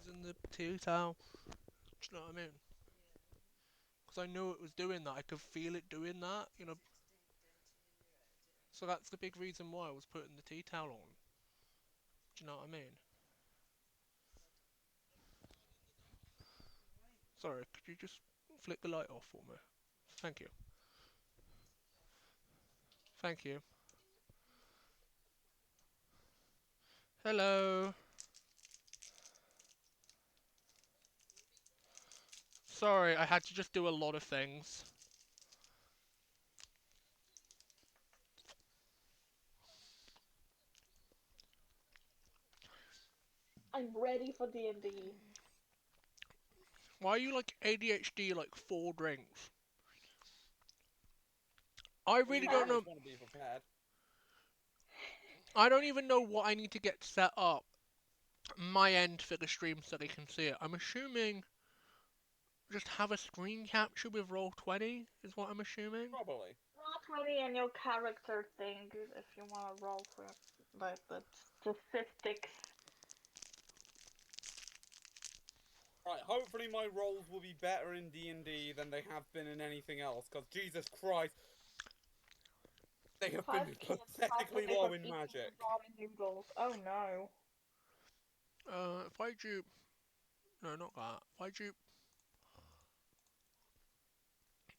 using the tea towel. Do you know what I mean? Because I knew it was doing that. I could feel it doing that, you know. So that's the big reason why I was putting the tea towel on. Do you know what I mean? Sorry, could you just flick the light off for me? Thank you. Thank you. Hello. Sorry, I had to just do a lot of things. I'm ready for D&D. Why are you like ADHD like 4 drinks? I Well, really you don't always know. want to be prepared. I don't even know what I need to get set up my end for the stream so they can see it. I'm assuming just have a screen capture with Roll20 is what I'm assuming. Probably. Roll 20 and your character thing if you want to roll for like the statistics. Right, hopefully my rolls will be better in D&D than they have been in anything else, because Jesus Christ, they have been 5 kids have to pathetically give low up in eating magic. ramen noodles. Oh no. If I dupe, no, not that. If I dupe,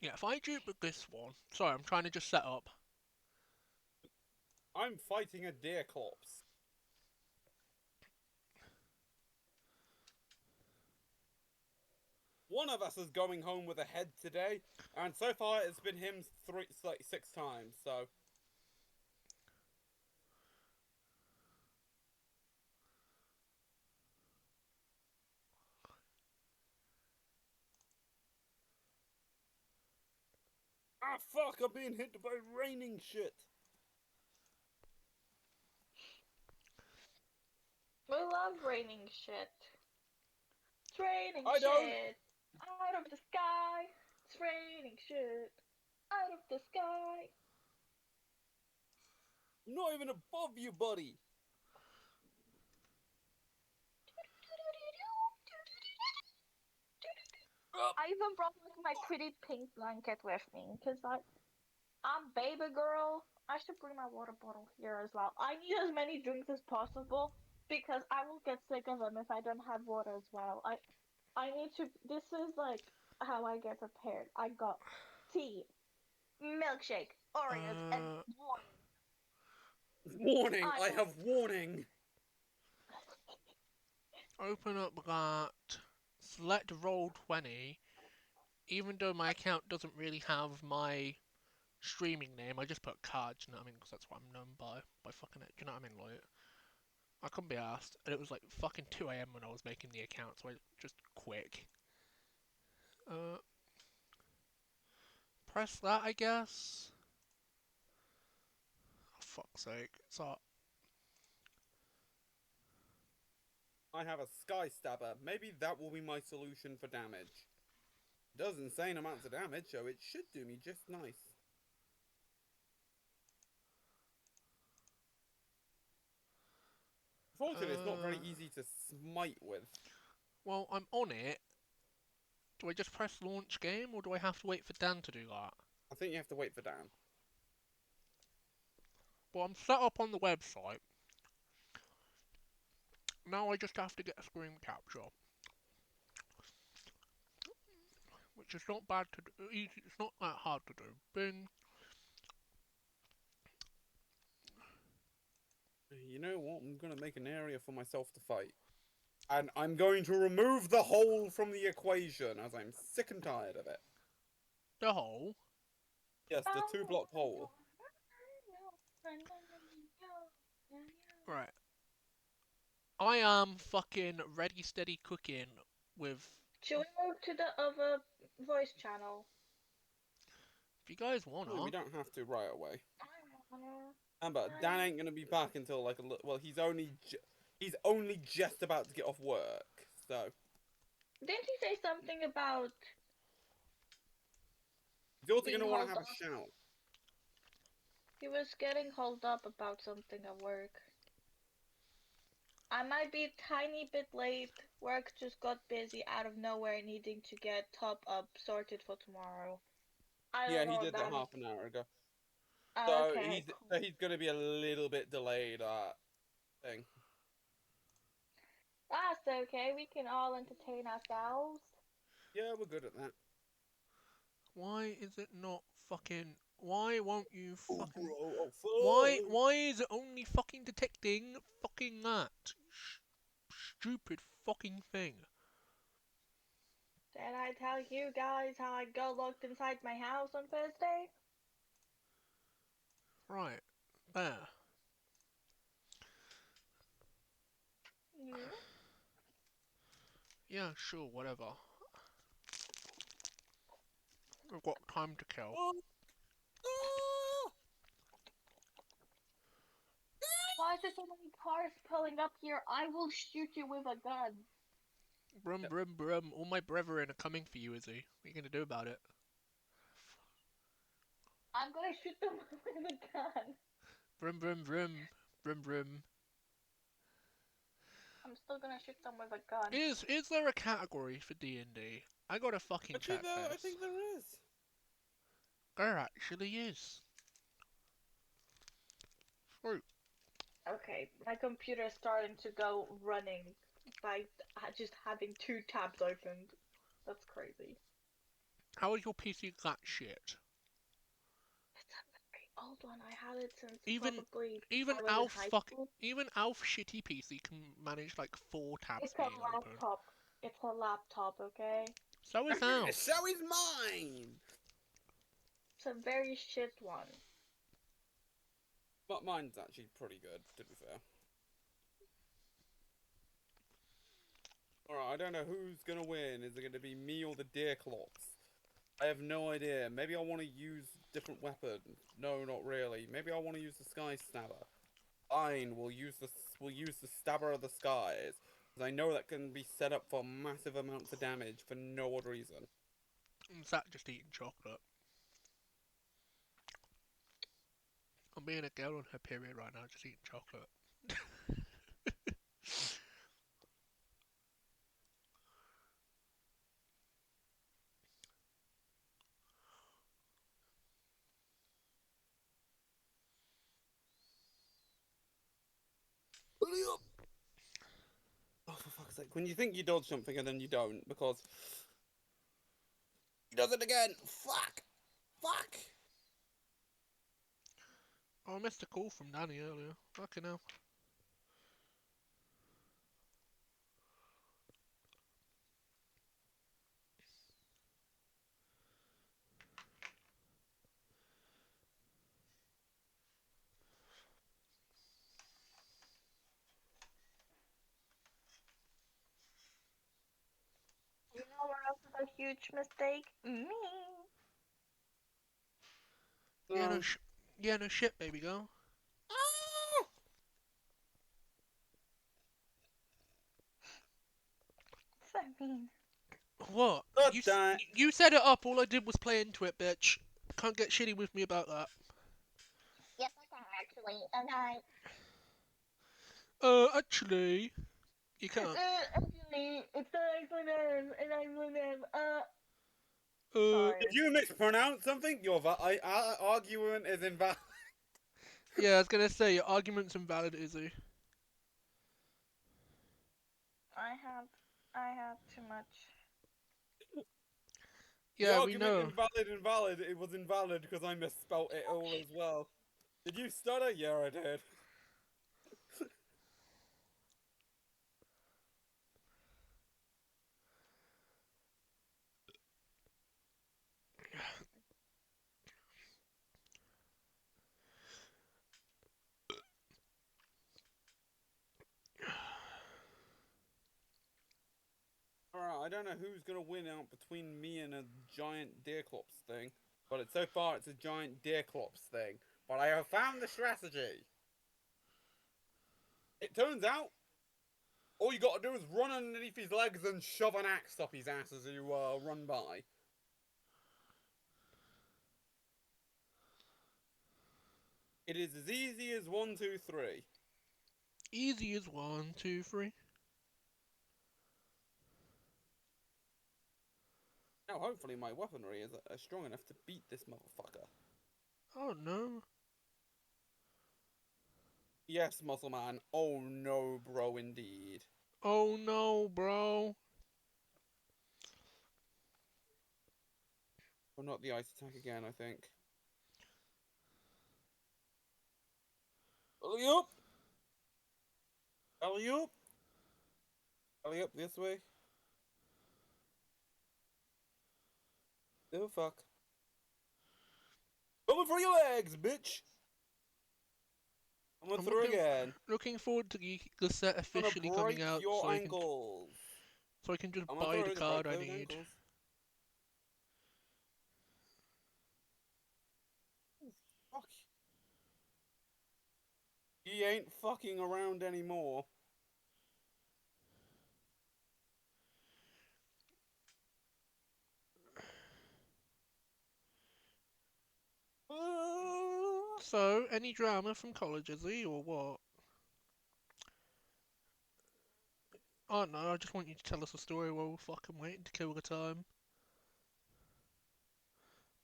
yeah, if I dupe with this one. Sorry, I'm trying to just set up. I'm fighting a deer corpse. One of us is going home with a head today, and so far it's been him like 6 times, so... Ah, fuck, I'm being hit by raining shit! We love raining shit. It's raining I don't! shit out of the sky. It's raining shit out of the sky. I'm not even above you, buddy! Up! I even brought like my pretty pink blanket with me because I'm baby girl. I should bring my water bottle here as well. I need as many drinks as possible because I will get sick of them if I don't have water as well. I need to. This is like how I get prepared. I got tea, milkshake, Oreos, and Uh, warning. Warning! I I got have warning! open up that. Select Roll20. Even though my account doesn't really have my streaming name, I just put cards, you know what I mean? Because that's what I'm known by fucking it. Do you know what I mean? Like, I couldn't be asked, and it was like fucking 2 a.m. when I was making the account, so I just quick. Uh, press that, I guess. Oh, fuck's sake. So, I have a sky stabber. Maybe that will be my solution for damage. It does insane amounts of damage, so it should do me just nice. Unfortunately, it's not very uh, easy to smite with. well, I'm on it. Do I just press launch game, or do I have to wait for Dan to do that? I think you have to wait for Dan. Well, I'm set up on the website. Now I just have to get a screen capture, which is not bad to do. Easy, it's not that hard to do. Bing. You know what? I'm gonna make an area for myself to fight. And I'm going to remove the hole from the equation, as I'm sick and tired of it. The hole. Yes, the 2 block hole. Right. I am fucking ready, steady cooking with. Should we move to the other voice channel? If you guys No, we wanna. don't have to right away. I wanna. Amber, Dan ain't gonna be back until like a little. Well, he's only just about to get off work, so Didn't he say something about he's also being gonna want to hauled have a up? shout. He was getting hauled up about something at work. I might be a tiny bit late. Work just got busy out of nowhere, needing to get top up sorted for tomorrow. I Yeah, don't he know if did that that was. half an hour ago. So Okay, he's cool. so he's gonna be a little bit delayed. Thing. That's okay. We can all entertain ourselves. Yeah, we're good at that. Why is it not fucking? Why won't you Oh, fucking? bro, oh, Why? fuck. Why is it only fucking detecting fucking that stupid fucking thing? Did I tell you guys how I got locked inside my house on Thursday? Right there. Yeah. Yeah, sure, whatever. We've got time to kill. Oh, oh, Why is there so many cars pulling up here? I will shoot you with a gun. Brum brum brum. All my brethren are coming for you, Izzy. What are you gonna do about it? I'm gonna shoot them with a gun. Brum brum brum. Brum brum. I'm still gonna shoot them with a gun. Is there a category for D&D? I gotta fucking check I this. think there is. There actually is. Fruit. Okay, my computer is starting to go running by just having two tabs opened. That's crazy. How is your PC that shit? It's a very old one. I had it since Even probably even I was in Alf high fuck school. even Alf shitty PC can manage like 4 tabs It's a being open. laptop. It's a laptop, okay? So is Alf. So is mine. It's a very shit one. But mine's actually pretty good, to be fair. Alright, I don't know who's gonna win. Is it gonna be me or the Deerclops? I have no idea. Maybe I want to use different weapons. No, not really. Maybe I want to use the Sky Stabber. Fine, we'll use the Stabber of the Skies. Because I know that can be set up for massive amounts of damage for no odd reason. Is that just eating chocolate? I'm being a girl on her period right now, just eating chocolate. Hurry up! Oh, for fuck's sake. When you think you dodge something and then you don't, because he does it again! Fuck! Fuck! Oh, I missed a call from Danny earlier. Fucking hell. You know what else is a huge mistake? Me. Yeah, no No. yeah, no shit, baby girl. Ah! What's that mean? What? God damn it. You set it up, all I did was play into it, bitch. Can't get shitty with me about that. Yes, I can actually. Actually, you can't. Actually, it's an acronym. An acronym. Uh, Sorry. Did you mispronounce something? Your argument is invalid. yeah, I was gonna say, your argument's invalid, Izzy. I have too much. The Yeah, we argument know. invalid. It was invalid because I misspelt it all as well. Did you stutter? Yeah, I did. Alright, I don't know who's gonna win out between me and a giant Deerclops thing. But so far it's a giant Deerclops thing. But I have found the strategy. It turns out all you gotta do is run underneath his legs and shove an axe up his ass as you run by. It is as easy as 1, 2, 3. Easy as 1, 2, 3. Now, hopefully, my weaponry is strong enough to beat this motherfucker. Oh no. Yes, muscle man. Oh no, bro, indeed. Oh no, bro. Oh, not the ice attack again, I think. Alley up! Alley up! Alley up this way. Oh, fuck. Coming for your legs, bitch! I'm gonna I'm throw looking again. looking forward to the set I'm gonna officially coming break out, your ankles. so I can just I'm gonna buy the throw to break card I those need. ankles. Oh, fuck. He ain't fucking around anymore. So, any drama from college, is he, or what? Oh no, I just want you to tell us a story while we're fucking waiting to kill the time.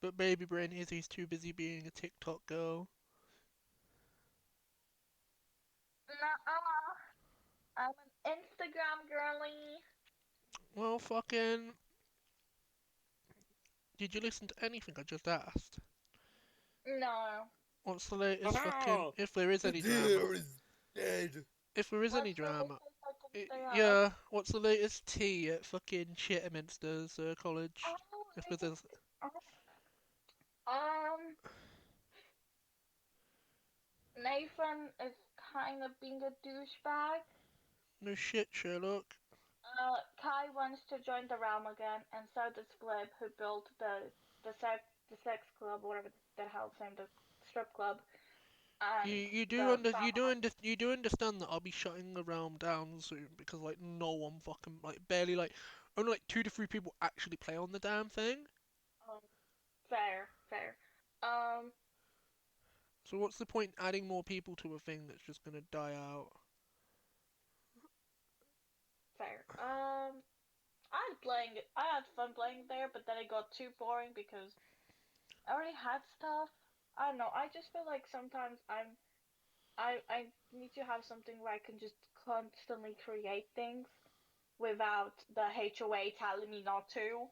But baby brain Izzy's too busy being a TikTok girl. Nuh-uh. I'm an Instagram girly. Well, fucking. Did you listen to anything I just asked? No. What's the latest fucking. Ah, If there is the any drama. deer is dead. If there is any What's the drama. latest I can stay up? Yeah, what's the latest tea at fucking Shitterminster's college? Oh, If there's. latest. Um, Nathan is kind of being a douchebag. No shit, Sherlock. Kai wants to join the realm again, and so does Flip, who built the sex club, whatever the hell's name, the strip club, and the farmhouse. You do understand that I'll be shutting the realm down soon because like no one fucking like barely like only like 2 to 3 people actually play on the damn thing. Um, fair, fair. Um, So what's the point adding more people to a thing that's just gonna die out? fair. I had fun playing there, but then it got too boring because I already had stuff. I don't know. I just feel like sometimes I need to have something where I can just constantly create things without the HOA telling me not to,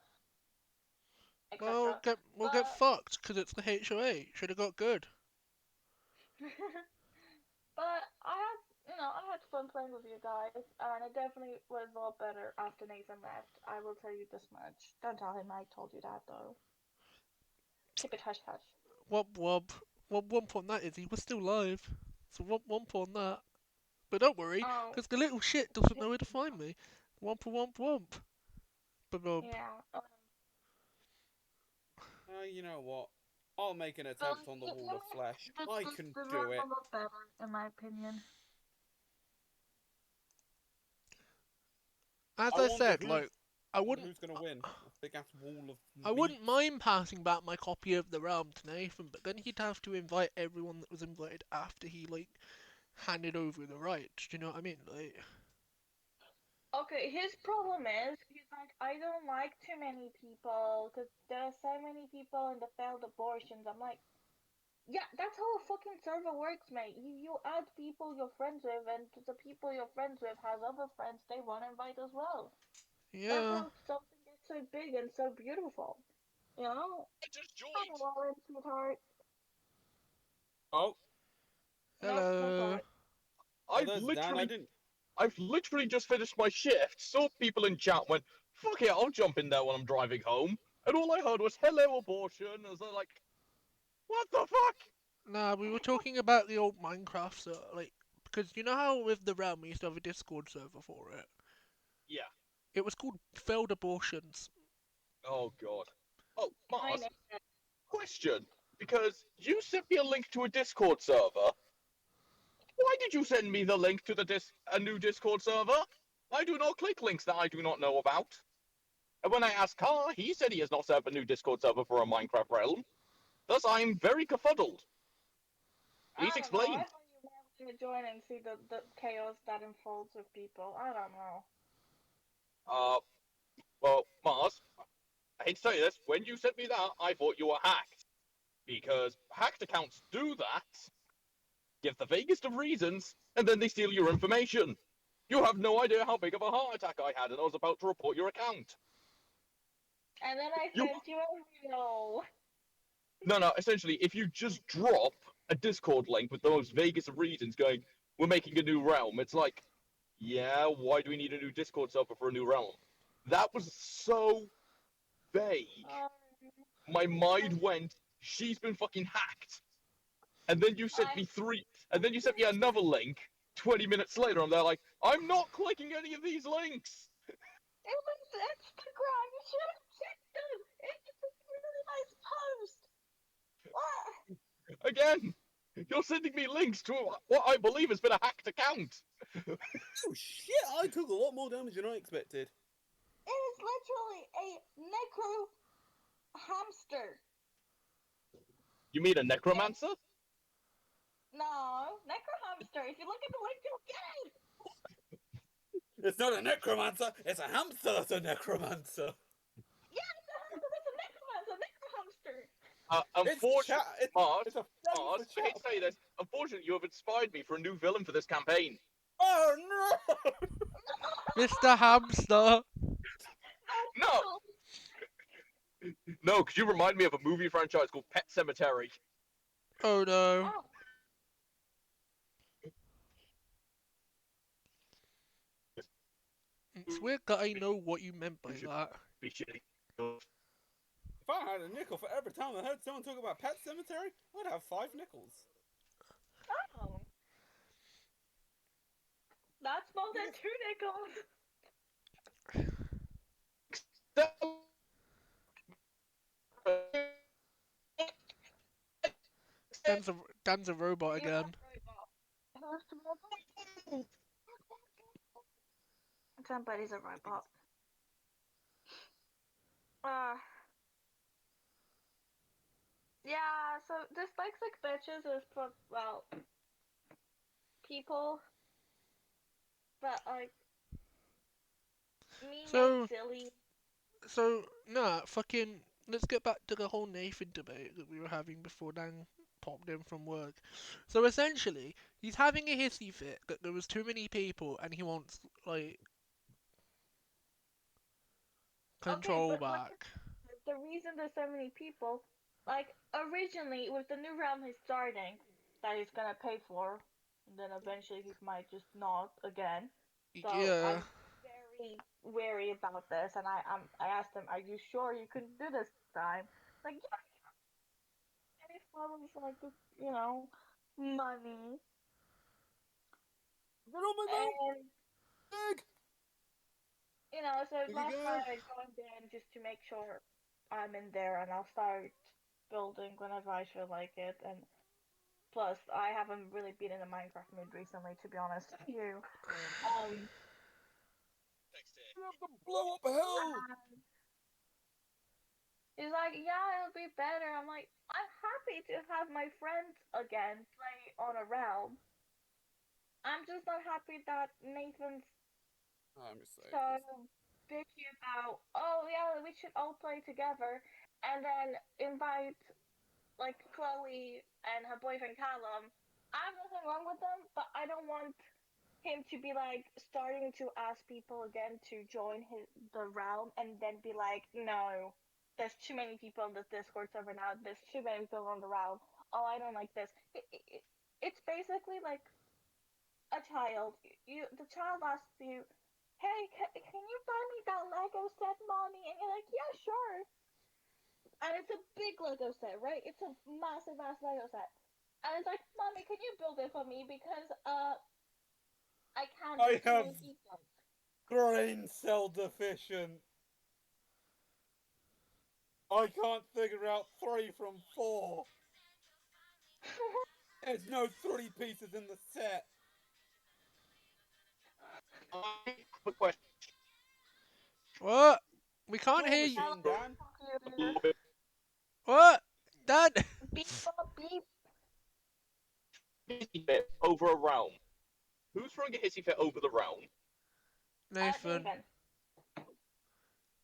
Well, etc. we'll get But fucked because it's the HOA. Should have got good. but I had fun playing with you guys, and it definitely was a lot better after Nathan left. I will tell you this much. Don't tell him I told you that though. Keep it hush hush. Womp womp. Womp womp on that is he was still live. So womp womp on that. But don't worry, Oh, because the little shit doesn't know where to find me. Womp womp womp. Ba-bump. yeah. You know what? I'll make an Well, attempt on the you wall of flesh. made I this can do room it. a lot better, in my opinion. As I I wonder said, like, I wouldn't who's gonna win. A big ass wall of I meat. wouldn't mind passing back my copy of the realm to Nathan, but then he'd have to invite everyone that was invited after he like handed over the rights. Do you know what I mean? Like, Okay, his problem is he's like, I don't like too many people because there are so many people in the failed abortions. I'm like, yeah, that's how a fucking server works, mate. You add people you're friends with, and the people you're friends with has other friends they want to invite as well. That's yeah. how something gets so big and so beautiful. You know? I just Hi, joined. Lauren, sweetheart. Oh, Nope, no Hello. sorry. oh, I've there's Dan. I literally, didn't. I've literally just finished my shift. Saw people in chat. Went, fuck it, I'll jump in there when I'm driving home. And all I heard was "hello abortion." I was like, what the fuck? Nah, we were talking about the old Minecraft, so like, because you know how with the realm we used to have a Discord server for it. Yeah. It was called Failed Abortions. Oh god. Oh, Hi, Mars. Nathan. Question. Because you sent me a link to a Discord server. Why did you send me the link to a new Discord server? I do not click links that I do not know about. And when I asked Car, he said he has not set up a new Discord server for a Minecraft realm. Thus, I'm very confuddled. I Please don't know. explain. to join and see the chaos that unfolds with people. I don't know. Uh, well, Mars, I hate to tell you this, when you sent me that, I thought you were hacked. Because hacked accounts do that, give the vaguest of reasons, and then they steal your information. You have no idea how big of a heart attack I had, and I was about to report your account. And then I You sent you a reel. no, essentially, if you just drop a Discord link with the most vaguest of reasons going, we're making a new realm, it's like, yeah, why do we need a new Discord server for a new realm? That was so vague. Um, My mind went, she's been fucking hacked. And then you sent I me another link 20 minutes later, and they're like, I'm not clicking any of these links. it was Instagram. You should have checked them. It's a really nice post. What? Again, you're sending me links to what I believe has been a hacked account. Oh shit! I took a lot more damage than I expected. It is literally a necro hamster. You mean a necromancer? No, necro hamster. If you look at the link, you'll get it. It's not a necromancer. It's a hamster that's a necromancer. Yeah, it's a hamster. That's a necromancer. Necro hamster. Unfortunately, Mars, It's a friend Mars, for I hate to chat. tell you this. Unfortunately, you have inspired me for a new villain for this campaign. Oh no! Mr. Hamster. No, no, because you remind me of a movie franchise called Pet Cemetery. Oh no. Oh, It's weird that I know what you meant by that. Be shitty. If I had a nickel for every time I heard someone talk about Pet Cemetery, I'd have 5 nickels. oh. That's more than 2 nickels. Dan's a robot again. Somebody's a robot. Yeah, so dyslexic bitches is for, well, people that, like, mean So- and silly. So, nah, fucking. Let's get back to the whole Nathan debate that we were having before Dan popped in from work. So essentially, he's having a hissy fit that there was too many people and he wants, like, control but, like, back. the reason there's so many people, like, originally, with the new realm he's starting, that he's gonna pay for, and then eventually he might just not again. So Yeah. I'm very wary about this, and I asked him, "Are you sure you can do this time?" Like, yeah. And he follows like this, money, Get on my mouth, and big! so Here we last go. night I joined in just to make sure I'm in there, and I'll start building whenever I feel like it, and plus I haven't really been in a Minecraft mood recently, to be honest with you. We have to blow up hell! He's like, yeah, it'll be better. I'm like, I'm happy to have my friends again play on a realm. I'm just not happy that Nathan's I'm just saying. so bitchy about, oh yeah, we should all play together, and then invite like Chloe and her boyfriend Callum. I have nothing wrong with them, but I don't want him to be like starting to ask people again to join the realm and then be like, no, there's too many people on this Discord server now. There's too many people on the realm. Oh, I don't like this. It's basically like a child. The child asks you, "Hey, can you buy me that Lego set, mommy?" And you're like, "Yeah, sure." And it's a big Lego set, right? It's a massive ass Lego set. And it's like, "Mommy, can you build it for me because I can't I do too many have- people." Brain cell deficient. I can't figure out 3 from 4. There's no 3 pieces in the set. I have a question. What? We can't Claw hear you. machine, Dan. What? Dan? Beep, bop, beep. hissy fit over a realm? Who's throwing a hissy fit over the realm? Nathan, Nathan.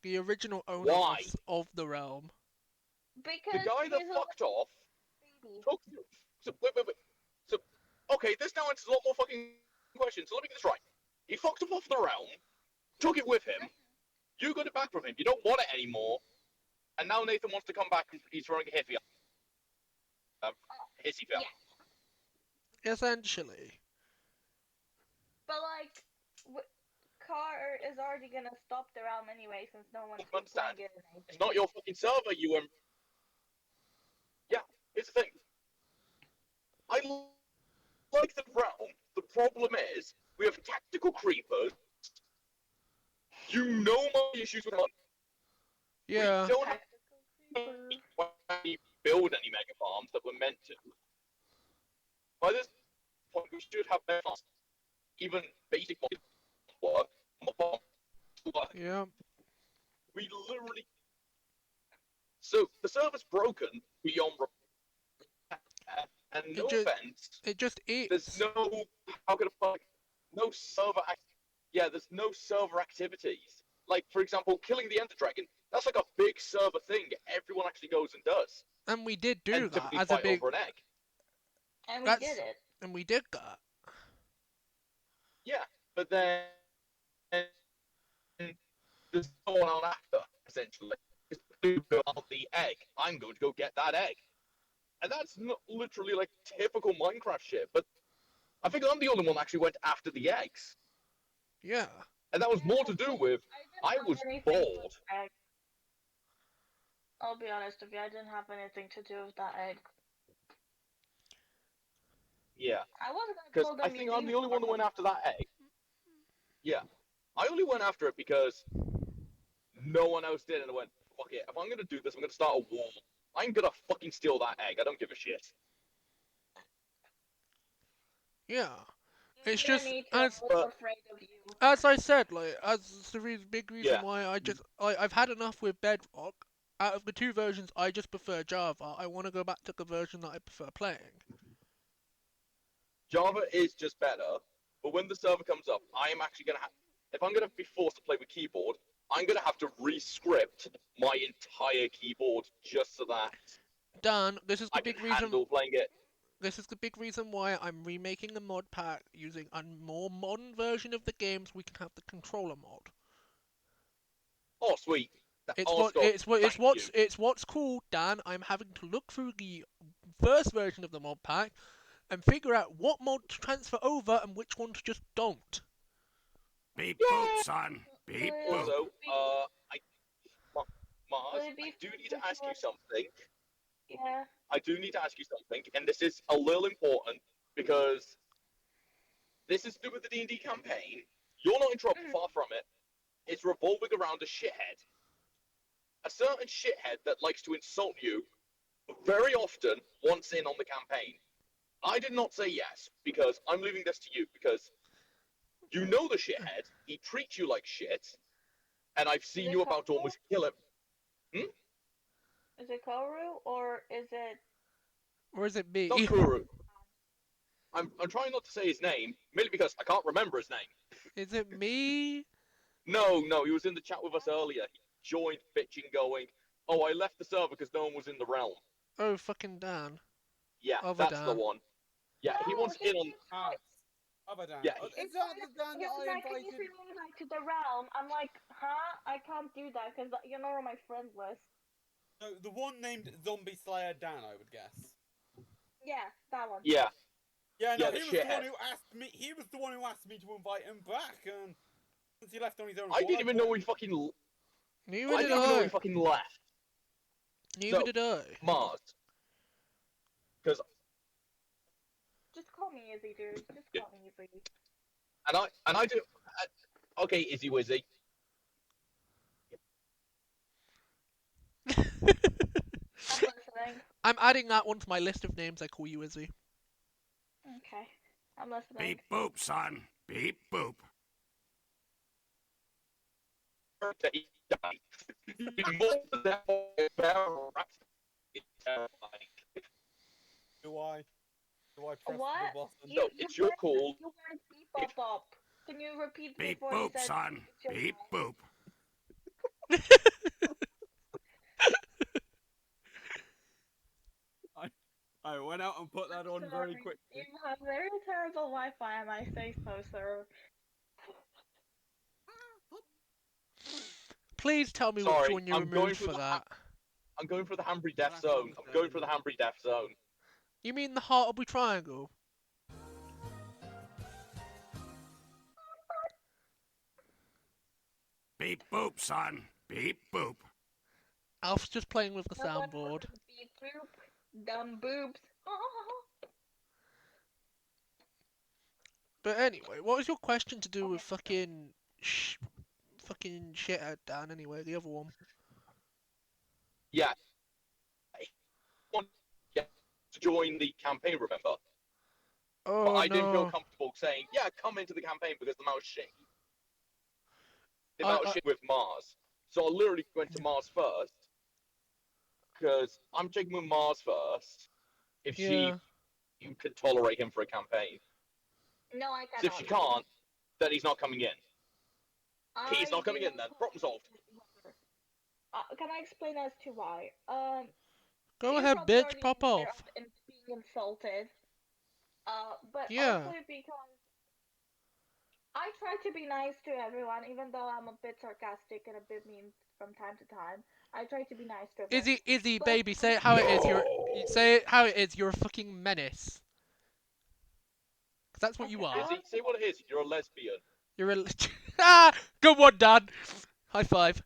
the original owner Why? of the realm. The Because guy that he's a fucked off baby. took. So, wait. So, okay, this now answers a lot more fucking questions. So let me get this right. He fucked off the realm, took it with him. You got it back from him. You don't want it anymore. And now Nathan wants to come back and he's throwing a hissy fit. Yeah. Essentially. But like, Car is already gonna stop the realm anyway, since no one's I understand. playing it. It's not your fucking server, you Yeah, here's the thing. I like the realm. The problem is, we have tactical creepers. You know my issues with them. Yeah. We don't Tactical creeper. build any mega farms that were meant to. By this point, we should have mega farms. Even basic work. Work. Yeah. We literally. So the server's broken beyond repair, and no offense, It just there's is. no. How can I put? No server. Yeah, there's no server activities. Like, for example, killing the Ender Dragon. That's like a big server thing. Everyone actually goes and does. And we did do And that typically as a fight big. over an egg. And we did it. And we did that. Yeah, but then there's no one on after, essentially. On the egg. I'm going to go get that egg. And that's not literally like typical Minecraft shit, but I think I'm the only one that actually went after the eggs. Yeah. And that was more to do with I was bored. I'll be honest with you, I didn't have anything to do with that egg. Yeah. I wasn't gonna Because pull them. I think I'm the only one that went after that egg. Yeah. I only went after it because no one else did, and I went, fuck it, if I'm gonna do this, I'm gonna start a war. I'm gonna fucking steal that egg. I don't give a shit. Yeah. It's You're just me too. as I was afraid of you. as I said, like as the big reason Yeah. why I've had enough with Bedrock. Out of the two versions, I just prefer Java. I want to go back to the version that I prefer playing. Java is just better, but when the server comes up, I am actually gonna have. If I'm gonna be forced to play with keyboard, I'm gonna have to re-script my entire keyboard just so that Dan, this is the I can big reason. handle playing it. This is the big reason why I'm remaking a mod pack using a more modern version of the games. We can have the controller mod. Oh, sweet. It's Oh, Scott, thank you. it's what's cool, Dan. I'm having to look through the first version of the mod pack and figure out what mod to transfer over and which ones just don't. Beep boop, son. Beep boop. Also, Mars, I do need to ask you something. Yeah. I do need to ask you something, and this is a little important because this is to do with the D&D campaign. You're not in trouble, far from it. It's revolving around a shithead. A certain shithead that likes to insult you very often wants in on the campaign. I did not say yes because I'm leaving this to you because you know the shithead. He treats you like shit, and I've seen you about to almost kill him. Is it Koru or is it? Or is it me? Not Kuru. I'm trying not to say his name, merely because I can't remember his name. Is it me? No, he was in the chat with us earlier. He joined bitching going, oh, I left the server because no one was in the realm. Oh, fucking Dan. Yeah, Other that's the Dan. one. Yeah, he wants in on... Other Dan. Yeah, Is that the Dan that I Can you invited? bring me back to the realm? I'm like, huh? I can't do that because you're not on my friend list. So the one named Zombie Slayer Dan, I would guess. Yeah, that one. Yeah, Yeah, no, Yeah, the he was the one shithead. who asked me. He was the one who asked me to invite him back, and since he left on his own, I didn't even know he fucking... Neither I did didn't even know he I. fucking left. Neither So- did I. Mars. Because... Just call me Izzy, dude. Just call me Izzy. And I do... okay, Izzy Wizzy. I'm listening. I'm adding that one to my list of names I call you Izzy. Okay, I'm listening. Beep boop, son. Beep boop. He died. More than that, it's terrifying. Do I? Do I press What? the button? No, it's your call. You weren't beep If up. Can you repeat Beep before you boop, said son. it's your Beep time? boop. I went out and put that on very Sorry, quickly. you have very terrible Wi-Fi, and I say so, sir. Please tell me which Sorry, one you I'm going removed for for that. I'm going for the Hambry Well, Death that's Zone. I'm going for the understandable. Hambry Death Zone. You mean the Hartleby Triangle? Beep boop, son. Beep boop. Alf's just playing with the No one soundboard. wants beep boop, dumb boobs. Oh. But anyway, what was your question to do with Okay. fucking shithead Dan anyway, the other one? Yeah, I want to join the campaign, remember? But Oh I didn't feel no. comfortable saying, yeah, come into the campaign because the mouse shit. The I, mouse I shit with Mars. So I literally went to Mars first because I'm checking with Mars first if she yeah. you can tolerate him for a campaign. No, I So if she cannot. can't, then he's not coming in. He's I not do coming in not then. tolerate Problem solved. whether. Can I explain as to why? Go You ahead, probably bitch, already pop aware off. of being insulted. But Yeah. also because I try to be nice to everyone, even though I'm a bit sarcastic and a bit mean from time to time. I try to be nice to everyone. Izzy, But baby, say it how it is. No. Say it how it is. You're a fucking menace. 'Cause that's what okay, you I are. Izzy, want to say what it is. You're a lesbian. You're a. Ah, good one, Dan. High five.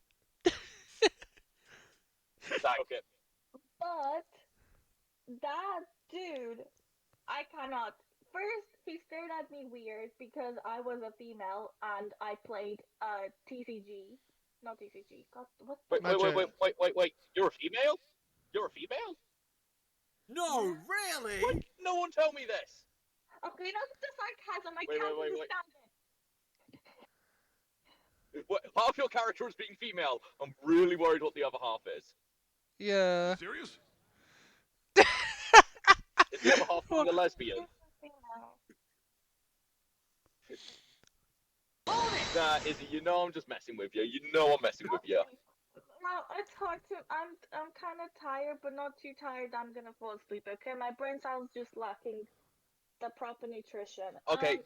Thank it. but that dude, I cannot. First, he stared at me weird because I was a female and I played TCG. Not TCG. God, what the Magic. Wait. You're a female? You're a female? No, Yeah. really? No one tell me this. Okay, not the sarcasm. I Wait, can't wait, wait, wait. understand it. Half your character is being female. I'm really worried what the other half is. Yeah. Serious? Is the other half Well, being a lesbian? Nah, Izzy, you know I'm just messing with you. You know I'm messing with you. Well, it's hard to. I'm kind of tired, but not too tired. I'm gonna fall asleep. Okay, my brain cells just lacking the proper nutrition. Okay,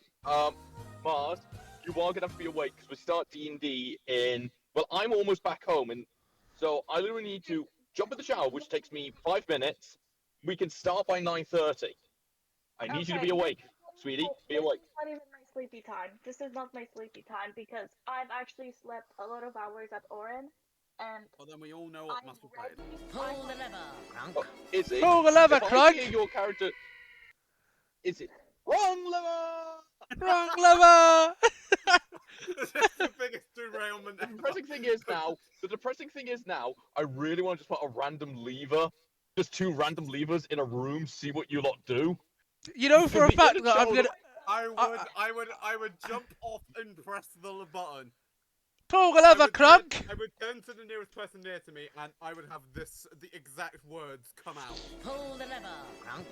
Mars, you are gonna have to be awake because we start D&D in. Well, I'm almost back home, and so I literally need to jump in the shower, which takes me 5 minutes. We can start by 9:30. I need you to Okay, be awake, sweetie. Be this awake. is not even my sleepy time. This is not my sleepy time because I've actually slept a lot of hours at Oren, and Well, then we all know what I'm must be played. ready. Pull the lever, Oh, Grunk. Izzy, pull the lever, if I Crunk. hear your character, is it wrong lever? Wrong lever. This is the biggest derailment The ever. depressing thing is now, I really want to just put a random lever, just two random levers in a room, see what you lot do. You know for a The fact inner that I'm child gonna I would jump off and press the button. pull the lever, Crunk. I would turn to the nearest person near to me, and I would have the exact words come out. Pull the lever, Grunk.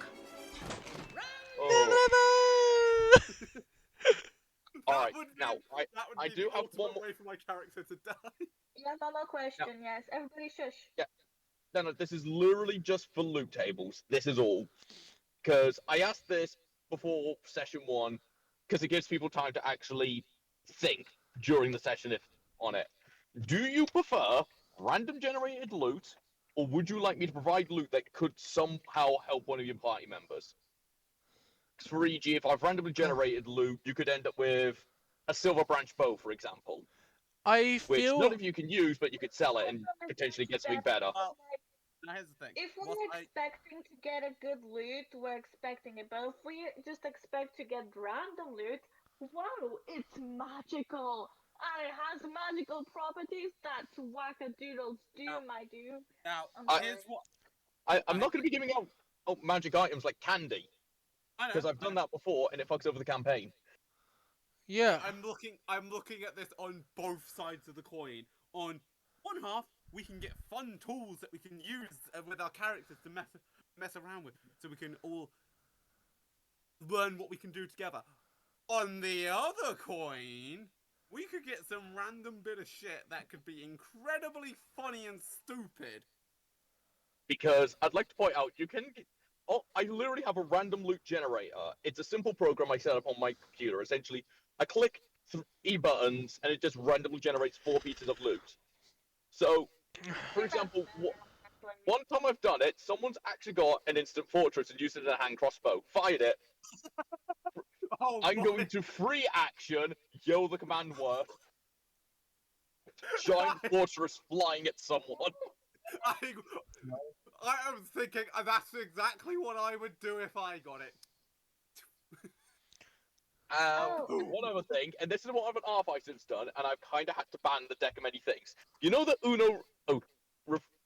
Oh, The lever. alright, That would be, now, that would I be do the have ultimate one more. way for my character to die. Yeah, no question. Yes, everybody shush. No, this is literally just for loot tables. This is all. Because I asked this before session one, because it gives people time to actually think during the session if on it. Do you prefer random generated loot, or would you like me to provide loot that could somehow help one of your party members? 'Cause for e.g., if I've randomly generated loot, you could end up with a silver branch bow, for example, I which none feel. of you can use, but you could sell it and potentially get something better. Well, now here's the thing. If What we're I expecting to get a good loot, we're expecting it. But if we just expect to get random loot, wow, it's magical! And it has magical properties that wackadoodles do, Now- my dude. now I'm I- here's sorry. what I'm not going to be giving out magic items like candy, I know. because I've done that before and it fucks over the campaign. Yeah. I'm looking at this on both sides of the coin. On one half, we can get fun tools that we can use with our characters to mess around with, so we can all learn what we can do together. On the other coin, we could get some random bit of shit that could be incredibly funny and stupid. Because I'd like to point out, you can. Oh, I literally have a random loot generator. It's a simple program I set up on my computer. Essentially, I click 3 buttons and it just randomly generates 4 pieces of loot. So, for example, one time I've done it, someone's actually got an instant fortress and used it as a hand crossbow. Fired it. Oh, I'm going to free action, yell the command word. Giant fortress flying at someone. I am thinking that's exactly what I would do if I got it. One other thing, and this is what an Artificer's done, and I've kind of had to ban the deck of many things. You know the Uno,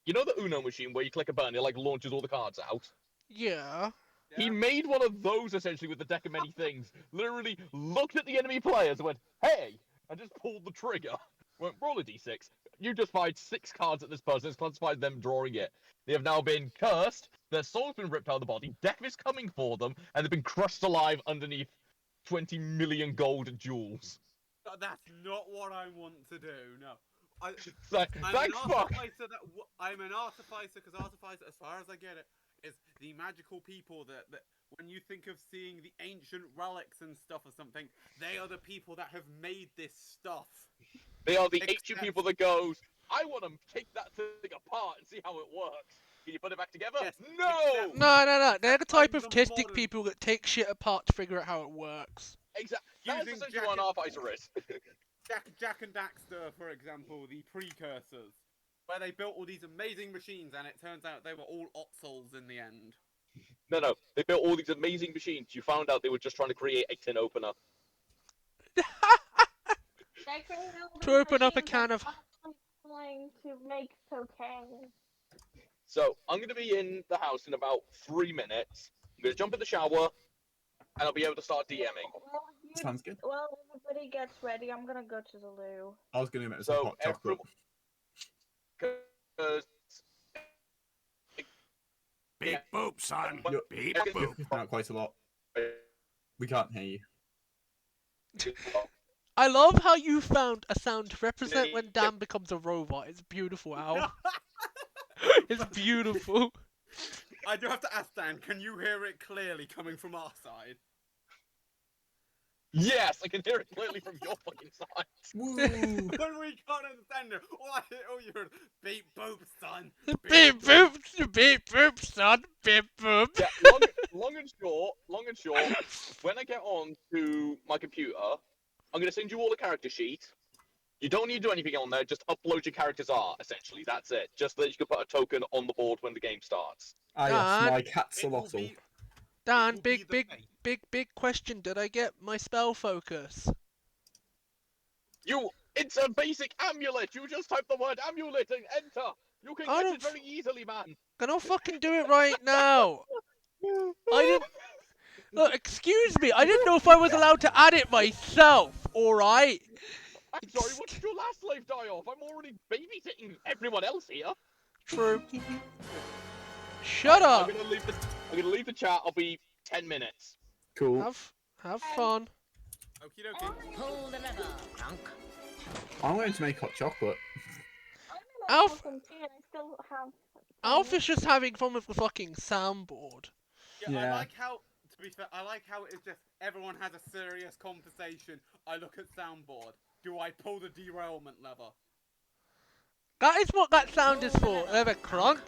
you know the Uno machine where you click a button, it like launches all the cards out. Yeah. He made one of those essentially with the deck of many things. Literally looked at the enemy players and went, "Hey," and just pulled the trigger. Went, roll a d6. You just fired 6 cards at this person. It's classified them drawing it. They have now been cursed. Their soul's been ripped out of the body. Death is coming for them, and they've been crushed alive underneath 20 million gold jewels. That's not what I want to do. No. Thanks, fuck. I'm an artificer because artificer, as far as I get it, is the magical people that when you think of seeing the ancient relics and stuff or something, they are the people that have made this stuff. They are the ancient people that goes, I want to take that thing apart and see how it works. Can you put it back together? Yes, No! No. They're the type of the autistic modern- people that take shit apart to figure out how it works. Exactly. That's Using essentially what an Artificer is. Jack and Daxter, for example, the precursors, where they built all these amazing machines, and it turns out they were all Otsols in the end. No. They built all these amazing machines. You found out they were just trying to create a tin opener. To open up a can of... Trying to make cocaine. So, I'm going to be in the house in about 3 minutes. I'm going to jump in the shower, and I'll be able to start DMing. Sounds good. Well, everybody gets ready. I'm gonna go to the loo. I was going to make some So, hot chocolate. Because Beep boop, son. You're, Beep you're boop. pissing out quite a lot. We can't hear you. I love how you found a sound to represent when Dan becomes a robot. It's beautiful, Al. It's beautiful. I do have to ask Dan, can you hear it clearly coming from our side? Yes, I can hear it clearly from your fucking side. Woo! When we can't understand it, all you heard, beep boop, son. Beep boop, son. Beep boop. Yeah, long and short, when I get on to my computer, I'm going to send you all the character sheet. You don't need to do anything on there, just upload your character's art, essentially. That's it. Just that you can put a token on the board when the game starts. Ah, yes, Dan, my cat's a It will lottle. be- Dan, it will be big the fate. question. Did I get my spell focus? It's a basic amulet. You just type the word amulet and enter. You can I get don't it very easily, man. Can I fucking do it right now? I didn't... Look, excuse me. I didn't know if I was allowed to add it myself, alright? I'm sorry, what did your last slave die off? I'm already babysitting everyone else here. True. Shut up. I'm gonna leave the chat. I'll be 10 minutes. Cool. Have fun. Okie dokie. Pull the lever, crunk. I'm going to make hot chocolate. Alf- I still have. Alf is just having fun with the fucking soundboard. Yeah, I Yeah. like how, to be fair, I like how it's just everyone has a serious conversation. I look at soundboard. Do I pull the derailment lever? That is what that sound is for. Lever crunk.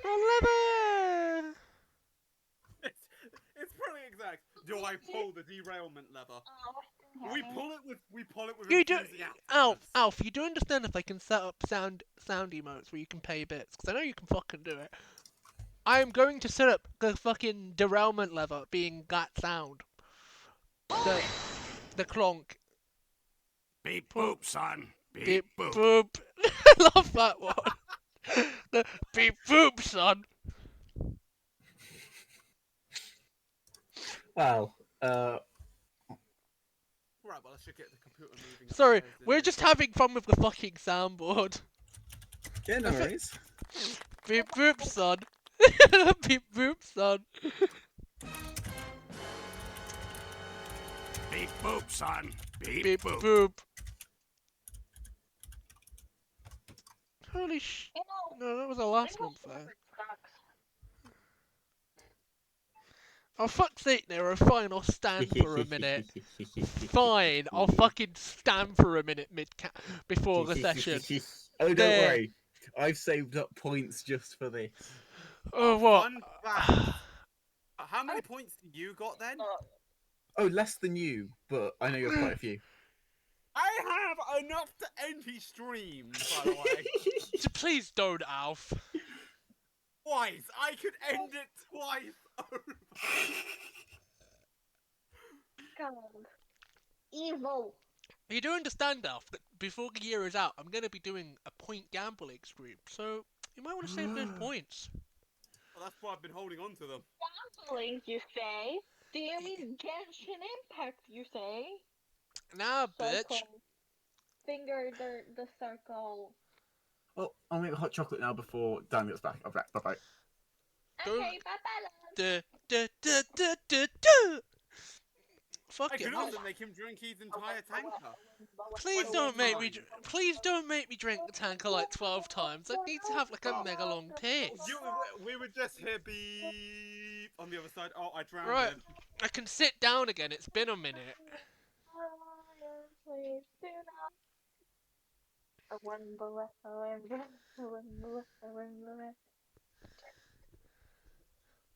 The lever. It's pretty exact. Do I pull the derailment lever? We pull it with You do, enthusiasm. Alf. You do understand if I can set up sound emotes where you can pay bits, because I know you can fucking do it. I am going to set up the fucking derailment lever being that sound. The clonk. Beep boop, son. Beep Beep boop. boop. I love that one. The beep boop, son. Well, Right, well, I should get the computer moving. Sorry, upstairs we're then. just having fun with the fucking soundboard. yeah, no worries. Beep boop, son. Beep boop, son. Beep boop, son. Beep, Beep boop. boop. Holy sh... You know, No, that was the last it one was there. sucks. Oh, fuck's sake, there. Fine, I'll stand for a minute. Fine, I'll fucking stand for a minute before the session. Oh, don't There. worry. I've saved up points just for this. Oh, what? Fun fact. How many points do you got then? Oh, less than you, but I know you have quite a few. I have enough to end his stream, by the way. Please don't, Alf. Twice. I could end it twice over. God. Evil. You do understand, Alf, that before the year is out, I'm going to be doing a point gambling stream, so you might want to save those points. Well, that's why I've been holding on to them. Gambling, you say? Do you mean Genshin Impact, you say? Nah, bitch. Circle. Finger the circle. Well, I'll make hot chocolate now before Dan gets back. I'll be back. Bye-bye. Okay, bye-bye, love. Duh, duh, duh, duh, duh, duh. Fuck I it. could also make him drink his entire tanker. Please don't make me. Please don't make me drink the tanker like 12 times. I need to have like a mega long piss. We would just hear beep on the other side. Oh, I drowned Right. him. I can sit down again. It's been a minute.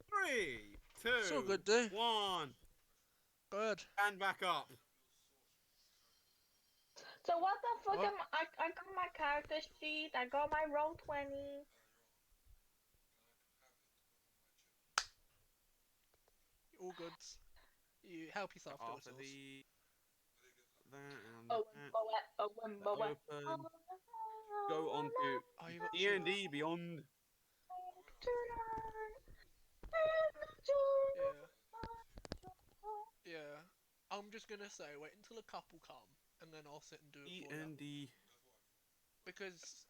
Three, two, It's all good, dude. 1, Good. and back up. So what the fuck What? I got my character sheet, I got my roll 20. All good. You help yourself to After it. the that and Oh, that. Open. Go on to Oh, you got DND Beyond. Yeah. Yeah. I'm just gonna say, wait until a couple come, and then I'll sit and do it for you. DND. Because,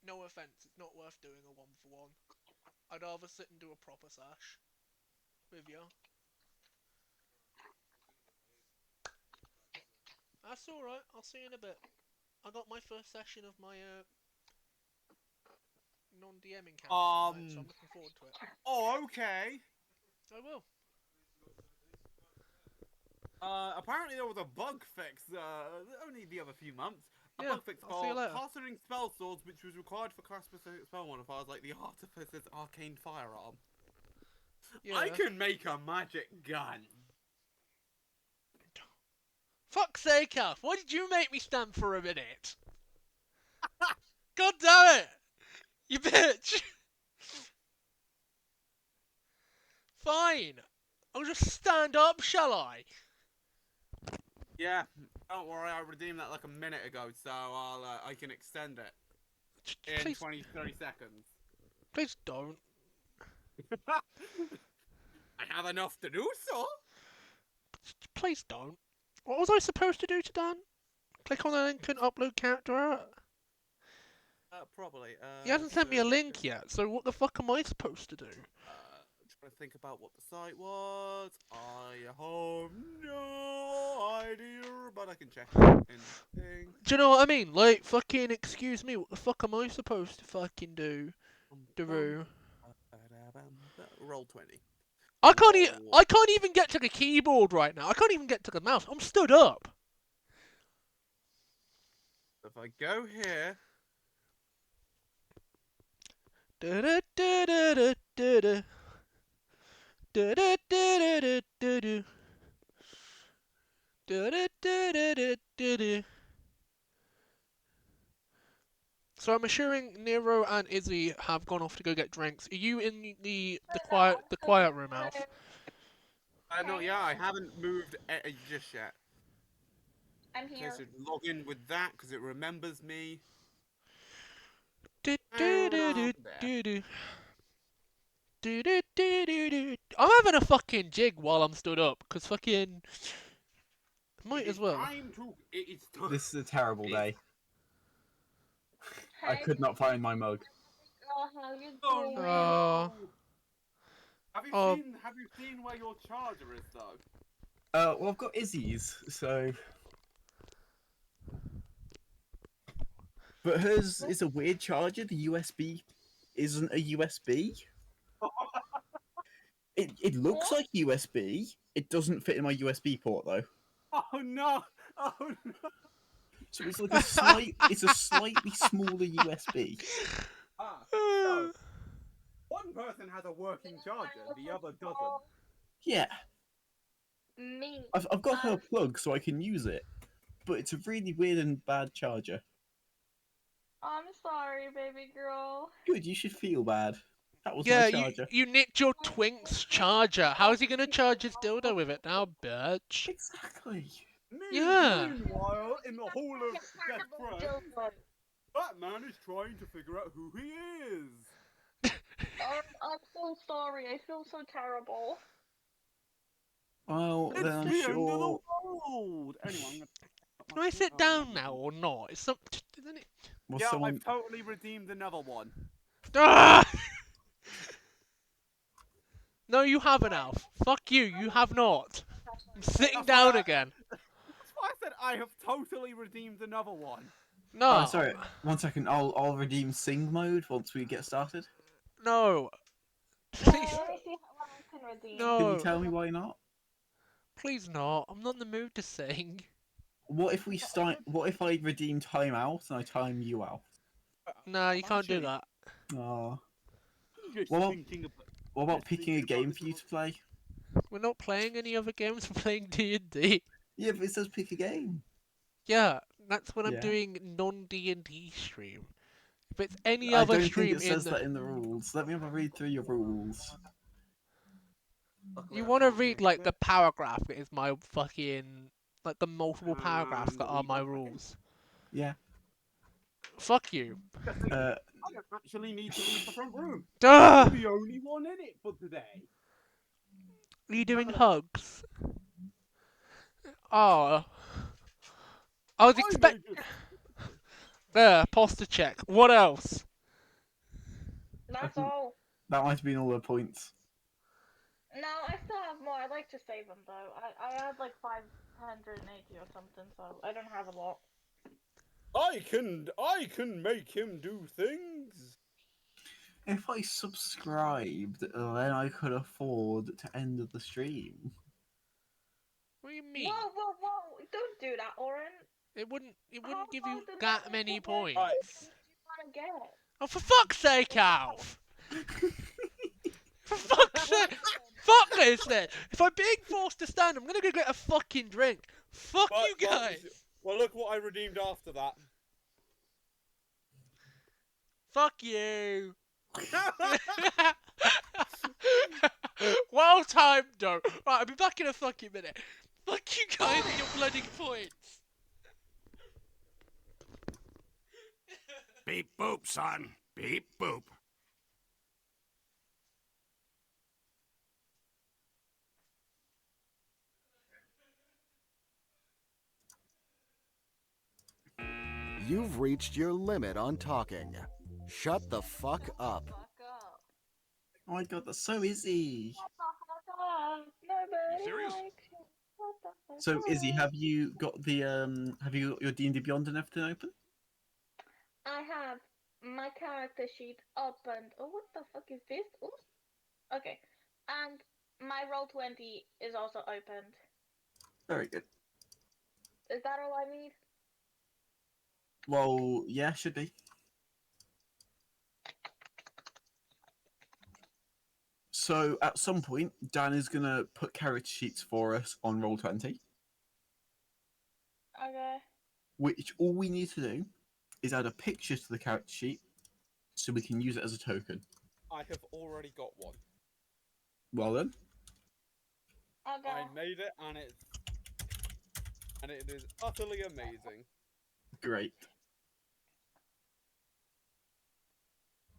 no offense, it's not worth doing a 1-for-1. I'd rather sit and do a proper sash with you. That's alright, I'll see you in a bit. I got my first session of my non-DMing campaign tonight, so I'm looking forward to it. Oh, okay. I will. Apparently there was a bug fix, only the other few months. A Yeah, bug fix I'll see you called later. Plastering Spell Swords, which was required for class-specific spell modifiers like the Artificer's Arcane Firearm. Yeah. I can make a magic gun. Fuck's sake, Alf, why did you make me stand for a minute? God damn it! You bitch! Fine. I'll just stand up, shall I? Yeah, don't worry, I redeemed that like a minute ago, so I can extend it in Please, 20-30 seconds. please don't. I have enough to do so. Please don't. What was I supposed to do to Dan? Click on the link and upload character art? Probably. He hasn't sent me a link yet, so what the fuck am I supposed to do? Trying to think about what the site was. I have no idea, but I can check it in the thing. Do you know what I mean? Like, fucking excuse me, what the fuck am I supposed to fucking do? Daroo. Roll 20. I can't even get to the keyboard right now. I can't even get to the mouse. I'm stood up. If I go here, Da-da-da-da-da-da. Da-da-da-da-da-da. Da-da-da-da-da-da. So I'm assuming Nero and Izzy have gone off to go get drinks. Are you in the quiet room, Alf? no, yeah, I haven't moved just yet. I'm Okay, here. so log in with that because it remembers me. Do-do-do-do-do-do. Do-do-do-do-do. I'm having a fucking jig while I'm stood up, because fucking... Might as well. It's time. This is a terrible day. I Hey, could not find my mug. girl, how you Oh, doing? Oh. Have you Oh. seen where your charger is though? Well, I've got Izzy's, so. But hers is a weird charger. The USB isn't a USB. It looks What? like USB. It doesn't fit in my USB port though. Oh no! Oh no! So it's like it's a slightly smaller USB. Ah, so one person has a working charger, the other doesn't. Yeah, Me. I've got her plug so I can use it, but it's a really weird and bad charger. I'm sorry, baby girl. Good, you should feel bad. That was my Yeah, charger. you nicked your Twink's charger. How's he gonna charge his dildo with it now, bitch? Exactly. Yeah. Meanwhile, in the Hall of Death Terrible Threat, dildo. Batman is trying to figure out who he is. I'm so sorry. I feel so terrible. Well, It's then I'm the end of the sure. world. Anyway, I'm gonna... Can I sit down now or not? It's some. Isn't it? Well, Yeah, someone. I've totally redeemed another one. Ah! No, you haven't, Alf. Fuck you. You have not. I'm sitting That's down why again. That's why I said I have totally redeemed another one. No. Oh, sorry. 1 second. I'll redeem sing mode once we get started. No. Let Please. me see what I can redeem. No. Can you tell me why not? Please not. I'm not in the mood to sing. What if we start? What if I redeem time out and I time you out? Nah, you can't do Actually, that. Oh. Just Well, thinking about... What about Just picking a thinking about game this for you one. to play? We're not playing any other games. We're playing D&D. Yeah, but it says pick a game. Yeah, that's when I'm Yeah. doing non-D&D stream. If it's any I other don't think stream it says in... that in the rules. Let me have a read through your rules. You want to read, like, the paragraph that is my fucking... Like, the multiple paragraphs that are my rules. Yeah. Fuck you. Uh, I don't actually need to leave the front room. Ah! I'm the only one in it for today. Are you doing hugs? Oh. I was I expect... may just... There, posture check. What else? That's all. that might have been all the points. No, I still have more. I'd like to save them though. I had like 580 or something, so I don't have a lot. I can make him do things. If I subscribed, then I could afford to end the stream. What do you mean? Whoa, whoa, whoa! Don't do that, Oren. It wouldn't How give you about the that level many for work points. Right. you wanna get? Oh, for fuck's sake, Alf! For fuck's sake! Fuck this then! If I'm being forced to stand, I'm gonna go get a fucking drink. Fuck But- you but- guys! Well, look what I redeemed after that. Fuck you! Well timed, though. Right, I'll be back in a fucking minute. Fuck you guys and your bloody points. Beep boop, son. Beep boop. You've reached your limit on talking. Shut the fuck up. Fuck up. Oh my god, that's so easy. Shut the fuck up. Nobody serious? likes you. Shut the fuck So Izzy, up. have you got your D&D Beyond and everything open? I have my character sheet opened. Oh, what the fuck is this? Ooh. Okay. And my Roll20 is also opened. Very good. Is that all I need? Well, yeah, should be. So at some point, Dan is gonna put character sheets for us on Roll20, Okay. which all we need to do is add a picture to the character sheet so we can use it as a token. I have already got one. Well then. Okay. I made it, and it is utterly amazing. Great.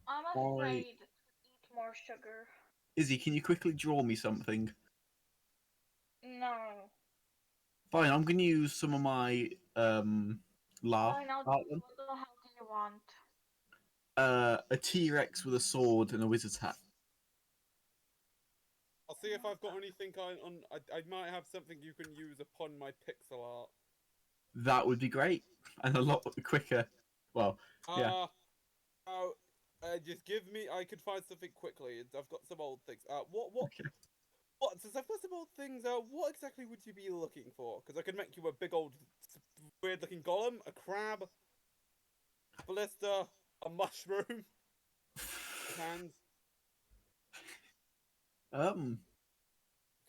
I'm Why- afraid to eat more sugar. Izzy, can you quickly draw me something? No. Fine, I'm gonna use some of my laugh Fine, I'll art do then. what the hell do you want? A T-Rex with a sword and a wizard's hat. I'll see if I've got anything I might have something you can use upon my pixel art. That would be great and a lot quicker. Well, yeah. Oh, just give me. I could find something quickly. I've got some old things. Okay. Since I've got some old things, what exactly would you be looking for? Because I could make you a big old, weird-looking golem, a crab, ballista, a mushroom, hands. Could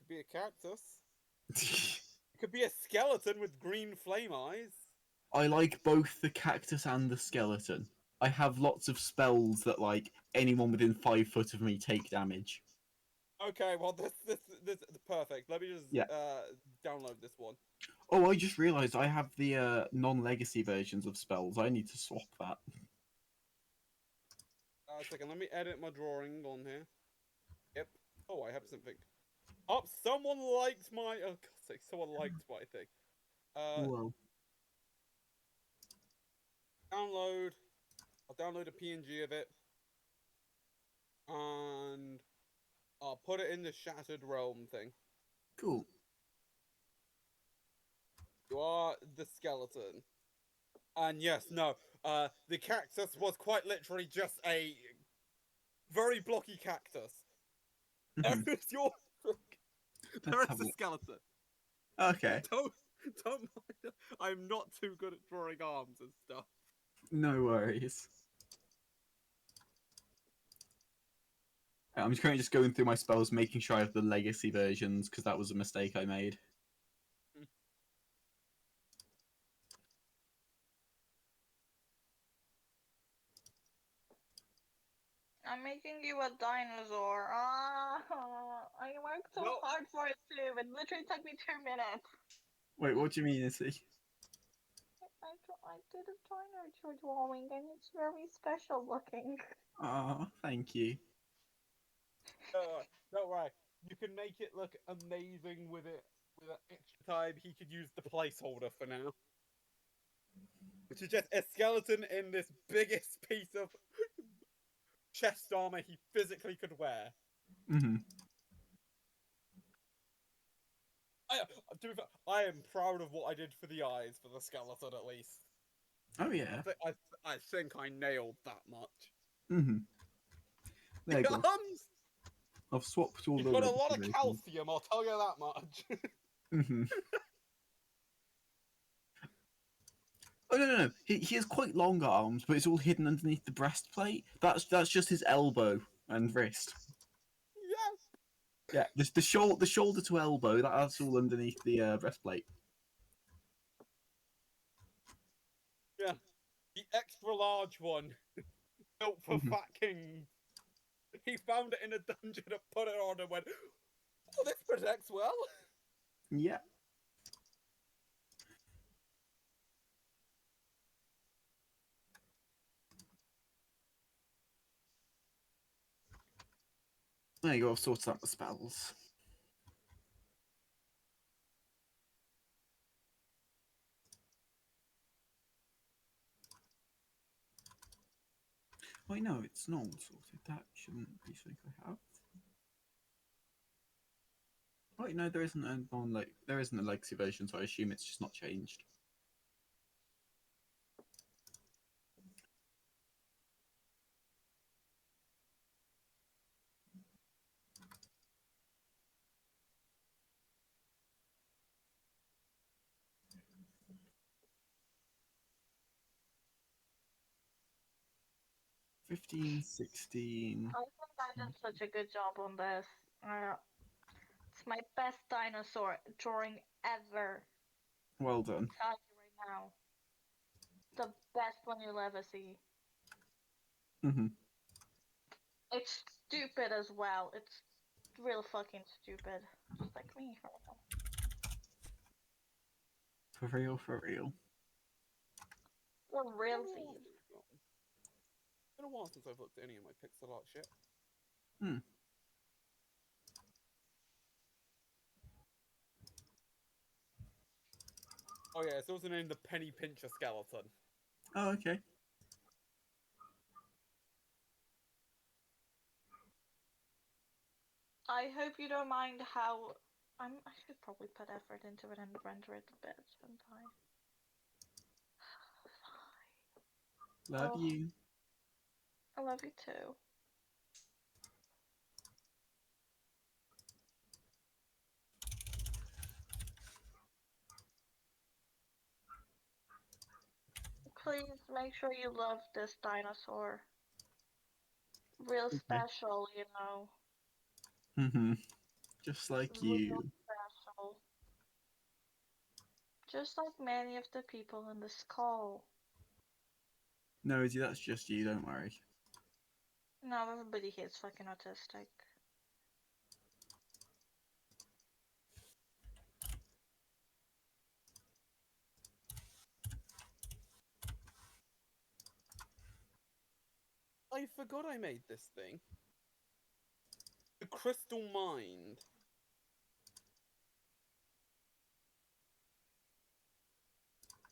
be a cactus. It could be a skeleton with green flame eyes. I like both the cactus and the skeleton. I have lots of spells that like anyone within 5 foot of me take damage. Okay, well this perfect. Let me just Yeah. download this one. Oh, I just realised I have the non-legacy versions of spells. I need to swap that. A second, let me edit my drawing on here. Yep. Oh, I have something. Oh, someone liked my. Oh, God's sake, someone liked my thing. Whoa. Download. I'll download a PNG of it, and I'll put it in the Shattered Realm thing. Cool. You are the skeleton. And yes, no, the cactus was quite literally just a very blocky cactus. There Mhm. is your. There Let's is have a the look. skeleton. Okay. Don't mind. I'm not too good at drawing arms and stuff. No worries. I'm just currently just going through my spells, making sure I have the legacy versions, because that was a mistake I made. I'm making you a dinosaur. I worked so No. hard for it too. It literally took me 2 minutes. Wait, what do you mean, Issy? I did a dinosaur drawing and it's very special looking. Ah, thank you. Don't worry. You can make it look amazing with it. With an extra time, he could use the placeholder for now. Which is just a skeleton in this biggest piece of chest armor he physically could wear. Mm-hmm. To be fair, I am proud of what I did for the eyes for the skeleton, at least. Oh yeah. I think I nailed that much. Mm-hmm. There you The go. arms! I've swapped all He's the got a legacy lot of versions. calcium, I'll tell you that much. Mm-hmm. Oh no! He has quite long arms, but it's all hidden underneath the breastplate. That's just his elbow and wrist. Yeah. Yeah, the shoulder to elbow. That's all underneath the breastplate. Yeah. The extra large one. Built for Mhm. fat kings. He found it in a dungeon and put it on and went, oh, this protects well. Yeah. There you go. I've sorted out the spells. Wait, no, it's not all sorted. That shouldn't be something I have. Wait, no, there isn't a there isn't a legacy version, so I assume it's just not changed. $15, $16. I think I did such a good job on this. It's my best dinosaur drawing ever. Well done. Tell you right now. The best one you'll ever see. Mm-hmm. It's stupid as well. It's real fucking stupid. Just like me. For real, for real. For It's realsies. been a while since I've looked at any of my pixel art shit. Hmm. Oh yeah, it's also named the Penny Pincher Skeleton. Oh, okay. I hope you don't mind how I should probably put effort into it and render it a bit, shouldn't I? Love Oh, you. I love you too. Please make sure you love this dinosaur. Real Okay. special, you know. Just like Real you. special. Just like many of the people in this call. No, Izzy, that's just you. Don't worry. No, everybody here is fucking autistic. I forgot I made this thing. The Crystal Mind.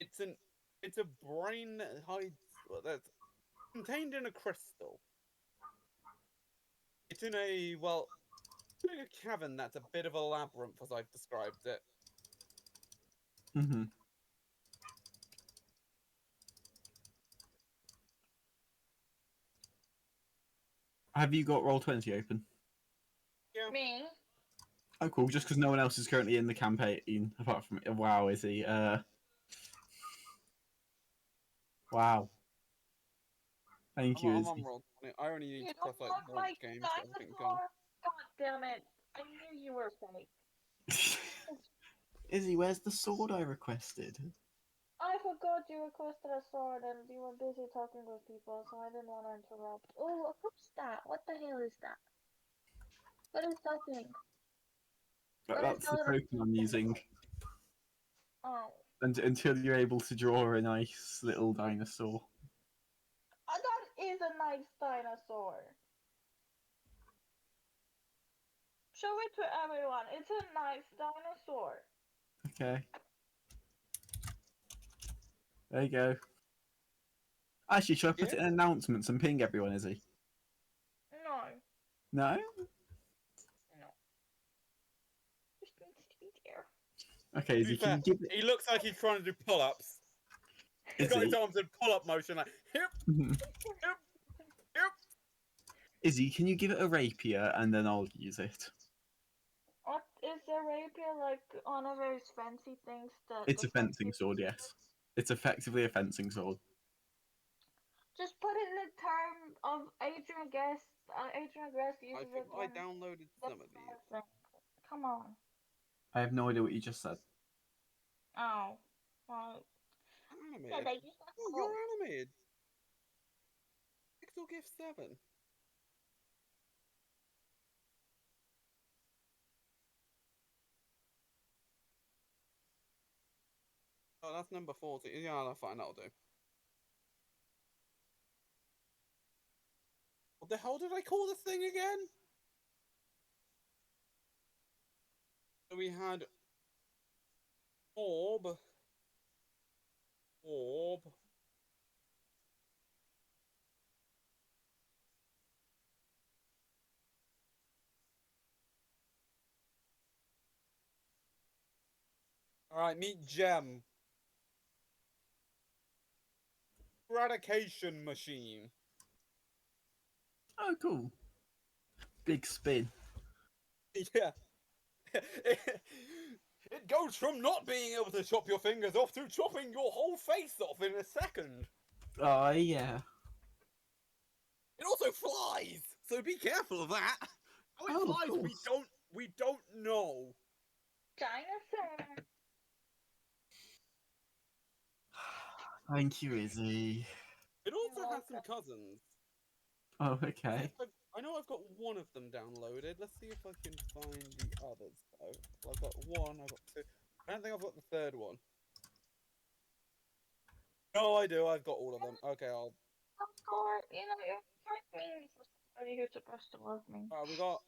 It's a brain that hides that's contained in a crystal. It's in a cavern that's a bit of a labyrinth as I've described it. Have you got Roll20 open? Yeah. Me? Oh, cool. Just because no one else is currently in the campaign apart from wow, Izzy. Wow. Thank you, I'm on Izzy. Roll20. I only need You to don't press like want launch my game to get everything going. dinosaur? God damn it. I knew you were fake. Izzy, where's the sword I requested? I forgot you requested a sword and you were busy talking with people, so I didn't want to interrupt. Oh, what's that? What the hell is that? What is that thing? What is That's that the little token I'm using. Oh. And until you're able to draw a nice little dinosaur. That is a nice dinosaur. Show it to everyone. It's a nice dinosaur. Okay. There you go. Actually, should I put it in announcements and ping everyone, Izzy? No. No? No. Just needs to be there. Okay, To Izzy, be can fair, you give it... he looks like he's trying to do pull-ups. He's got his Izzy, arms in pull-up motion, like hip, hip, hip. Izzy, can you give it a rapier and then I'll use it? What is a rapier like one of those fancy things that It's the a French fencing people sword, use? yes. It's effectively a fencing sword. Just put it in the term of Adrian Guest. Adrian Guest I uses think it I when downloaded the some of these. thing. Come on. I have no idea what you just said. Oh. Well, yeah, Animated? they use that Oh, code. you're animated. Pixel Gift 7. Oh, that's number 40. Yeah, that's fine, that'll do. What the hell did I call this thing again? So we had Orb. Orb. Alright, meet Gem. Eradication Machine. Oh, cool. Big spin. Yeah. It goes from not being able to chop your fingers off to chopping your whole face off in a second. Oh, yeah. It also flies, so be careful of that. How it Oh, of flies, course. we don't know. Dinosaur. Thank you, Izzy. It You're also has some welcome. cousins. Oh, See okay. if I know I've got one of them downloaded. Let's see if I can find the others. Though. I've got one. I've got two. I don't think I've got the third one. No, I do. I've got all of them. Okay, I'll. Dinosaur. You know, you're quite mean for somebody who's supposed to love me. Alright, we got.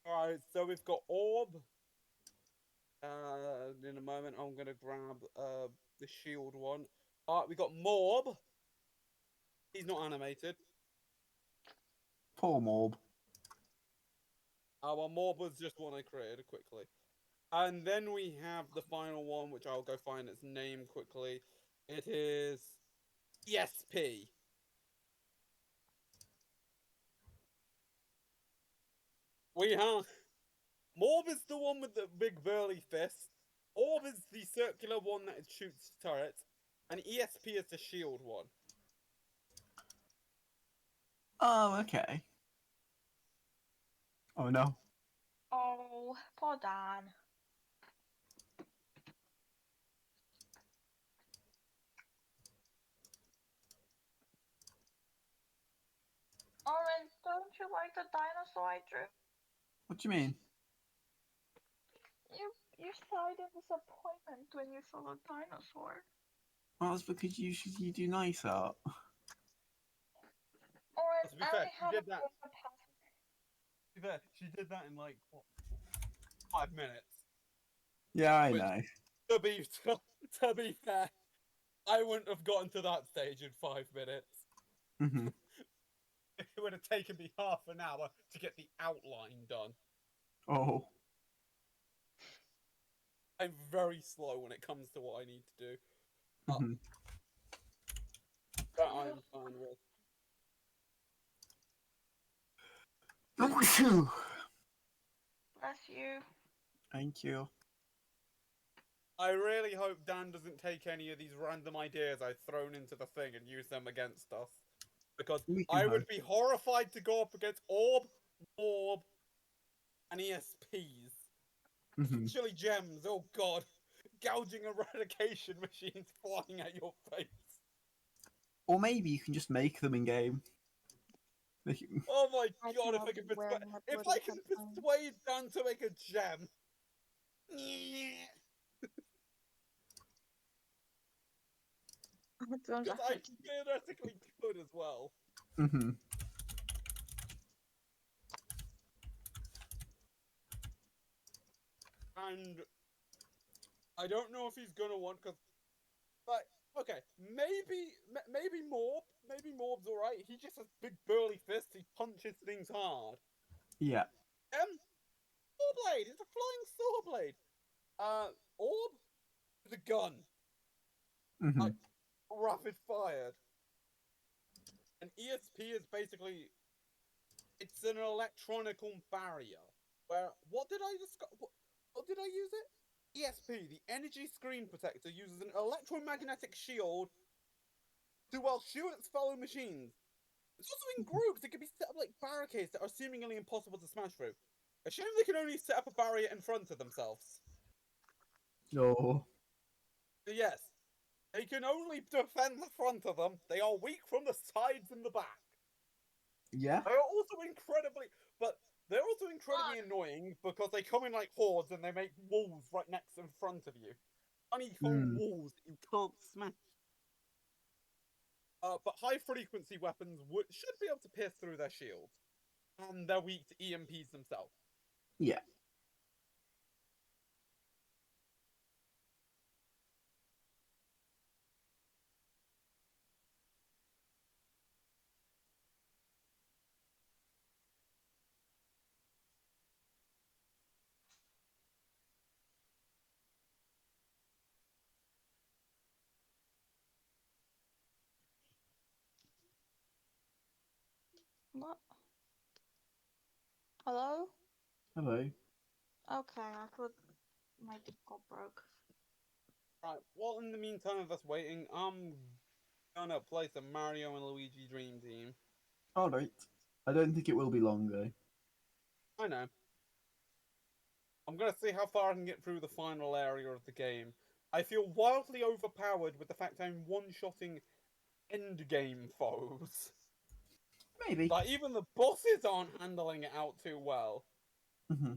Alright, so we've got Orb. In a moment, I'm gonna grab the shield one. Alright, we got Morb. He's not animated. Poor Morb. Our Morb was just one I created quickly. And then we have the final one, which I'll go find its name quickly. It is ESP. We have Morb is the one with the big burly fist. Orb is the circular one that shoots turrets, and ESP is the shield one. Oh, okay. Oh no. Oh, poor Dan. Orange, don't you like the dinosaur I drew? What do you mean? You sighed in disappointment when you saw the dinosaur. Well, that's because usually you do nice art. Orange, To be I fair, only she have did a that. quarter past. To be fair, she did that in like what, 5 minutes. Yeah, I Which, know. to be to be fair, I wouldn't have gotten to that stage in 5 minutes. Hmm. It would have taken me half an hour to get the outline done. Oh. I'm very slow when it comes to what I need to do. Hmm. That I'm fine with. Bless you. Thank you. I really hope Dan doesn't take any of these random ideas I've thrown into the thing and use them against us. Because We can I would hope. be horrified to go up against Orb, Morb, and ESPs. Hmm. Especially gems, oh god. Gouging eradication machines flying at your face. Or maybe you can just make them in game. Oh my I god, if I love can wearing persuade my if bloody I can headphones. persuade Dan to make a gem. Headphones Because are I freaking. theoretically could as well. Hmm. And I don't know if he's gonna want because like okay, maybe Morb's alright. He just has big burly fists, he punches things hard. Yeah. Sawblade, it's a flying sawblade. Orb is a gun. Hmm. Like rapid fired. And ESP is basically it's an electronical barrier. Where what did I discuss? What did I use it? ESP, the energy screen protector, uses an electromagnetic shield to shield its fellow machines. It's also in groups. It can be set up like barricades that are seemingly impossible to smash through. A shame they can only set up a barrier in front of themselves. Oh. So yes, they can only defend the front of them. They are weak from the sides and the back. Yeah. They are also incredibly annoying because they come in like hordes and they make walls right next in front of you. Honeycomb Mm. walls that you can't smash. But high frequency weapons should be able to pierce through their shields, and they're weak to EMPs themselves. Yeah. What? Hello? Hello. Okay, I thought my Discord broke. Right. Well, in the meantime of us waiting, I'm gonna play some Mario and Luigi Dream Team. All right. I don't think it will be long though. I know. I'm gonna see how far I can get through the final area of the game. I feel wildly overpowered with the fact I'm one-shotting endgame foes. Maybe. Like, even the bosses aren't handling it out too well. Hmm.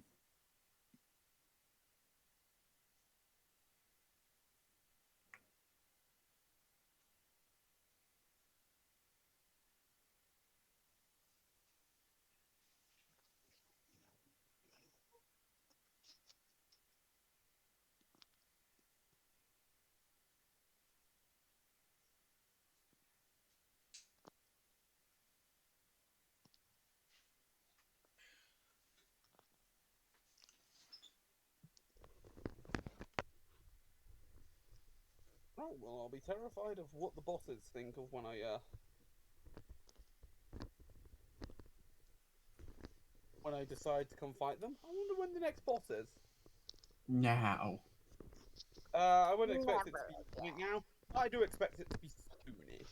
Right, well, I'll be terrified of what the bosses think of when I decide to come fight them. I wonder when the next boss is. Now. I wouldn't expect it to Never be again. right now. I do expect it to be soonish.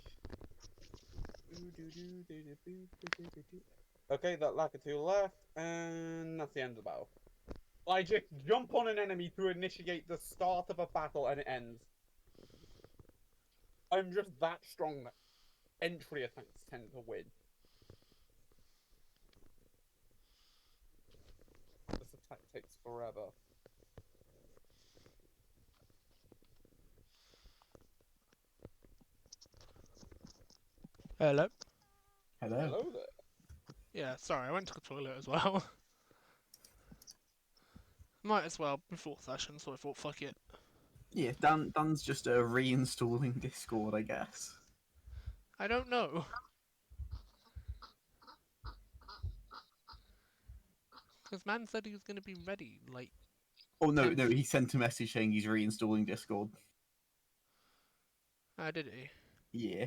Okay, that Lakitu left, and that's the end of the battle. I just jump on an enemy to initiate the start of a battle, and it ends. I'm just that strong that entry attacks tend to win. This attack takes forever. Hello. Hello. Hello there. Yeah, sorry, I went to the toilet as well. Might as well before session, so I thought, fuck it. Yeah, Dan's just reinstalling Discord, I guess. I don't know. Because man said he was going to be ready, like... Oh no, 10... no, he sent a message saying he's reinstalling Discord. Ah, did he? Yeah.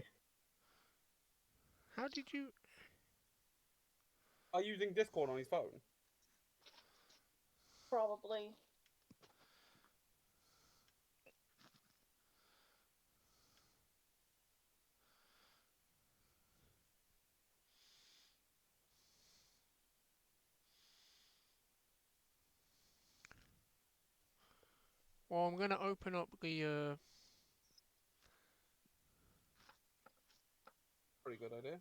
How did you... Are you using Discord on his phone? Probably. Well, I'm going to open up the... Pretty good idea.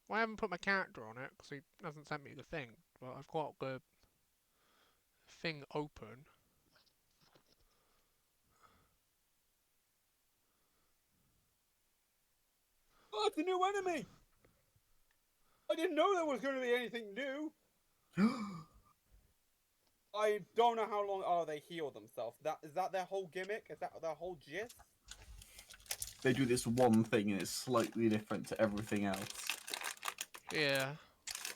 Well, I haven't put my character on it, because he hasn't sent me the thing. But I've got the... thing open. Oh, it's a new enemy! I didn't know there was going to be anything new! I don't know how long. Oh, they heal themselves. Is that their whole gimmick? Is that their whole gist? They do this one thing and it's slightly different to everything else. Yeah.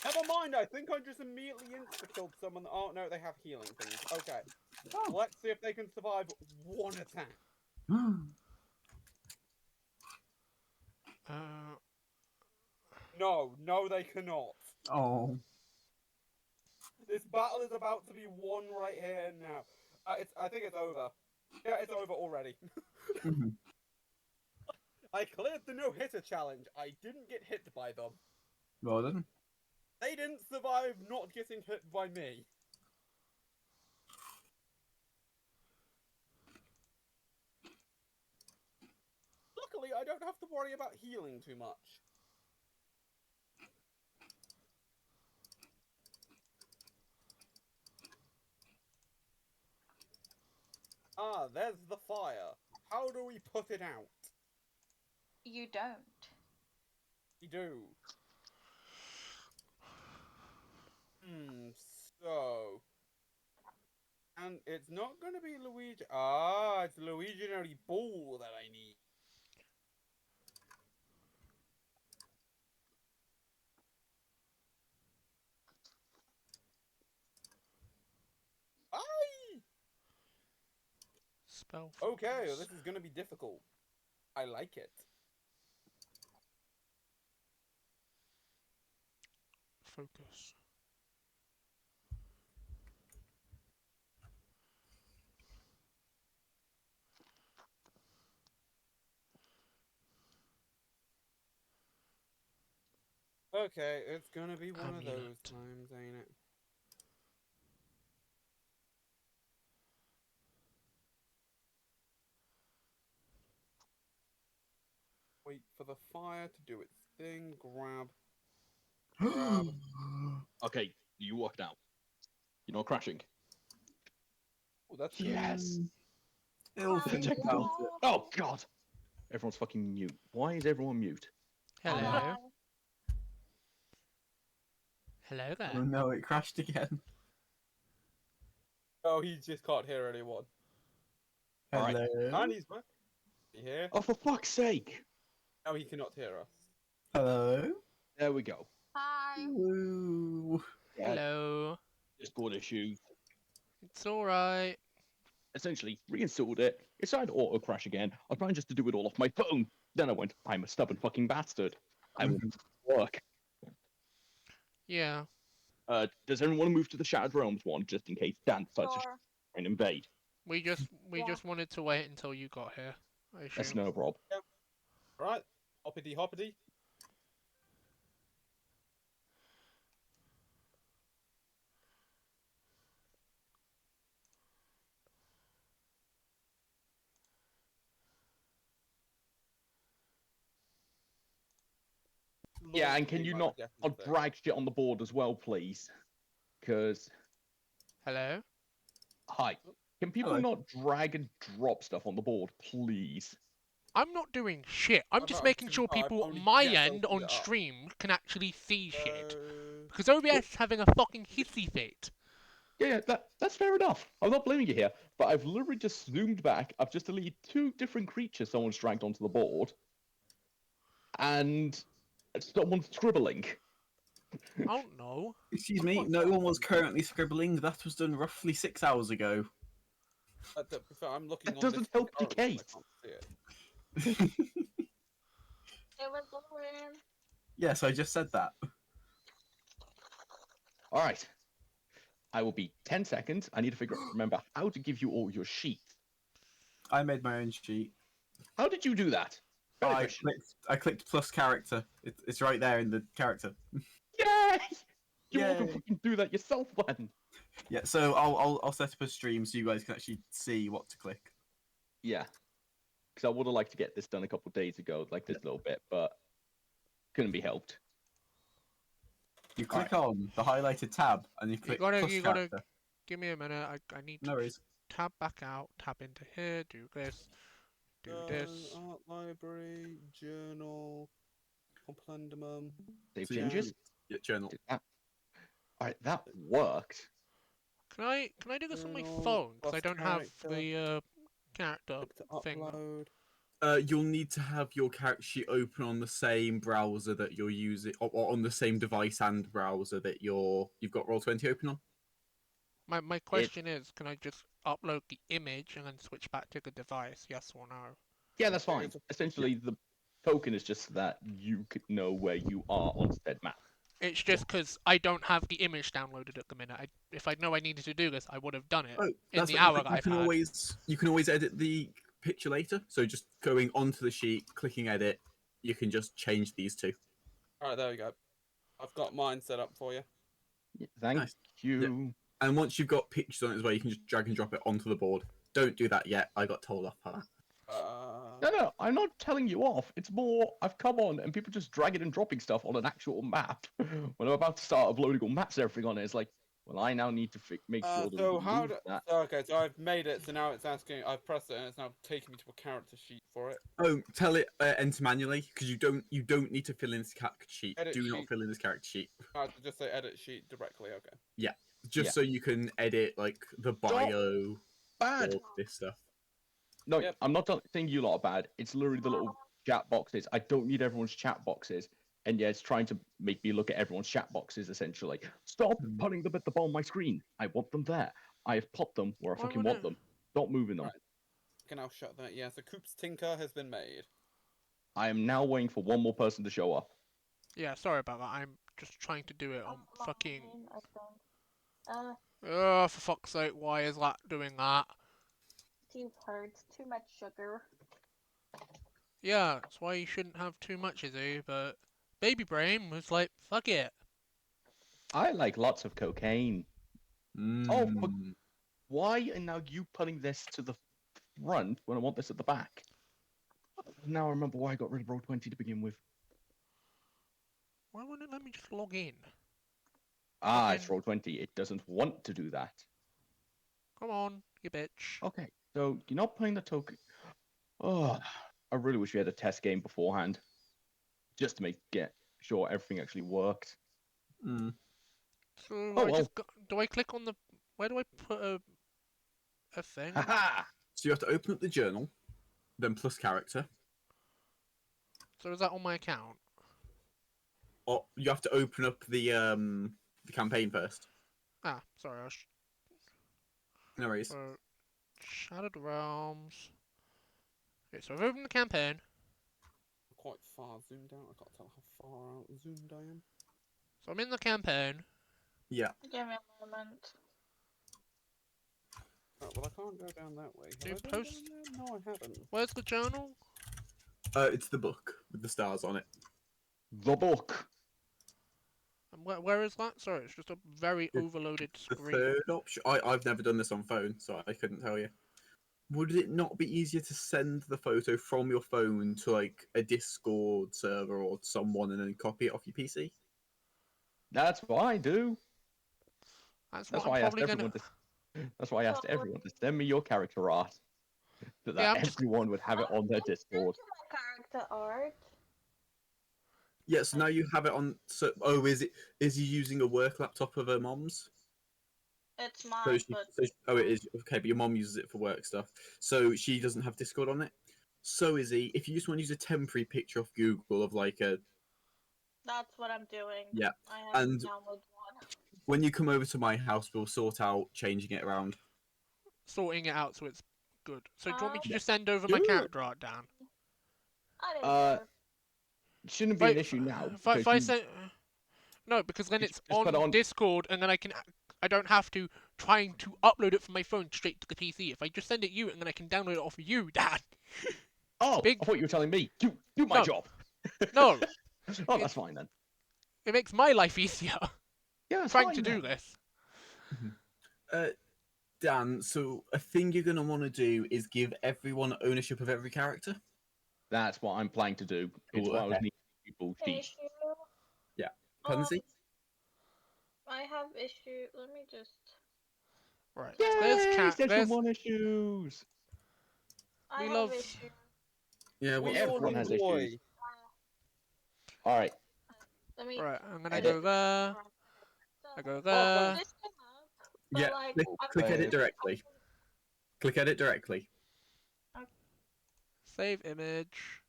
Never mind. I think I just immediately insta-killed someone. Oh no, they have healing things. Okay, let's see if they can survive one attack. No, no, they cannot. Oh. This battle is about to be won right here and now. I think it's over. Yeah, it's over already. I cleared the no-hitter challenge. I didn't get hit by them. Well done. They didn't survive not getting hit by me. Luckily, I don't have to worry about healing too much. Ah, there's the fire. How do we put it out? You don't. We do. So... And it's not gonna be Luigi... Ah, it's Luiginary Ball that I need. Aye! Spell Okay, well, focus. this is gonna be difficult. I like it. Focus. Okay, it's gonna be one of those Amulet. times, ain't it? Wait for the fire to do its thing. Grab. Grab. Okay, you walk down. You're not crashing. Oh, that's good. Yes. He'll think Check about the- it. Oh god. Everyone's fucking mute. Why is everyone mute? Hello. Hi. Hello there. Oh no, it crashed again. Oh, he just can't hear anyone. Alright. Hello. And he's back. You hear? Oh, for fuck's sake. Now he cannot hear us. Hello. There we go. Hi. Woo. Yeah, Hello. Discord issues. It's alright. essentially reinstalled it. It started to auto crash again. I was trying just to do it all off my phone. Then I went, I'm a stubborn fucking bastard. I will work. Yeah. Does anyone want to move to the Shattered Realms one, just in case Dan decides to Sure. and invade? We just Yeah. wanted to wait until you got here. I That's assume. no problem. Right, hoppity hoppity. Yeah, Lord and can you Emo, not definitely. drag shit on the board as well, please? Because, Hello. hi. Can people Hello. not drag and drop stuff on the board, please? I'm not doing shit. I'm I've just not- making sure I've people only my just end opened on it up. stream can actually see shit. So... Because OBS is having a fucking hissy fit. Yeah, that's fair enough. I'm not blaming you here, but I've literally just zoomed back. I've just deleted 2 different creatures someone's dragged onto the board, and someone's scribbling. I don't know. Excuse me, no one was currently scribbling. That was done roughly 6 hours ago. to be fair, I'm looking That on doesn't this help your currently, case. I can't see it. It was Lauren. Yes, I just said that. All right. I will be 10 seconds. I need to remember how to give you all your sheets. I made my own sheet. How did you do that? Better question. I clicked plus character. It's right there in the character. Yay! You all can Yay. fucking do that yourself, then. Yeah, so I'll set up a stream so you guys can actually see what to click. Yeah. Because I would have liked to get this done a couple of days ago, like this little bit, but couldn't be helped. You click on the highlighted tab and you You click gotta plus character. give me a minute. I need No to worries. tab back out, tab into here, do this, do this. Art library, journal, compendum. Save So you changes. Yeah, journal. Did that. All right, that worked. Can I do this on my Journal, phone? Because I plus don't have character. the character Click to thing. upload. You'll need to have your character sheet open on the same browser that you're using, or on the same device and browser that you've got Roll20 open on. My question is, can I just upload the image and then switch back to the device? Yes or no? Yeah, that's fine. Essentially, the token is just so that you could know where you are on said map. It's just because I don't have the image downloaded at the minute. If I'd know I needed to do this, I would have done it Oh, in that's the what hour you that can, I've had. you can always edit the picture later. So just going onto the sheet, clicking edit, you can just change these two. All right, there we go. I've got mine set up for you. Yeah, thank Nice. you. And once you've got pictures on it as well, you can just drag and drop it onto the board. Don't do that yet. I got told off for that. No, I'm not telling you off. It's more, I've come on and people just dragging and dropping stuff on an actual map. When I'm about to start uploading all maps and everything on it, it's like, well, I now need to make sure that So we how move do... that. Okay, so I've made it, so now it's asking, I've pressed it, and it's now taking me to a character sheet for it. Oh, tell it enter manually because you don't need to fill in this character sheet. Edit Do not sheet. fill in this character sheet. Just say edit sheet directly, okay. Yeah, just Yeah. so you can edit like the bio Bad. or this stuff. No, Yep. I'm not saying you lot are bad. It's literally the little chat boxes. I don't need everyone's chat boxes. And yeah, it's trying to make me look at everyone's chat boxes, essentially. Stop putting them at the bottom of my screen. I want them there. I have put them where I Why fucking would want it- them. Stop moving them. Right. I can now shut that. Yeah, so Coop's Tinker has been made. I am now waiting for one more person to show up. Yeah, sorry about that. I'm just trying to do it on fucking. I think. Oh, for fuck's sake! Why is that doing that? Teeth hurts. Too much sugar. Yeah, that's why you shouldn't have too much, Izzy. But Baby Brain was like, fuck it. I like lots of cocaine. Oh, but Mm. why are now you putting this to the front when I want this at the back? Now I remember why I got rid of Roll20 to begin with. Why wouldn't it let me just log in? Ah, it's Roll20. It doesn't want to do that. Come on, you bitch. Okay, so you're not playing the token. Oh, I really wish we had a test game beforehand, just to get sure everything actually worked. Mm. So Oh, I well. just do I click on the? Where do I put a thing? Haha! So you have to open up the journal, then plus character, So is that on my account? or you have to open up the campaign first. Ah, sorry. No worries. Shattered Realms. Okay, so I've opened the campaign. Quite far zoomed out. I can't tell how far out zoomed I am. So I'm in the campaign. Yeah. Give me a moment. Oh, well, I can't go down that way. Do Have I been post- down there? No, I haven't. Where's the journal? It's the book with the stars on it. The book. And where is that? Sorry, it's just a very The- overloaded The screen. third option. I've never done this on phone, so I couldn't tell you. Would it not be easier to send the photo from your phone to like a Discord server or someone and then copy it off your PC? That's what I do. That's That's what I'm why I asked probably everyone gonna. to. That's why I asked everyone to send me your character art, so that Yeah, I'm just. everyone would have it on their Discord. My character art. Yeah, so now you have it on. So, is he using a work laptop of her mom's? It's So mine, she, but oh, it is okay, but your mom uses it for work stuff, so she doesn't have Discord on it. So is he? If you just want to use a temporary picture off Google of like a that's what I'm doing. yeah, I have and to download one. when you come over to my house, we'll sort out changing it around. Sorting it out so it's good. So do you want me to Yeah. just send over Do my it. character art, Dan? I didn't Uh, care. Shouldn't If be I, an issue now if I, because if I you send, no, because then just it's put it on on. Discord, and then I don't have to trying to upload it from my phone straight to the PC. If I just send it you, and then I can download it off of you, Dan. Oh, big- I thought you were telling me. Do my No. job. No, Oh, that's fine then. it makes my life easier Yeah, it's trying fine to do then. this. Dan, so a thing you're gonna want to do is give everyone ownership of every character. That's what I'm planning to do. It's Cool, why I was okay. needing people sheets. Issue. Pansy? I have issue. Let me just. Right, there's Yay! Section there's 1 issues. I We have love- issue. Yeah, Sweet what's Everyone the has problem? boy. issues. All right. Let me. right. I'm gonna Edit. go there. I go Oh, there. this came up, but Yeah, like, click edit Okay. directly. Click edit directly. Save image.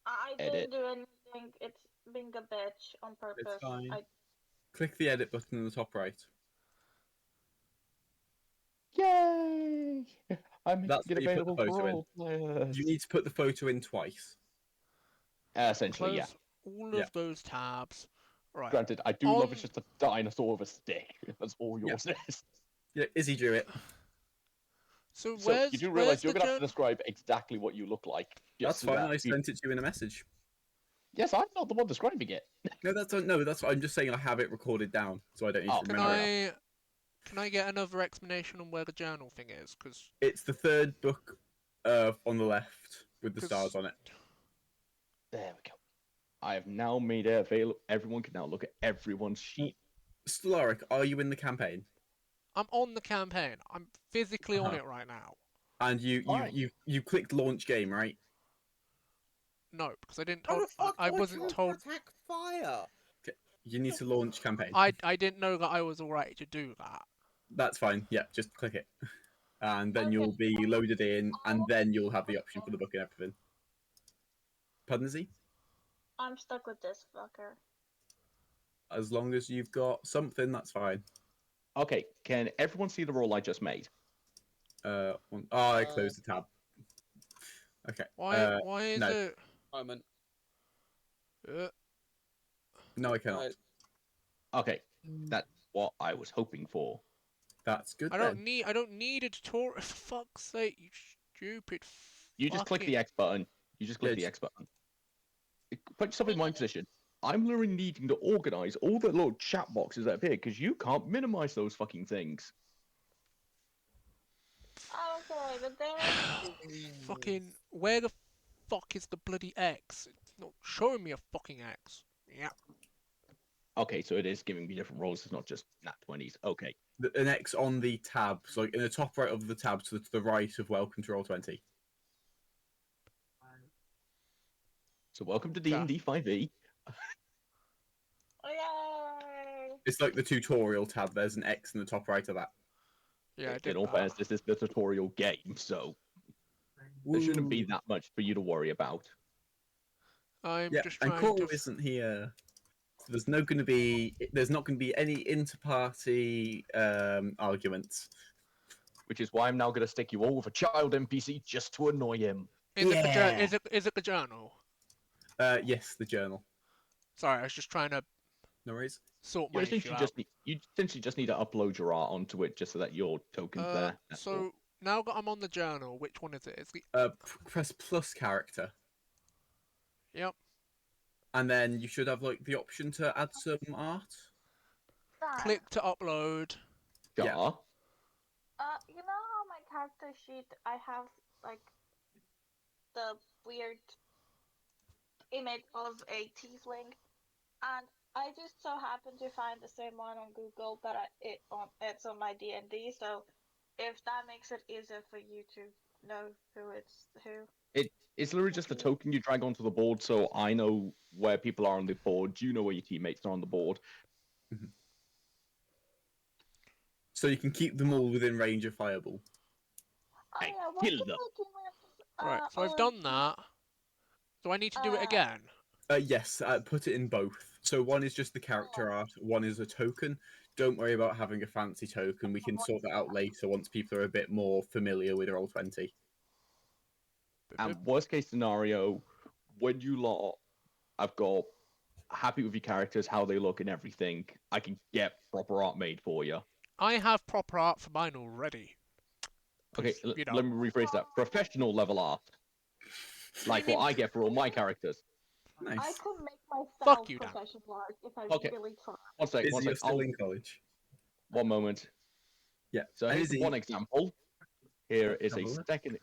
I Edit. didn't do anything. It's being a bitch on purpose. fine. I Click the edit button in the top right. Yay! I'm making That's it where you put the available for photo in. all players. You need to put the photo in twice. Essentially, Close yeah. all Yeah. of those tabs. Right. Granted, I do love it's just a dinosaur with a stick. That's all Yeah. yours is. Yeah, Izzy drew it. So So where's you do where's realize you're the gonna have to journal? describe exactly what you look like. That's so fine. that I people- sent it to you in a message. Yes, I'm not the one describing it. No, that's. I'm just saying I have it recorded down, so I don't need Oh, to Can remember it. can I get another explanation on where the journal thing is? Because It's the third book, on the left with the stars on it. There we go. I have now made it available. Everyone can now look at everyone's sheet. Stellarik, are you in the campaign? I'm on the campaign. I'm physically on Uh-huh. it right now. And Alright. you clicked launch game, right? No, because I didn't How told the fuck I do wasn't choose told Protect fire. You need to launch campaign. I didn't know that I was alright to do that. That's fine. Yeah, just click it, and then Okay. you'll be loaded in, and then you'll have the option for the book and everything. Pardon, Z? I'm stuck with this fucker. As long as you've got something, that's fine. Okay, can everyone see the roll I just made? I closed the tab. Okay. Why is no. it? Moment. No, I cannot. Right. Okay, that's what I was hoping for. That's good. I then. don't need a tutorial. For fuck's sake, you stupid. You just click the X button. You just click Yeah, the just- X button. Put yourself in my position. I'm literally needing to organize all the little chat boxes that appear because you can't minimize those fucking things. Okay, but then. Fucking where the fuck is the bloody X? It's not showing me a fucking X. Yeah. Okay, so it is giving me different rolls. It's not just nat 20s. Okay. An X on the tab, so like in the top right of the tab, to the right of Welcome to Roll20. So welcome to D&D 5e. Yay! It's like the tutorial tab. There's an X in the top right of that. Yeah, I In did all that. fairness, this is the tutorial game, so there shouldn't be that much for you to worry about. I'm Yeah, just and trying Coral to. isn't here. So there's not going to be any inter-party arguments. which is why I'm now going to stick you all with a child NPC just to annoy him. Is it Yeah. is it the journal? Yes, the journal. Sorry, I was just trying to No worries. sort You my issue essentially out. just need you essentially just need to upload your art onto it just so that your token's there. That's all. So now that I'm on the journal, which one is it? It's the Press plus character, yep. and then you should have like the option to add some art. Done. Click to upload. Yeah. Jar. You know how my character sheet I have like the weird image of a tiefling, and I just so happen to find the same one on Google, but it's on my DND. So if that makes it easier for you to know who it's who. It's literally just a token you drag onto the board, so I know where people are on the board. You know where your teammates are on the board. So you can keep them all within range of fireball. Oh Hey, yeah, what kill can them. I do with Right. So I've done that. Do I need to do it uh, again? Yes, put it in both. So one is just the character art, one is a token. Don't worry about having a fancy token. We can sort that out later once people are a bit more familiar with Roll20. And worst case scenario, when you lot have got happy with your characters, how they look and everything, I can get proper art made for you. I have proper art for mine already. Okay, You know. let me rephrase that. Professional level art. Like what I get for all my characters. I Nice. could make myself Fuck you, Dan. professional art if I Okay. really try. One sec, Is one he sec. still in college? One moment. Yeah. So And here's is he- one example. Here is a Have a look. second.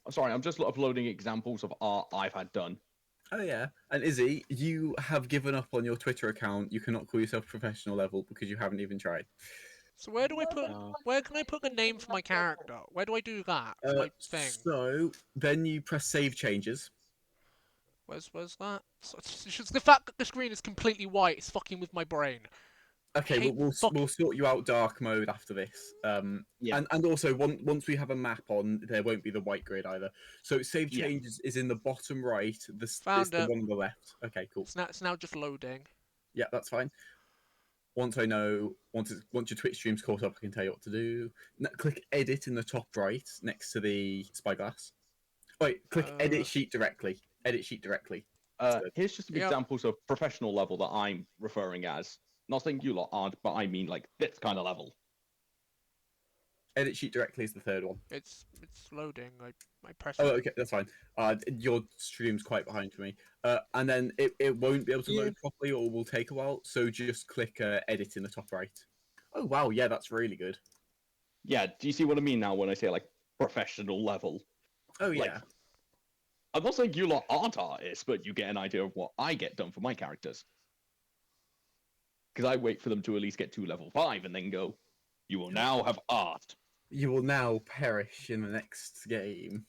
I'm sorry, I'm just uploading examples of art I've had done. Oh yeah. And Izzy, you have given up on your Twitter account. You cannot call yourself professional level because you haven't even tried. So where do I put? Nobody wants Where to can I play put a name for my professional level. character? Where do I do that? For my thing. So then you press save changes. Where's that? It's just the fact that the screen is completely white is fucking with my brain. Okay, Hate we'll fuck- sort you out dark mode after this. Yeah. And also once we have a map on, there won't be the white grid either. So save Yeah. changes is in the bottom right. It's Found the it. one on the left. Okay, cool. It's now just loading. Yeah, that's fine. Once your Twitch stream's caught up, I can tell you what to do. Click edit in the top right next to the spyglass. Wait, click edit sheet directly. Edit sheet directly. Here's just some Yep. examples of professional level that I'm referring as. Not saying you lot aren't, but I mean like this kind of level. Edit sheet directly is the third one. It's loading. I press Oh, it. okay, that's fine. Your stream's quite behind for me. And then it won't be able to load properly or will take a while. So just click edit in the top right. Oh, wow. Yeah, that's really good. Yeah, do you see what I mean now when I say like professional level? Oh, Like, yeah. I'm not saying you lot aren't artists, but you get an idea of what I get done for my characters. Because I wait for them to at least get to level 5 and then go, you will now have art. You will now perish in the next game.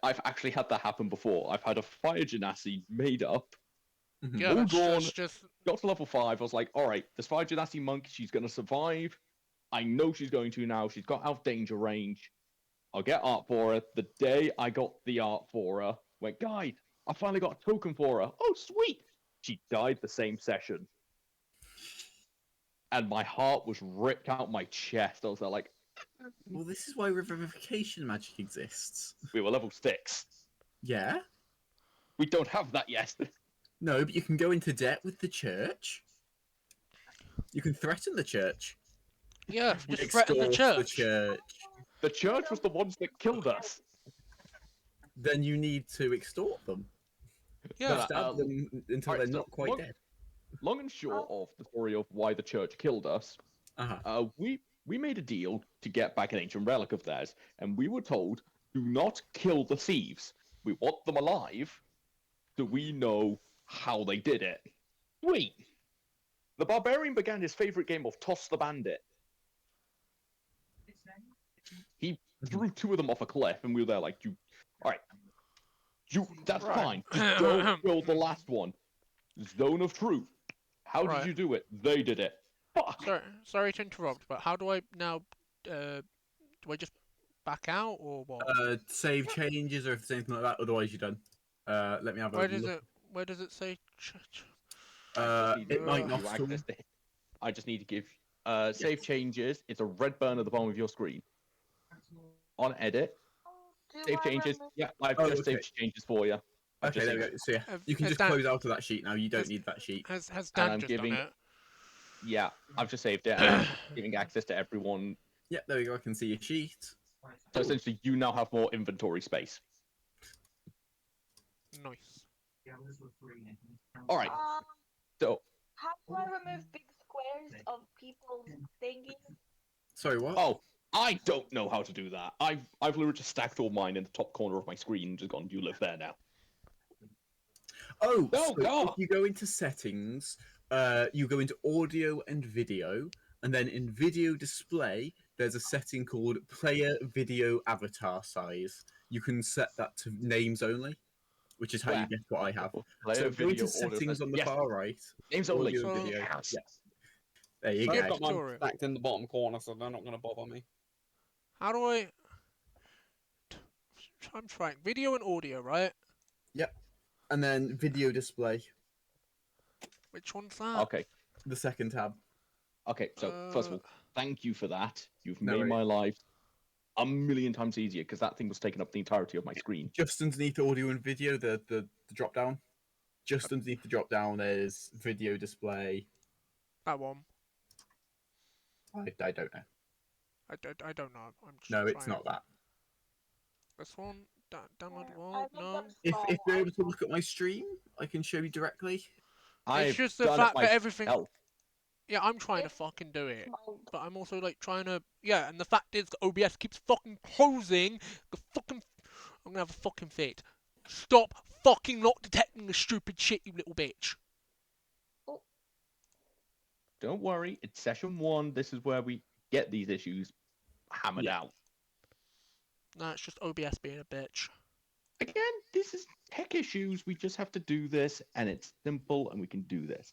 I've actually had that happen before. I've had a fire genasi made up, Yeah, all that's gone, just got to level 5. I was like, all right, this fire genasi monk, she's going to survive. I know she's going to now. She's got out of danger range. I'll get art for her. The day I got the art for her, went, guide, I finally got a token for her. Oh, sweet. She died the same session. And my heart was ripped out my chest. I was there like, Well, this is why revivification magic exists. we were level 6. Yeah? We don't have that yet. No, but you can go into debt with the church. You can threaten the church. yeah. Just threaten the Extort church. The church was the ones that killed us. Then you need to extort them. Yeah. Stab them until alright, they're so not quite dead. Long and short of the story of why the church killed us, we made a deal to get back an ancient relic of theirs, and we were told, do not kill the thieves. We want them alive, so we know how they did it. Wait. The barbarian began his favorite game of Toss the Bandit. He threw 2 of them off a cliff, and we were there like, that's Right. fine. Just don't kill the last one. Zone of truth. How Right. did you do it? They did it. Fuck. Sorry to interrupt, but how do I now? Do I just back out or what? Save changes or if there's anything like that. Otherwise, you're done. Let me have a Where does look. it? Where does it say? It might You not access come. it. I just need to give save changes. It's a red burn at the bottom of your screen. on edit, Do save I changes. remove? Yeah, I've Oh, just okay. saved changes for you. I've Okay, just there we saved go. So yeah, Have, you can has just Dan, close out of that sheet now. You don't has- need that sheet. has and Dan I'm just done giving it? yeah, I've just saved it and I'm giving access to everyone. Yeah, there we go. I can see your sheet. So essentially, you now have more inventory space. Nice. All right. So, How do I remove big squares of people's thingies? Sorry, what? oh, I don't know how to do that. I've literally just stacked all mine in the top corner of my screen and just gone, you live there now. Oh, Oh, so God. if you go into settings, you go into audio and video, and then in video display, there's a setting called player video avatar size. You can set that to names only, which is how you Where? get what I have. Player So go into video audio. settings on the Yes, far right, names only. audio and So- video. Yes. Yeah, there you Skip I've go. got mine tutorial. stacked in the bottom corner, so they're not going to bother me. How do I... I'm trying. Video and audio, right? Yep, and then video display, Which one's that? Okay. the second tab. Okay. So first of all, thank you for that. You've No made worries. my life a million times easier because that thing was taking up the entirety of my screen. Just underneath audio and video, the drop down. Just underneath the drop down is video display. That one. I don't know. I don't know. I'm just No, trying. it's not that. This one? Download I wall? think No. that's If wrong. if you're able to look at my stream, I can show you directly. I've It's just the done fact it that everything... myself. Yeah, I'm trying to It's fucking do it. small. But I'm also like trying to... Yeah, and the fact is the OBS keeps fucking closing. The fucking... I'm gonna have a fucking fit. Stop fucking not detecting the stupid shit, you little bitch. Don't worry, it's session 1. This is where we get these issues hammered Yeah. out. Nah, it's just OBS being a bitch. Again, this is tech issues. We just have to do this, and it's simple, and we can do this.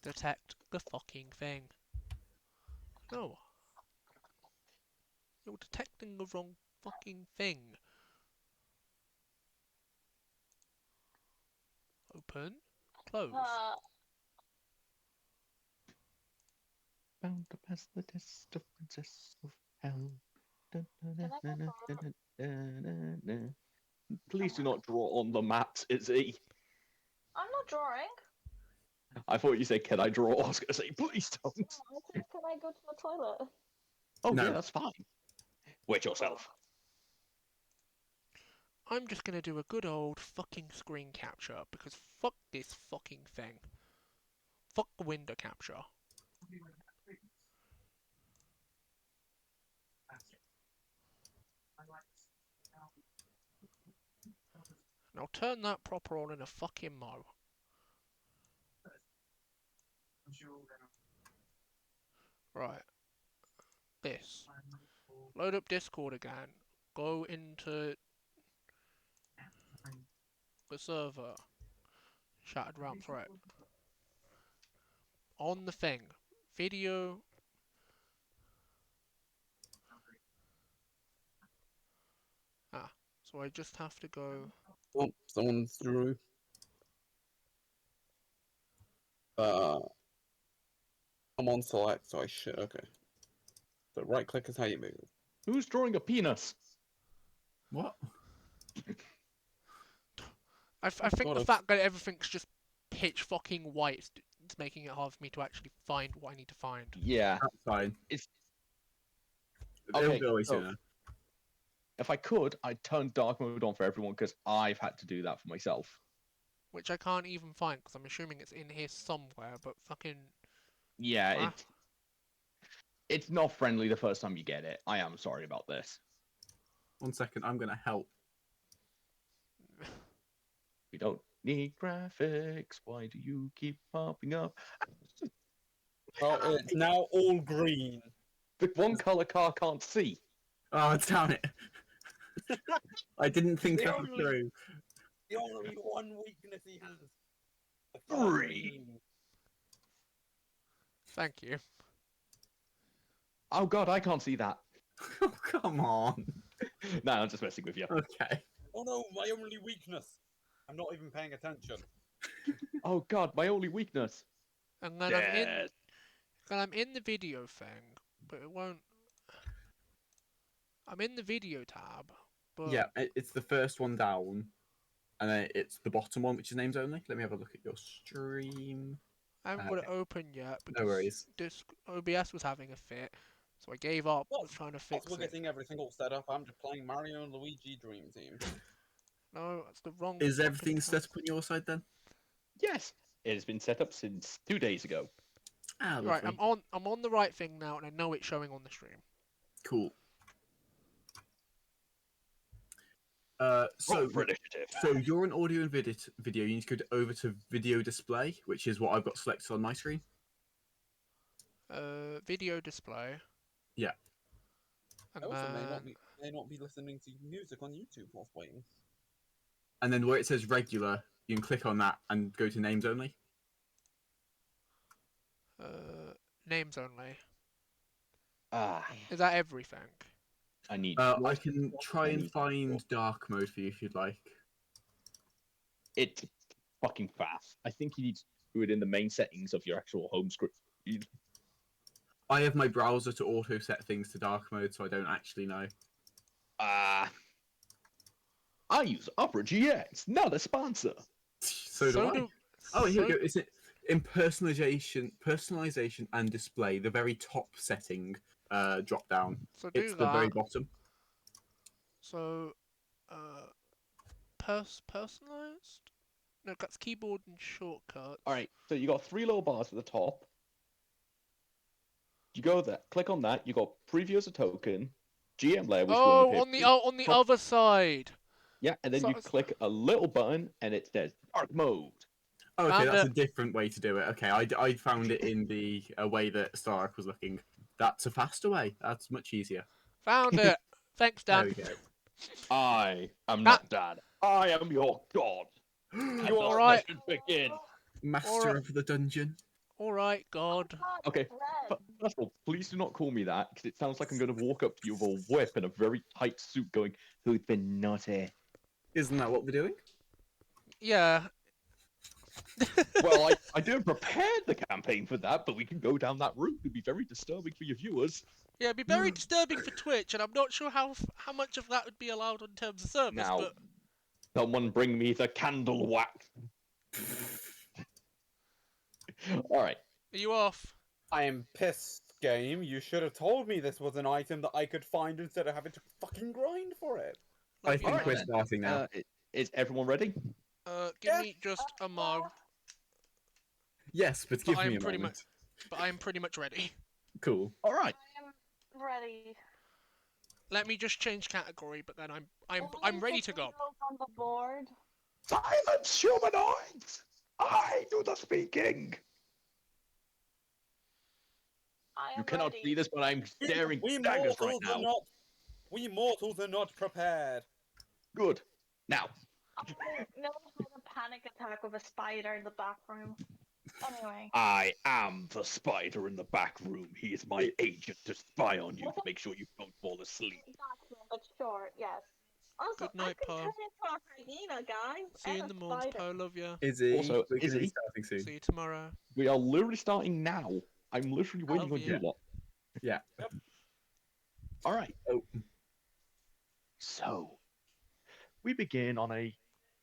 Detect the fucking thing. No. You're detecting the wrong fucking thing. Open. Close. Bound to pass the test of Princess of Hell. Please do not draw on the maps, Izzy. I'm not drawing. I thought you said, can I draw? I was going to say, please don't. No, I said, can I go to the toilet? Oh, No. yeah, that's fine. Wait yourself. I'm just gonna do a good old fucking screen capture because fuck this fucking thing. Fuck the window capture. Now turn that proper on in a fucking mo. Right. This. Load up Discord again. Go into the server. Shattered Realms, right. On the thing. Video. So I just have to go. Oh, someone threw. I'm on select, so I should. Okay. So right click is how you move. Who's drawing a penis? What? I think God, the it's- fact that everything's just pitch fucking white is making it hard for me to actually find what I need to find. Yeah. That's fine. It's- It'll Okay, go away so- sooner. If I could, I'd turn dark mode on for everyone because I've had to do that for myself. Which I can't even find because I'm assuming it's in here somewhere, but fucking... Yeah, Ah. it's not friendly the first time you get it. I am sorry about this. 1 second, I'm gonna help. We don't need graphics. Why do you keep popping up? Oh, it's now all green. The one color car can't see. Oh, damn it. I didn't think The that was only- through. The only one weakness he has. The Green. Thank you. Oh god, I can't see that. Oh, come on. No, I'm just messing with you. Okay. Oh no, my only weakness. I'm not even paying attention. Oh god, my only weakness. And then I'm in the video thing, but it won't... I'm in the video tab, but Yeah, it's the first one down, and then it's the bottom one, which is names only. Let me have a look at your stream. I haven't got it open yet No because worries. OBS was having a fit, so I gave up. Well, Was trying to whilst fix we're it. getting everything all set up, I'm just playing Mario and Luigi Dream Team. No, that's the wrong. Is fucking everything tab. set up on your side then? Yes, it has been set up since 2 days ago. Ah, lovely. Right, I'm on the right thing now, and I know it's showing on the stream. Cool. Roll So for initiative. So you're an audio and video. You need to go over to video display, which is what I've got selected on my screen. Video display. Yeah. And I also may then not be listening to music on YouTube whilst waiting. And then where it says regular, you can click on that and go to names only. names only. Ah, Is that everything? I need. I can try I and need- find dark mode for you if you'd like. It's fucking fast. I think you need to do it in the main settings of your actual home screen. I have my browser to auto set things to dark mode, so I don't actually know. I use Opera GX, not a sponsor. So do I. Oh, here we go. Is it in personalization and display? The very top setting drop down. So do It's that. the very bottom. So, personalized? No, that's keyboard and shortcuts. All right, so you got 3 little bars at the top. You go there, click on that. You got preview as a token, GM layer, which Oh, will on the other side. Yeah, and then you click a little button, and it says dark mode. Oh, okay, Found that's it. a different way to do it. Okay, I found it in the way that Stark was looking. That's a faster way. That's much easier. Found it. Thanks, There Dan. we go. I am not dad. I am your god. You all right? Begin. Master of the dungeon. All right, God. Okay. First of all, please do not call me that, because it sounds like I'm going to walk up to you with a whip and a very tight suit going, who's been naughty? Isn't that what we're doing? Yeah. Well, I didn't prepare the campaign for that, but we can go down that route. It'd be very disturbing for your viewers. Yeah, it'd be very disturbing for Twitch, and I'm not sure how much of that would be allowed in terms of service. Now, but someone bring me the candle wax. All right. are you off? I am pissed, game. You should have told me this was an item that I could find instead of having to fucking grind for it. I Love you, think we're man. starting now. Is everyone ready? Give me just a mo. Yes, but give I am me a pretty moment. But I am pretty much ready. Cool. All right. I am ready. Let me just change category, but then I'm ready to go. On the board. Silence, humanoids! I do the speaking. I am You cannot ready. see this, but I'm staring we daggers right mortals now. are not. We mortals are not prepared. Good. Now, I never had a panic attack with a spider in the back room. Anyway. I am the spider in the back room. He is my agent to spy on you to make sure you don't fall asleep. Back room, but sure, yes. Also, Good night, I can Paul. turn into a hyena, guys. See you in and the a morning, spider. Poe. Love ya. Izzy, Also, we're going to be Izzy? starting soon. See you tomorrow. We are literally starting now. I'm literally waiting Love on you you. lot. Yeah. All right. Oh. So, we begin on a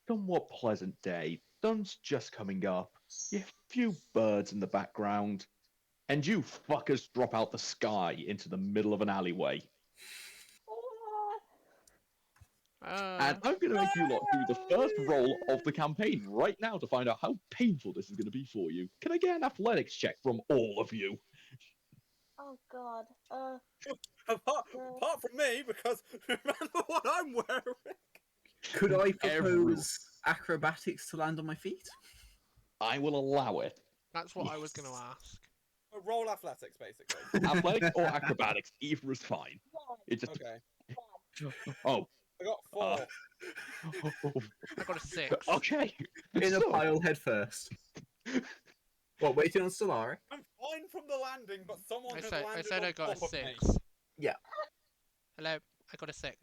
somewhat pleasant day. Sun's just coming up. You have a few birds in the background. And you fuckers drop out the sky into the middle of an alleyway. And I'm going to make you lot do the first roll of the campaign right now to find out how painful this is going to be for you. Can I get an athletics check from all of you? Oh god. Apart from me, because remember what I'm wearing. Could I Everyone. propose acrobatics to land on my feet? I will allow it. That's what I was going to ask. Roll athletics, basically. Athletics or acrobatics, either is fine. It just Okay. oh. I got 4. I got a 6. Okay. In a So, pile head first. What, waiting on Solari? I'm fine from the landing, but someone I has said landed I on got a top of me. 6. Yeah. Hello, I got a 6.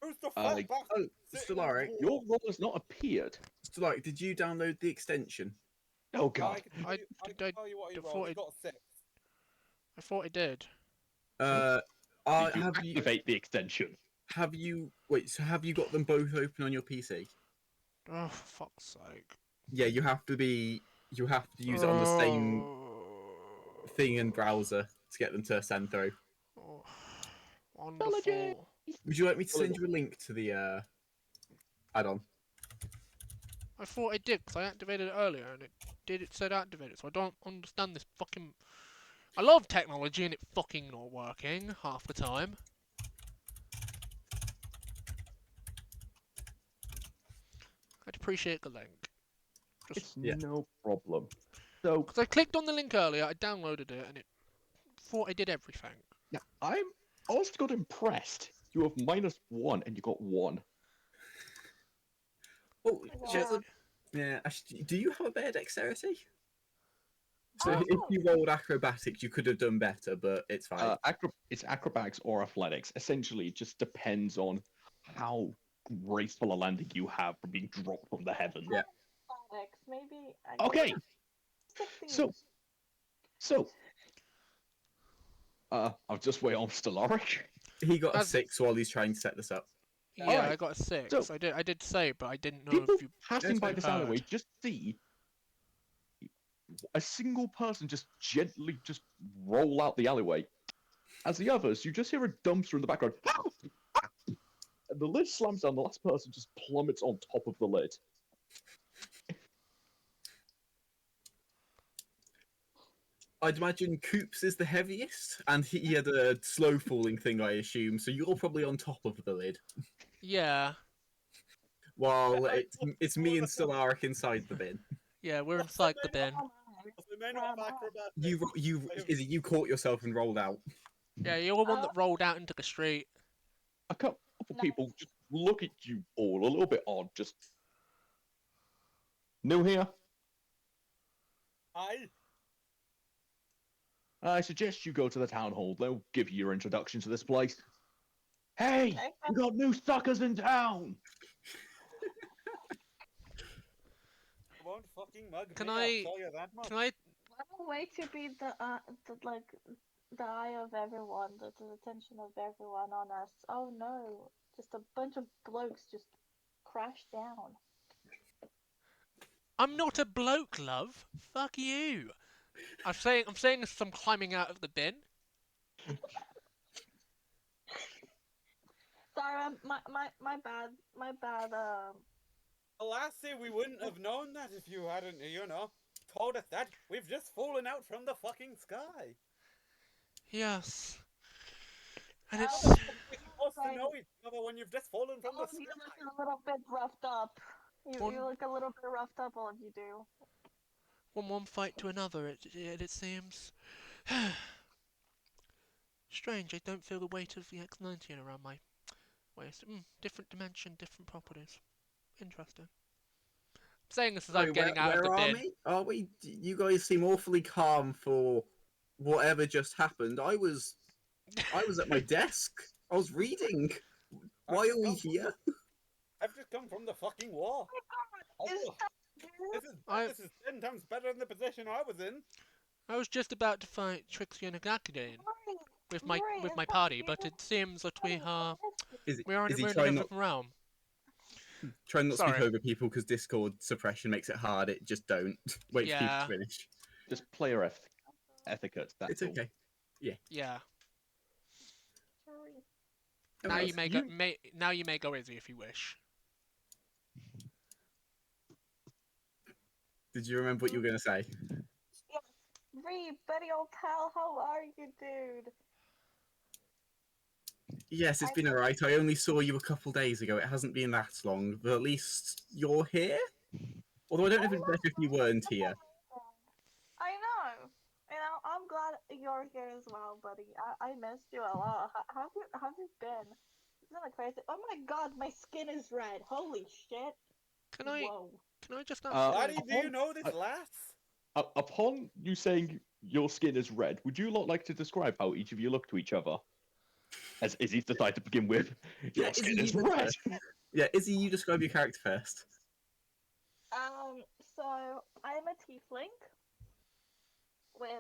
Who's the Uh, fat bastard Oh, sitting on Solari. the your wall? roll has not appeared. Solari, did you download the extension? Oh I god. can tell I you, I did- can tell you what he I rolled. thought He it- got 6. I thought it did. Did you Have you activate the extension? wait? So have you got them both open on your PC? Oh, for fuck's sake. Yeah, you have to use it on the same thing and browser to get them to send through. Oh, Apologies. wonderful. Would you like me to send you a link to the add-on? I thought it did because I activated it earlier and it said activated, so I don't understand this fucking. I love technology and it fucking not working half the time. I'd appreciate the link. It's Yeah. no problem. So Because I clicked on the link earlier, I downloaded it, and it thought I did everything. yeah, I'm honestly got impressed. You have -1 and you got 1. Oh, Yeah. yeah. Do you have a better dexterity? So Oh, if you rolled acrobatics, you could have done better, but it's fine. It's acrobatics or athletics. Essentially, it just depends on how graceful a landing you have from being dropped from the heavens. Yeah. athletics, maybe. Okay, 16. so I'll just wait on Stellarik. He got a As- 6 while he's trying to set this up. Yeah, Alright, I got a 6. so- I did say, but I didn't know People if you. passing by you this heard. alleyway just see a single person just gently just roll out the alleyway. As the others, you just hear a dumpster in the background. And the lid slams down, the last person just plummets on top of the lid. I'd imagine Coops is the heaviest, and he had a slow falling thing, I assume. So you're probably on top of the lid, Yeah, while it's me and Stellarik inside the bin. yeah, we're inside the bin. You caught yourself and rolled out. Yeah, you're the one that rolled out into the street. A couple people just look at you all a little bit odd, just new here. Aye. I suggest you go to the town hall. They'll give you your introduction to this place. Hey, we got new suckers in town. Won't fucking mug Can me, I- I'll tell you that much. Can I? What a way to be the eye of everyone, the attention of everyone on us. Oh no, just a bunch of blokes just crashed down. I'm not a bloke, love. Fuck you. I'm saying this as I'm climbing out of the bin. Sorry, my bad. Lassie, we wouldn't have known that if you hadn't, told us that. We've just fallen out from the fucking sky. Yes. And How it's. the fuck are we supposed to know each other when you've just fallen from the Oh, you sky? look a little bit roughed up. You One- look a little bit roughed up, all of you do. From one fight to another, it seems. Strange, I don't feel the weight of the X-19 around my waist. Different dimension, different properties. Interesting. I'm saying this as I'm getting out of the bin. Are we? You guys seem awfully calm for whatever just happened. I was at my desk. I was reading. Why are we here? I've just come from the fucking war. Is Oh, that this is 10 times better than the position I was in. I was just about to fight Trixie and Agakidane with my Right, with is my that party, you? but it seems that we are Is we're in he we're in a trying not different realm. trying not to speak Sorry. over people because Discord suppression makes it hard? It just don't wait for people Yeah. to finish. Just player etiquette. That's It's all. okay. Yeah. Sorry. Now Else? you may go now you may go easy if you wish. Did you remember what you were going to say? Yes. Ree, buddy old pal, how are you, dude? Yes, it's been alright. I only saw you a couple days ago. It hasn't been that long, but at least you're here. Although I don't know if it's better if you weren't here. I know. I'm glad you're here as well, buddy. I missed you a lot. How have you been? Isn't that crazy? Oh my god, my skin is red. Holy shit. Can I Whoa. just ask? Laddie, do you know this lass? Upon you saying your skin is red, would you lot like to describe how each of you look to each other? As Izzy decided to begin with, your Yeah, skin Izzy, is you go red. first. Yeah, Izzy, you describe your character first. So I'm a tiefling with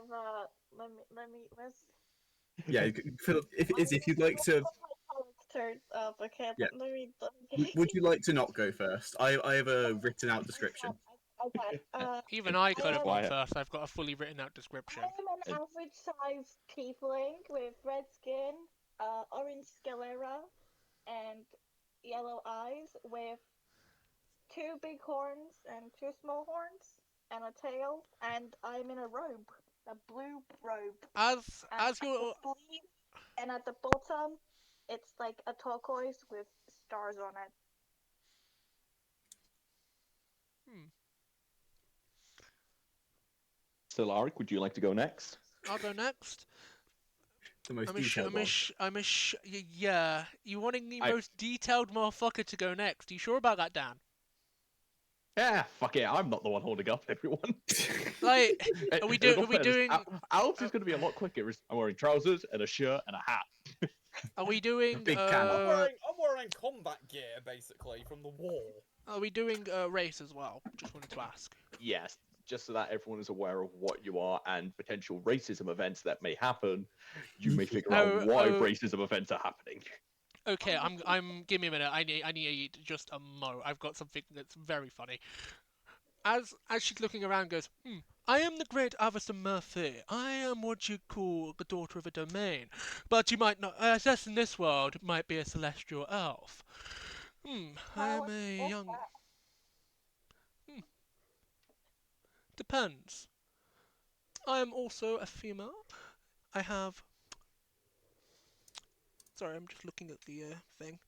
let me where's Yeah, Philip, if it is, if you'd like to, Character up, okay, yeah. let me Would you like to not go first? I have a written out description. Okay. Even I could have am- gone Why- first. I've got a fully written out description. I am an average sized tiefling with red skin, orange sclera, and yellow eyes with two big horns and two small horns and a tail, and I'm in a robe, a blue robe, and As at the your sleeve and at the bottom, it's like a turquoise with stars on it. hmm, Solaric, would you like to go next? I'll go next. The most detailed one. Yeah. You wanting the I- most detailed motherfucker to go next? You sure about that, Dan? Yeah, fuck it. I'm not the one holding up everyone. Like, are we doing? Alps is going to be a lot quicker. I'm wearing trousers and a shirt and a hat. Are we doing? Big cannon. I'm wearing combat gear basically from the war. Are we doing race as well? Just wanted to ask. Yes, just so that everyone is aware of what you are and potential racism events that may happen. You may figure out why racism events are happening. Okay, give me a minute. I need just a mo. I've got something that's very funny. As she's looking around, goes, I am the great Avison Murphy. I am what you call the daughter of a domain, but you might not. I guess in this world, might be a celestial elf. I am a young. Depends. I am also a female. I have. Sorry, I'm just looking at the thing.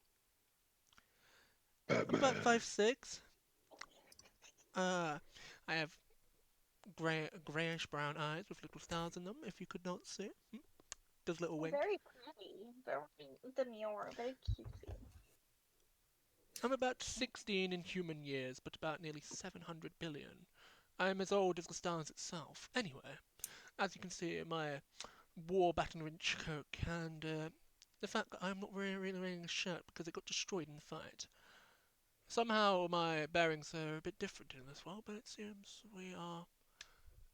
I'm about 5'6". I have grayish brown eyes with little stars in them. If you could not see, does little wink. Very pretty, very demure, very cutesy. I'm about 16 in human years, but about nearly 700 billion. I am as old as the stars itself. Anyway, as you can see, my war-battened coat and the fact that I'm not really wearing a shirt because it got destroyed in the fight. Somehow my bearings are a bit different in this world, but it seems we are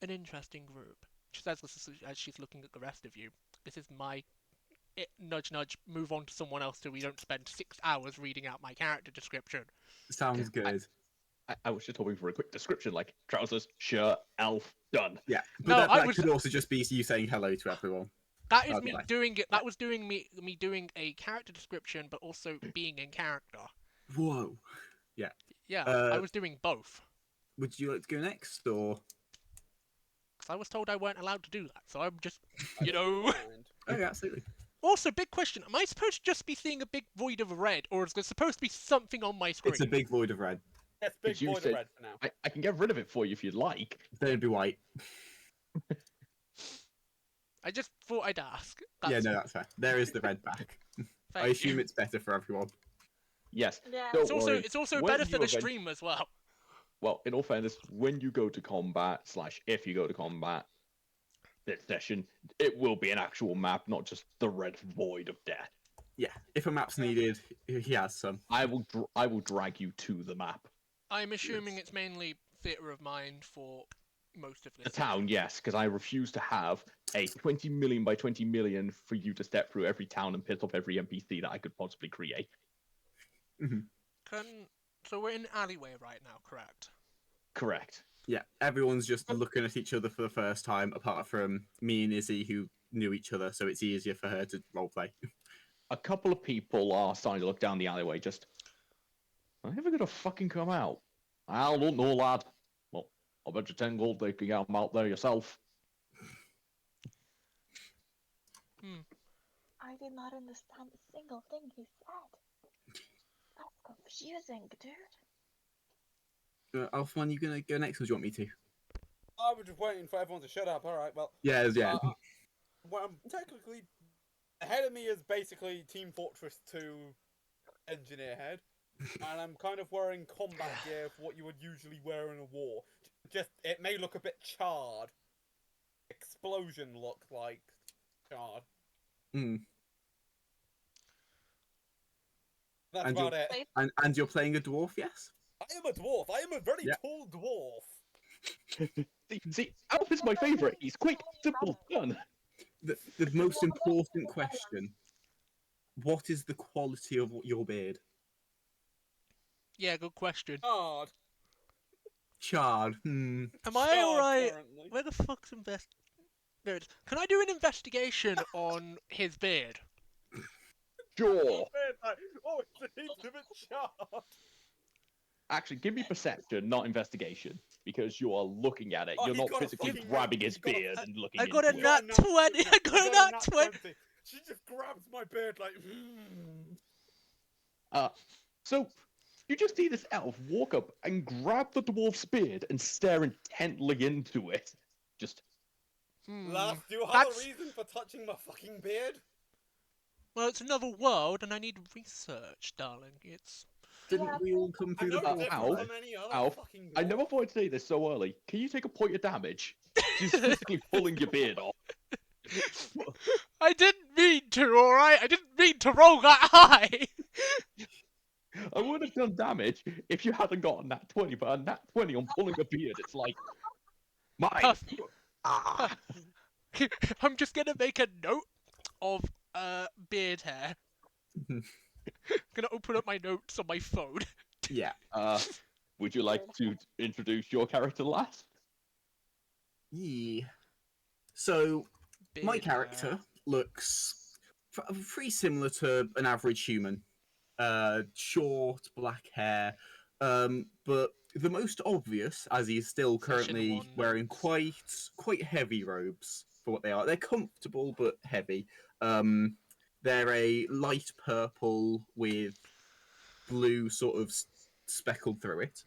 an interesting group. She says this as she's looking at the rest of you. This is my nudge nudge, move on to someone else so we don't spend 6 hours reading out my character description. Sounds good. I was just hoping for a quick description, like trousers, shirt, elf, done. Yeah, but No, that could also just be you saying hello to everyone. That is That'd me be nice. doing it. That was doing me doing a character description, but also being in character. Whoa. Yeah, I was doing both. Would you like to go next, or? Because I was told I weren't allowed to do that, so I'm just, you know. Oh, yeah, absolutely. Also, big question: am I supposed to just be seeing a big void of red, or is there supposed to be something on my screen? It's a big void of red. Yes, big You void of said- red for now. I can get rid of it for you if you'd like. Then it'd be white. I just thought I'd ask. Yeah, no, that's fair. There is the red back. I Thank assume you. it's better for everyone. Yes. Yeah. Don't It's worry. also When better you for the event- stream as well. Well, in all fairness, when you go to combat / if you go to combat this session, it will be an actual map, not just the red void of death. Yeah, if a map's needed, he has some. I will drag you to the map. I'm assuming it's mainly theatre of mind for most of this. The town, yes, because I refuse to have a 20 million by 20 million for you to step through every town and piss off every NPC that I could possibly create. So we're in an alleyway right now, correct? Correct. Yeah, everyone's just looking at each other for the first time, apart from me and Izzy, who knew each other, so it's easier for her to roleplay. A couple of people are starting to look down the alleyway, just... Are they ever gonna fucking come out? I don't know, lad. Well, I'll bet you 10 gold they can get them out there yourself. I did not understand a single thing he said. That's confusing, dude. Alphamon, you gonna go next, or do you want me to? I was just waiting for everyone to shut up. All right, well. Yeah. Well, technically, ahead of me is basically Team Fortress 2 engineer head, and I'm kind of wearing combat gear for what you would usually wear in a war. Just it may look a bit charred. Explosion look like charred. That's And about it. And you're playing a dwarf, yes? I am a dwarf. I am a very Yeah. tall dwarf. See, Alf is my favourite. He's quick, simple, done. The most important question: what is the quality of your beard? Yeah, good question. Hard. Charred. Am I Charred alright? currently. Where the fuck's There it is. Can I do an investigation on his beard? Sure. Oh, it needs a bit charred. Actually, give me perception, not investigation, because you are looking at it. Oh, You're he not got a physically fucking grabbing nat- his he got a- beard and looking I got into a it. nat 20! I got a nat 20! She just grabs my beard like. So you just see this elf walk up and grab the dwarf's beard and stare intently into it. Just Last, do you have That's... a reason for touching my fucking beard? Well, it's another world, and I need research, darling. It's... Didn't we all come I'm through the no battle? different Alf, from any other Alf, fucking. I dwarf. never thought I'd say this so early. Can you take a point of damage? She's physically pulling your beard off. I didn't mean to, alright? I didn't mean to roll that high! I would have done damage if you hadn't gotten that 20, but a nat 20 on pulling a beard, it's like, mine. Puff. Ah. I'm just gonna make a note of beard hair. Gonna open up my notes on my phone. Yeah. Would you like to introduce your character last? Yeah. So my Beard character hair. looks pretty similar to an average human. Short, black hair. But the most obvious, as he is still Session currently one wearing notes. quite heavy robes for what they are. They're comfortable but heavy. They're a light purple with blue sort of speckled through it.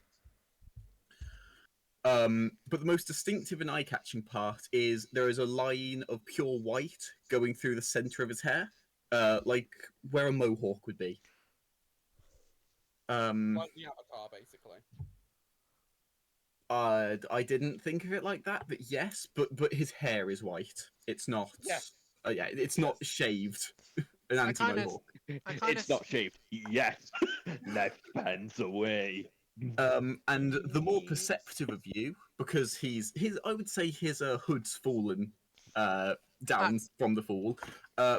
But the most distinctive and eye-catching part is there is a line of pure white going through the center of his hair, like where a mohawk would be. Like the avatar, basically. I didn't think of it like that, but yes, but his hair is white. It's not. Yes. Yeah, it's not shaved. An I kinda- anti-mohawk. It's not shaved. Yes. Left hands away. And the more perceptive of you, because his I would say his hood's fallen down from the fall.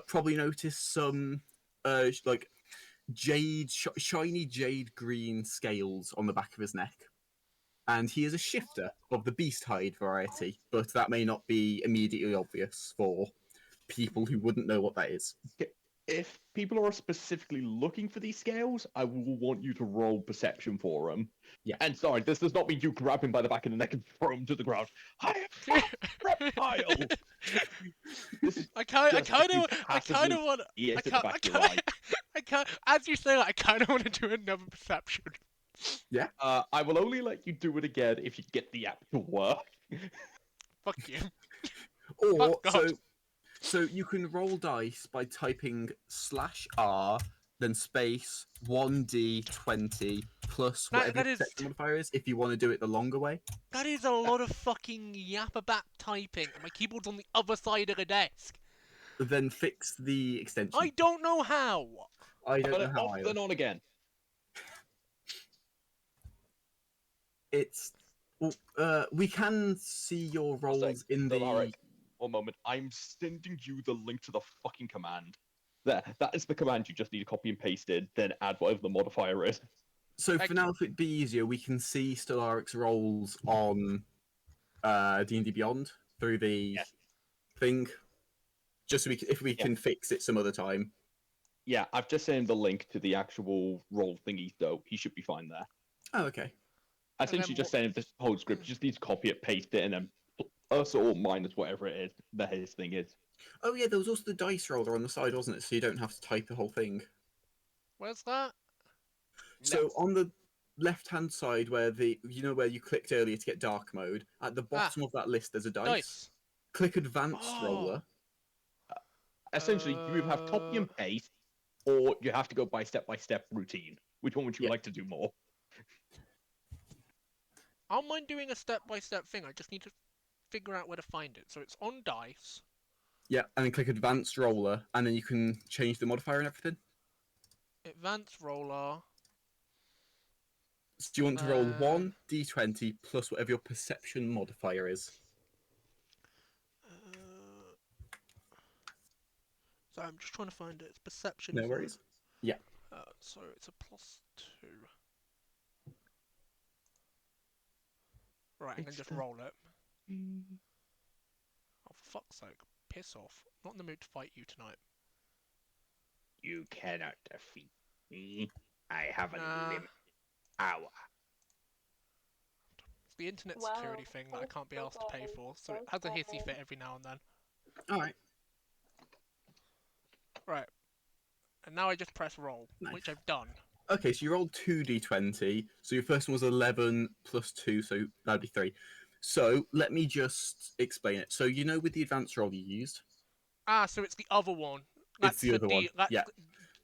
Probably notice some like shiny jade green scales on the back of his neck. And he is a shifter of the beast hide variety, but that may not be immediately obvious for people who wouldn't know what that is. If people are specifically looking for these scales, I will want you to roll perception for them. Yeah. And sorry, this does not mean you grab him by the back of the neck and throw him to the ground. I am reptile. I kind of want. Yes, I at the back of your eye. I can't. As you say that, I kind of want to do another perception. I will only let you do it again if you get the app to work. Fuck you. Or Oh, God. so you can roll dice by typing /R then space 1d20 plus That- whatever that your is- perception modifier is if you want to do it the longer way. That is a lot of fucking yappabat typing, and my keyboard's on the other side of the desk. Then fix the extension. I don't know how. I don't Turn know it how off, either. then on again. It's we can see your I'll say, rolls in the. Alright, one moment. I'm sending you the link to the fucking command. There, that is the command you just need to copy and paste in, then add whatever the modifier is. So Thank for now, if it'd be easier, we can see Stellaric's rolls on D&D Beyond through the thing, just so if we can fix it some other time. Yeah, I've just sent him the link to the actual roll thingy, so he should be fine there. Oh, okay. I essentially just sent him this whole script. You just need to copy it, paste it, and then plus or minus whatever it is that his thing is. Oh yeah, there was also the dice roller on the side, wasn't it? So you don't have to type the whole thing. Where's that? So on the left-hand side, where where you clicked earlier to get dark mode, at the bottom of that list, there's a dice. Dice. Click advanced roller. Essentially, you either have copy and paste, or you have to go by step-by-step routine. Which one would you like to do more? I don't mind doing a step-by-step thing. I just need to figure out where to find it. So it's on dice. Yeah, and then click advanced roller, and then you can change the modifier and everything. Advanced roller. So do you want to roll 1d20 plus whatever your perception modifier is? So I'm just trying to find it. It's perception. No worries. Yeah. So it's a +2. Right, I'm gonna just roll it. Oh, for fuck's sake. Piss off. Not in the mood to fight you tonight. You cannot defeat me. I have a Nah. limit hour. It's the internet Well, security thing that I can't be asked to pay for, so it has a hissy fit every now and then. Alright. Right. And now I just press roll, Nice. which I've done. Okay, so you rolled 2d20. So your first one was 11 plus 2, so that'd be 3. So let me just explain it. So you know with the advanced roll you used? Ah, so it's the other one. It's the other one. That's Yeah.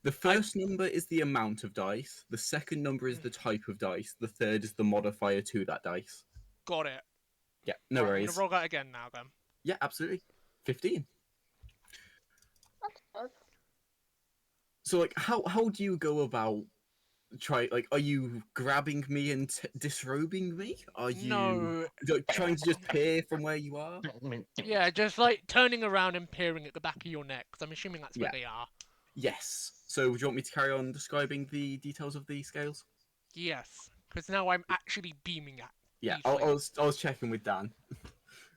The first number is the amount of dice. The second number is the type of dice. The third is the modifier to that dice. Got it. Yeah, no Right, I'm worries. gonna roll that again now then. Yeah, absolutely. 15. That's good. So like how do you go about are you grabbing me and disrobing me? Are you No. trying to just peer from where you are? Yeah, just like turning around and peering at the back of your neck, because I'm assuming that's where Yeah. they are. Yes. So would you want me to carry on describing the details of the scales? Yes, because now I'm actually beaming at. Yeah, easily. I was checking with Dan.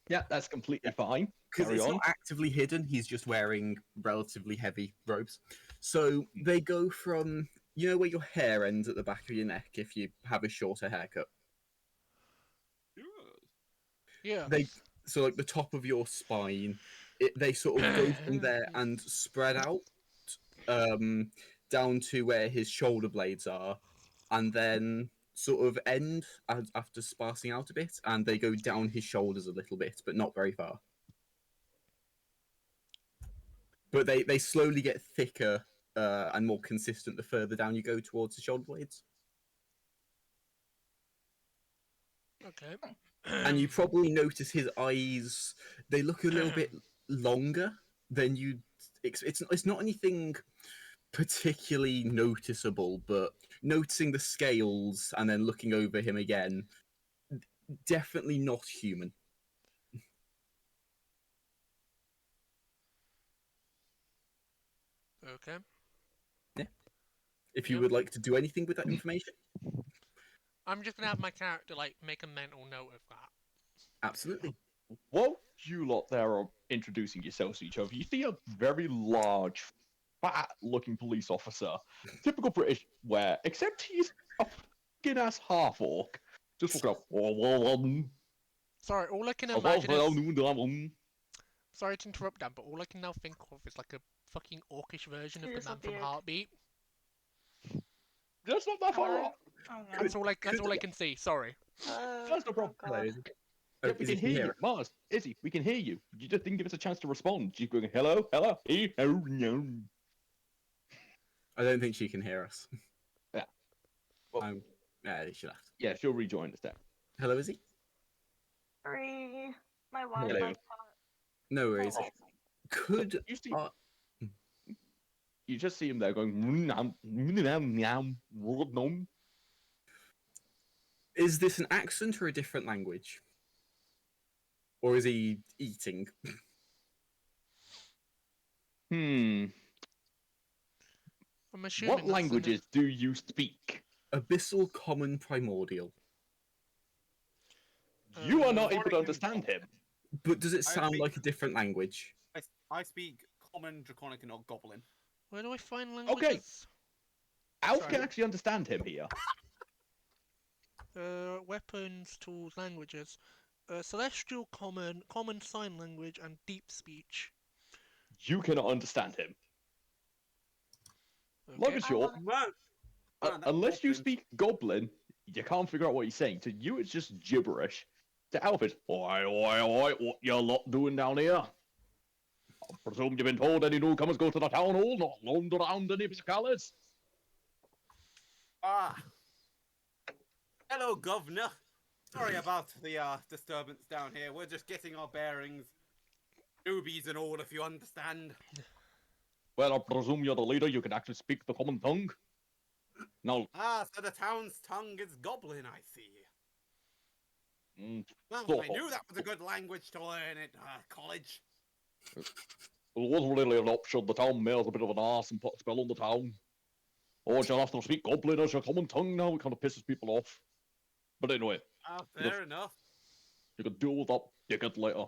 Yeah, that's completely fine. Because Carry it's on. not actively hidden, he's just wearing relatively heavy robes. So they go from, you know where your hair ends at the back of your neck if you have a shorter haircut? Yeah. So like the top of your spine, they sort of go from there and spread out down to where his shoulder blades are, and then sort of end after sparsing out a bit, and they go down his shoulders a little bit, but not very far. But they slowly get thicker and more consistent the further down you go towards the shoulder blades. Okay. And you probably notice his eyes, they look a little bit longer than you. It's not anything particularly noticeable, but noticing the scales and then looking over him again, definitely not human. Okay. Yeah. If you Yep. would like to do anything with that information, I'm just gonna have my character like make a mental note of that. absolutely. While you lot there are introducing yourselves to each other, you see a very large, fat-looking police officer. Typical British wear, except he's a fucking ass half-orc. Just walking up. Sorry, all I can imagine is. Sorry to interrupt, Dan, but all I can now think of is like a fucking orcish version of He the is man a from beard. Heartbeat. Just not that far Hello? off. Oh no. That's all I can see. Sorry. That's no Oh problem. Hello, god. Izzy. Yeah, Oh, we Izzy, can hear you. us? Mars, Izzy, we can hear you. You just didn't give us a chance to respond. You're going, hello, hello, hello, no. I don't think she can hear us. Yeah. Well, Yeah, she left. yeah, she'll rejoin us there. Hello, Izzy? Sorry. My Hello. Wi-Fi. No worries. Oh. Could You see, you just see him there going, nom. is this an accent or a different language? Or is he eating? Hmm. I'm assuming What languages do you speak? Abyssal, Common, Primordial. You are not Before able to I understand him. But does it I sound speak- like a different language? I speak Common, Draconic, and not Goblin. Where do I find languages? Alf Sorry. can actually understand him here. Weapons, tools, languages. Celestial, Common, Common Sign Language, and Deep Speech. You cannot understand him. Long Okay. and short, Man, that's unless you Goblin. speak Goblin, you can't figure out what he's saying. To you, it's just gibberish. To Alf, it's, oi, oi, oi, what you lot doing down here? I presume you've been told any newcomers go to the town hall, not loaned around any palace. Ah. Hello, Governor. Sorry about the disturbance down here. We're just getting our bearings. Newbies and all, if you understand. Well, I presume you're the leader, you can actually speak the common tongue. Now, Ah, so the town's tongue is Goblin, I see. Well, So- I knew that was a good language to learn at college. There wasn't really an option. The town mayor's a bit of an arse and put a spell on the town. Or you'll have to speak Goblin as your common tongue now. It kind of pisses people off. But anyway, Fair enough. you can deal with that dickhead later.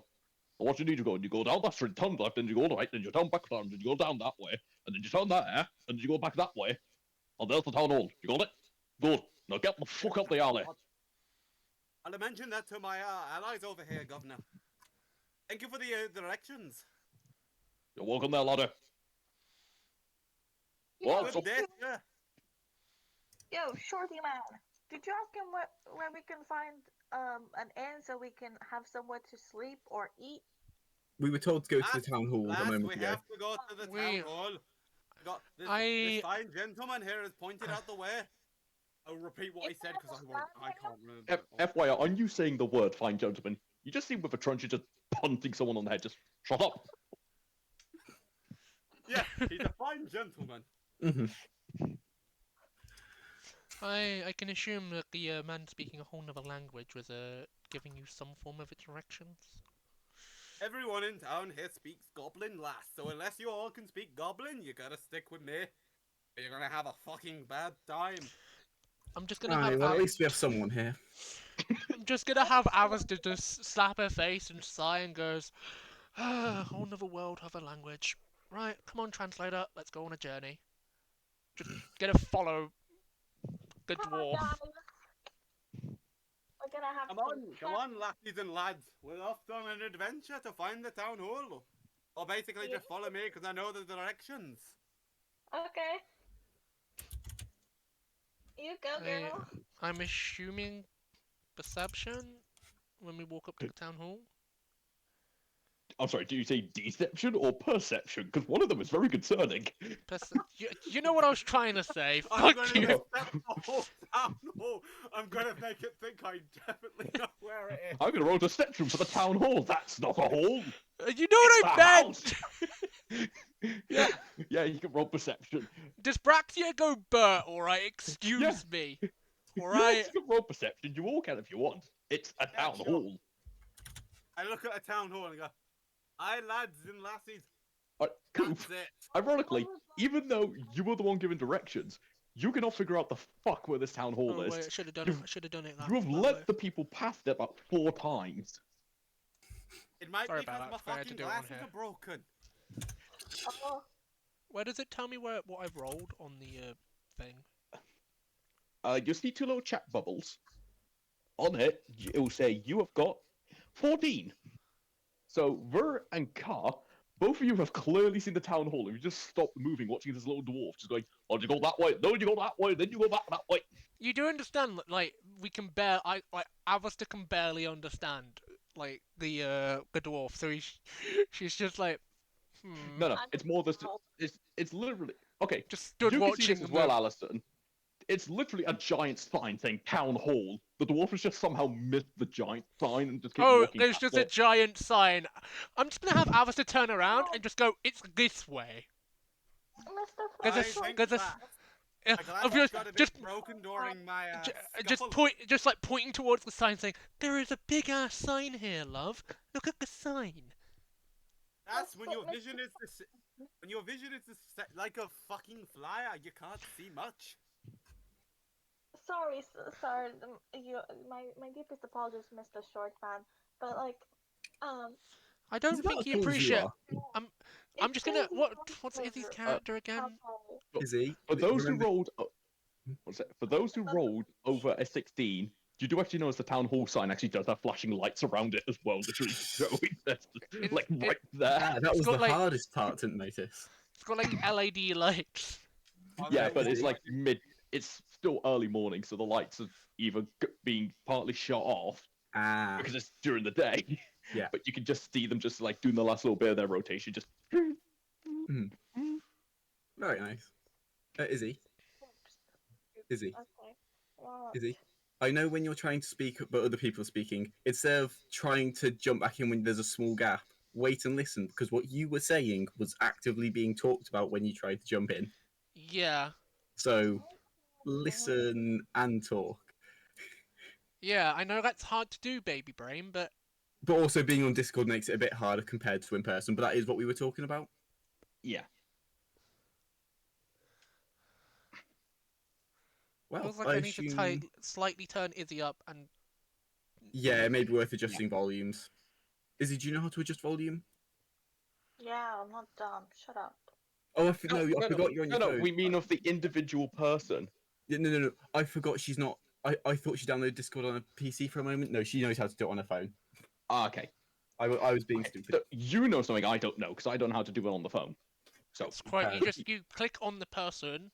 What you need to go, and you go down that street, turn left, then you go right, then you turn back down, then you go down that way, and then you turn there, and then you go back that way, and there's the town hall. You got it? Good. Now get the fuck up the alley. I'll mention that to my allies over here, Governor. Thank you for the directions. You're welcome there, laddie. Well, Yo, so- Good day, sir. yo, Shorty man, did you ask him where we can find an inn so we can have somewhere to sleep or eat? We were told to go to the town hall a Last, moment we ago. have to go to the We- town hall. This I- fine gentleman here has pointed out the way. I'll repeat what he said because I can't remember. FYI, aren't you saying the word fine gentleman? You just seem with a trench, you're just punting someone on the head. Just shut up. Yeah, he's a fine gentleman. Mhm. I can assume that the man speaking a whole nother language was giving you some form of directions. Everyone in town here speaks Goblin last, so unless you all can speak Goblin, you gotta stick with me. Or you're gonna have a fucking bad time. I'm just gonna Aye, have well, at least we have someone here. I'm just gonna have Alistair just slap her face and sigh and goes, ah, whole nother world, other language. Right, come on, translator, let's go on a journey. Just gonna follow the Come on, dwarf. guys. We're gonna have Come on, lassies and lads. We're off on an adventure to find the town hall. Or basically just follow me because I know the directions. Okay. You go, girl. I'm assuming perception when we walk up to the town hall. I'm sorry, do you say deception or perception? Because one of them is very concerning. You know what I was trying to say. I'm Fuck gonna you. accept the whole town hall. I'm gonna make it think I definitely know where it is. I'm gonna roll deception for the town hall. That's not a hall. You know what I meant. Yeah, yeah, you can roll perception. Does Braxia go Bert? All right, excuse Yeah. me. All right. Yes, you can roll perception. You all can if you want. It's a Yeah, town sure. hall. I look at a town hall and go, "Aye, lads and lassies, Uh, that's it." Ironically, even though you were the one giving directions, you cannot figure out the fuck where this town hall Oh is. wait, I should have done it. I should have done it. You have that way. led the people past it about 4 times. It might Sorry be because about my that, I had to fucking do it on glasses here. are broken. Oh, Where does it tell me what I've rolled on the thing? You see 2 little chat bubbles. On it, it will say you have got 14. So, Ver and Ka, both of you have clearly seen the town hall, and you just stopped moving, watching this little dwarf just going, "Oh, you go that way, no, you go that way, then you go that way." You do understand that, like, we can Alistair can barely understand, like, the dwarf, so she's just like, No, I it's don't more this. know. It's literally okay. just stood You can see watching this as well, the- Alison. It's literally a giant sign saying town hall. The dwarf has just somehow missed the giant sign and just keep Oh, walking. there's past just a it. giant sign. I'm just gonna have Alistair turn around and just go, "It's this way." Mr. There's a I s- think there's a that s- my of glasses your- got a bit just broken during my just scuffle. just pointing towards the sign, saying, "There is a big ass sign here, love. Look at the sign." That's when But your Mr. vision is when your vision is like a fucking flyer. You can't see much. Sorry, sorry. My deepest apologies, Mr. Shortman. But like, I don't Is that think as he tall as you appreciate. are? I'm it's just gonna crazy what's Izzy's pleasure. character again? Alcohol. Is he? For those who Remember- rolled, what's it? For those who rolled over a 16, you do actually notice the town hall sign actually does have flashing lights around it as well, literally showing this, like right there. Ah, that It's was got, the like- hardest part to notice. It's got like LED lights. Yeah, Okay, but it's see. like it's still early morning, so the lights have either being partly shut off Ah, because it's during the day. Yeah. But you can just see them just like doing the last little bit of their rotation, just. very nice. Is he? Is he? Okay. Well, Is he? I know when you're trying to speak, but other people are speaking, instead of trying to jump back in when there's a small gap, wait and listen, because what you were saying was actively being talked about when you tried to jump in. Yeah, So listen and talk. yeah. I know that's hard to do, baby brain, but But also being on Discord makes it a bit harder compared to in person, but that is what we were talking about. Yeah. Well, Feels like I I need to assume... slightly turn Izzy up and. Yeah, it may be worth adjusting volumes. Izzy, do you know how to adjust volume? Yeah, I'm not dumb. Shut up. Oh, no, I forgot you're on your no, phone. we mean of the individual person. Yeah, no. I forgot she's not... I thought she downloaded Discord on a PC for a moment. No, she knows how to do it on her phone. Ah, okay. I was being Okay, stupid. so you know something I don't know, because I don't know how to do it on the phone. So, It's quite. Uh, You click on the person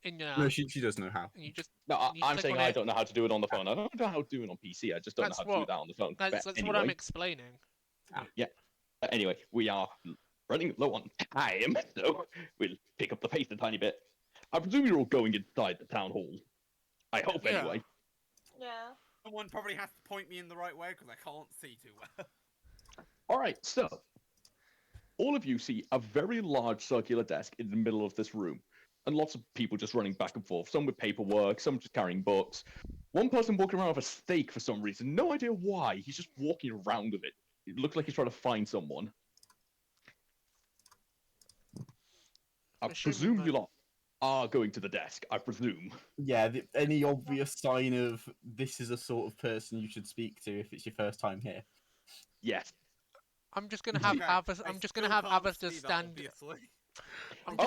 in your No, app, she does know how. and you just. no, You I'm click saying on I it. don't know how to do it on the phone. I don't know how to do it on PC. I just don't know That's how to do what. that on the phone. That's But what I'm anyway, explaining. we are running low on time, so we'll pick up the pace a tiny bit. I presume you're all going inside the town hall. I hope, Yeah. anyway. Yeah. Someone probably has to point me in the right way because I can't see too well. All right, so all of you see a very large circular desk in the middle of this room, and lots of people just running back and forth. Some with paperwork, some just carrying books. One person walking around with a stake for some reason. No idea why. He's just walking around with it. It looks like he's trying to find someone. I Assuming presume that. you lot are going to the desk. I presume. Yeah, any obvious sign of this is a sort of person you should speak to if it's your first time here? Yes. I'm just gonna have Okay, I'm just gonna have Avatar stand. Obviously. I'm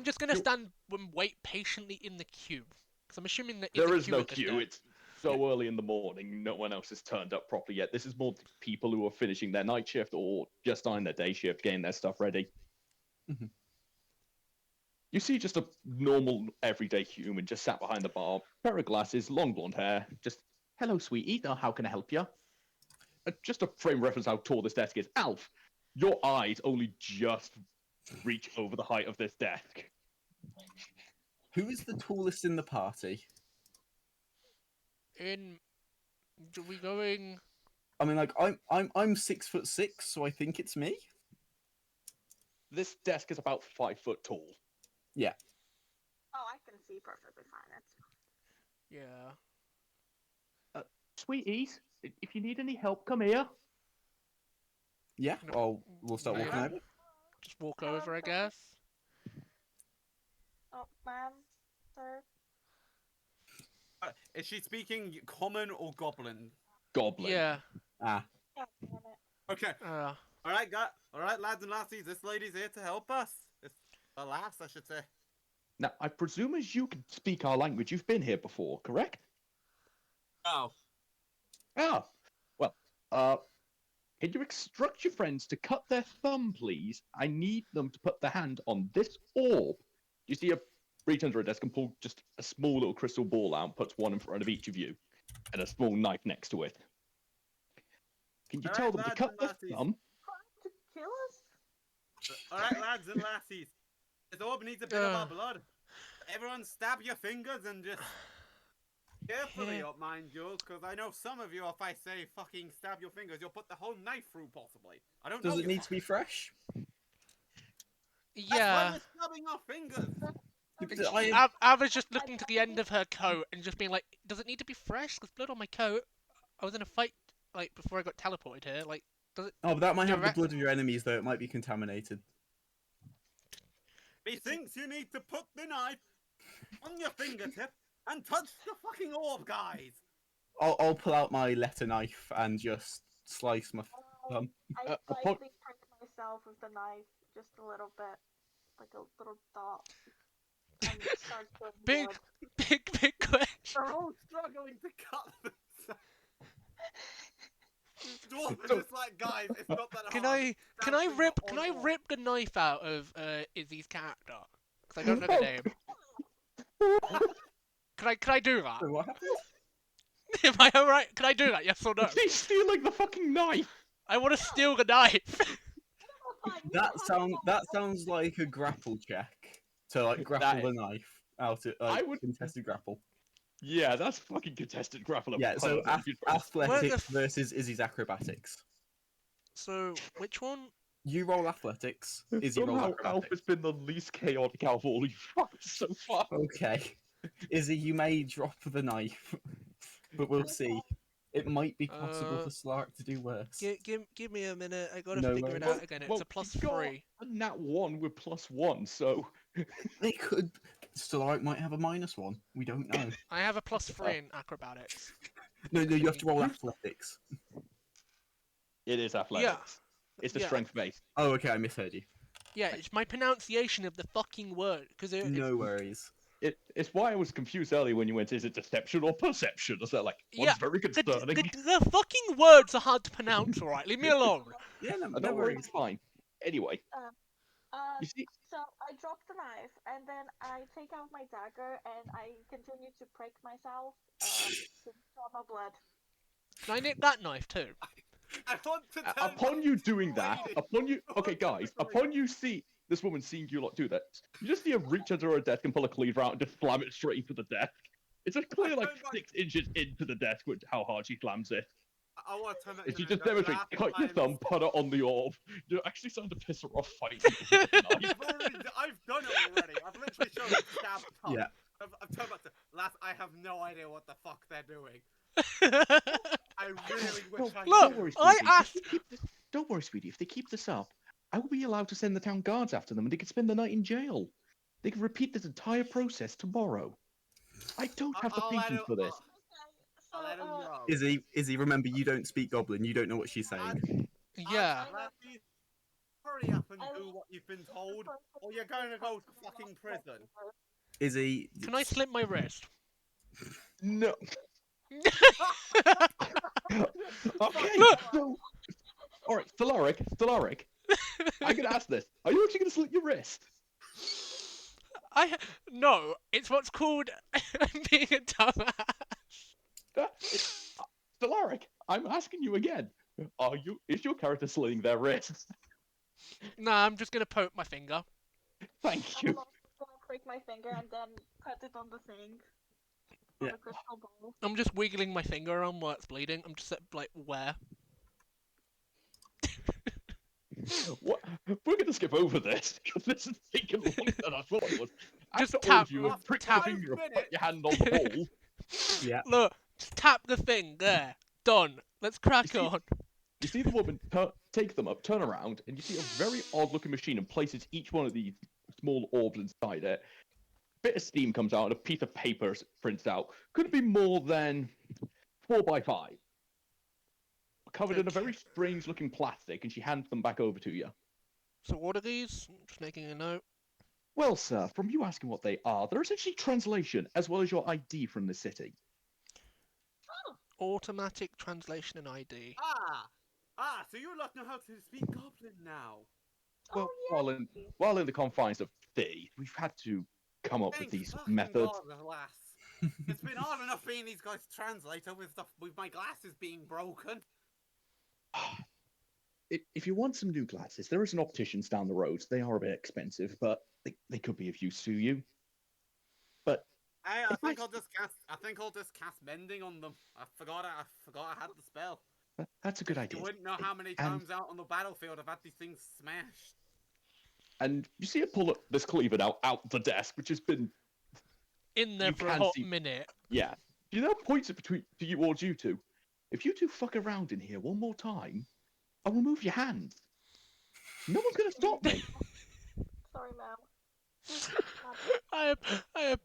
just gonna stand and wait patiently in the queue. Because I'm assuming that There a is queue no at this queue. desk. It's so early in the morning. No one else has turned up properly yet. This is more people who are finishing their night shift or just on their day shift, getting their stuff ready. Mhm. You see just a normal, everyday human just sat behind the bar, pair of glasses, long blonde hair, just, hello, sweetie, how can I help you? Just a frame reference how tall this desk is. Alf, your eyes only just reach over the height of this desk. Who is the tallest in the party? Do we going? I mean, like I'm 6'6", so I think it's me. This desk is about 5 foot tall. Yeah. Oh, I can see perfectly fine. It's Yeah. Sweeties, if you need any help, come here. Yeah. Well, we'll start Yeah. walking over. Just walk Hello, over, I sir. guess. Oh, ma'am, sir. Is she speaking common or goblin? Goblin. Yeah. Ah. God damn it. Okay. Uh, All right, lads and lassies. This lady's here to help us. A lass, I should say. Now, I presume as you can speak our language, you've been here before, correct? Oh. Ah, well, can you instruct your friends to cut their thumb, please? I need them to put their hand on this orb. You see reach under a desk and pull just a small little crystal ball out and puts one in front of each of you, and a small knife next to it. Can you All tell right, them to lads cut and their lassies. thumb? Trying to kill us? All right, lads and lassies. This orb needs a bit of our blood. Everyone stab your fingers and just... Carefully up, mind you, because I know some of you, if I say fucking stab your fingers, you'll put the whole knife through, possibly. I don't know. Does it need to be fresh? That's why yeah. we're stabbing our fingers. I was just looking to the end of her coat and just being like, does it need to be fresh? There's blood on my coat. I was in a fight, like, before I got teleported here. Like, does it... Oh, but that might have the Direct- blood of your enemies, though. It might be contaminated. Methinks you need to put the knife on your fingertip and touch the fucking orb, guys. I'll pull out my letter knife and just slice my thumb. I slightly prick myself with the knife, just a little bit, like a little dot, and it starts going Big, blood. big question. They're all struggling to cut themselves. Dwarf is just like, guys, it's not that Can hard. can I rip the knife out of Izzy's character? Because I don't know the name. Can I do that? What happened? Am I alright? Can I do that? Yes or no? He's stealing the fucking knife! I want to steal the knife. That sounds like a grapple check to like grapple the knife out of like, I would- contested grapple. Yeah, that's fucking contested grapple. Yeah, so athletics versus Izzy's acrobatics. So which one? You roll athletics. Izzy roll Somehow Alf acrobatics. has been the least chaotic out of all you fuckers so far. Okay. Izzy, you may drop the knife, but we'll see. It might be possible Uh, for Slark to do worse. Give me a minute. I gotta No figure it worries. out again. It's a plus you got 3. a nat 1 with +1, so They could. Slark might have a -1. We don't know. I have a plus 3 in acrobatics. No, you have Thingy. to roll athletics. it is Yeah. athletics. It's the Yeah. strength base. Oh, okay, I misheard you. Yeah, it's my pronunciation of the fucking word. Because No worries. It's why I was confused earlier when you went, is it deception or perception? I was like, yeah, one's very concerning. the fucking words are hard to pronounce, alright? Leave me alone. Yeah, no Don't worry, worries. it's fine. Anyway, you see, So I drop the knife and then I take out my dagger and I continue to prick myself to draw my blood. Can I nick that knife too? I want to tell upon you doing that, lady. okay, guys, upon you see this woman seeing you lot do that, you just see her reach under her desk and pull a cleaver out and just slam it straight into the desk. It's a clear like don't like- 6 inches into the desk, which how hard she slams it. I want to turn that If you into just the demonstrate, last cut your time- thumb, put it on the orb. You're actually starting to piss her off fighting with a knife. I've done it already. I've literally shown it stab tongue. Yeah. I've told back to last. I have no idea what the fuck they're doing. I really wish I Look, knew. I asked. Don't worry, sweetie. If they keep this up, I will be allowed to send the town guards after them, and they could spend the night in jail. They could repeat this entire process tomorrow. I don't have the I'll let patience him- for this. I'll let him know. Izzy, remember you don't speak Goblin. You don't know what she's saying. Yeah. Lassie, hurry up and do what you've been told, or you're going to go to fucking prison. Izzy, Can I slip my wrist? No. Okay. Look. So, all right, Thalaric. I'm gonna ask this: are you actually gonna slit your wrist? No, it's what's called being a dumbass. Thalaric, I'm asking you again. Is your character slitting their wrists? Nah, I'm just gonna poke my finger. Thank I'm you. gonna prick my finger and then cut it on the thing. On Yeah. the crystal ball. I'm just wiggling my finger around while it's bleeding. I'm just like, where? What? We're gonna skip over this because this is taking longer than I thought it was. Just After tap- you and prick tap- your finger and put your hand on the hole. Yeah. Look, just tap the thing there. Done. Let's crack You see- on. You see the woman take them up, turn around, and you see a very odd-looking machine and places each one of these small orbs inside it. Bit of steam comes out and a piece of paper prints out. Couldn't be more than 4x5. Covered in a very strange-looking plastic, and she hands them back over to you. So what are these? Just making a note. Well, sir, from you asking what they are, they're essentially translation as well as your ID from the city. Automatic translation and ID. So you lot know how to speak Goblin now. Well, Oh, yeah. while in the confines of city, we've had to come up with Thank these fucking methods. God, lass. It's been hard enough being these guys' translator with my glasses being broken. If you want some new glasses, there is an optician's down the road. They are a bit expensive, but they could be of use to you. But Hey, If I- I think I'll just cast mending on them. I forgot I had the spell. that's a good You idea. wouldn't know how many And- times out on the battlefield I've had these things smashed. And you see it pull this cleaver now out the desk, which has been, In there You for a can hot see- minute. yeah. You know, points it towards you two. If you two fuck around in here one more time, I'll remove your hands. No one's gonna stop me. Sorry, Mel. I am.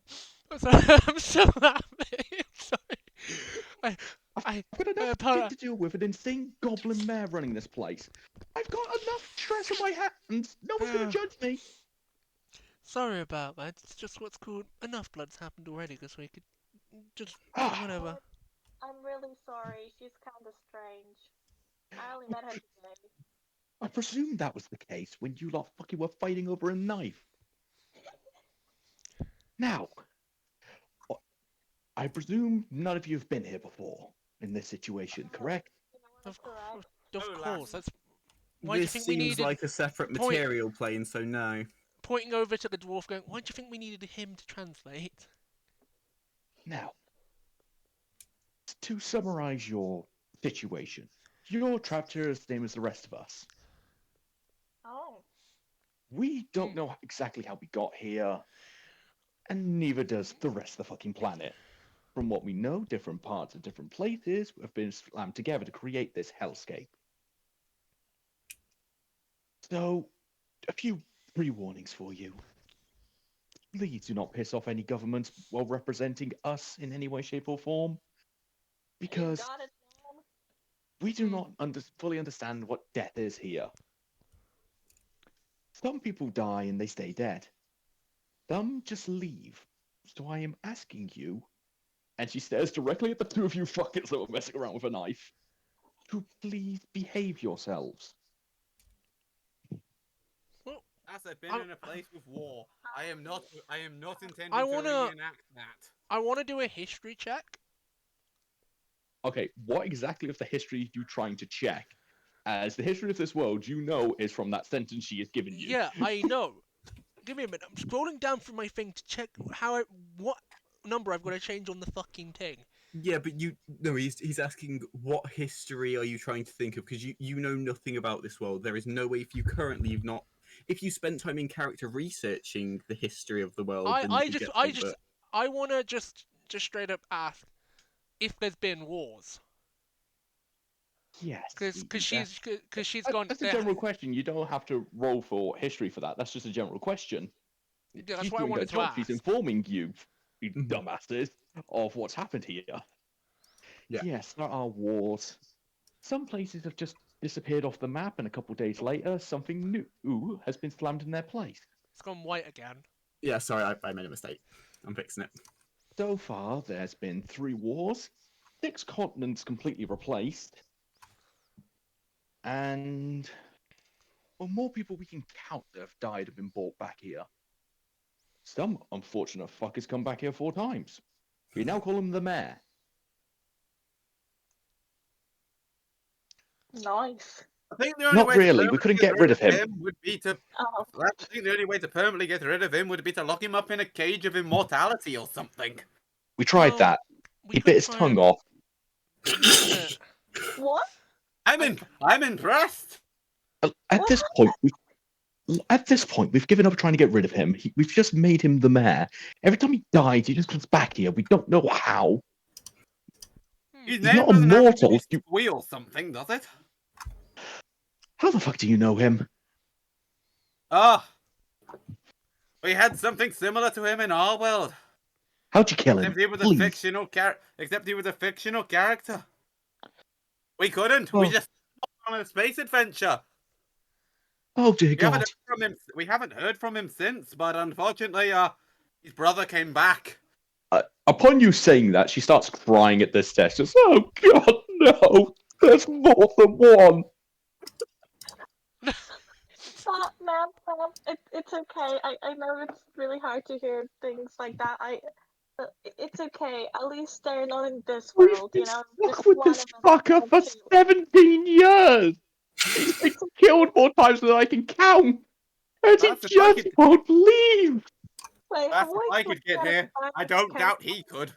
I'm sorry. I'm so happy. Sorry. I've got enough Para- shit to deal with an insane goblin mayor running this place. I've got enough stress on my hands. No one's gonna judge me. Sorry about that. It's just what's called enough blood's happened already this week. Just whatever. I'm really sorry. She's kind of strange. I only met her today. I presume that was the case when you lot fucking were fighting over a knife. Now, I presume none of you have been here before in this situation, correct? Of Correct. Of Oh, course. lass. That's why do you This think we seems needed like a separate point- material plane, so no. pointing over to the dwarf, going, "Why do you think we needed him to translate?" Now, to summarize your situation, you're trapped here the same as the rest of us. Oh. We don't know exactly how we got here, and neither does the rest of the fucking planet. from what we know, different parts of different places have been slammed together to create this hellscape. So, a few pre-warnings for you. Please do not piss off any governments while representing us in any way, shape, or form, because You got it, Mom. we do not fully understand what death is here. Some people die and they stay dead. Some just leave. So I am asking you, and she stares directly at the two of you fuckers that were messing around with a knife, to please behave yourselves. Well, As I've been I, in a place with war, I am not intending I to wanna reenact that. I wanna do a history check. Okay, what exactly of the history are you trying to check? As the history of this world, you know, is from that sentence she has given you. Yeah, I know. Give me a minute. I'm scrolling down through my thing to check what number I've got to change on the fucking thing. Yeah, but he's asking what history are you trying to think of, because you know nothing about this world. There is no way, if you spent time in character researching the history of the world, then you could get something. But I wanna just straight up ask if there's been wars. Yes, Because she's gone. that's a general question. You don't have to roll for history for that. That's just a general question. Yeah, that's She's what I doing her wanted to job. She's ask. informing you, you Mhm. dumbasses, of what's happened here. Yeah. Yes, there are wars. Some places have just disappeared off the map, and a couple days later, something new has been slammed in their place. It's gone white again. Yeah, sorry, I made a mistake. I'm fixing it. So far, there's been 3 wars, 6 continents completely replaced, and more people we can count that have died have been brought back here. Some unfortunate fuckers come back here 4 times. We now call him the mayor. Nice. I think the only Not way really, to we couldn't permanently get rid of him. would be to. Oh, I think the only way to permanently get rid of him would be to lock him up in a cage of immortality or something. We tried Well, that. we He could bit his try tongue and off. use it. what? I'm impressed. At this point, we've given up trying to get rid of him. We've just made him the mayor. Every time he dies, he just comes back here. We don't know how. His He's name not doesn't have to immortal. be Squeal something, does it? How the fuck do you know him? Ah, we had something similar to him in our world. How'd you kill him? Except he was a Please. fictional character. We couldn't. We Oh. just went on a space adventure. Oh dear God. We haven't heard from him since, but unfortunately, his brother came back. Upon you saying that, she starts crying at this text. Just, oh God, no! There's more than one. Ma'am, it's okay. I know it's really hard to hear things like that. It's okay. At least they're not in this We've world, been you know. stuck Just with one this of us fucker can for too. 17 years. He's been killed more times than I can count. And he That's if I just could- won't leave. Wait, That's how if I could get here. I don't doubt he could.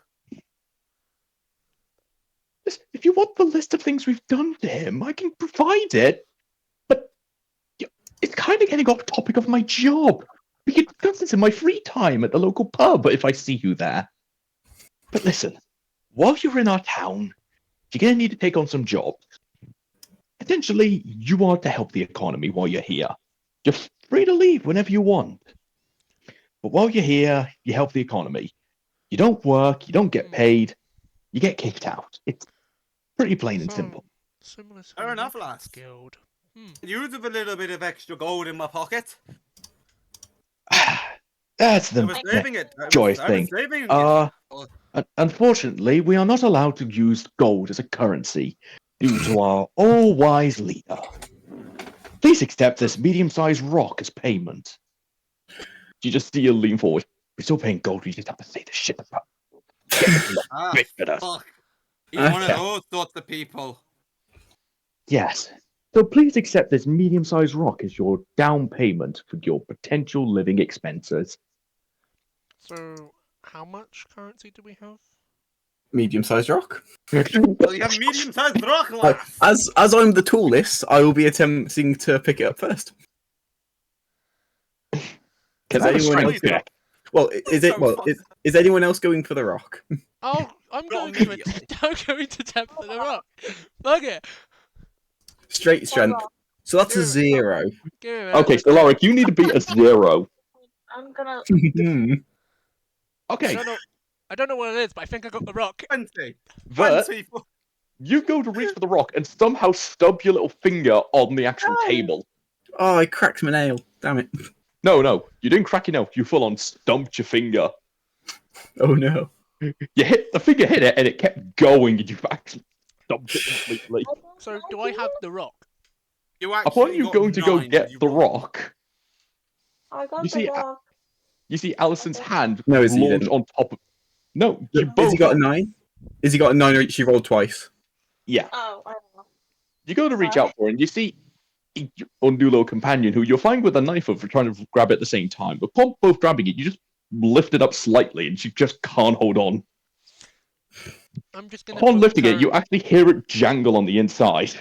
If you want the list of things we've done to him, I can provide it. But it's kind of getting off topic of my job. We can discuss this in my free time at the local pub if I see you there. But listen, while you're in our town, you're going to need to take on some jobs. Potentially, you are to help the economy while you're here. You're free to leave whenever you want. But while you're here, you help the economy. You don't work, you don't get paid, you get kicked out. It's pretty plain and simple. Similar to Fair enough, Nick's lass. Guild. Use of a little bit of extra gold in my pocket. That's I the was saving it. joyous I was thing. saving it. Unfortunately, we are not allowed to use gold as a currency due to our all-wise leader. Please accept this medium-sized rock as payment. You just see you lean forward. We're still paying gold. We just have to say the shit about. Fuck. He's one of those sorts of people. Yes. So please accept this medium-sized rock as your down payment for your potential living expenses. So, how much currency do we have? Medium-sized rock. Well, you have medium-sized rock, lass. As I'm the tallest, I will be attempting to pick it up first. Can I have a strength else check? Well, is anyone else going for the rock? I'll I'm Not going to immediately. I'm going to attempt for the rock. Fuck it. Straight strength. So that's a Give it- 0. Give me a minute. Okay, Let's do Stellaric, it. you need to beat a 0. I'm gonna. Hmm. I Okay, don't know what it is, but I think I got the rock. 20. Vert, 20. you go to reach for the rock and somehow stub your little finger on the actual No. table. Oh, I cracked my nail. Damn it. No, you didn't crack your nail. You full on stumped your finger. Oh no. The finger hit it and it kept going and you actually stumped it completely. I got So do I have the rock? You Upon actually you got going to go 9, get you the won. rock, I got You the see, rock. you see Alison's hand No, is he launched didn't? on top of. No, you Has both. he got a 9? Is he got a 9 or she rolled twice? Yeah. Oh, I don't know. You go to reach out for it and you see your undulo companion who you're fine with a knife of for trying to grab it at the same time. But upon both grabbing it, you just lift it up slightly and she just can't hold on. I'm just gonna Upon put lifting it, you actually hear it jangle on the inside.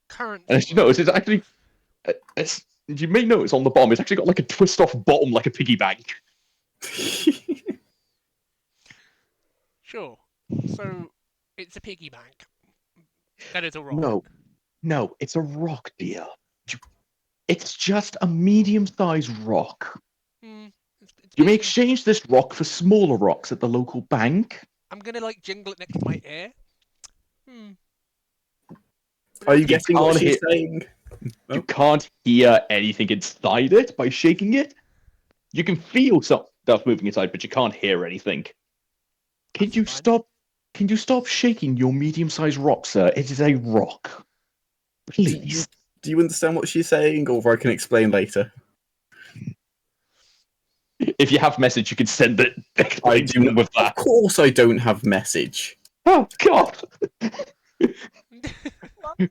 current. And as you notice, it's actually. You may notice on the bottom, it's actually got like a twist off bottom like a piggy bank. Sure. So it's a piggy bank. That is a rock. No, it's a rock, dear. It's just a medium-sized rock. Hmm. It's You may big. exchange this rock for smaller rocks at the local bank. I'm gonna like jingle it next to my ear. Are you You getting what can't she's hear- saying? You can't hear anything inside it by shaking it. You can feel some stuff moving inside, but you can't hear anything. Can That's you fine. stop? Can you stop shaking your medium-sized rock, sir? It is a rock. Please. Do you understand what she's saying, or I can explain later? If you have message, you can send it. I do not. with Of that. course, I don't have message. Oh God!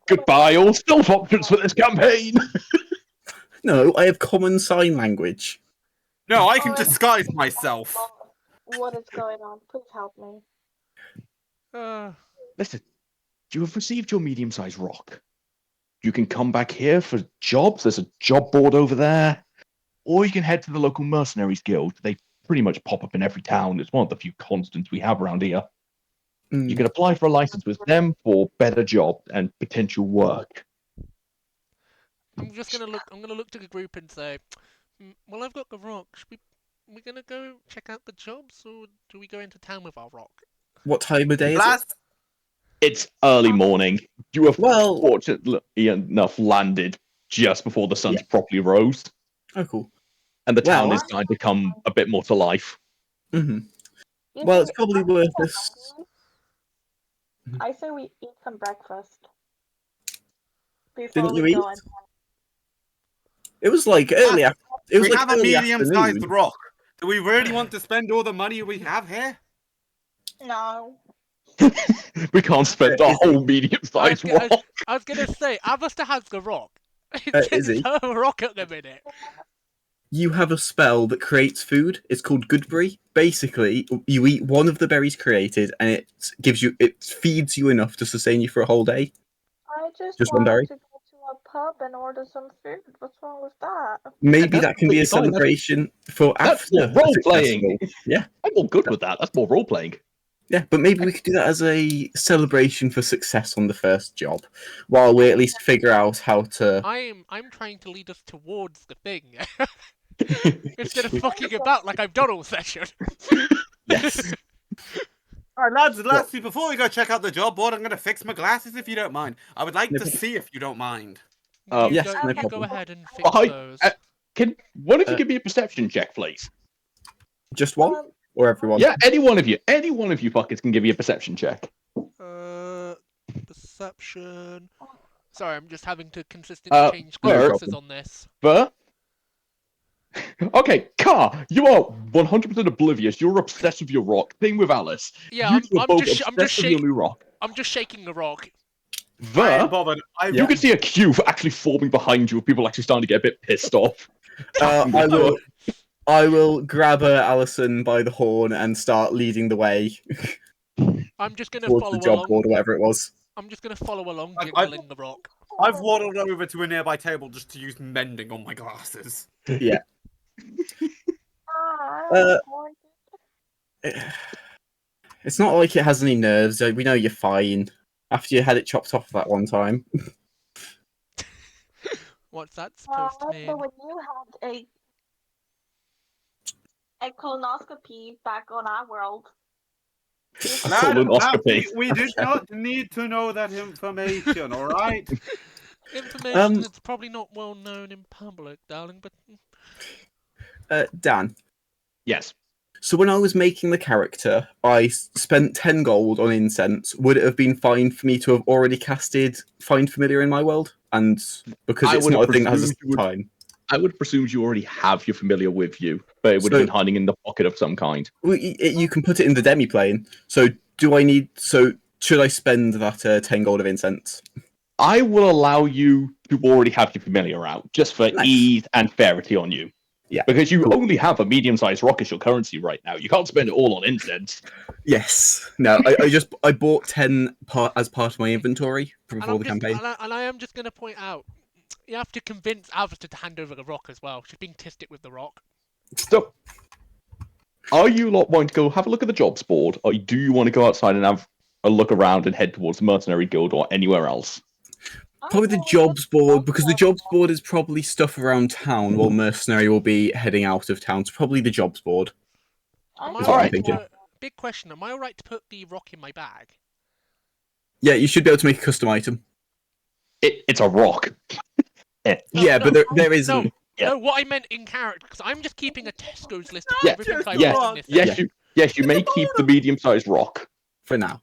Goodbye, all stealth options for this campaign. No, I have common sign language. No, I can Oh, disguise myself. What is going on? Please help me. Listen, you have received your medium-sized rock. You can come back here for jobs. There's a job board over there. Or you can head to the local mercenaries guild. They pretty much pop up in every town. It's one of the few constants we have around here. You can apply for a license with them for better job and potential work. I'm just gonna look. I'm gonna look to the group and say, "Well, I've got the rock. We gonna go check out the jobs, or do we go into town with our rock?" What time of day is it? Last It's early morning. You have Well- fortunately enough landed just before the sun's properly rose, Oh, cool. and the town Well- is starting to come a bit more to life. Hmm. You Well, see, it's probably I'm worth so us. hungry. I say we eat some breakfast before Didn't you we eat? go in. It was like early. It was we like have a early medium-sized afternoon. rock. Do we really want to spend all the money we have here? No. We can't spend a whole medium-sized rock. I was gonna say, Alistair has the rock. Is he? It's a rock at the minute. You have a spell that creates food. It's called Goodberry. Basically, you eat one of the berries created, and it feeds you enough to sustain you for a whole day. I Just one wanted berry? to go to a pub and order some food. What's wrong with that? Maybe that's that can be a completely fine. celebration for That's after more a role playing. successful- Yeah, I'm all good with that. That's more role playing. yeah, but maybe we could do that as a celebration for success on the first job, while we at least figure out how to. I'm trying to lead us towards the thing. Instead of fucking about like I've done all session. Yes. Alright, lads, lastly, before we go check out the job board, I'm going to fix my glasses if you don't mind. I would like No to problem. see if you don't mind. Yes, go, no you go problem. ahead and fix Hi, those. Can one of you give me a perception check, please? Just one or everyone? Yeah, any one of you fuckers can give me a perception check. Perception. Sorry, I'm just having to consistently change Bert. glasses on this. But okay, Car, you are 100% oblivious. You're obsessed with your rock. Thing with Alice. Yeah, you two are I'm both just obsessed with your new rock. I'm just shaking the rock. I Ver, ain't bothered. you can see a queue actually forming behind you. People actually starting to get a bit pissed off. I will grab Alison by the horn and start leading the way I'm just gonna towards follow the job along. board or whatever it was. I'm just gonna follow along, I- jiggling the rock. I've waddled over to a nearby table just to use mending on my glasses. Yeah. Ah, I Uh, don't want It's not like it has any nerves. We know you're fine. After you had it chopped off that one time. What's that supposed to Remember mean? when you had a colonoscopy back on our world? Colonoscopy. We did not need to know that information, alright? Information that's probably not well known in public, darling, but... Dan. Yes. So when I was making the character, I spent 10 gold on incense. Would it have been fine for me to have already casted Find Familiar in my world? And because I it's would not have a thing that has presumed you a would- time. I would presume you already have your familiar with you, but it would have So- been hiding in the pocket of some kind. Well, you can put it in the demi plane. So should I spend that 10 gold of incense? I will allow you to already have your familiar out, just for Nice. ease and fairity on you. Yeah, Because you cool. only have a medium-sized rock as your currency right now. You can't spend it all on incense. Yes. No, I bought 10 as part of my inventory before the campaign. And I am just going to point out, you have to convince Alistair to hand over the rock as well. She's being tested with the rock. So, are you lot wanting to go have a look at the jobs board, or do you want to go outside and have a look around and head towards the Mercenary Guild or anywhere else? Probably the jobs board, because the jobs board is probably stuff around town, while Mercenary will be heading out of town. So probably the jobs board. Am I That's what I'm alright thinking. big question, am I alright to put the rock in my bag? Yeah, you should be able to make a custom item. It's a rock. Yeah, but there isn't. No, what I meant in character, because I'm just keeping a Tesco's list of Yeah, everything I yeah, want in this. yes, you may keep the medium-sized rock. For now.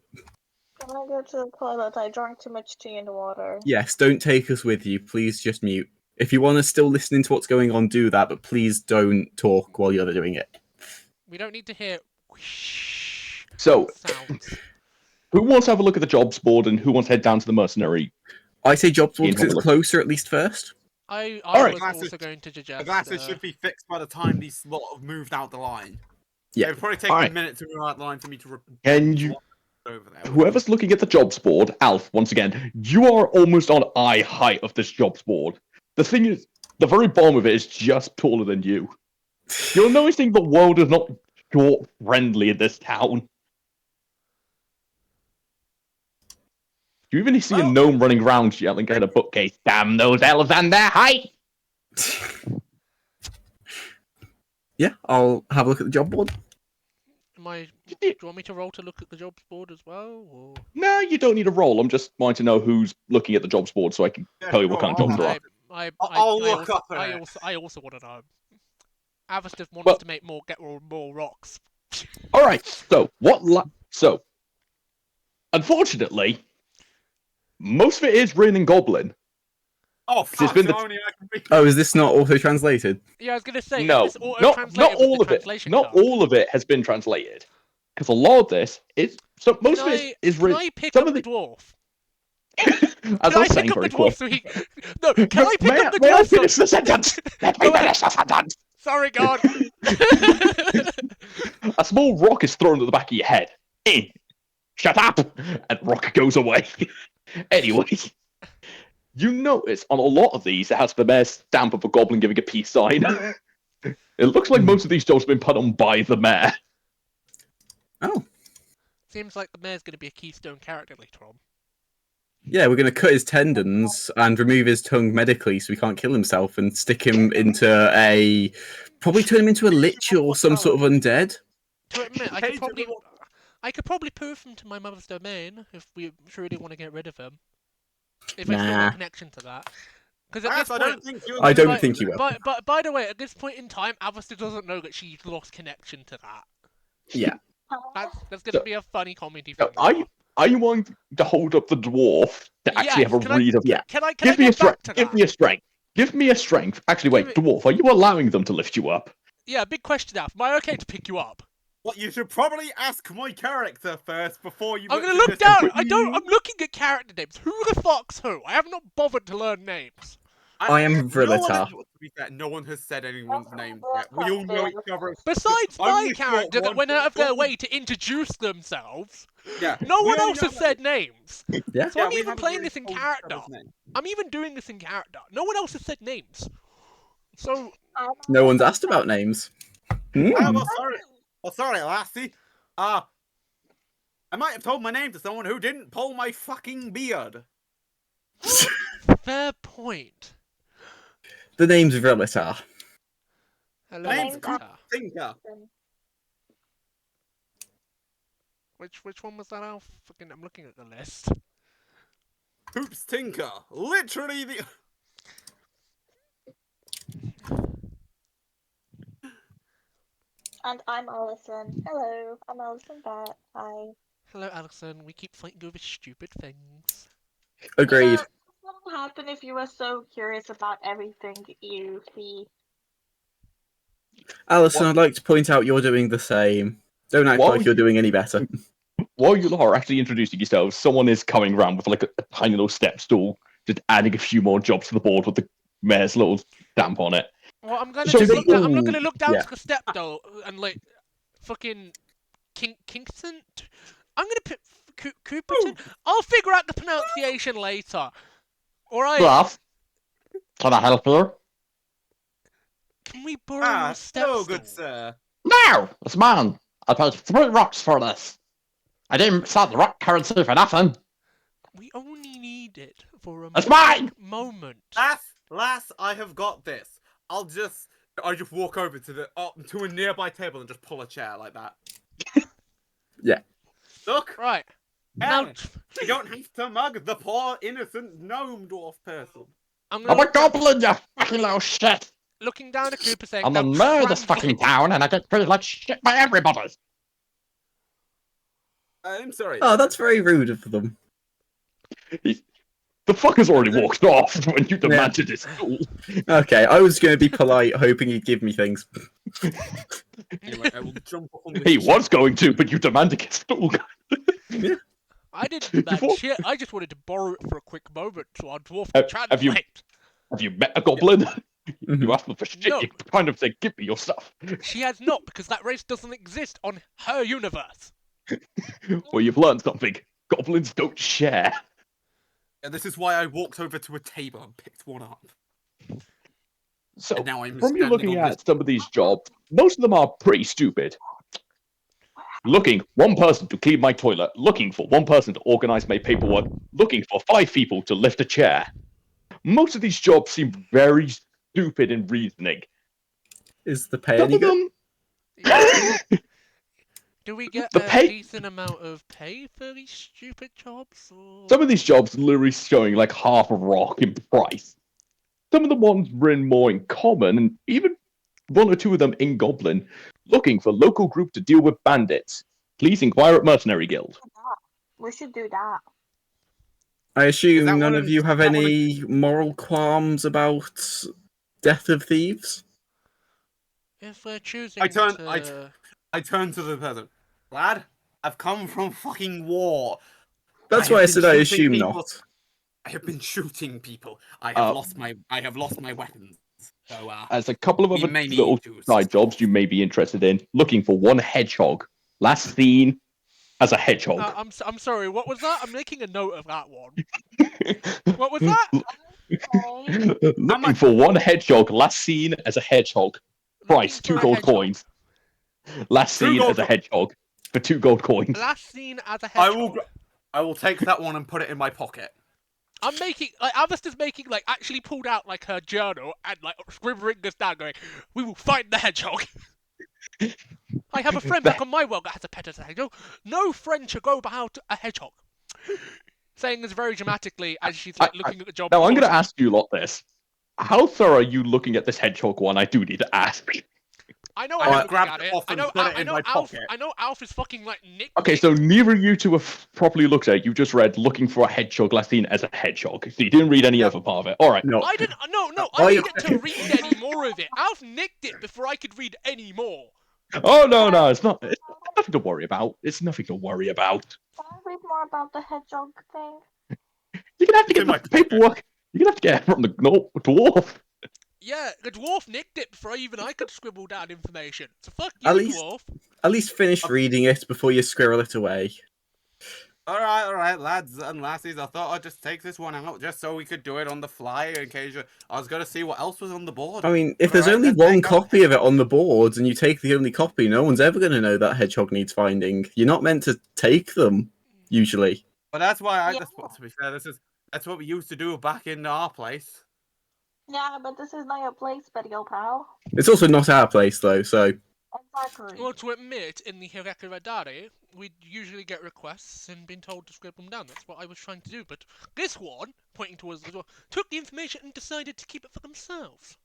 When I go to the toilet, I drank too much tea in the water. Yes, don't take us with you. Please just mute. If you want to still listen to what's going on, do that, but please don't talk while you're doing it. We don't need to hear whoosh So, sounds. who wants to have a look at the jobs board and who wants to head down to the Mercenary? I say jobs board Ian, because have a it's look. closer at least first. I Alright. was also going to The suggest... glasses should be fixed by the time these lot have moved out the line. Yeah. It would probably take Alright. a minute to move out the line for me to Can you... over there. Whoever's looking at the jobs board, Alf, once again, you are almost on eye height of this jobs board. The thing is, the very bottom of it is just taller than you. You're noticing the world is not short friendly in this town. You even see a gnome running around yelling at a bookcase, "Damn those elves and their height!" Yeah, I'll have a look at the job board. Do you want me to roll to look at the jobs board as well? Or... No, you don't need a roll. I'm just wanting to know who's looking at the jobs board so I can tell you what kind of jobs there are. I'll look up at it. I also want to know. Avastif wants Well- to make get more rocks. All right. So so, unfortunately, most of it is raining goblin. Oh, It's fuck, been the- only I can be... Oh, is this not auto-translated? Yeah, I was gonna say. No, is this not auto-translated with all the of it. translation Not card? all of it has been translated, because a lot of this is so most of it is Can written. I pick Some up of the the dwarf? as Can I I was pick saying up very the quick. dwarf so he? No, can I pick up the May I dwarf? so- finish the sentence? Let me Go ahead. finish the sentence. Sorry, God. A small rock is thrown at the back of your head. In. Shut up! And rock goes away. Anyway, you notice on a lot of these it has the mayor's stamp of a goblin giving a peace sign. It looks like most of these jobs have been put on by the mayor. Oh. Seems like the mayor's gonna be a keystone character later on. Yeah, we're going to cut his tendons and remove his tongue medically so he can't kill himself and stick him into probably turn him into a lich or some sort of undead. To admit, I could probably prove him to my mother's domain if we truly want to get rid of him. If I still Nah. got a connection to that. Because at this I point, don't think you. I don't But- think you will. But by the way, at this point in time, Alistair doesn't know that she's lost connection to that. Yeah. That's gonna be a funny comedy So, thing. are you wanting to hold up the dwarf to actually Yes, have a can I- read of Yeah. Can I Give me a get back strength. to Give that? me a strength. Give me a strength. Actually, wait, Give dwarf, are you allowing them to lift you up? Yeah, big question, Alf. Am I okay to pick you up? What you should probably ask my character first before you. I'm gonna do look this. down. I'm looking at character names. Who the fuck's who? I have not bothered to learn names. I am No one Vrilitar. has- to be fair, no one has said anyone's name yet. We all know each other. Besides I my only fought character that one went out of their person. way to introduce themselves, Yeah. no we one only else has know- said names. Yeah. So Yeah, I'm we even haven't playing really this in told each character. other's name. I'm even doing this in character. No one else has said names. So No one's asked about names. Hmm. Ah, well, sorry, lassie. I might have told my name to someone who didn't pull my fucking beard. Fair point. The name's Veritar. Hello, My name's name's Group Veritar. Thinker. Which one was that, Alf? Fucking, I'm looking at the list. Hoops Tinker. Literally the. And I'm Alison. Hello, I'm Alison Bat. Hi. Hello, Alison. We keep fighting over stupid things. Agreed. This wouldn't happen if you were so curious about everything you see. Alison, What? I'd like to point out you're doing the same. Don't act Why like would you're you- doing any better. While you lot are actually introducing yourselves, someone is coming round with like a tiny little step stool, just adding a few more jobs to the board with the mayor's little stamp on it. Well, I'm gonna So just they look down. I'm not all- gonna look down yeah. to the step though, and like, fucking, Kingston. I'm gonna put Cooperton. I'll figure out the pronunciation later. All right. Bluff. Can I help you? Can we borrow your step hello, stool? good sir. No, it's mine. I paid 3 rocks for this. I didn't sell the rock currency for nothing. We only need it for a That's mine! moment. Lass, I have got this. I just walk over to to a nearby table and just pull a chair like that. Yeah. Look, Right. Now, now you don't have to mug the poor innocent gnome dwarf person. I'm I'm gonna a look down, goblin, you fucking little shit. looking down at Cooper saying, I'm the now mayor of this fucking translate. town, and I get treated like shit by everybody. I'm sorry. Oh, that's very rude of them. The fucker's already walked off when you demanded his stool. Okay, I was going to be polite, hoping he'd give me things. Anyway, I will jump up on this He chair. was going to, but you demanded his stool. I didn't do that Before- shit. I just wanted to borrow it for a quick moment so our dwarf Have- could have you- translate. Have you met a goblin? Mhm. You asked them for shit, No. you kind of say, give me your stuff. She has not, because that race doesn't exist on her universe. Well, you've learned something. Goblins don't share. And this is why I walked over to a table and picked one up. So, And now I'm from you standing looking on at this. some of these jobs, most of them are pretty stupid. Looking one person to clean my toilet, looking for one person to organize my paperwork, looking for 5 people to lift a chair. Most of these jobs seem very stupid in reasoning. Is the pay Some any of good? them, Yeah. Do we get The a pay- decent amount of pay for these stupid jobs? Or... some of these jobs literally showing like half a rock in price. Some of the ones written more in common, and even 1 or 2 of them in Goblin, looking for local group to deal with bandits. Please inquire at Mercenary Guild. We should do that. I assume that none one of of- you have that one of- any moral qualms about Death of Thieves? If we're choosing I turn to... to the person. Lad, I've come from fucking war. That's I why I have said been I shooting assume people. not. I have been shooting people. I Uh, have lost my weapons. So As a couple of we other may need little to side jobs you may be interested in, looking for 1 hedgehog. Last seen as a hedgehog. I'm sorry, what was that? I'm making a note of that one. What was that? Okay. Looking for 1 hedgehog. Last seen as a hedgehog. Price Looking 2 for a gold hedgehog. coins. Last 2 seen gold as a co- hedgehog for 2 gold coins. Last seen as a I hedgehog. will take that one and put it in my pocket. I'm making, like, Alistair's making, like, actually pulled out, like, her journal and, like, scribbling this down, going, we will find the hedgehog. I have a friend back on my world that has a pet as a hedgehog. No friend should go without a hedgehog. Saying this very dramatically as she's, like, looking at the job. Now I'm going to before ask you lot this. How thorough are you looking at this hedgehog one? I do need to ask. I know I I'm have looking grabbed at it it. off I and know, put it I in know my Alf. pocket. I know Alf is fucking like Nick. Okay, so neither of you two have properly looked at it. You just read looking for a hedgehog last seen as a hedgehog. So you didn't read any other part of it. All right. No. I didn't. No. I- I didn't get to read any more of it. Alf nicked it before I could read any more. Oh no, it's not. It's nothing to worry about. It's nothing to worry about. Can I read more about the hedgehog thing? You're gonna have to It's get in the my pocket. paperwork. You're gonna have to get it from the dwarf. Yeah, the dwarf nicked it before even I could scribble down information. So fuck you, At least- dwarf. At least finish reading it before you squirrel it away. All right, lads and lassies. I thought I'd just take this one out just so we could do it on the fly in case I was going to see what else was on the board. I mean, if All there's right, only let's one take out copy of it on the board and you take the only copy, no one's ever going to know that hedgehog needs finding. You're not meant to take them, usually. But that's why Yeah. to be fair, that's what we used to do back in our place. Yeah, but this is not your place, buddy, old pal. It's also not our place, though, so... Exactly. Well, to admit, in the Hireka Radari, we'd usually get requests and been told to scribble them down. That's what I was trying to do. But this one, pointing towards the door, took the information and decided to keep it for themselves.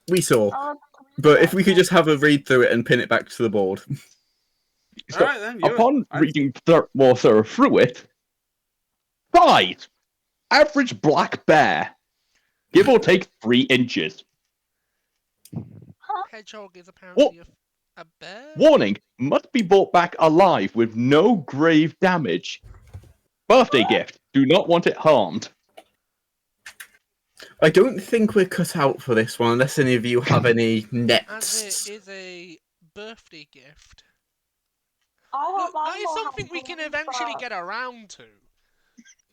We saw. Oh, But if we could just have a read through it and pin it back to the board. So, All right, then. upon reading more thorough through it, 5. Average black bear. Give or take 3 inches. Hedgehog is apparently a bear? Warning, must be brought back alive with no grave damage. Birthday gift. Do not want it harmed. I don't think we're cut out for this one, unless any of you have any As nets. it is a birthday gift. I Look, have that is something we can eventually get around to.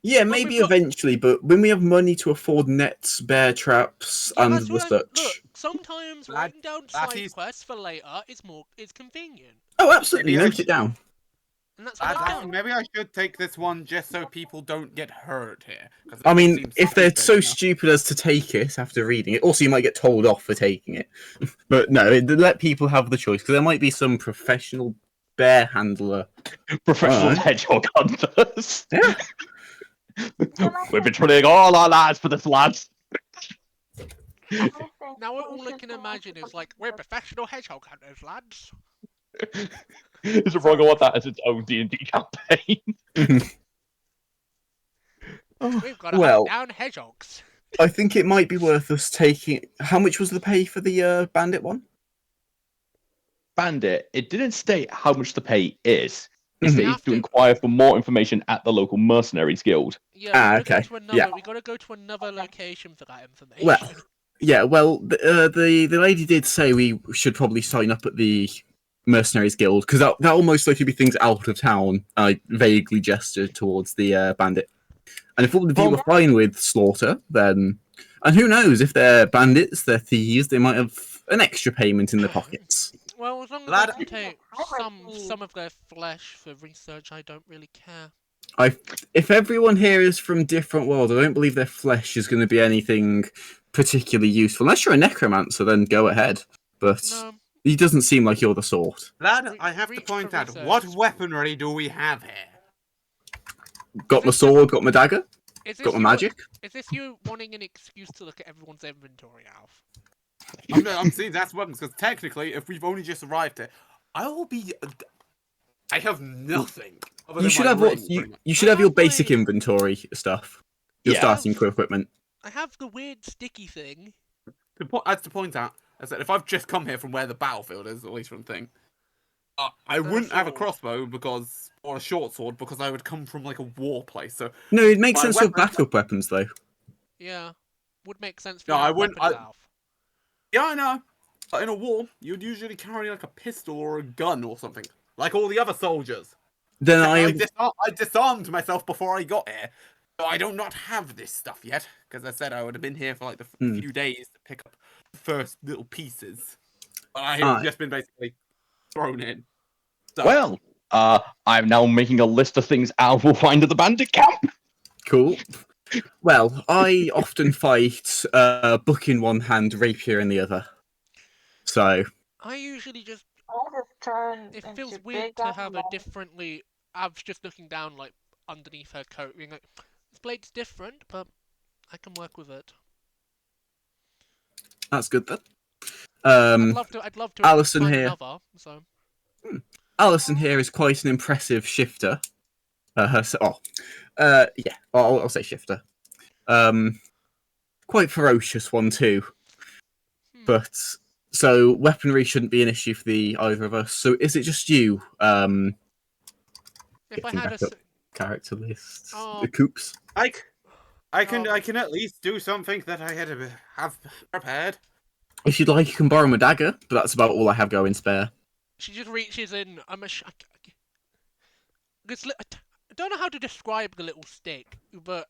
Yeah, Well, maybe we've got- eventually, but when we have money to afford nets, bear traps, Yeah, and that's the what such... Look, sometimes Lad- writing down side laddies. quests for later is convenient. Oh, absolutely, Maybe I note it down. And that's what Lads, I've actually, done. maybe I should take this one just so people don't get hurt here. 'cause it I all mean, seems if they're stupid, so you know? stupid as to take it after reading it, also you might get told off for taking it. But no, let people have the choice, because there might be some professional bear handler. Professional Alright. hedgehog hunters. Yeah. We've been trying all our lives for this, lads. Now all I can imagine is like, we're professional hedgehog hunters, lads. Is it wrong? I want that as its own D&D campaign. We've got to Well, hunt down hedgehogs. I think it might be worth us taking... How much was the pay for the bandit one? Bandit, it didn't state how much the pay is. It Mhm. stated Have to to. inquire for more information at the local mercenaries guild. Yeah, Ah, we gotta okay. go to another. Yeah. We gotta go to another location for that information. Well, yeah, well, the lady did say we should probably sign up at the Mercenaries Guild, because that will most likely be things out of town. I vaguely gestured towards the bandit. And if all of you were fine with slaughter, then... And who knows, if they're bandits, they're thieves, they might have an extra payment in their pockets. well, as long as Lad- I can take some of their flesh for research, I don't really care. If everyone here is from different worlds, I don't believe their flesh is going to be anything particularly useful. Unless you're a necromancer, then go ahead. But No, he doesn't seem like you're the sort. Lad, Re- I have to reach point for out, research. what weaponry do we have here? Got my this sword, got my dagger, is this got my you- magic. Is this you wanting an excuse to look at everyone's inventory, Alf? I'm seeing that's weapons, because technically, if we've only just arrived here, I have nothing. other You than should my have ring, what pretty you, much. you should have your basic Lovely. inventory stuff. Your Yeah. starting crew equipment. I have the weird sticky thing. As to point out, I said, if I've just come here from where the battlefield is, at least from the thing, I wouldn't have a sword. crossbow or a short sword because I would come from like a war place. So No, it makes My sense to have weapon- backup weapons though. Yeah, would make sense for No, you to I have wouldn't- weapons, I- Alf. yeah, I know. But in a war, you'd usually carry like a pistol or a gun or something, like all the other soldiers. Then I disarmed myself before I got here, so I do not have this stuff yet. Because I said I would have been here for like the Hmm. few days to pick up the first little pieces, but I have Alright. just been basically thrown in. So, Well, I'm now making a list of things Al will find at the bandit camp. Cool. Well, I often fight book in one hand, rapier in the other. So I usually just. I just turn It into feels weird big to and have a long. differently. I was just looking down, like underneath her coat, being like, "This blade's different, but I can work with it." that's good then. I'd love to Alison find here. another. So Alison here is quite an impressive shifter. Yeah, I'll say shifter. Quite ferocious one too. But so weaponry shouldn't be an issue for the either of us. So is it just you? if I Getting had a, back up. Character list. Oh. The coops. I can Oh. at least do something that I had to have prepared. If you'd like, you can borrow my dagger, but that's about all I have going spare. she just reaches in. don't know how to describe the little stick, but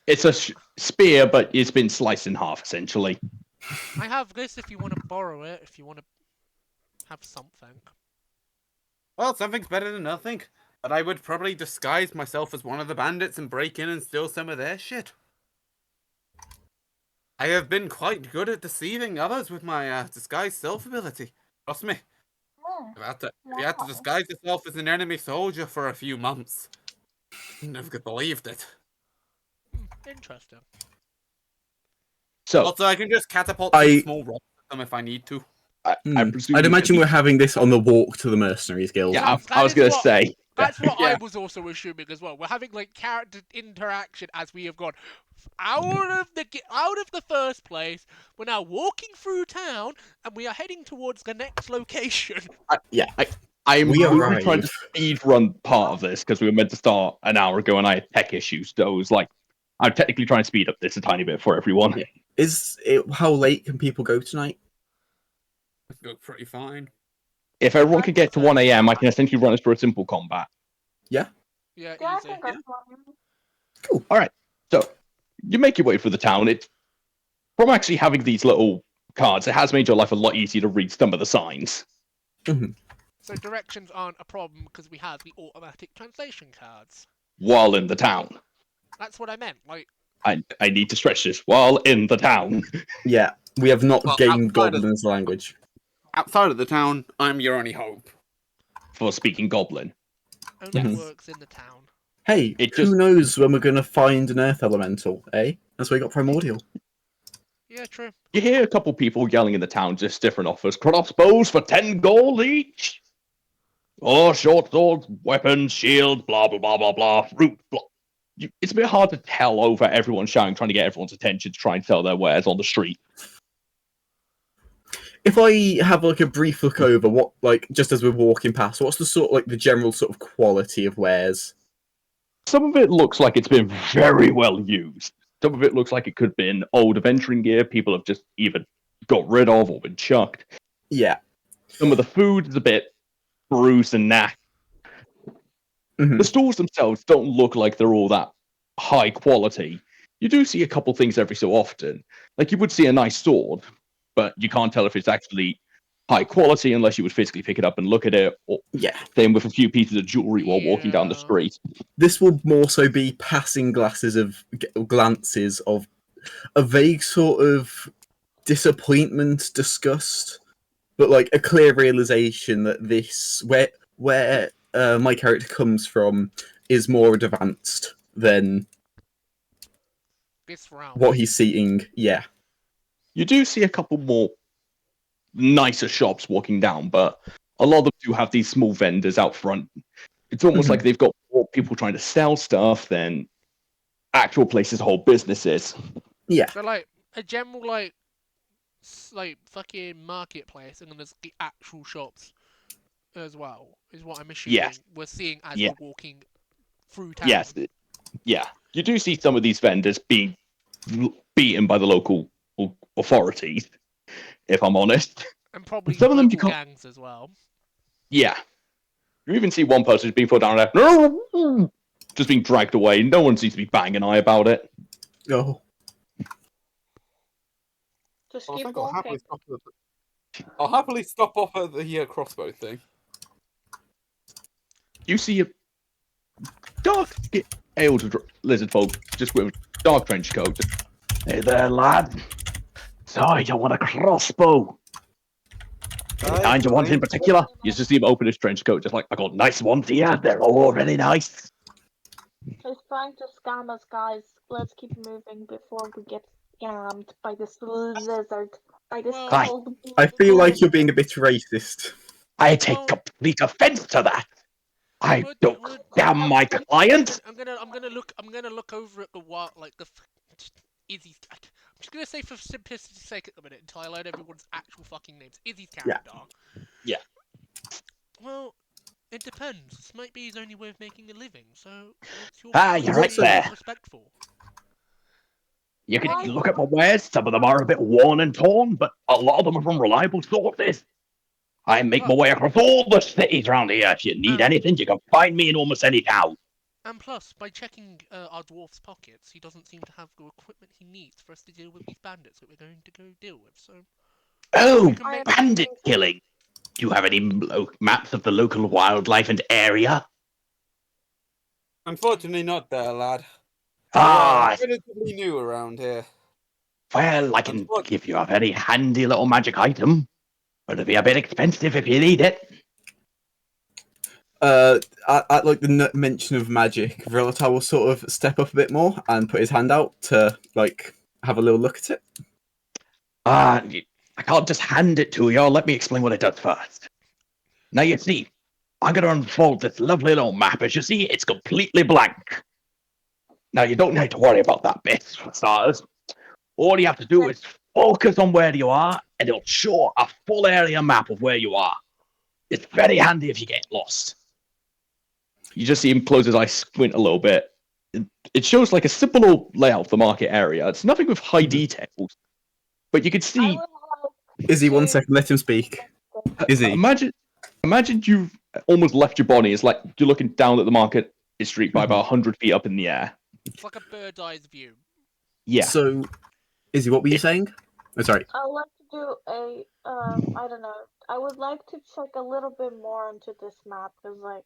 It's a spear, but it's been sliced in half, essentially. I have this if you want to borrow it, if you want to have something. Well, something's better than nothing. But I would probably disguise myself as one of the bandits and break in and steal some of their shit. I have been quite good at deceiving others with my disguise self ability. Trust me. Hmm. If you had to Wow. disguise yourself as an enemy soldier for a few months, you never could believed it. Interesting. So, Also, I can just catapult some small rocks at them if I need to. I presume I'd imagine we're having this on the walk to the Mercenaries Guild. Yeah, That I was is going to what- say. That's what Yeah. I was also assuming as well. We're having like character interaction as we have gone out of the first place. We're now walking through town, and we are heading towards the next location. I'm We really trying to arrive. speed run part of this because we were meant to start an hour ago and I had tech issues. So it was like, I'm technically trying to speed up this a tiny bit for everyone. Yeah. How late can people go tonight? Go pretty fine. If everyone could get to 1 a.m., I can essentially run us through a simple combat. Yeah, Yeah, I easy. think that's fine. Cool. All right. So you make your way through the town. It's from actually having these little cards, it has made your life a lot easier to read some of the signs. So directions aren't a problem because we have the automatic translation cards. While in the town. That's what I meant. Like, I need to stretch this. While in the town. Yeah, we have not Well, gained outside of- Goblin's language. Outside of the town, I'm your only hope. For speaking Goblin. only Yes. works in the town. Hey, It who just- knows when we're going to find an Earth Elemental, eh? That's why we got Primordial. Yeah, true. You hear a couple people yelling in the town, just different offers. Crossbows for 10 gold each. Oh, short swords, weapons, shields, blah, blah, blah, blah, blah. Fruit, blah. It's a bit hard to tell over everyone shouting, trying to get everyone's attention to try and sell their wares on the street. If I have like a brief look over what, like, just as we're walking past, what's the sort, like, the general sort of quality of wares? Some of it looks like it's been very well used. Some of it looks like it could have been old adventuring gear people have just either got rid of or been chucked. Yeah. Some of the food is a bit bruised and knack. Mhm. The stores themselves don't look like they're all that high quality. You do see a couple things every so often. Like you would see a nice sword, but you can't tell if it's actually high quality unless you would physically pick it up and look at it. Or Yeah. same with a few pieces of jewelry while walking down the Yeah. street. This will more so be passing glances of a vague sort of disappointment, disgust, but like a clear realization that this where my character comes from is more advanced than This round. what he's seeing. Yeah. You do see a couple more nicer shops walking down, but a lot of them do have these small vendors out front. It's almost like they've got more people trying to sell stuff than actual places hold businesses. Yeah. So like a general like fucking marketplace, and then there's the actual shops as well. Is what I'm assuming Yes. we're seeing as Yeah. we're walking through town. Yes, yeah. You do see some of these vendors being beaten by the local authorities, if I'm honest. And probably Some of them you local can't- gangs as well. Yeah. You even see one person who's being put down there, just being dragged away. No one seems to be banging an eye about it. Oh. Just Well, I keep think I'll happily walking. stop I'll happily stop off at the crossbow thing. You see a dark lizard folk just with a dark trench coat. Hey there, lad. So, you want a crossbow? Any kind you want in particular? You just see him open his trench coat, just like, I got nice ones here. They're all really nice. He's trying to scam us, guys. Let's keep moving before we get scammed by this lizard. By this Well, cold. I feel like you're being a bit racist. I take Well- complete offense to that. I Would- don't would- scam my client. I'm gonna look over at the what like the Izzy's. I'm just gonna say for simplicity's sake at the minute until I learn everyone's actual fucking names. Izzy's character. Yeah. Well, it depends. This might be his only way of making a living, so it's your Ah, choice you're to right be there. respectful. You can look at my wares. Some of them are a bit worn and torn, but a lot of them are from reliable sources. I make my way across all the cities around here. If you need anything, you can find me in almost any town. And plus, by checking our dwarf's pockets, he doesn't seem to have the equipment he needs for us to deal with these bandits that we're going to go deal with. So Oh, we can make bandit killing. Do you have any maps of the local wildlife and area? Unfortunately, not there, lad. Ah, Relatively new around here. well, I can give you a very handy little magic item. But it'll be a bit expensive if you need it. At like the mention of magic, Veritar will sort of step up a bit more and put his hand out to like have a little look at it. I can't just hand it to you. Let me explain what it does first. Now you see, I'm going to unfold this lovely little map. As you see, it's completely blank. Now you don't need to worry about that bit, for starters. All you have to do is focus on where you are, and it'll show a full area map of where you are. It's very handy if you get lost. You just see him close his eyes, squint a little bit. It shows like a simple old layout of the market area. It's nothing with high details, but you can see. Izzy, 1 second, let him speak. Izzy, imagine you've almost left your body. It's like you're looking down at the market street by about 100 feet up in the air. It's like a bird's eye view. Yeah. So, Izzy, what were you saying? Oh, sorry. I would like to do a, I don't know. I would like to check a little bit more into this map, because, like...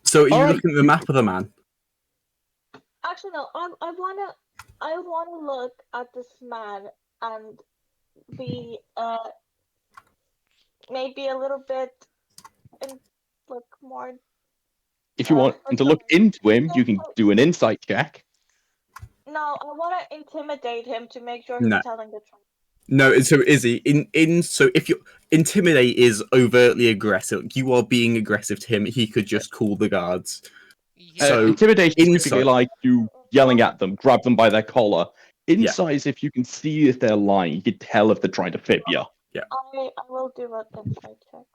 So, are you looking at the map of the man? Actually, no. I wanna look at this man and be, maybe a little bit, and look more... If you want to look into him, you can do an insight check. No, I want to intimidate him to make sure he's telling the truth. No, so Izzy, so if you intimidate is overtly aggressive, you are being aggressive to him. He could just call the guards. So intimidation is typically like you yelling at them, grab them by their collar. Insight is if you can see if they're lying, you can tell if they're trying to fib you. Yeah. I will do an insight check.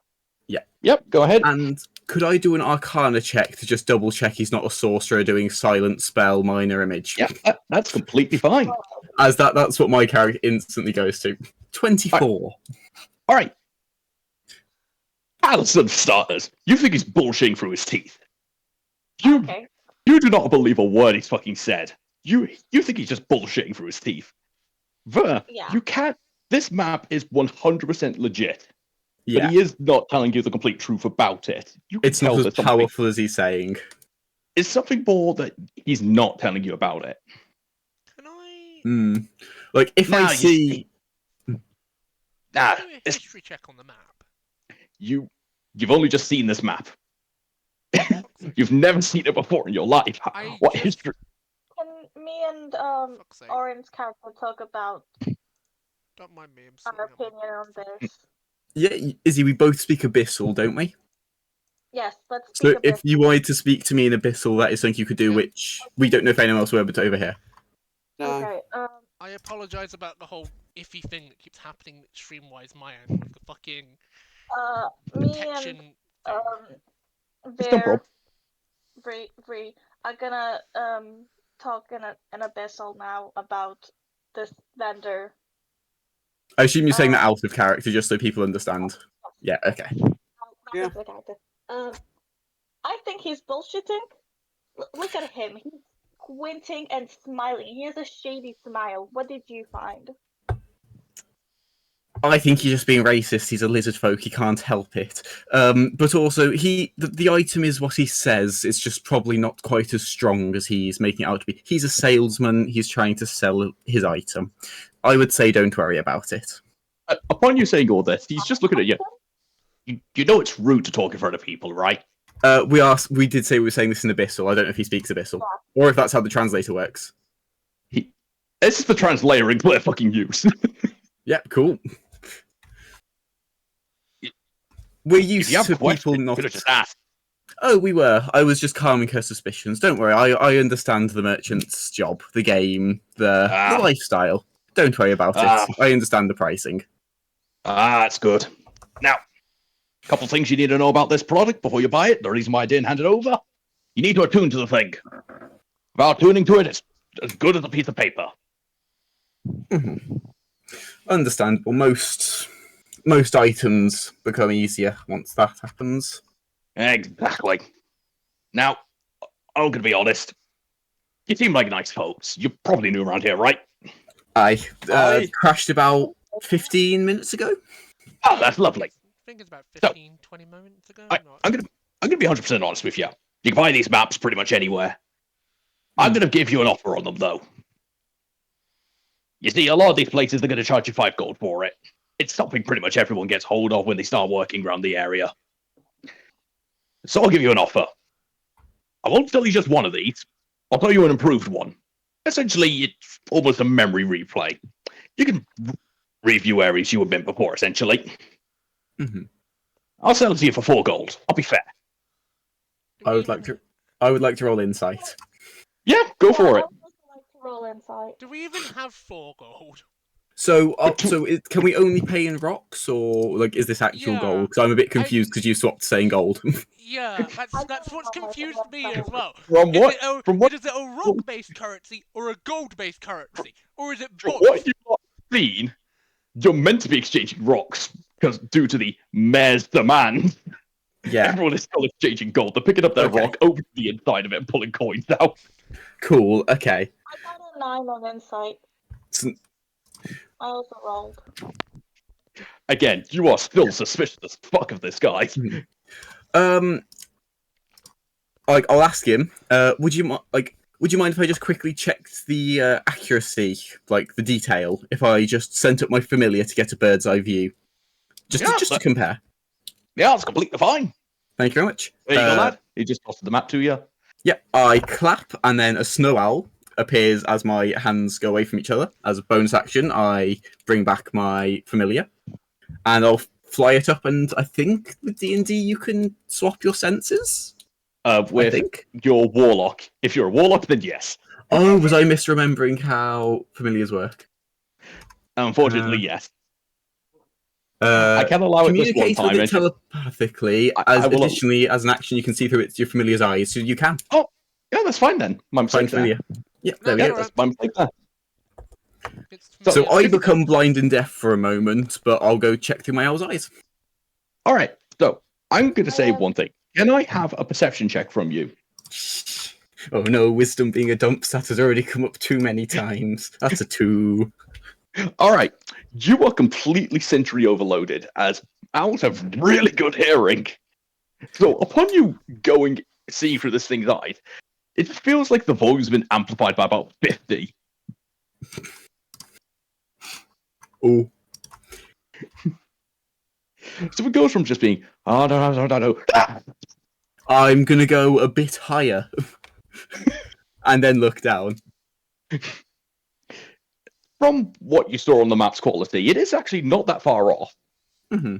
Yeah. Yep. Go ahead. And could I do an Arcana check to just double check he's not a sorcerer doing silent spell minor image? Yeah, that's completely fine. As that's what my character instantly goes to. 24. All right. Allison starters. You think he's bullshitting through his teeth? You do not believe a word he's fucking said. You think he's just bullshitting through his teeth. You can't. This map is 100% legit. Yeah. But he is not telling you the complete truth about it. It's not as powerful as he's saying. It's something more that he's not telling you about it. Like, if I see... do a history check on the map. You've only just seen this map. You've never seen it before in your life. What history? Can me and Orange character talk about Don't mind me, our opinion on this? Yeah, Izzy, we both speak Abyssal, don't we? Yes, let's So speak if you wanted to speak to me in Abyssal, that is something you could do, which we don't know if anyone else will be able to over here. Okay, I apologise about the whole iffy thing that keeps happening stream-wise my end with the fucking protection thing. Bree, I'm gonna talk in Abyssal now about this vendor. I assume you're saying that out of character, just so people understand. Yeah, okay. Yeah. I think he's bullshitting. Look at him. He's squinting and smiling. He has a shady smile. What did you find? I think he's just being racist. He's a lizard folk. He can't help it. But also, the item is what he says. It's just probably not quite as strong as he's making it out to be. He's a salesman. He's trying to sell his item. I would say don't worry about it. Upon you saying all this, he's just looking at you. You know it's rude to talk in front of people, right? We did say we were saying this in Abyssal. I don't know if he speaks Abyssal. Or if that's how the translator works. This is the translator in clear fucking use. Yeah, cool. We're used to people not... just ask. Oh, we were. I was just calming her suspicions. Don't worry, I understand the merchant's job, the game, the lifestyle. Don't worry about it. I understand the pricing. That's good. Now, a couple things you need to know about this product before you buy it. The reason why I didn't hand it over. You need to attune to the thing. Without tuning to it, it's as good as a piece of paper. Understandable. Most items become easier once that happens. Exactly. Now, I'm gonna be honest. You seem like nice folks. You're probably new around here, right? I Aye. crashed about 15 minutes ago. Oh, that's lovely. I think it's about So, 15, 20 moments ago. I'm gonna be 100% honest with you. You can find these maps pretty much anywhere. I'm Hmm. gonna give you an offer on them though. You see, a lot of these places they're gonna charge you 5 gold for it. It's something pretty much everyone gets hold of when they start working around the area. So I'll give you an offer. I won't tell you just one of these. I'll tell you an improved one. Essentially, it's almost a memory replay. You can review areas you have been before, essentially. Mhm. I'll sell it to you for 4 gold. I'll be fair. Do I we would like even- to. I would like to roll insight. Yeah, go for I it. would also like to roll insight. Do we even have 4 gold? So, can we only pay in rocks, or like is this actual Yeah. gold? Because I'm a bit confused because you swapped saying gold. Yeah, I that's don't what's know how much confused of me that as well. From what? From what? Is it a rock-based currency or a gold-based currency, or is it From both? what you have seen, you're meant to be exchanging rocks because due to the mayor's demand, Yeah, everyone is still exchanging gold. They're picking up their Okay. rock, opening the inside of it, and pulling coins out. cool. Okay. I got a 9 on insight. So, I also rolled. Again, you are still suspicious as fuck of this guy. um, like I'll ask him. Would you Would you mind if I just quickly checked the accuracy, like the detail, if I just sent up my familiar to get a bird's eye view, just to compare? Yeah, it's completely fine. Thank you very much. There you go, lad. He just tossed the map to you. Yep, I clap, and then a snow owl appears as my hands go away from each other. As a bonus action, I bring back my familiar, and I'll fly it up. And I think with D&D you can swap your senses. I With think. your warlock. If you're a warlock, then yes. Oh, was I misremembering how familiars work? Unfortunately, yes. I can allow it this one communicate time. with it and just- telepathically. I will- Additionally, as an action, you can see through your familiar's eyes, so you can Yeah, that's fine then. My find mistake there. familiar. Yeah, there we No, go. That's my mistake there. It's So So I if- become blind and deaf for a moment, but I'll go check through my owl's eyes. All right. So I'm going to say one thing. Can I have a perception check from you? Oh no, wisdom being a dump stat has already come up too many times. That's a 2. All right. You are completely sensory overloaded, as owls have really good hearing. So upon you going see through this thing's eyes, it feels like the volume's been amplified by about 50. Oh, So it goes from just being, oh, no. I'm gonna go a bit higher, and then look down. From what you saw on the map's quality, it is actually not that far off. Mm-hmm.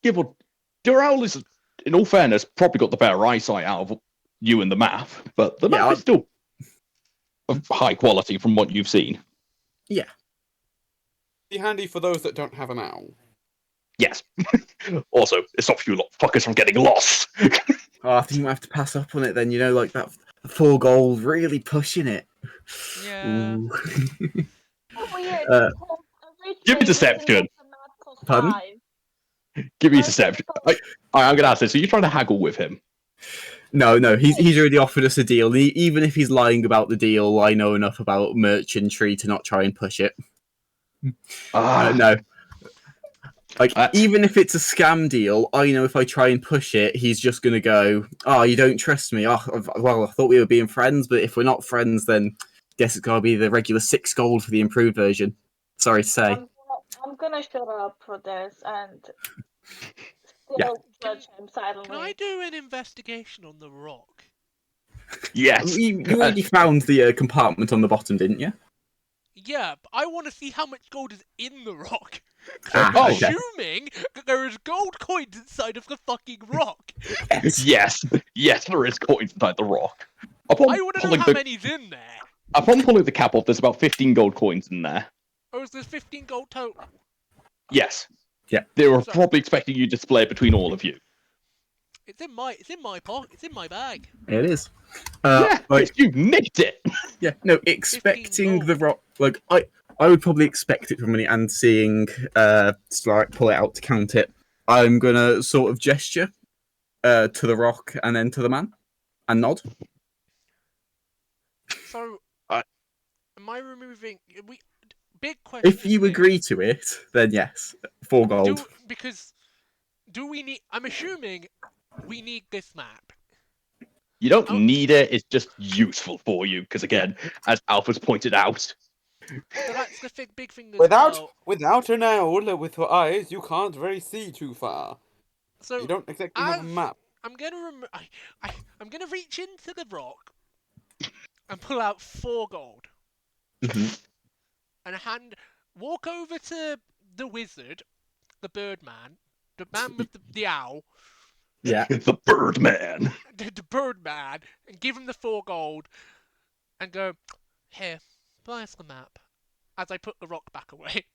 Yeah, but your owl is, in all fairness, probably got the better eyesight out of you and the map, but the map is still of high quality from what you've seen. Yeah. Be handy for those that don't have an owl. Yes. Also, it stops you lot fuckers from getting lost. Oh, I think you might have to pass up on it then. You know, like that 4 gold really pushing it. Yeah. Ooh. Weird. Give me deception. Pardon? Give me deception. I'm going to ask this. So you're trying to haggle with him? No, he's already offered us a deal. Even if he's lying about the deal, I know enough about merchantry to not try and push it. No. Like, even if it's a scam deal, I know if I try and push it, he's just going to go, oh, you don't trust me. Oh, well, I thought we were being friends, but if we're not friends, then guess it's got to be the regular 6 gold for the improved version. Sorry to say. I'm gonna shut up for this and still Yeah. judge him silently. Can I do an investigation on the rock? Yes. You already found the compartment on the bottom, didn't you? Yeah, but I want to see how much gold is in the rock. Ah, I'm okay. assuming that there is gold coins inside of the fucking rock. Yes, there is coins inside the rock. I want to know how many's in there. Upon pulling the cap off, there's about 15 gold coins in there. Or is there 15 gold total? Yes. Yeah. They were probably expecting you to display it between all of you. It's in my pocket. It's in my bag. It is. You nicked it. Yeah, no, expecting the rock. Like, I would probably expect it from me, and seeing Slark pull it out to count it, I'm gonna sort of gesture to the rock and then to the man, and nod. So, I- am I removing? Big question. If you here. agree to it, then yes, 4 gold. Do we need? I'm assuming we need this map. You don't Oh. need it. It's just useful for you because, again, as Alpha's pointed out, So that's the big thing as well. Without an owl with your eyes, you can't really see too far. So You don't exactly have a map. I'm gonna reach into the rock and pull out 4 gold and walk over to the wizard, the Birdman, the man with the owl, Yeah. the Birdman. the Birdman, and give him the 4 gold and go, here, buy us the map. As I put the rock back away.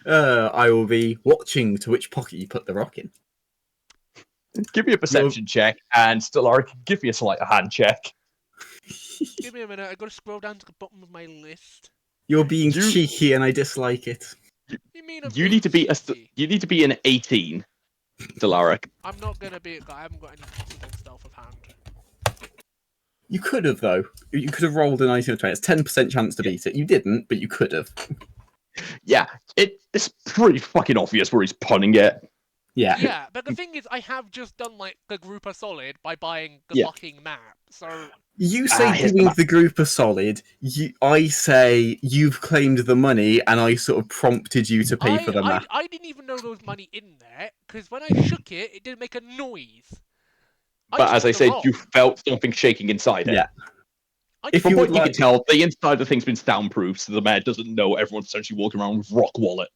I will be watching to which pocket you put the rock in. Give me a perception check, and Stellaris, give me a sleight of hand check. Give me a minute, I gotta scroll down to the bottom of my list. You're being cheeky, and I dislike it. You mean I'm You need to be an 18, Stellaris. I'm not gonna be it, I haven't got any confidence stealth of hand. You could have, though. You could have rolled a 19 or 20. It's 10% chance to beat it. You didn't, but you could have. Yeah, it's pretty fucking obvious where he's punning it. Yeah. Yeah, but the thing is, I have just done like the group of solid by buying the fucking map. So You say doing the group a solid. I say you've claimed the money, and I sort of prompted you to pay for the map. I didn't even know there was money in there because when I shook it, it didn't make a noise. But as I said, you felt something shaking inside it. Yeah. If from what you can tell, the inside of the thing's been soundproof, so the mayor doesn't know everyone's essentially walking around with rock wallet.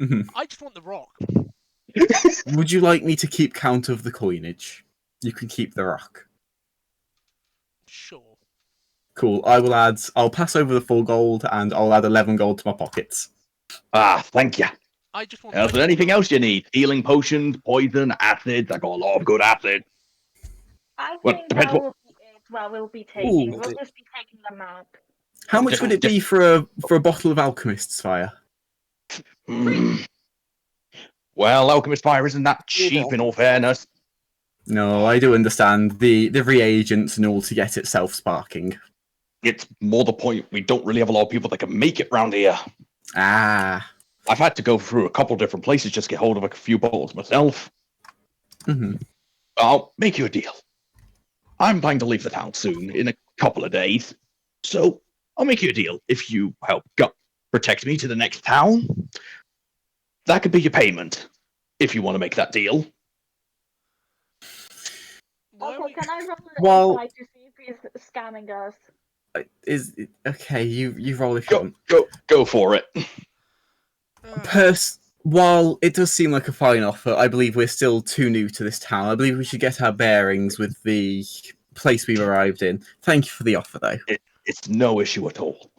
I just want the rock. Would you like me to keep count of the coinage? You can keep the rock. Sure. Cool. I'll pass over the 4 gold, and I'll add 11 gold to my pockets. Ah, thank you. I just want. Is there anything else you need? Healing potions, poison, acids. I got a lot of good acid. I think that will be it. Well, we'll be taking. Ooh. We'll just be taking the map. How much would it be for a bottle of Alchemist's Fire? Well, Alchemist Fire isn't that cheap, in all fairness. No, I do understand the reagents and all to get it self-sparking. It's more the point we don't really have a lot of people that can make it round here. Ah. I've had to go through a couple different places just to get hold of a few bottles myself. I'll make you a deal. I'm planning to leave the town soon, in a couple of days. So, I'll make you a deal. If you help protect me to the next town, that could be your payment. If you want to make that deal. Also, can I roll Well- an insight to see if he's scamming us? Okay? You roll if you want. Go for it. While it does seem like a fine offer, I believe we're still too new to this town. I believe we should get our bearings with the place we've arrived in. Thank you for the offer, though. It's no issue at all.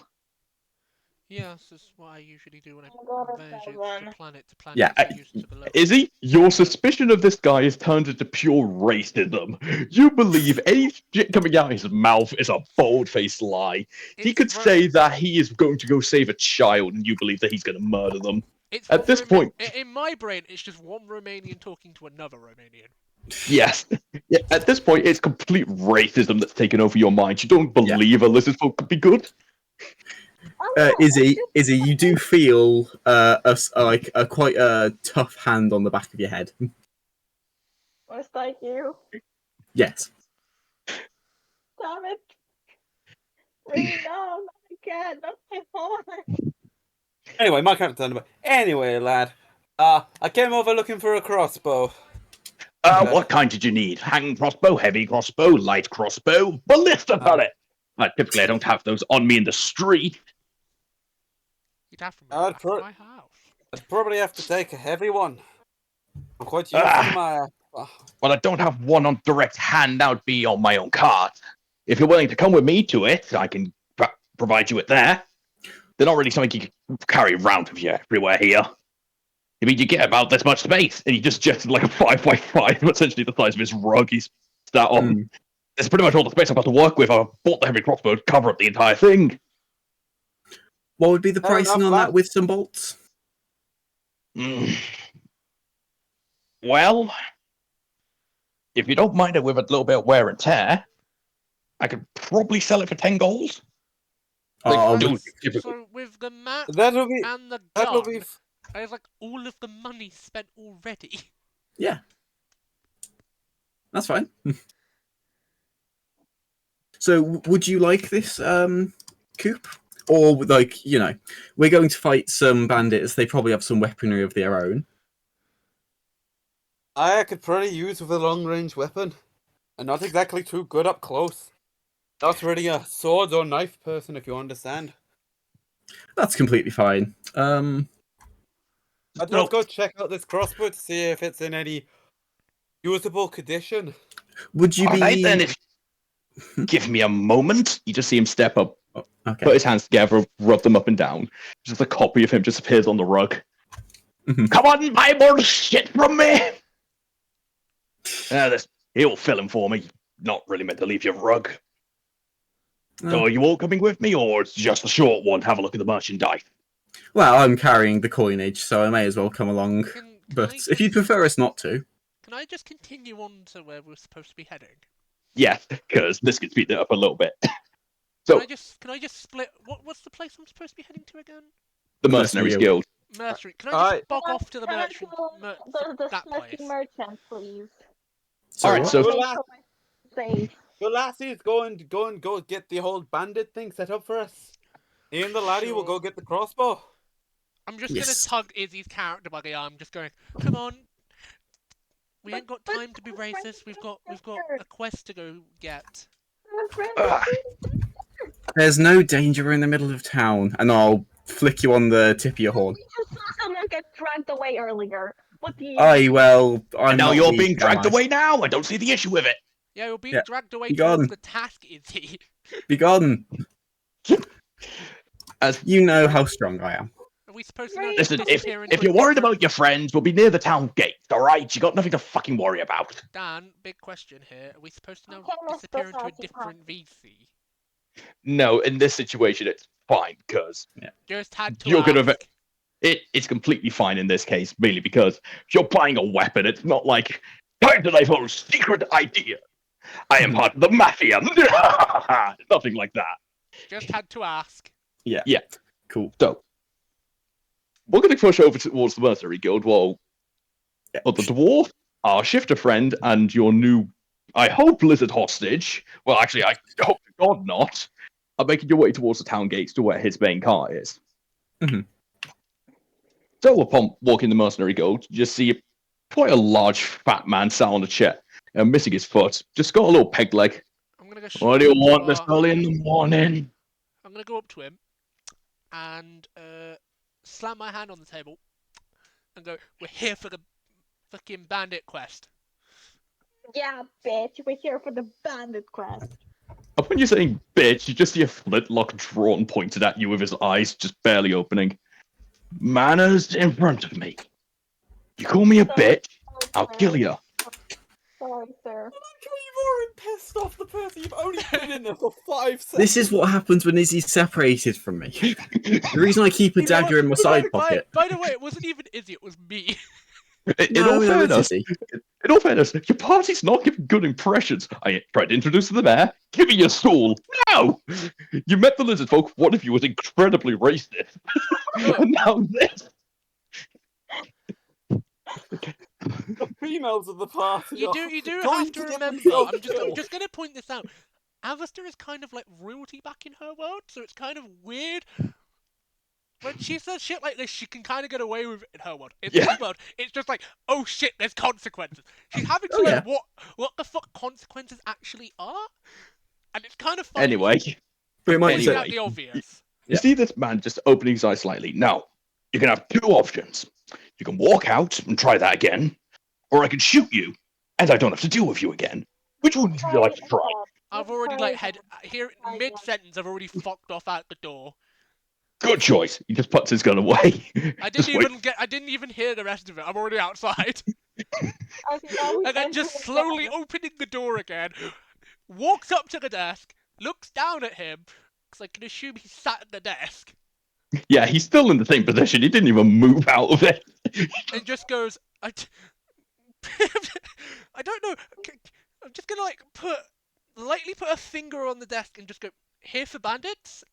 Yes, that's what I usually do when I converge it to planet to planet. Yeah, to the local. Izzy, your suspicion of this guy has turned into pure racism. You believe any shit coming out of his mouth is a bold-faced lie. He could say that he is going to go save a child, and you believe that he's going to murder them. At this point, in my brain, it's just one Romanian talking to another Romanian. yes. Yeah, at this point, it's complete racism that's taken over your mind. You don't believe Alyssa's folk could be good? Izzy, you do feel quite a tough hand on the back of your head. Was that you? Yes. Damn it. Wait, no, not again. Not my phone. Anyway, my character turned. Anyway, lad, I came over looking for a crossbow. What kind did you need? Hanging crossbow, heavy crossbow, light crossbow, ballista pellet? Typically, I don't have those on me in the street. You'd have to move back to my house. I'd probably have to take a heavy one. I'm quite used to my. Well, I don't have one on direct hand. That would be on my own cart. If you're willing to come with me to it, I can provide you with there. They're not really something you can carry around with you everywhere here. I mean, you get about this much space, and you just gestured like a 5x5, essentially the size of his rug he's sat on. That's pretty much all the space I've got to work with. I bought the heavy crossbow to cover up the entire thing. What would be the pricing on that with some bolts? Well, if you don't mind it with a little bit of wear and tear, I could probably sell it for 10 gold. Like, Oh, don't So with the mat That'll be. and the That'll gun, be. I have like all of the money spent already. yeah. That's fine. So, would you like this, Coop? Or, like, we're going to fight some bandits. They probably have some weaponry of their own. I could probably use with a long range weapon. I'm not exactly too good up close. Not really a sword or knife person, if you understand. That's completely fine. I'd just go check out this crossbow to see if it's in any usable condition. Would you All be... right, then, if give me a moment. You just see him step up, Okay. put his hands together, rub them up and down. Just a copy of him just appears on the rug. Come on, buy more shit from me! He'll fill him for me. Not really meant to leave your rug. So are you all coming with me, or it's just a short one? Have a look at the merchandise. Well, I'm carrying the coinage, so I may as well come along. Can But I if you just- prefer us not to... Can I just continue on to where we're supposed to be heading? Yeah, because this could speed it up a little bit. So, Can I just split? What's the place I'm supposed to be heading to again? the Mercenaries Mercenary Guild. Mercenary. Can I just Alright. bog off to the Can I merchant? go the that smoky place. merchant, please? Sorry, Alright, so Safe. The lassies go get the whole bandit thing set up for us. Me and the laddie will go Sure. get the crossbow. I'm just Yes. gonna tug Izzy's character by the arm, just going, "Come on, we ain't got time to be racist. We've got a quest to go get." There's no danger in the middle of town, and I'll flick you on the tip of your horn. You just saw someone get dragged away earlier. What do you? Aye, well, I'm And now not you're the being dragged am I? away now. I don't see the issue with it. Yeah, you're being Yeah, dragged away be towards gone. the task, Izzy. Be gone. As You know how strong I am. Are we supposed to now just Listen, disappear into if you're a worried different- about your friends, we'll be near the town gate. All right, you got nothing to fucking worry about. Dan, big question here. Are we supposed to now Okay, let's disappear go into a salty different VC? No, in this situation, it's fine because Just had to You're ask. gonna it's completely fine in this case, mainly because you're buying a weapon. It's not like time to divulge secret idea. I am part of the mafia. Nothing like that. Just had to ask. Yeah. Yeah. Cool. So we're going to push over towards the Mercenary Guild while the dwarf, our shifter friend, and your new, I hope, lizard hostage. Well, actually, I hope to God not. Are making your way towards the town gates to where his main car is. Mhm. So upon walking the Mercenary Guild, you just see quite a large fat man sat on a chair and missing his foot. Just got a little peg leg. I'm gonna go. What do you straight to want this our- early in the morning? I'm gonna go up to him and slam my hand on the table and go, "We're here for the fucking bandit quest." Yeah, bitch. We're here for the bandit quest. And when you're saying bitch, you just see a flintlock drawn pointed at you with his eyes just barely opening. Manners in front of me. You call me a bitch, I'll kill you. Sorry, sir. You've already pissed off the person. You've only been in there for 5 seconds. This is what happens when Izzy's separated from me. The reason I keep a You know dagger in my what? side pocket. By the way, it wasn't even Izzy. It was me. In all No, it's fairness, Izzy. in all fairness, your party's not giving good impressions. I tried to introduce the mayor. Give me your stool. No! You met the lizard folk. One of you was incredibly racist. And now this. The females of the party. You are do going have to get remember. themselves I'm killed. just gonna point this out. Alistair is kind of like royalty back in her world, so it's kind of weird. When she says shit like this, she can kind of get away with it in her world. In Yeah. this world, it's just like, oh shit, there's consequences. She's having to Oh, learn yeah. what the fuck consequences actually are, and it's kind of funny. Anyway, Pretty much pointing anyway. out the obvious. you see this man just opening his eyes slightly. Now, you can have two options. You can walk out and try that again, or I can shoot you, and I don't have to deal with you again. Which one would you like to try? I've already like had here mid sentence. I've already fucked off out the door. Good choice. He just puts his gun away. I Just didn't wait. even get. I didn't even hear the rest of it. I'm already outside. Okay, now we And then enter just the slowly town. opening the door again, walks up to the desk, looks down at him, because I can assume he sat at the desk, Yeah, he's still in the same position. He didn't even move out of it. and just goes, I don't know. I'm just gonna like lightly put a finger on the desk and just go, here for bandits.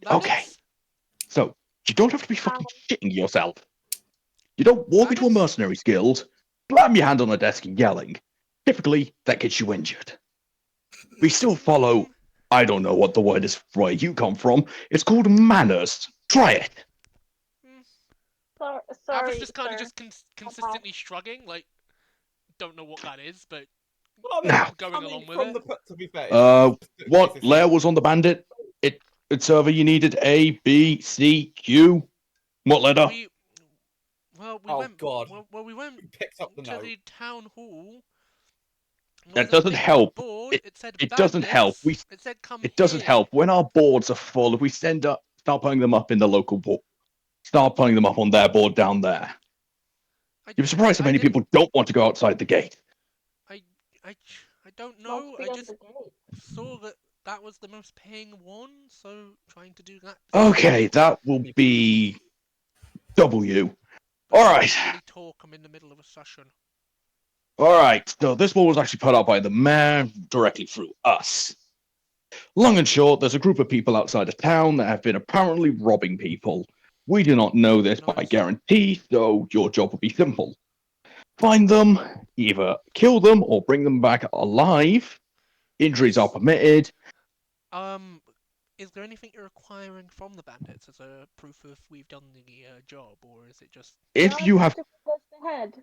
Okay. Bandits. So, you don't have to be fucking shitting yourself. You don't walk into a Bandits? mercenaries guild, slam your hand on the desk and yelling. Typically, that gets you injured. We still follow, I don't know what the word is where you come from. It's called manners. Try it. I was Sorry, just kind of sir. just consistently shrugging, like, don't know what that is, but Well, Now, going along with from it. to be fair, it's what it's layer was on the bandit? It server you needed A, B, C, Q. What letter? We Oh, went. God. We went He picked up the to note. the town hall. There was That a doesn't thing on help. the board. It said It doesn't help. bandits. It said come It doesn't here. help when our boards are full. If we start putting them up in the local board, start putting them up on their board down there. You're surprised how many people don't want to go outside the gate. I don't know. Must be I on just the gate. saw that was the most paying one, so trying to do that. Okay, that will be W. But All I right. can't really talk. I'm in the middle of a session. All right. So this board was actually put out by the mayor directly through us. Long and short, there's a group of people outside of town that have been apparently robbing people. We do not know this by Nice. guarantee, so your job will be simple. Find them, either kill them or bring them back alive. Injuries are permitted. Is there anything you're requiring from the bandits as a proof of we've done the job, or is it just? If you have the head.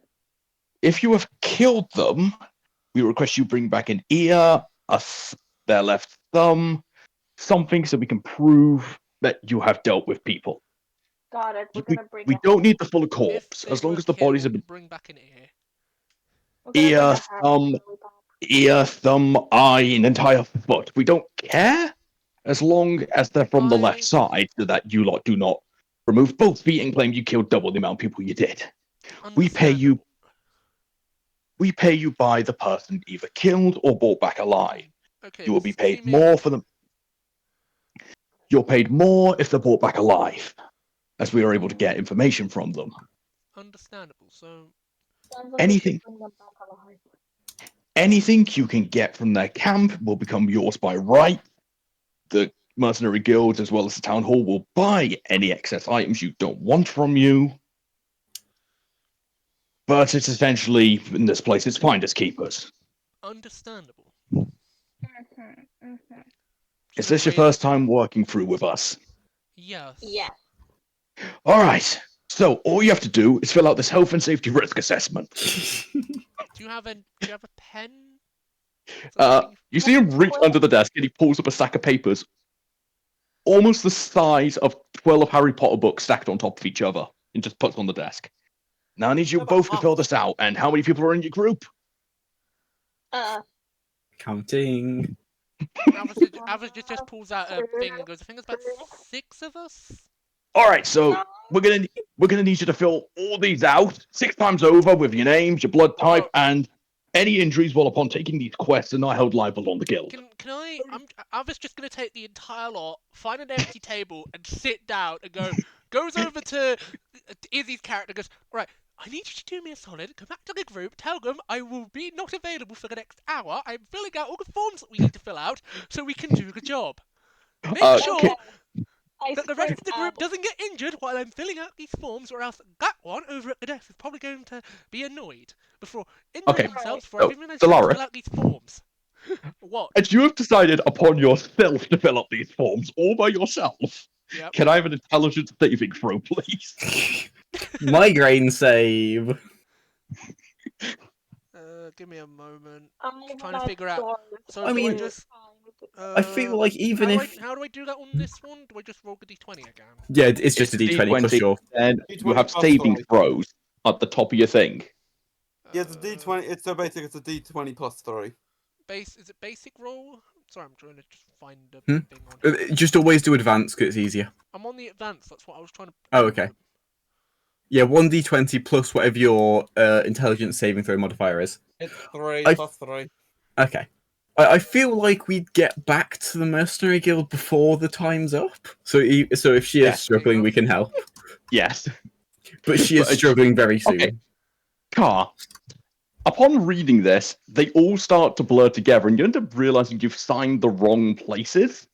If you have killed them, we request you bring back an ear, their left thumb, something so we can prove that you have dealt with people. Got it. We're We, gonna bring. we don't need the full corpse, If as they long were as the bodies have killed, been bring back an ear. ear, thumb, eye, an entire foot. We don't care as long as they're from the left side, so that you lot do not remove both feet and claim you killed double the amount of people you did. We pay you. We pay you by the person either killed or brought back alive. Okay. You will be paid more for them. You're paid more if they're brought back alive, as we are able to get information from them. Understandable. So anything you can get from their camp will become yours by right. The mercenary guilds, as well as the town hall, will buy any excess items you don't want from you. But it's essentially, in this place, it's finders keepers. Understandable. Is this your first time working through with us? Yes. Yeah. All right. So all you have to do is fill out this health and safety risk assessment. Do you have a pen? You see him reach under the desk and he pulls up a stack of papers, almost the size of 12 Harry Potter books stacked on top of each other, and just puts on the desk. Now I need you both to fill this out. And how many people are in your group? Counting. Average just pulls out a thing and goes, I think it's about 6 of us. All right, so we're gonna need you to fill all these out 6 times over with your names, your blood type, and any injuries while upon taking these quests are not held liable on the guild. Can I? I was just gonna take the entire lot, find an empty table, and sit down and goes over to Izzy's character, goes, right, I need you to do me a solid, go back to the group, tell them I will be not available for the next hour. I'm filling out all the forms that we need to fill out so we can do the job. Make sure that the rest of the group doesn't get injured while I'm filling out these forms, or else that one over at the desk is probably going to be annoyed before injuring themselves for having managed to fill out these forms. What? And you have decided upon yourself to fill up these forms all by yourself. Yep. Can I have an intelligence saving throw, please? Migraine save. Give me a moment. I'm trying to figure out. So I mean, I feel like even how do I do that on this one? Do I just roll a d20 again? Yeah, it's just a d20 plus your. And you have saving throws at the top of your thing. Yeah, it's a d20. It's so basic. It's a d20 plus 3. Is it basic roll? Sorry, I'm trying to just find the thing on. Just always do advanced because it's easier. I'm on the advanced. That's what I was trying to. Oh, okay. Yeah, 1d20 plus whatever your intelligence saving throw modifier is. It's 3 plus 3. Okay. I feel like we'd get back to the mercenary guild before the time's up. So if she is struggling, we can help. Yes. But she is struggling very soon. Okay. car. Upon reading this, they all start to blur together, and you end up realizing you've signed the wrong places.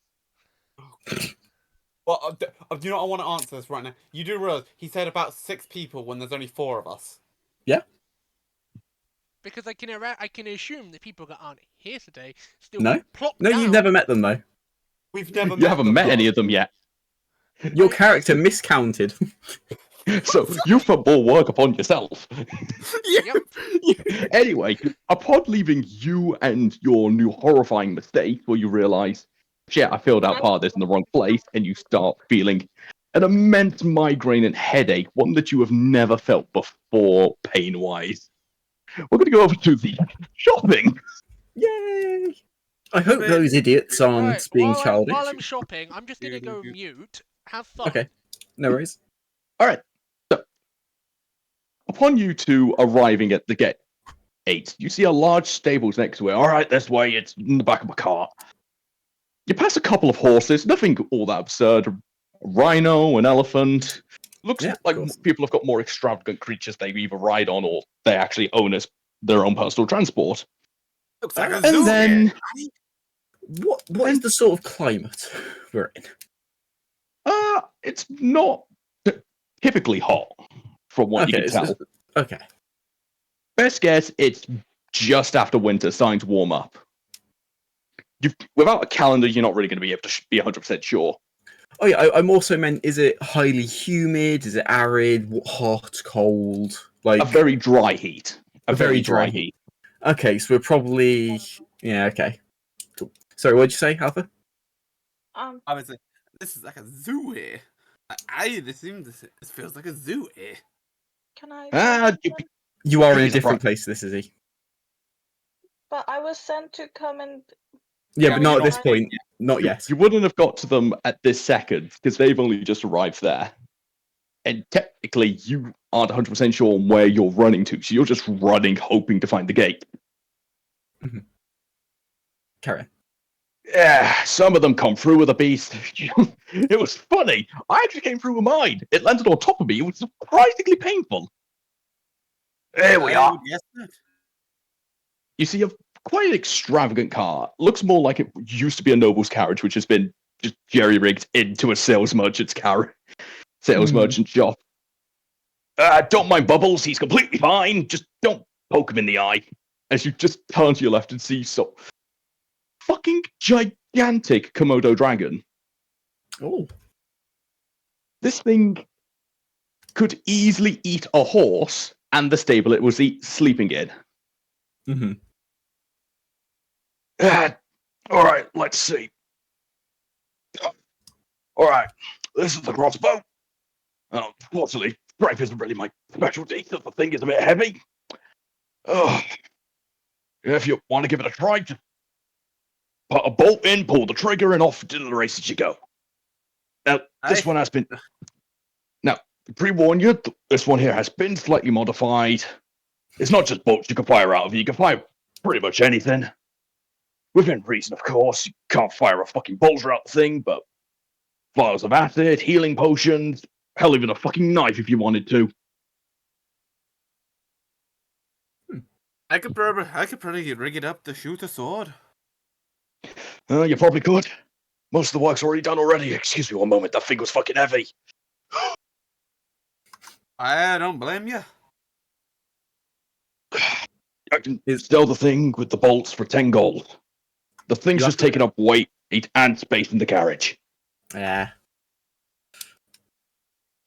Well, do you know what? I want to answer this right now. You do realize he said about 6 people when there's only 4 of us. Because I can assume the people that aren't here today still No. plop No, down. you've never met them though. We've never You haven't met any of them yet. Your character miscounted. So you've put more work upon yourself. Yep. Anyway, upon leaving you and your new horrifying mistake, where you realize, shit, I filled out part of this in the wrong place, and you start feeling an immense migraine and headache, one that you have never felt before pain-wise. We're going to go over to the shopping. Yay! I hope those idiots aren't Right, being while childish. I'm shopping, I'm just gonna go mute. Have fun. Okay, no worries. All right. So, upon you two arriving at the gate, you see a large stables next to it. All right, this way. It's in the back of a car. You pass a couple of horses. Nothing all that absurd. A rhino, an elephant. Looks like people have got more extravagant creatures they either ride on or they actually own as their own personal transport. Looks like a And zoo then, What is the sort of climate we're in? it's not typically hot, from what you Okay, can tell. Okay. Best guess, it's just after winter, starting to warm up. Without a calendar, you're not really going to be able to be 100% sure. Oh yeah, I'm also meant. Is it highly humid? Is it arid? Hot? Cold? Like A very dry heat. A very dry dry heat. Okay, so we're probably okay. Cool. Sorry, what'd you say, Alpha? I was like, this is like a zoo here. This feels like a zoo here. Can I? You are in a He's different right. place. This is he. But I was sent to come and. Yeah, but not at this Right. point. Not yet. You wouldn't have got to them at this second because they've only just arrived there. And technically, you aren't 100% sure on where you're running to, so you're just running, hoping to find the gate. Carry on. Yeah, some of them come through with a beast. It was funny. I actually came through with mine. It landed on top of me. It was surprisingly painful. There we are. Yes, that. You see a quite extravagant car. Looks more like it used to be a noble's carriage, which has been just jerry-rigged into a sales merchant's merchant shop. Don't mind Bubbles. He's completely fine. Just don't poke him in the eye. As you just turn to your left and see some fucking gigantic Komodo dragon. Oh. This thing could easily eat a horse and the stable it was sleeping in. Mm-hmm. All right, let's see. All right, this is the crossbow. Fortunately, strength isn't really my specialty, so the thing is a bit heavy. If you want to give it a try, just put a bolt in, pull the trigger, and off to the races you go. Now, this one has been... Now, to pre-warn you, this one here has been slightly modified. It's not just bolts you can fire out of it. You can fire pretty much anything. Within reason, of course. You can't fire a fucking bolter out the thing, but vials of acid, healing potions, hell, even a fucking knife if you wanted to. I could probably rig it up to shoot a sword. You probably could. Most of the work's already done already. Excuse me one moment, that thing was fucking heavy. I don't blame you. I can sell the thing with the bolts for 10 gold. The thing's just taking up weight and space in the carriage. Yeah.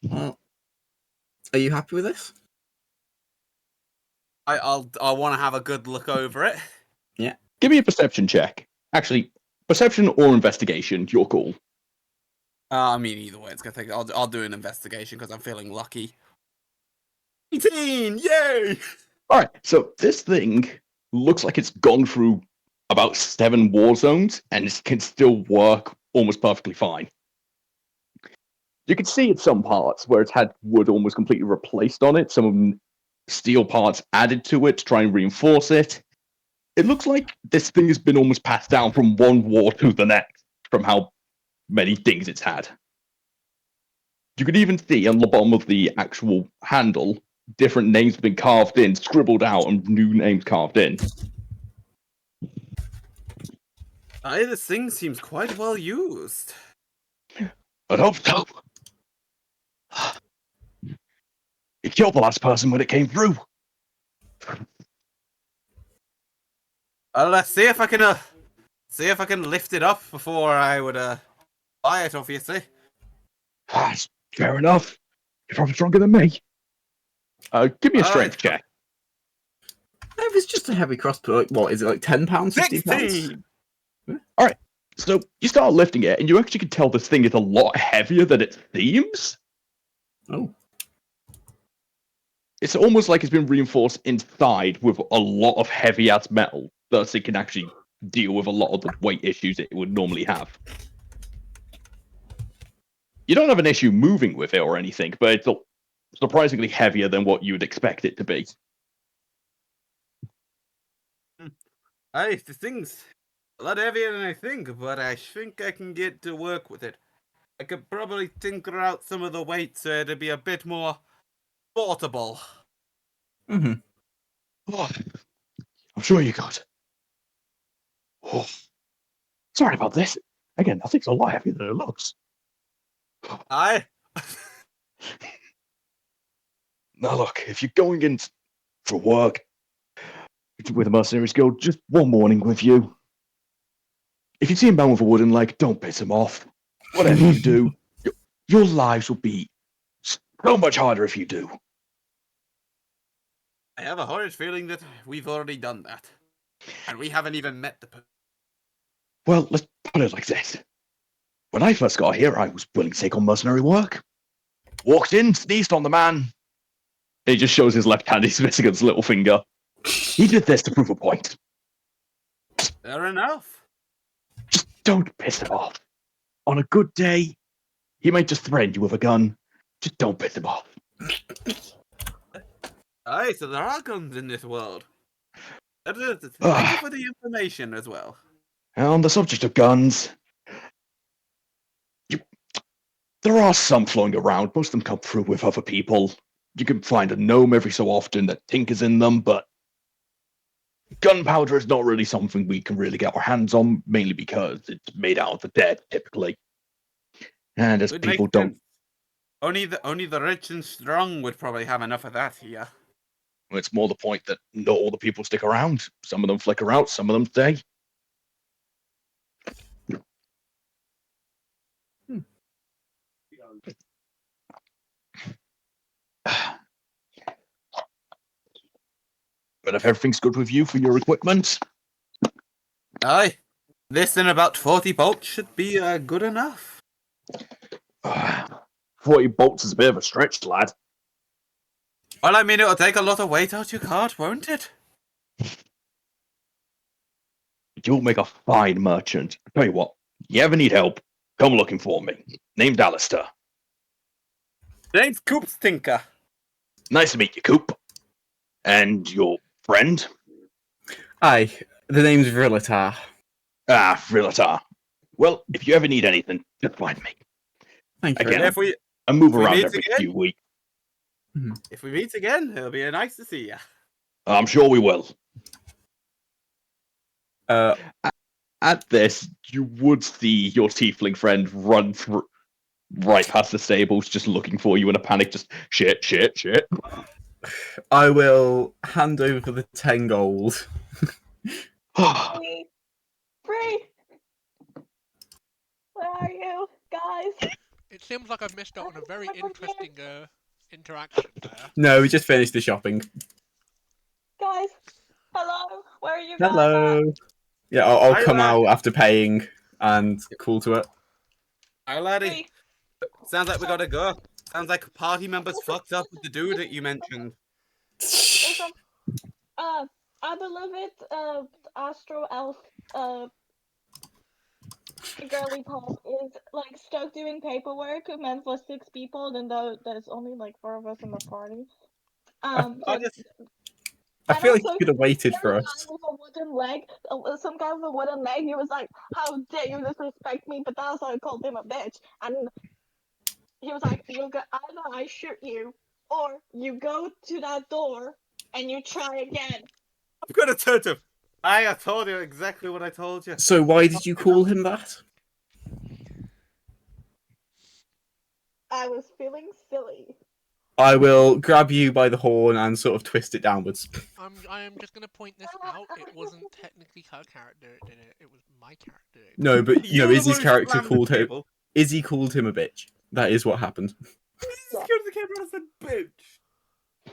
Well, are you happy with this? I want to have a good look over it. Yeah. Give me a perception check. Actually, perception or investigation, your call. I mean, either way, it's gonna take. I'll do an investigation because I'm feeling lucky. 18! Yay! Alright, so this thing looks like it's gone through about 7 war zones and it can still work almost perfectly fine. You can see at some parts where it's had wood almost completely replaced on it, some of them steel parts added to it to try and reinforce it. It looks like this thing has been almost passed down from one war to the next, from how many things it's had. You could even see on the bottom of the actual handle, different names have been carved in, scribbled out, and new names carved in. Aye, this thing seems quite well used. I'd hope so. It killed the last person when it came through. I'll see if I can lift it up before I would buy it. Obviously. That's fair enough. You're probably stronger than me. Give me a strength check. If it's just a heavy crossbow, like, what is it, like £10, £15? 16. All right. So you start lifting it, and you actually can tell this thing is a lot heavier than it seems. Oh. It's almost like it's been reinforced inside with a lot of heavy ass metal, thus it can actually deal with a lot of the weight issues it would normally have. You don't have an issue moving with it or anything, but it's surprisingly heavier than what you would expect it to be. Aye, the thing's a lot heavier than I think, but I think I can get to work with it. I could probably tinker out some of the weights to be a bit more portable. Mm-hmm. Oh, I'm sure you could. Oh, sorry about this. Again, I think it's a lot heavier than it looks. Aye. Now look, if you're going in for work with a mercenaries guild, just one warning with you. If you see a man with a wooden leg, don't piss him off. Whatever you do, your lives will be so much harder if you do. I have a horrid feeling that we've already done that. And we haven't even met the person. Well, let's put it like this. When I first got here, I was willing to take on mercenary work. Walked in, sneezed on the man. He just shows his left hand, he's missing his little finger. He did this to prove a point. Fair enough. Just don't piss him off. On a good day, he might just threaten you with a gun. Just don't piss him off. Aye, so there are guns in this world. Thank you for the information as well. On the subject of guns, there are some flowing around. Most of them come through with other people. You can find a gnome every so often that tinkers in them, but gunpowder is not really something we can really get our hands on, mainly because it's made out of the dead, typically. And as Would people make don't... sense. Only the rich and strong would probably have enough of that here. It's more the point that not all the people stick around. Some of them flicker out, some of them stay. But if everything's good with you for your equipment... Aye. This and about 40 bolts should be good enough. 40 bolts is a bit of a stretch, lad. Well, I mean, it'll take a lot of weight out your cart, won't it? You'll make a fine merchant. I tell you what, you ever need help, come looking for me. Name's Alistair. Name's Coop Stinker. Nice to meet you, Coop. And your friend? Aye, the name's Vrillatar. Vrillatar. Well, if you ever need anything, just find me. Thank you. Again, If we I move if we around meet every again? few weeks. If we meet again, it'll be nice to see you. I'm sure we will. At this, you would see your tiefling friend run through right past the stables, just looking for you in a panic. Just shit. I will hand over the 10 gold. Free! Where are you, guys? It seems like I've missed out on a very interesting interaction there. No, we just finished the shopping. Guys, hello. Where are you guys? Hello. Yeah, I'll Hi, come lad. out after paying and cool to it. Hi, laddie. Free. Sounds like we gotta go. Sounds like party members fucked up with the dude that you mentioned. Listen, our beloved Astro Elf girly pop is like stuck doing paperwork meant for 6 people, even though there's only like 4 of us in the party. I feel like also, you could have waited for there's us. a guy with a wooden leg. Some guy with a wooden leg. He was like, "How dare you disrespect me?" But that's why I called him a bitch. And he was like, "You'll get either I shoot you or you go to that door and you try again. I'm gonna turn to him. I told you exactly what I told you. So why did you call him that? I was feeling silly. I will grab you by the horn and sort of twist it downwards. I am just gonna point this out. It wasn't technically her character that did it. It was my character. No, but You're no, the Izzy's one who character slammed called the him. table. Izzy called him a bitch. That is what happened. He's going to the camera and said, "Bitch."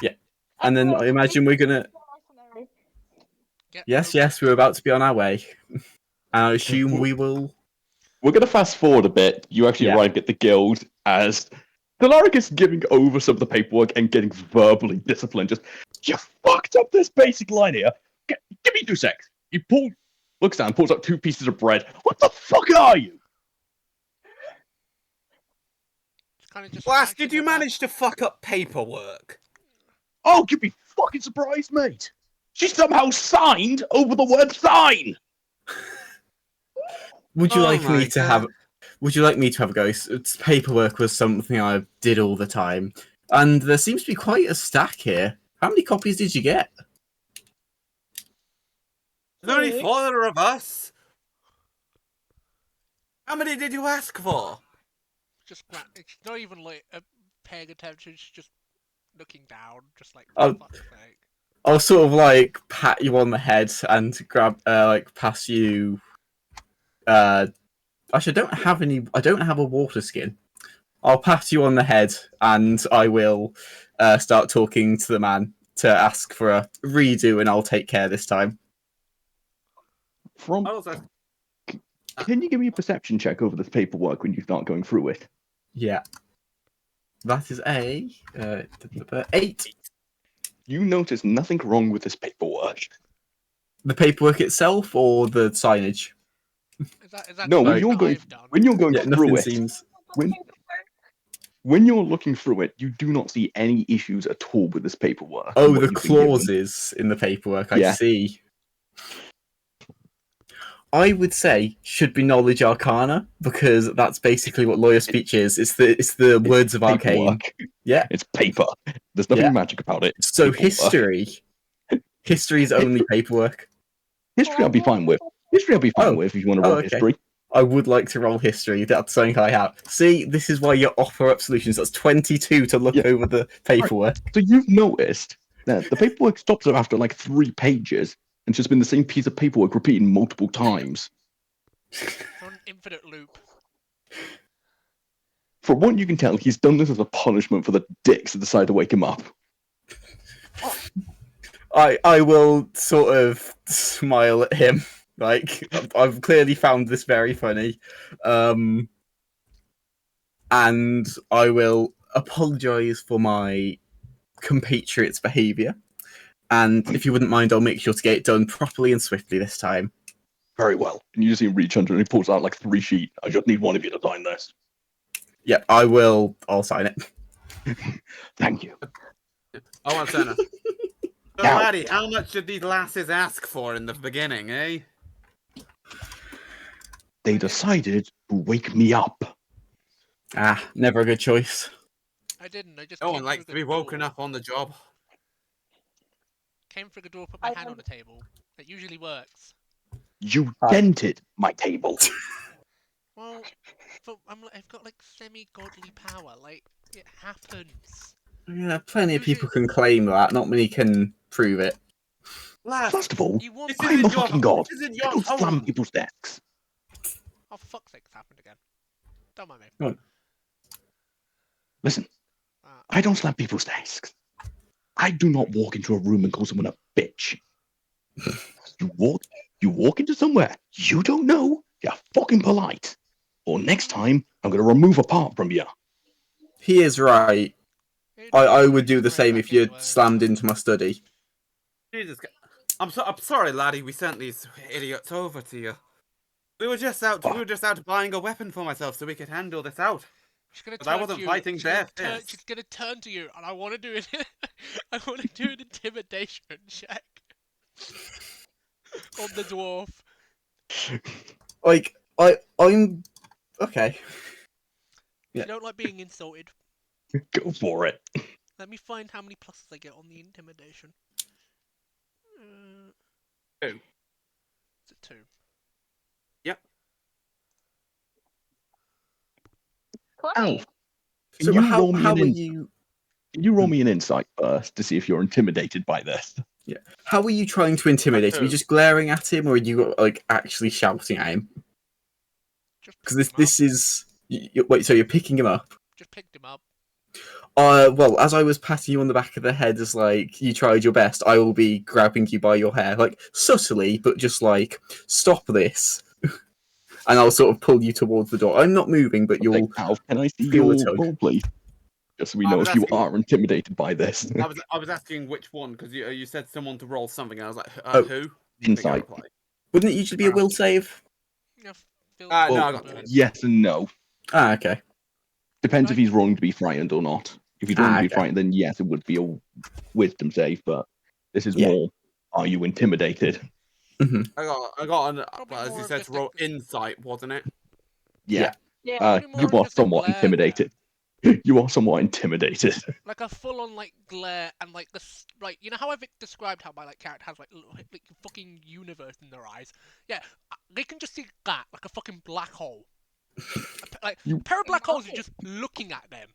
Yeah, and then I imagine we're gonna. Get Yes, we're about to be on our way. I assume we will. We're going to fast forward a bit. You actually Yeah. arrive at the guild as Delaric is giving over some of the paperwork and getting verbally disciplined. Just, you fucked up this basic line here. Give me 2 secs. He looks down, pulls out 2 pieces of bread. What the fuck are you? It's kind of just Blast, scratching did you her back. manage to fuck up paperwork? Oh, you'd be fucking surprised, mate. She somehow signed over the word sign. Would you Oh like me my to God. have? Would you like me to have a go? Paperwork was something I did all the time, and there seems to be quite a stack here. How many copies did you get? There's only 4 of us. How many did you ask for? Just it's not even like paying attention. She's just looking down, just like Oh. for fuck's sake. I'll sort of like pat you on the head and grab, like, pass you. Actually, I don't have a water skin. I'll pat you on the head and I will start talking to the man to ask for a redo, and I'll take care this time. From, Also, can you give me a perception check over this paperwork when you start going through it? Yeah. That is a 8. You notice nothing wrong with this paperwork. The paperwork itself or the signage? Is that No, when something you're that going, I've done? when you're going Yeah, through nothing it, seems. when you're looking through it, you do not see any issues at all with this paperwork. Oh, and what the you've been given. clauses in the paperwork. I Yeah. see. I would say should be knowledge arcana, because that's basically what lawyer speech is. It's the words of arcane. Paperwork. Yeah. It's paper. There's nothing Yeah. magic about it. It's So paperwork. history is only paperwork. History I'll be fine with. History I'll be fine Oh. with if you want to Oh, roll okay. history. I would like to roll history. That's something I have. See, this is why you offer up solutions. That's 22 to look Yeah. over the paperwork. So you've noticed that the paperwork stops after like 3 pages and it's just been the same piece of paperwork repeated multiple times. It's on an infinite loop. From what you can tell, he's done this as a punishment for the dicks that decide to wake him up. I will sort of smile at him. Like, I've clearly found this very funny. And I will apologise for my compatriot's behaviour. And if you wouldn't mind, I'll make sure to get it done properly and swiftly this time. Very well. And you see him reach under and he pulls out like 3 sheets. I just need one of you to sign this. Yep, I will. I'll sign it. Thank you. Oh, well, Senna. So, Now- laddie, how much did these lasses ask for in the beginning, eh? They decided to wake me up. Ah, never a good choice. I didn't. I just No came one likes through to be the woken door. up on the job. Came through the door, put my hand on the table. It usually works. You Ah. dented my table. Well, I've got like semi-godly power. Like it happens. Yeah, plenty of people can claim that. Not many can prove it. Lass, First of all, You want? This I'm a isn't your- fucking god. this isn't I your don't slam home. people's desks. Oh, for fuck's sake, it's happened again. Don't mind me. Go on. Listen, Uh, I don't slam people's desks. I do not walk into a room and call someone a bitch. You walk into somewhere you don't know, you're fucking polite. Or next time, I'm going to remove a part from you. He is right. it I is would do the right same back if you anyway. slammed into my study. Jesus, I'm sorry, laddie. We sent these idiots over to you. We were just out buying a weapon for myself so we could handle this out. She's gonna 'Cause I turn wasn't to you. fighting she's gonna bare turn- fists. She's gonna turn to you, and I want to do it. I want to do an intimidation check on the dwarf. Like, I'm okay. If Yeah. you don't like being insulted, Go for it. Let me find how many pluses I get on the intimidation. Two. Is it 2? Yep. Alf, can So you how roll me how an are in- you? Can you roll me an insight first to see if you're intimidated by this? Yeah. How are you trying to intimidate him? Are you Who? just glaring at him, or are you like actually shouting at him? Just Because picked him up. this is wait. So you're picking him up. Just picked him up. Well, as I was patting you on the back of the head, as like you tried your best, I will be grabbing you by your hair, like subtly, but just like stop this, and I'll sort of pull you towards the door. I'm not moving, but you'll Alf, can I see feel the your tug. roll, please? Just so we I know was if you asking- are intimidated by this. I was asking which one because you said someone to roll something, and I was like, Oh. who? Didn't get a Insight. reply. Wouldn't it usually be a will save? Yeah, feel No, Well, I got 10. yes and no. Ah, okay. Depends Right. if he's rolling to be frightened or not. If he's rolling to be Okay. frightened, then yes, it would be a wisdom save. But this is Yeah. more: are you intimidated? I got an. Probably As more you of said, just to roll insight, wasn't it? Yeah. Yeah. Probably more You of are just a somewhat glare intimidated. You are somewhat intimidated. like a full-on like glare and like like you know how I've described how my like character has like fucking universe in their eyes. Yeah, they can just see that like a fucking black hole. Like You- a pair of black holes are just looking at them.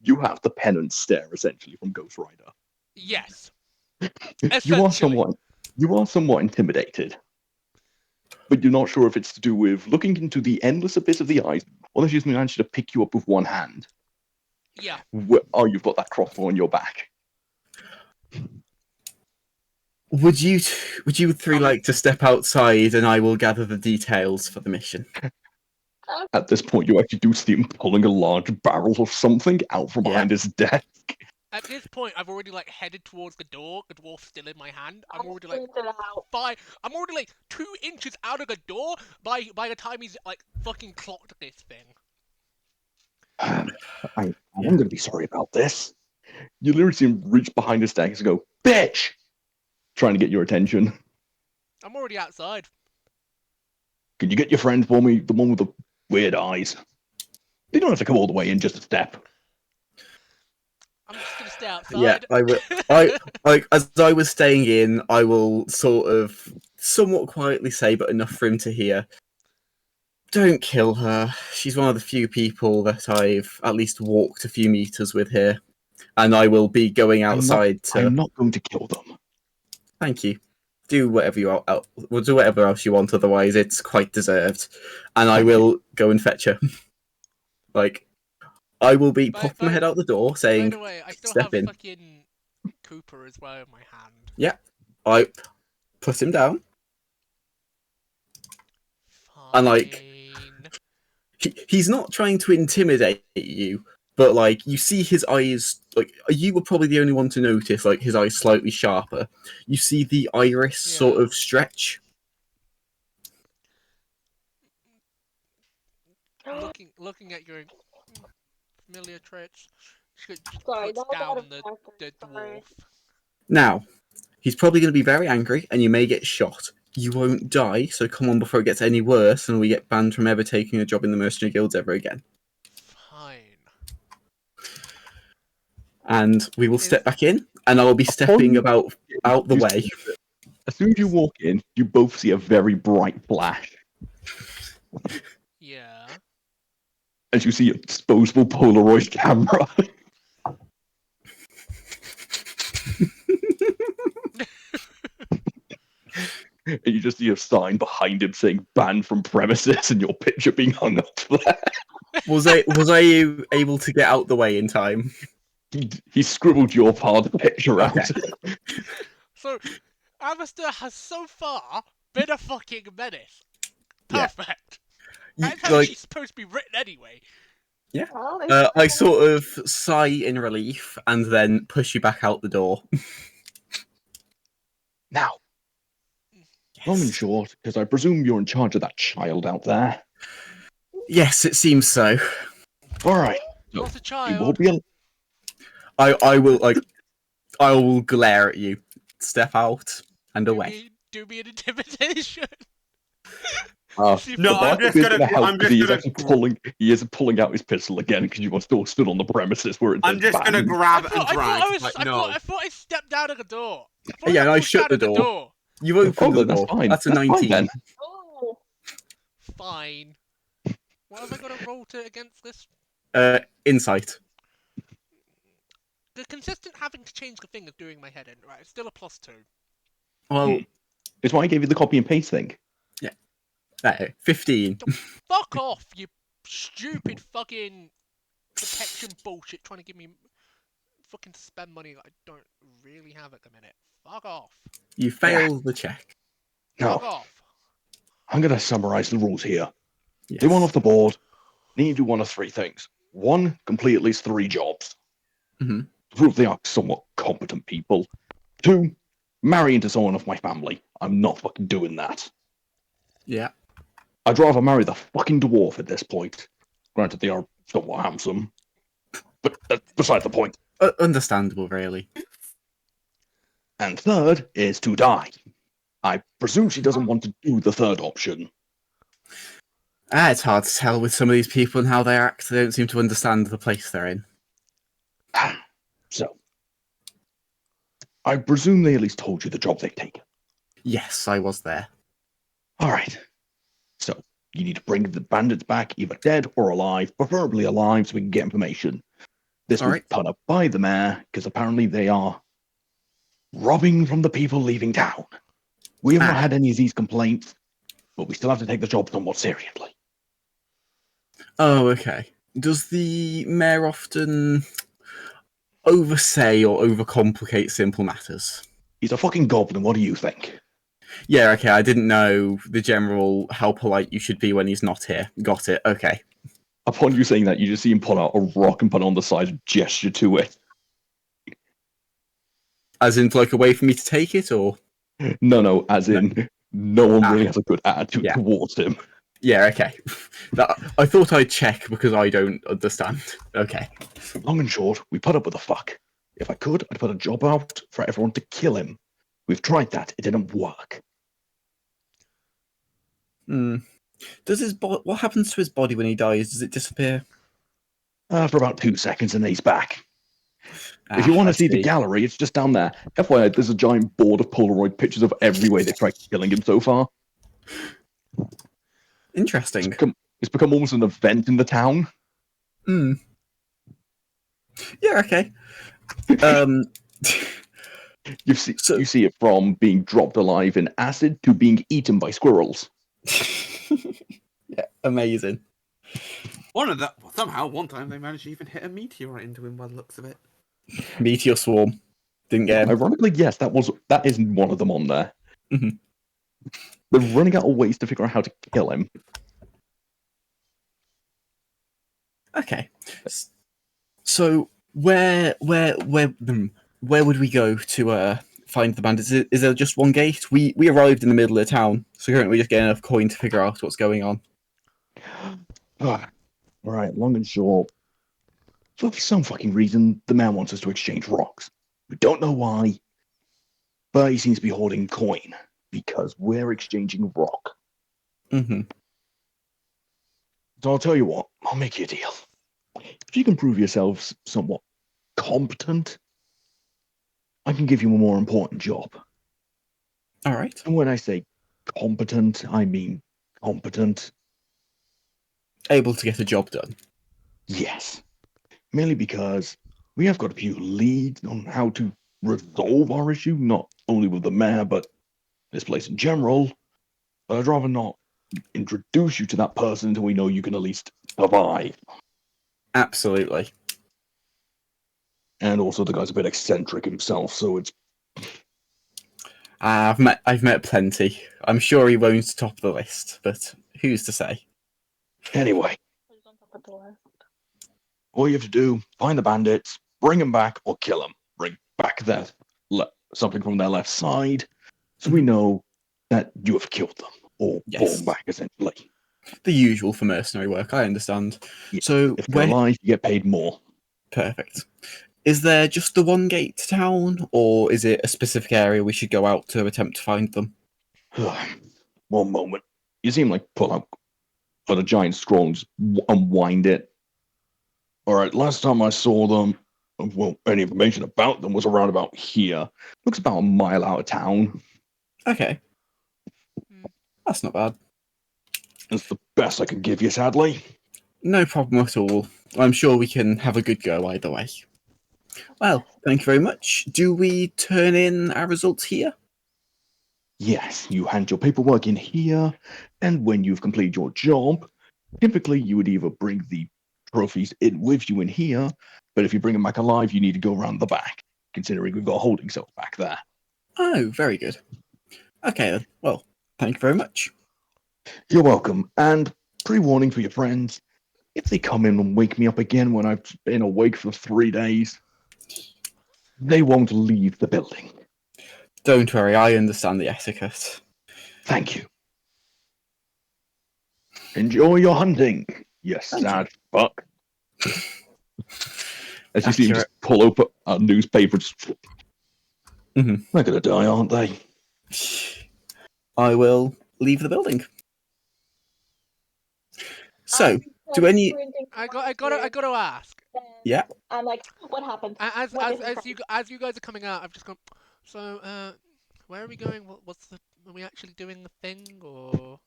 You have the penance stare essentially from Ghost Rider. Yes. You are Essentially. somewhat intimidated. But you're not sure if it's to do with looking into the endless abyss of the eyes, or that she's managed to pick you up with one hand. Yeah. Oh, you've got that crossbow on your back. Would you three like to step outside, and I will gather the details for the mission? At this point, you actually do see him pulling a large barrel of something out from behind his desk. At this point, I've already like headed towards the door. The dwarf still in my hand. I'm already like pointed out. I'm already like 2 inches out of the door by the time he's like fucking clocked this thing. I'm going to be sorry about this. You literally see him reach behind his desk and go, "Bitch!" Trying to get your attention. I'm already outside. Can you get your friend for me? The one with the weird eyes. They don't have to come all the way in, just a step. I'm just gonna stay outside. Yeah, I will. I like as I was staying in, I will sort of somewhat quietly say, but enough for him to hear. Don't kill her. She's one of the few people that I've at least walked a few meters with here, and I will be going outside I'm not going to kill them. Thank you. Do whatever we'll do whatever else you want. Otherwise, it's quite deserved, and I will go and fetch her. Like, I will be popping my head out the door, By saying, the way, I still "Step have in." fucking Cooper as well in my hand. Yeah, I put him down, and like, he's not trying to intimidate you, but like, you see his eyes. Like, you were probably the only one to notice, like, his eyes slightly sharper. You see the iris sort of stretch. Looking at your familiar traits, she Sorry, puts that was out down of character. the Sorry. dwarf. Now, he's probably going to be very angry, and you may get shot. You won't die, so come on before it gets any worse, and we get banned from ever taking a job in the mercenary guilds ever again. Fine. And we will step back in, and I'll be stepping about out the way. As soon as you walk in, you both see a very bright flash. Yeah. As you see a disposable Polaroid camera. And you just see a sign behind him saying "banned from premises" and your picture being hung up there. Was I able to get out the way in time? He scribbled your part of the picture out. So, Alistair has so far been a fucking menace. Yeah. Perfect. You- That's how like- she's supposed to be written anyway. Yeah. Oh, I sort of sigh in relief and then push you back out the door. Now, long and short, because I presume you're in charge of that child out there. Yes, it seems so. All right. What's a You child? will be. I will glare at you. Step out and away. Do me an intimidation. She No, The I'm fucking- barkeep just is gonna gonna gr- help I'm because just he is gonna actually gr- pulling out his pistol again because you are still stood on the premises where it I'm says just gonna ban. grab and drag. Like, no. I thought I stepped out of the door. I thought I Yeah, got and I pushed shut out the of the door. door. You opened the That's door. fine. That's a That's fine 19. then. Oh, Fine. What have I got to roll to against this? Insight. The consistent having to change the thing is doing my head in. Right, it's still a +2. Well, It's why I gave you the copy and paste thing. there, 15. Fuck off, you stupid fucking protection bullshit trying to give me fucking spend money that I don't really have at the minute. Fuck off. You failed the check. Fuck Now, off. I'm gonna summarize the rules here. Yes. Day one off the board. Need to do one of three things. One, complete at least 3 jobs. Mhm. To prove they are somewhat competent people. 2, marry into someone of my family. I'm not fucking doing that. Yeah. I'd rather marry the fucking dwarf at this point. Granted, they are somewhat handsome. But that's beside the point. Understandable, really. And third is to die. I presume she doesn't want to do the third option. It's hard to tell with some of these people and how they act. They don't seem to understand the place they're in. So, I presume they at least told you the job they've taken. Yes, I was there. All right. So, you need to bring the bandits back, either dead or alive, preferably alive, so we can get information. This All was right. put up by the mayor because apparently they are robbing from the people leaving town. We have not had any of these complaints, but we still have to take the job somewhat seriously. Oh, okay. Does the mayor often oversay or overcomplicate simple matters? He's a fucking goblin. What do you think? Yeah, okay. I didn't know the general how polite you should be when he's not here. Got it. Okay. Upon you saying that, you just see him pull out a rock and put it on the side and gesture to it. As in, like, a way for me to take it, or? No, as in, no one really Ah. has a good attitude Yeah. towards him. Yeah, okay. I thought I'd check because I don't understand. Okay. Long and short, we put up with the fuck. If I could, I'd put a job out for everyone to kill him. We've tried that. It didn't work. Hmm. Does his what happens to his body when he dies? Does it disappear? For about 2 seconds and then he's back. If you want I to see the gallery, it's just down there. FYI, there's a giant board of Polaroid pictures of every way they've tried killing him so far. Interesting. It's become almost an event in the town. Hmm. Yeah, okay. You see it from being dropped alive in acid to being eaten by squirrels. Yeah, amazing. Somehow, one time they managed to even hit a meteorite into him by the looks of it. Meteor swarm. Didn't get him. Ironically, yes, that is one of them on there. Mhm. They're running out of ways to figure out how to kill him. Okay. So where would we go to find the bandits? Is there just one gate? We arrived in the middle of town, so currently we're just getting enough coin to figure out what's going on. Alright, long and short. For some fucking reason, the man wants us to exchange rocks. We don't know why, but he seems to be holding coin because we're exchanging rock. Mm-hmm. So I'll tell you what, I'll make you a deal. If you can prove yourselves somewhat competent, I can give you a more important job. All right. And when I say competent, I mean competent. Able to get a job done. Yes. Mainly because we have got a few leads on how to resolve our issue, not only with the mayor, but this place in general. But I'd rather not introduce you to that person until we know you can at least survive. Absolutely. And also the guy's a bit eccentric himself, so it's I've met plenty. I'm sure he won't top the list, but who's to say? anyway. Who's on top of the list? All you have to do, find the bandits, bring them back or kill them. Bring back something from their left side, so we know that you have killed them, or brought them back, essentially. The usual for mercenary work, I understand. Yeah. So If they're alive, you get paid more. Perfect. Is there just the one gate to town, or is it a specific area we should go out to attempt to find them? One moment. You see him like pull out a giant scroll and just unwind it. All right, last time I saw them, well, any information about them was around about here. Looks about a mile out of town. Okay. Hmm. That's not bad. That's the best I can give you, sadly. No problem at all. I'm sure we can have a good go either way. Well, thank you very much. Do we turn in our results here? Yes, you hand your paperwork in here, and when you've completed your job, typically you would either bring the trophies in with you in here, but if you bring them back alive, you need to go around the back, considering we've got holding cells back there. Oh, very good. Okay then. Well, thank you very much. You're welcome, and pre-warning for your friends, if they come in and wake me up again when I've been awake for 3 days, they won't leave the building. Don't worry, I understand the etiquette. Thank you. Enjoy your hunting, you sad fuck. As you see him just pull open a newspaper, Mhm. they're gonna die, aren't they? I will leave the building. So, I'm do like any? sprinting I towards gotta ask. and Yeah. I'm like, what happened? As What as is as you as you guys are coming out, I've just gone. So, where are we going? What's the? Are we actually doing the thing or?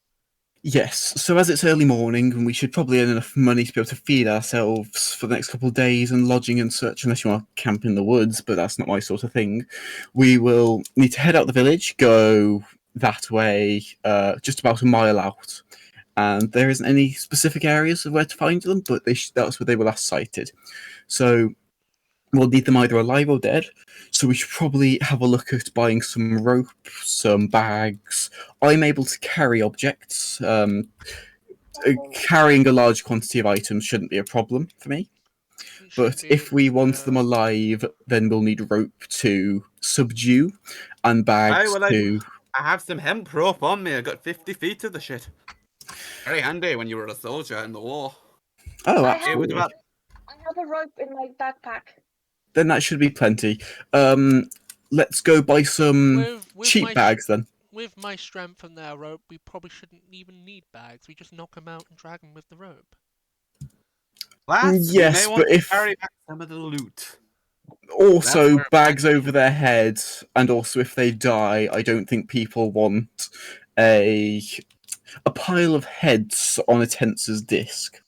Yes. So as it's early morning, and we should probably earn enough money to be able to feed ourselves for the next couple of days and lodging and such, unless you want to camp in the woods, but that's not my sort of thing. We will need to head out the village, go that way, just about a mile out. And there isn't any specific areas of where to find them, but that's where they were last sighted. So we'll need them either alive or dead. So we should probably have a look at buying some rope, some bags. I'm able to carry objects. Carrying a large quantity of items shouldn't be a problem for me. It shouldn't But be, if we want them alive, then we'll need rope to subdue and bags to. I have some hemp rope on me. I got 50 feet of the shit. Very handy when you were a soldier in the war. Oh, I have, absolutely. I have a rope in my backpack. Then that should be plenty. Let's go buy some cheap bags then. With my strength and their rope, we probably shouldn't even need bags. We just knock them out and drag them with the rope. Lads, Yes, we may want but to if carry back some of the loot. also bags over their head, and also if they die, I don't think people want a pile of heads on a tensor's disc.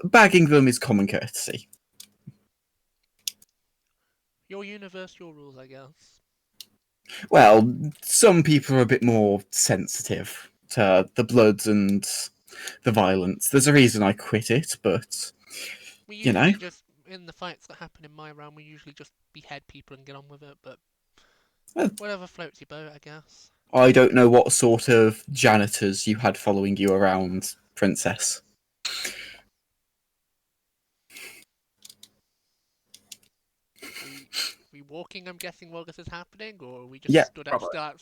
Bagging them is common courtesy. Your universe, your rules, I guess. Well, some people are a bit more sensitive to the blood and the violence. There's a reason I quit it, but We you usually know, just, in the fights that happen in my realm, we usually just behead people and get on with it, but whatever floats your boat, I guess. I don't know what sort of janitors you had following you around, Princess. We walking, I'm guessing, while this is happening, or we just stood outside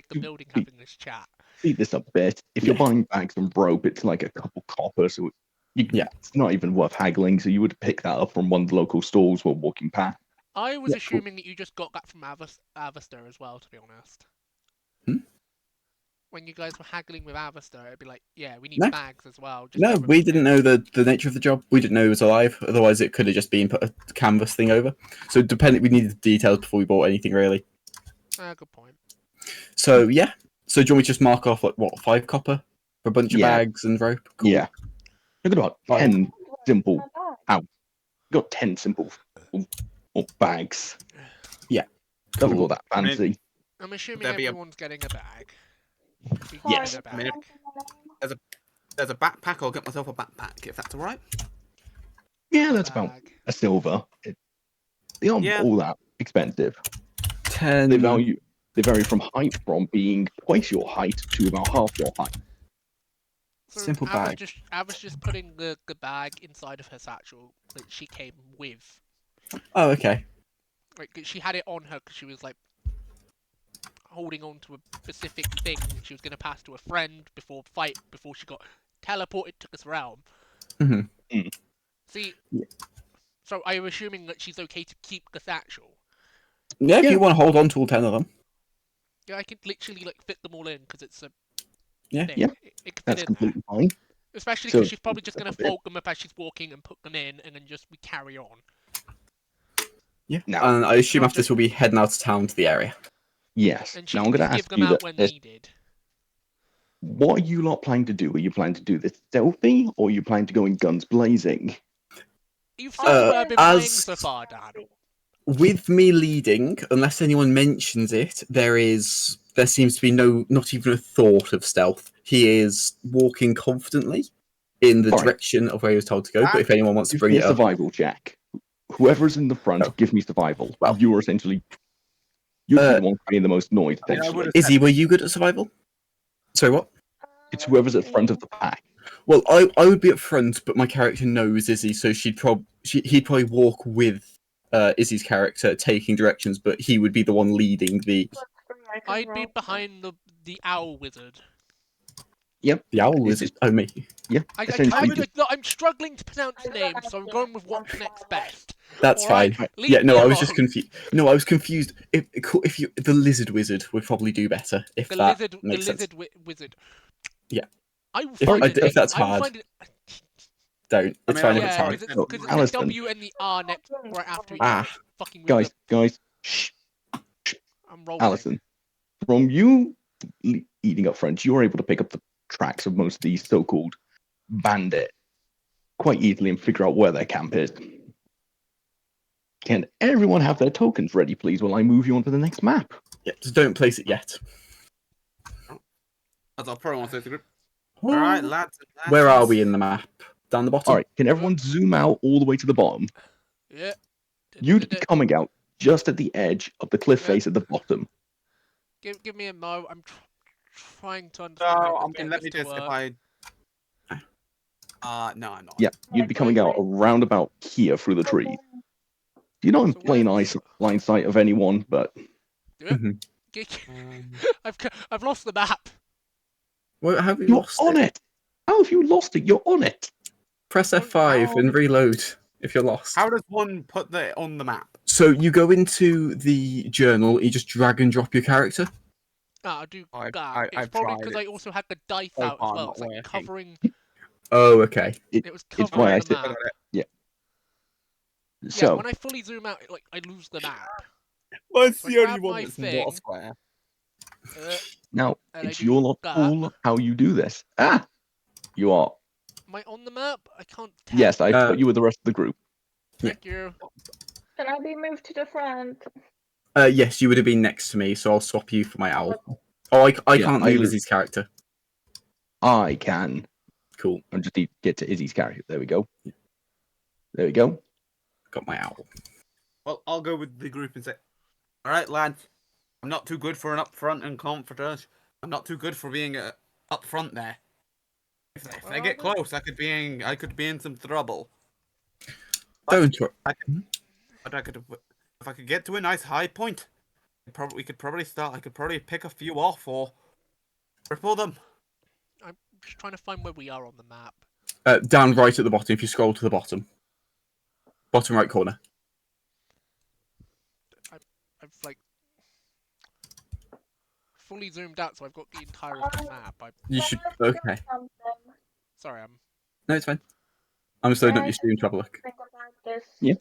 the building having this chat? Speed this up a bit. If you're buying bags and rope, it's like a couple copper, so it's not even worth haggling. So you would pick that up from one of the local stores while walking past. I was assuming that you just got that from Avesta as well, to be honest. When you guys were haggling with Avesta, it'd be like, yeah, we need bags as well. No, we didn't know the nature of the job. We didn't know it was alive. Otherwise, it could have just been put a canvas thing over. So, we needed the details before we bought anything, really. Good point. So, yeah. So, do you want me to just mark off, like, what, 5 copper for a bunch of bags and rope? Cool. Yeah. Look at about 10 simple. Got 10 simple bags. Yeah. Doesn't go that fancy. I'm assuming everyone's getting a bag. Yes. A bag. There's a backpack. I'll get myself a backpack if that's all right. Yeah, that's about a silver. They aren't all that expensive. 10. They vary from height, from being twice your height to about half your height. So Simple bag. I was just putting the bag inside of her satchel that she came with. Oh, okay. Like she had it on her because she was like holding on to a specific thing she was going to pass to a friend before she got teleported to this realm. Mm-hmm. See, so I'm assuming that she's okay to keep the satchel. Yeah, if you want to hold on to all 10 of them. Yeah, I could literally like fit them all in because it's a Yeah. thing. Yeah, It could fit that's in there. completely fine. Especially So, because she's probably just going to a bit- fold them up as she's walking and put them in, and then just we carry on. Yeah. Now- And I assume Not after this just- we'll be heading out of town to the area. Yes. And she Now can I'm going just to give ask them you out when this. needed. What are you lot planning to do? Are you planning to do this stealthy, or are you planning to go in guns blazing? You've seen Uh, what I've been playing as- so far, Dan. With me leading, unless anyone mentions it, there seems to be not even a thought of stealth. He is walking confidently in the All right. direction of where he was told to go. But if anyone wants to Give bring me it a up, survival check. Whoever's in the front, Oh. give me survival. Well. You're essentially you'd be the one creating the most noise. I mean, I Essentially, would've Izzy, were you good at survival? Sorry, what? it's whoever's at front of the pack. Well, I would be up front, but my character knows Izzy, so he'd probably walk with Izzy's character, taking directions, but he would be the one leading the I'd be behind the owl wizard. Yep. the owl It's wizard. just- Oh me. Yeah. I Essentially, can't, just- look, I'm struggling to pronounce names, so I'm going with what connects best. That's Alright, fine. leave Yeah, no, me I was just alone. confused. No, I was confused. If you the lizard wizard would probably do better if The that lizard, makes sense. wizard. Yeah. I will If- find I- it. if that's I will hard. find it. Don't. I It's mean, fine I if it's Yeah, hard. because So, it's the Alison. W and the R next, right after each Ah. other. Fucking weird. guys, shh. I'm rolling. Alison, from you eating up front, you're able to pick up the tracks of most of these so-called bandit quite easily and figure out where their camp is. Can everyone have their tokens ready, please, while I move you on to the next map? Yeah, just don't place it yet. That's all pro wants to the group. All right, lads. and Where are lasses. we in the map? Down the bottom. All right, can everyone zoom out all the way to the bottom? Yeah. You'd be coming out just at the edge of the cliff Yeah. face at the bottom. Give me a mo. I'm trying to So, understand how I to mean, get let this me to just, work. if I... no, I'm not. Yeah, you'd be coming out around about here through the trees. You're not in So plain where's- line sight of anyone, but I've lost the map. Well, have you you're lost on it? it. How have you lost it? You're on it. Press F5 and reload if you're lost. How does one put that on the map? So you go into the journal, you just drag and drop your character. I do I've- that. It's I've probably tried because it. I also had the dice So out as far, well. not It's like working. covering. Oh, okay. It was It's why I covering the said- map. Yeah. Yeah, So, when I fully zoom out, like I lose the map. What's So I the only grab one my that's thing. not a square? now And I it's do your lot that. call how you do this. Ah, you are. Am I on the map? I can't tell. Yes, I thought you were the rest of the group. Thank you. Can I be moved to the front? Yes, you would have been next to me, so I'll swap you for my owl. Oh, I Yeah, can't I move li- Izzy's character. I can. Cool. I just need to get to Izzy's character. There we go. There we go. Got my owl. Well, I'll go with the group and say, all right, lads, I'm not too good for an up front and comforters. I'm not too good for being up front there. If they get close, I could be in some trouble. Don't worry. But if I could get to a nice high point, we could probably start. I could probably pick a few off or cripple them. I'm just trying to find where we are on the map. Down right at the bottom, if you scroll to the bottom. Bottom right corner. I've like fully zoomed out, so I've got the entire of the map. You should. Okay. Sorry, No, it's fine. I'm just loading up Can I your stream to have a look. think about this. Yeah.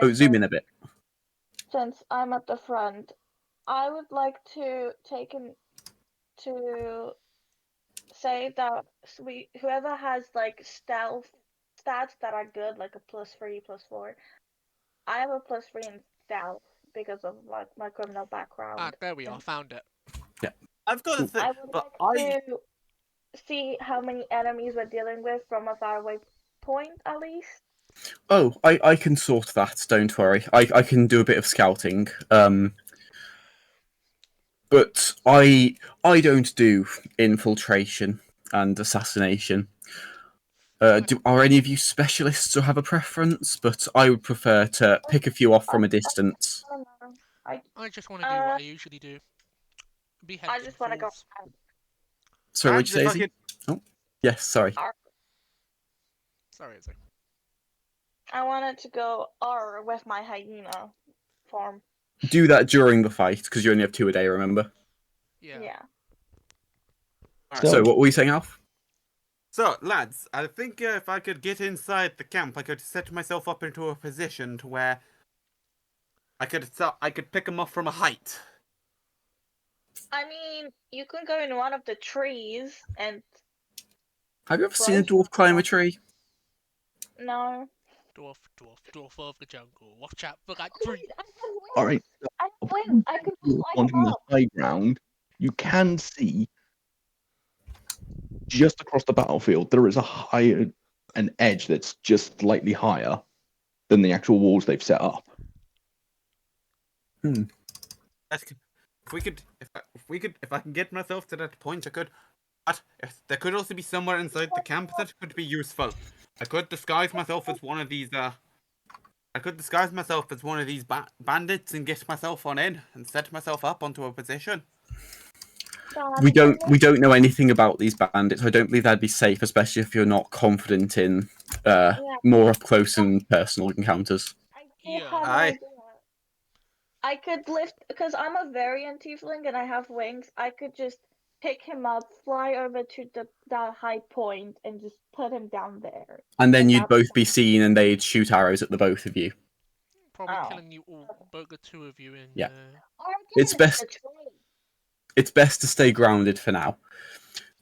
Oh, zoom mission? in a bit. Since I'm at the front, I would like to to say that whoever has like stealth stats that are good, like a +3, +4. I have a +3 in stealth because of like my criminal background. there we are. Found it. I've got a thing, I would but like to see how many enemies we're dealing with from a faraway point, at least. Oh, I can sort that. Don't worry. I can do a bit of scouting. But I don't do infiltration and assassination. Are any of you specialists or have a preference? But I would prefer to pick a few off from a distance. I don't know. I just want to do what I usually do. I just want to go. Sorry, what'd you say, Lads, if I Izzy? Oh, yes, sorry. Sorry, Izzy. I wanted to go R with my hyena form. Do that during the fight, because you only have 2 a day, remember? Yeah. Yeah. So, what were you saying, Alf? So, lads, I think if I could get inside the camp, I could set myself up into a position to where I could pick them off from a height. I mean, you can go in one of the trees and Have you ever seen a Right. dwarf climb a tree? no. Dwarf of the jungle. Watch out for that Wait, tree. I have wings. All right. I have wings. I could You're fly wanting them the up. high ground. You can see just across the battlefield there is an edge that's just slightly higher than the actual walls they've set up. If I can get myself to that point, I could. But there could also be somewhere inside the camp that could be useful. I could disguise myself as one of these. I could disguise myself as one of these bandits and get myself on in and set myself up onto a position. We don't know anything about these bandits. I don't believe that'd be safe, especially if you're not confident in more up close and personal encounters. I do Yeah. have an Aye. idea. I could lift because I'm a variant tiefling and I have wings. I could just pick him up, fly over to the high point, and just put him down there. And then And you'd that's both be seen, and they'd shoot arrows at the both of you. Probably Oh. killing you all, both the two of you in. Yeah. Or I It's can best- hit the tree. It's best to stay grounded for now.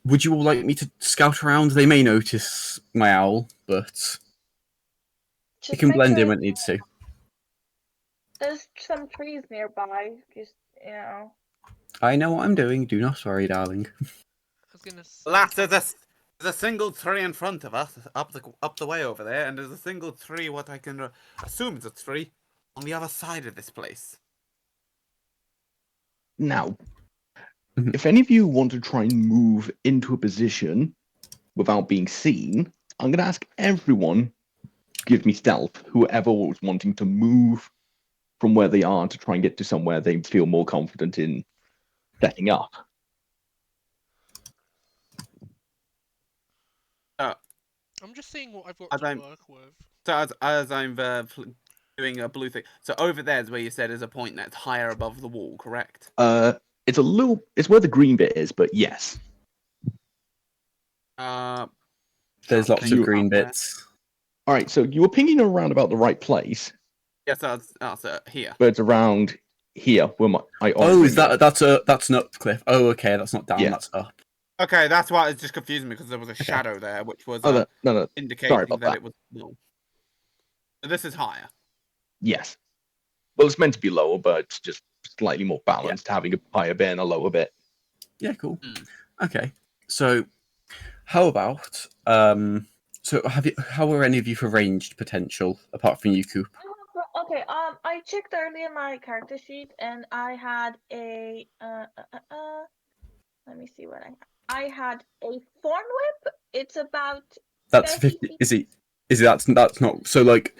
Would you all like me to scout around? They may notice my owl, but Just it can make blend sure in when it needs to. there's some trees nearby. Just I know what I'm doing. Do not worry, darling. I was gonna say. Lads, there's a single tree in front of us, up the way over there, and there's a single tree. What I can assume is a tree on the other side of this place. Now, Mhm. if any of you want to try and move into a position without being seen, I'm going to ask everyone to give me stealth, whoever was wanting to move from where they are to try and get to somewhere they feel more confident in setting up. I'm just seeing what I've got As to I'm- work with. So as I'm doing a blue thing, so over there is where you said is a point that's higher above the wall, correct? It's where the green bit is, but yes. There's lots you- of green bits. All right, so you were pinging around about the right place, Yes, that's here. but it's around here where I Oh, is originally- that's an up cliff? Oh, okay, that's not down. Yeah. That's up. Okay, that's why it's just confusing me because there was a shadow there, which was Oh, no, indicating about that that. it was low. So this is higher. yes. Well, it's meant to be lower, but it's just slightly more balanced, having a higher bit and a lower bit. Yeah, cool. Mm. Okay, so how about so how are any of you for ranged potential apart from you, Coop? Okay. I checked earlier my character sheet and I had a Let me see what I had a thorn whip. It's about That's 30 50. feet. Is it? That's not so like.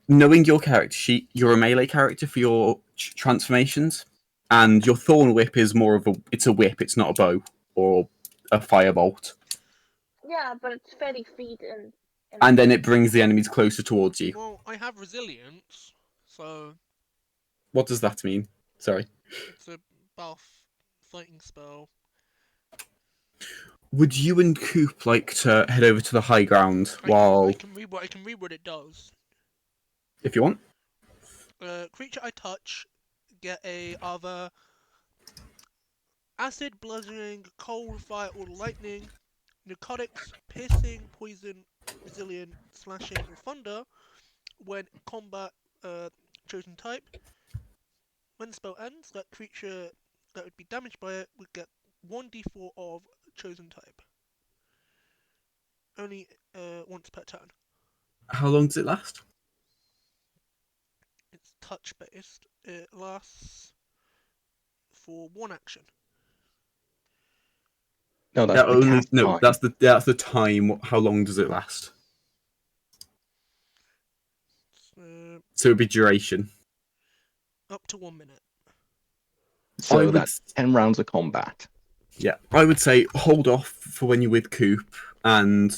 Knowing your character sheet, you're a melee character for your transformations, and your thorn whip is more of it's a whip. It's not a bow or a firebolt. Yeah, but it's 30 feet And then it brings the enemies closer towards you. Well, I have resilience, so What does that mean? Sorry. it's a buff fighting spell. Would you and Coop like to head over to the high ground I while, can read what it does. if you want? Creature I touch get a either acid, bludgeoning, cold, fire, or lightning, narcotics, piercing, poison, resilient, slashing, or thunder when combat chosen type. When the spell ends, that creature that would be damaged by it would get 1d4 of chosen type. Only once per turn. How long does it last? It's touch based. It lasts for one action. No, that's the cast time. That's the time. How long does it last? So it'd be duration. Up to 1 minute. So that's 10 rounds of combat. Yeah, I would say hold off for when you're with Coop and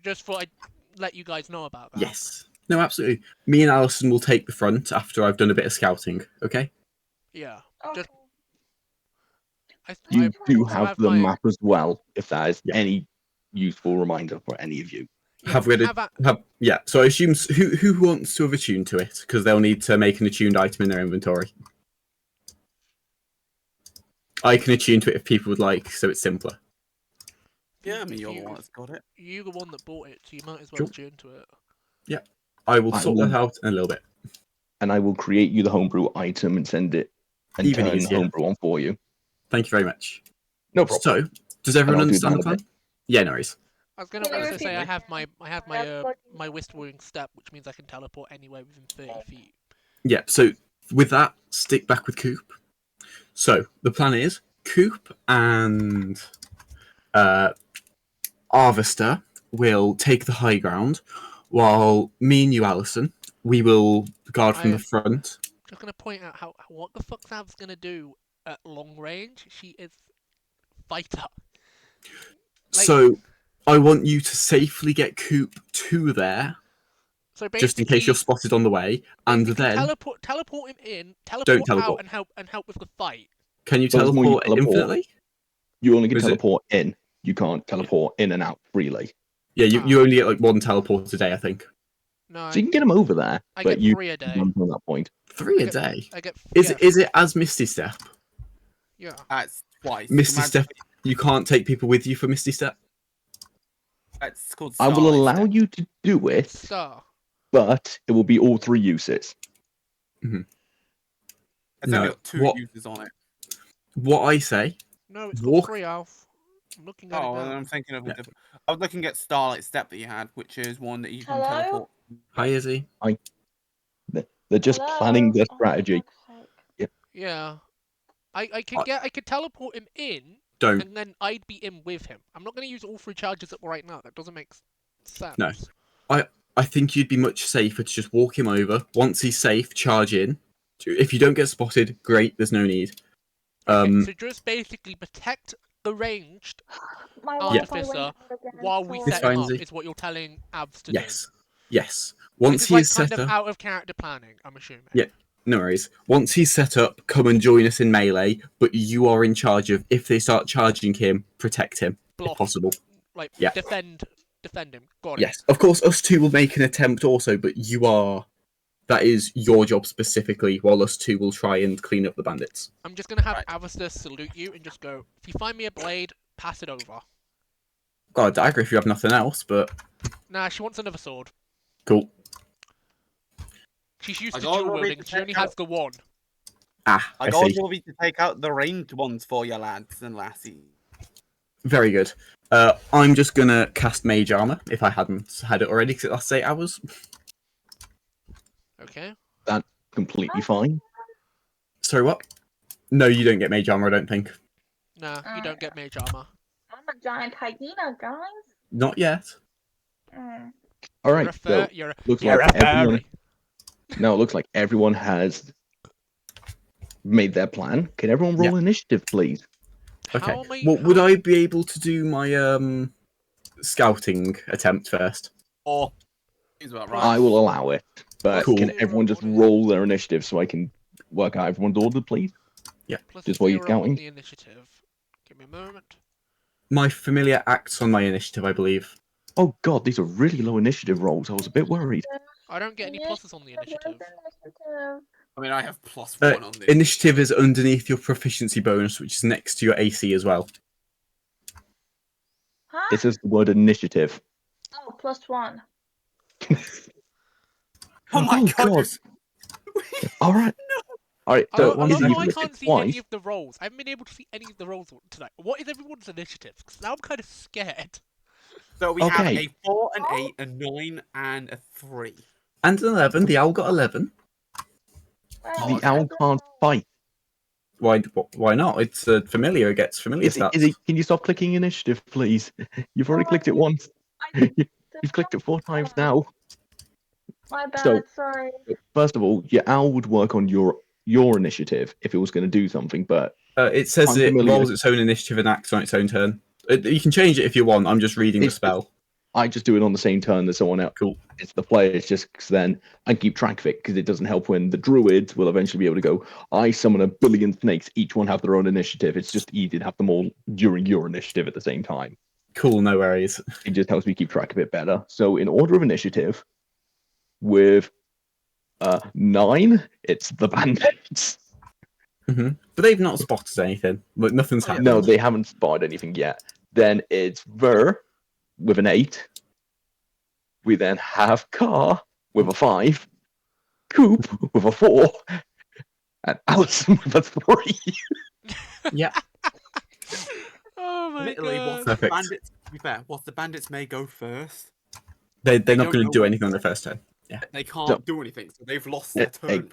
Just thought I'd let you guys know about that. yes. No, absolutely. Me and Alison will take the front after I've done a bit of scouting, okay? Yeah. Okay. You do also have the my, map as well, if that is Yeah. any useful reminder for any of you. Yeah, have we we had have yeah, so I assume who wants to have attuned to it? Because they'll need to make an attuned item in their inventory. I can attune to it if people would like, so it's simpler. Yeah, I mean, if you're the you, one that's got it. you're the one that bought it, so you might as well Sure. attune to it. I will I sort will- that out in a little bit. And I will create you the homebrew item and send it and Even turn easier. homebrew on for you. Thank you very much. No problem. So, does everyone I'll do understand that the in a plan? bit. Yeah, no worries. I was gonna Can you also repeat say I that? have my That's what you my whispering step, which means I can teleport anywhere within 30 feet. Yeah, so with that, stick back with Coop. So, the plan is Coop and Arvester will take the high ground, while me and you, Alison, we will guard from I- the front. Just gonna point out how what the fuck Sav's gonna do at long range. She is fighter. Like- So, I want you to safely get Coop to there, So just in case you're basically, spotted on the way, and basically then teleport him in, Don't teleport out, teleport. and help with the fight. Can you Furthermore, you teleport teleport. infinitely? You only can Is it- teleport in. You can't teleport in and out freely. Yeah, you, Ah. you only get like one teleport a day, I think. No, So you can get them over there, I but get you 3 a day. run from that point. 3 I a get- day. I get Is yeah, is it as Misty Step? yeah. That's twice. Misty Imagine- Step. You can't take people with you for Misty Step. That's called I will Starlight allow Step. you to do It's it, star. but it will be all 3 uses. It's No, only got 2 what- uses on it. What I say, No, it's Walk- got 3, Alf. I'm looking at Oh, it and now. I'm thinking of Yeah. a different. I was looking at Starlight Step that you had, which is one that you can Hello? teleport. hi Izzy. They're just Hello? planning their Oh, for strategy. fuck's sake. Yeah. I could teleport him in, Don't. and then I'd be in with him. I'm not gonna use all 3 charges up right now. That doesn't make sense. No. I think you'd be much safer to just walk him over. Once he's safe, charge in. If you don't get spotted, great. There's no need. Okay, so just basically protect the ranged My Yeah. Wi-Fi went Artificer out again, while we sorry. set him fine, up. Izzy. Is what you're telling Abs to yes, do. yes. This Once is he like is kind set of up, out of character planning. I'm assuming. Yeah. no worries. Once he's set up, come and join us in melee. But you are in charge of if they start charging him, protect him Block. if possible. Like Yeah. defend him. Got it. Yes, of course, us two will make an attempt also, but that is your job specifically, while us two will try and clean up the bandits. I'm just gonna have Right. Avastar salute you and just go. If you find me a blade, pass it over. Got a dagger if you have nothing else, but Nah, she wants another sword. cool. She's used I to got dual already wielding. to She only take has out- the one. Ah, My I goal see. will be to take out the ranged ones for your lads and lassies. Very good. I'm just gonna cast Mage Armor if I hadn't had it already, because it lasts 8 hours. Okay. Completely fine. Sorry, what? No, you don't get Mage Armor, I don't think. Nah, you don't get mage armor. I'm a giant hyena, guys. Not yet. Mm. All You're right. a So fur. You're looks you're like a everyone. furry. No, it looks like everyone has made their plan. Can everyone roll initiative, please? Okay. How am I? Well, how would am- I be able to do my scouting attempt first? Or he's about right. I will allow it, but Cool. can everyone just roll their initiative so I can work out everyone's order, please? Plus just while you're 0 on counting? the initiative. Give me a moment. My familiar acts on my initiative, I believe. Oh god, these are really low initiative rolls. I was a bit worried. I don't get any pluses on the initiative. I mean, I have +1 on this. Initiative is underneath your proficiency bonus, which is next to your AC as well. Huh? It says the word initiative. Oh, +1. Oh my Oh, god! God. All right. All right. I So love one how is if I you even missed can't it see twice, any of the rolls. I haven't been able to see any of the rolls tonight. What is everyone's initiative? Because now I'm kind of scared. So we have Okay. a 4, an 8, a 9, and a 3. And an 11. The owl got 11. Well, the okay. owl can't fight. Why not? It's a familiar. It gets familiar stats. Can you stop clicking initiative, please? You've already Oh, clicked it I once. did You've clicked it 4 times not. now. My bad, So- sorry. First of all, your owl would work on your initiative if it was going to do something, but It says I'm it familiar. rolls its own initiative and acts on its own turn. You can change it if you want. I'm just reading the It's- spell. I just do it on the same turn as someone else. Cool. It's the players, just 'cause then I keep track of it, because it doesn't help when the druids will eventually be able to go, I summon a billion snakes, each one have their own initiative. It's just easy to have them all during your initiative at the same time. Cool, no worries. It just helps me keep track of it better. So in order of initiative, with 9, it's the bandits. But they've not spotted anything. But nothing's happened. No, they haven't spotted anything yet. Then it's Ver with an 8. We then have Car with a 5, Coop with a 4, and Allison with a 3. Yeah. Oh my Literally, god. what's the Perfect. bandits? To be fair, what's the bandits may go first. They're They not don't going to know do what- anything on the first turn. Yeah. They can't So- do anything, so they've lost their turn.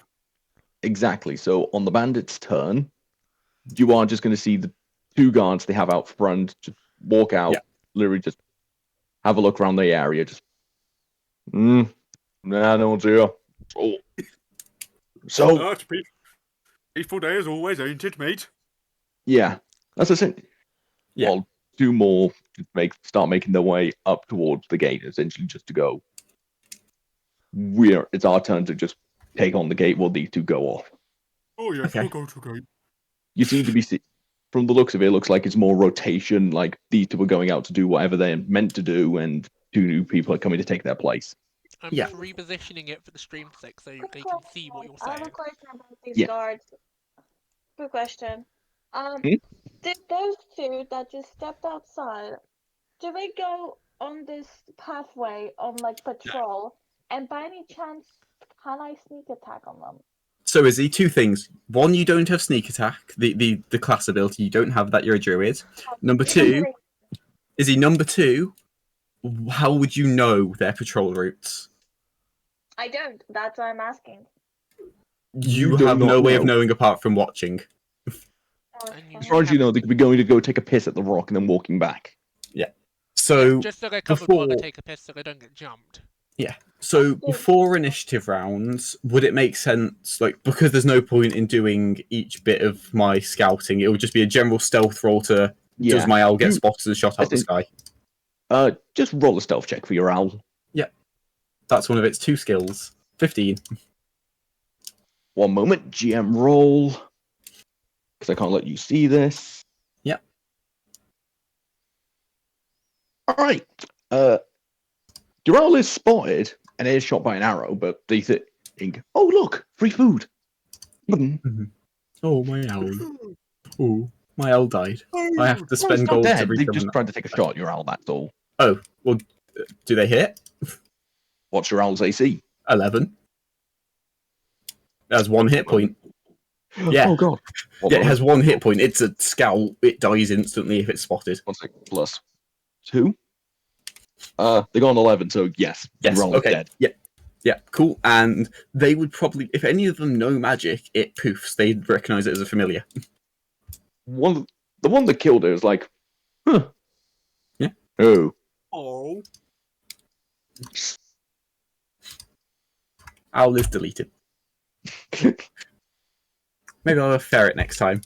Exactly. So on the bandits' turn, you are just going to see the 2 guards they have out front just walk out, Yeah. literally just have a look around the area. Just, nah, no one's here. Oh. So, Oh, it's peaceful day as always, ain't it, mate? yeah, that's essentially. Yeah. Well, 2 more start making their way up towards the gate, essentially just to go. It's our turn to just take on the gate while these 2 go off. Oh yes, Okay. we'll go to gate. You seem to be from the looks of it, it looks like it's more rotation. Like these 2 are going out to do whatever they're meant to do, and 2 new people are coming to take their place. I'm Yeah. just repositioning it for the stream sake so Quick they can see what question. you're I have a saying. question about these Yeah. guards. Quick question. Hmm? Did those 2 that just stepped outside, do they go on this pathway on like patrol? And by any chance, can I sneak attack on them? So Izzy, 2 things. One, you don't have sneak attack, the class ability. You don't have that. You're a druid. Number 2, Izzy. Number 2, how would you know their patrol routes? I don't. That's why I'm asking. You do have not no way of know. knowing apart from watching. Oh, And you As far as you know, they could be going to go take a piss at the rock and then walking back. So Yeah, just so they're covered while they before- take a piss so they don't get jumped. So That's good. before initiative rounds, would it make sense, like, because there's no point in doing each bit of my scouting, it would just be a general stealth roll to Yeah. does my owl get You- spotted and shot out the think- sky? Just roll a stealth check for your owl. That's one of its 2 skills. 15. One moment, GM roll. Because I can't let you see this. Yep. Alright. Your owl is spotted and it is shot by an arrow, but they think, oh look, free food. Oh, my owl. Oh, my owl died. I have to No, it's spend not gold to dead. They've recover just that. tried to take a shot at your owl, that's all. Oh, well, do they hit? What's your owl's AC? 11. It has 1 hit point. Yeah. Oh god. One Yeah, it moment. has 1 hit point. It's a scout. It dies instantly if it's spotted. 1 sec. Plus 2. They got an 11, so yes. Yes. Your owl is Okay. dead. Yeah. Yeah. Cool. And they would probably, if any of them know magic, it poofs. They'd recognize it as a familiar. The one that killed her is like, huh. Yeah. Oh. Oh. Owl is deleted. Maybe I'll have a ferret next time.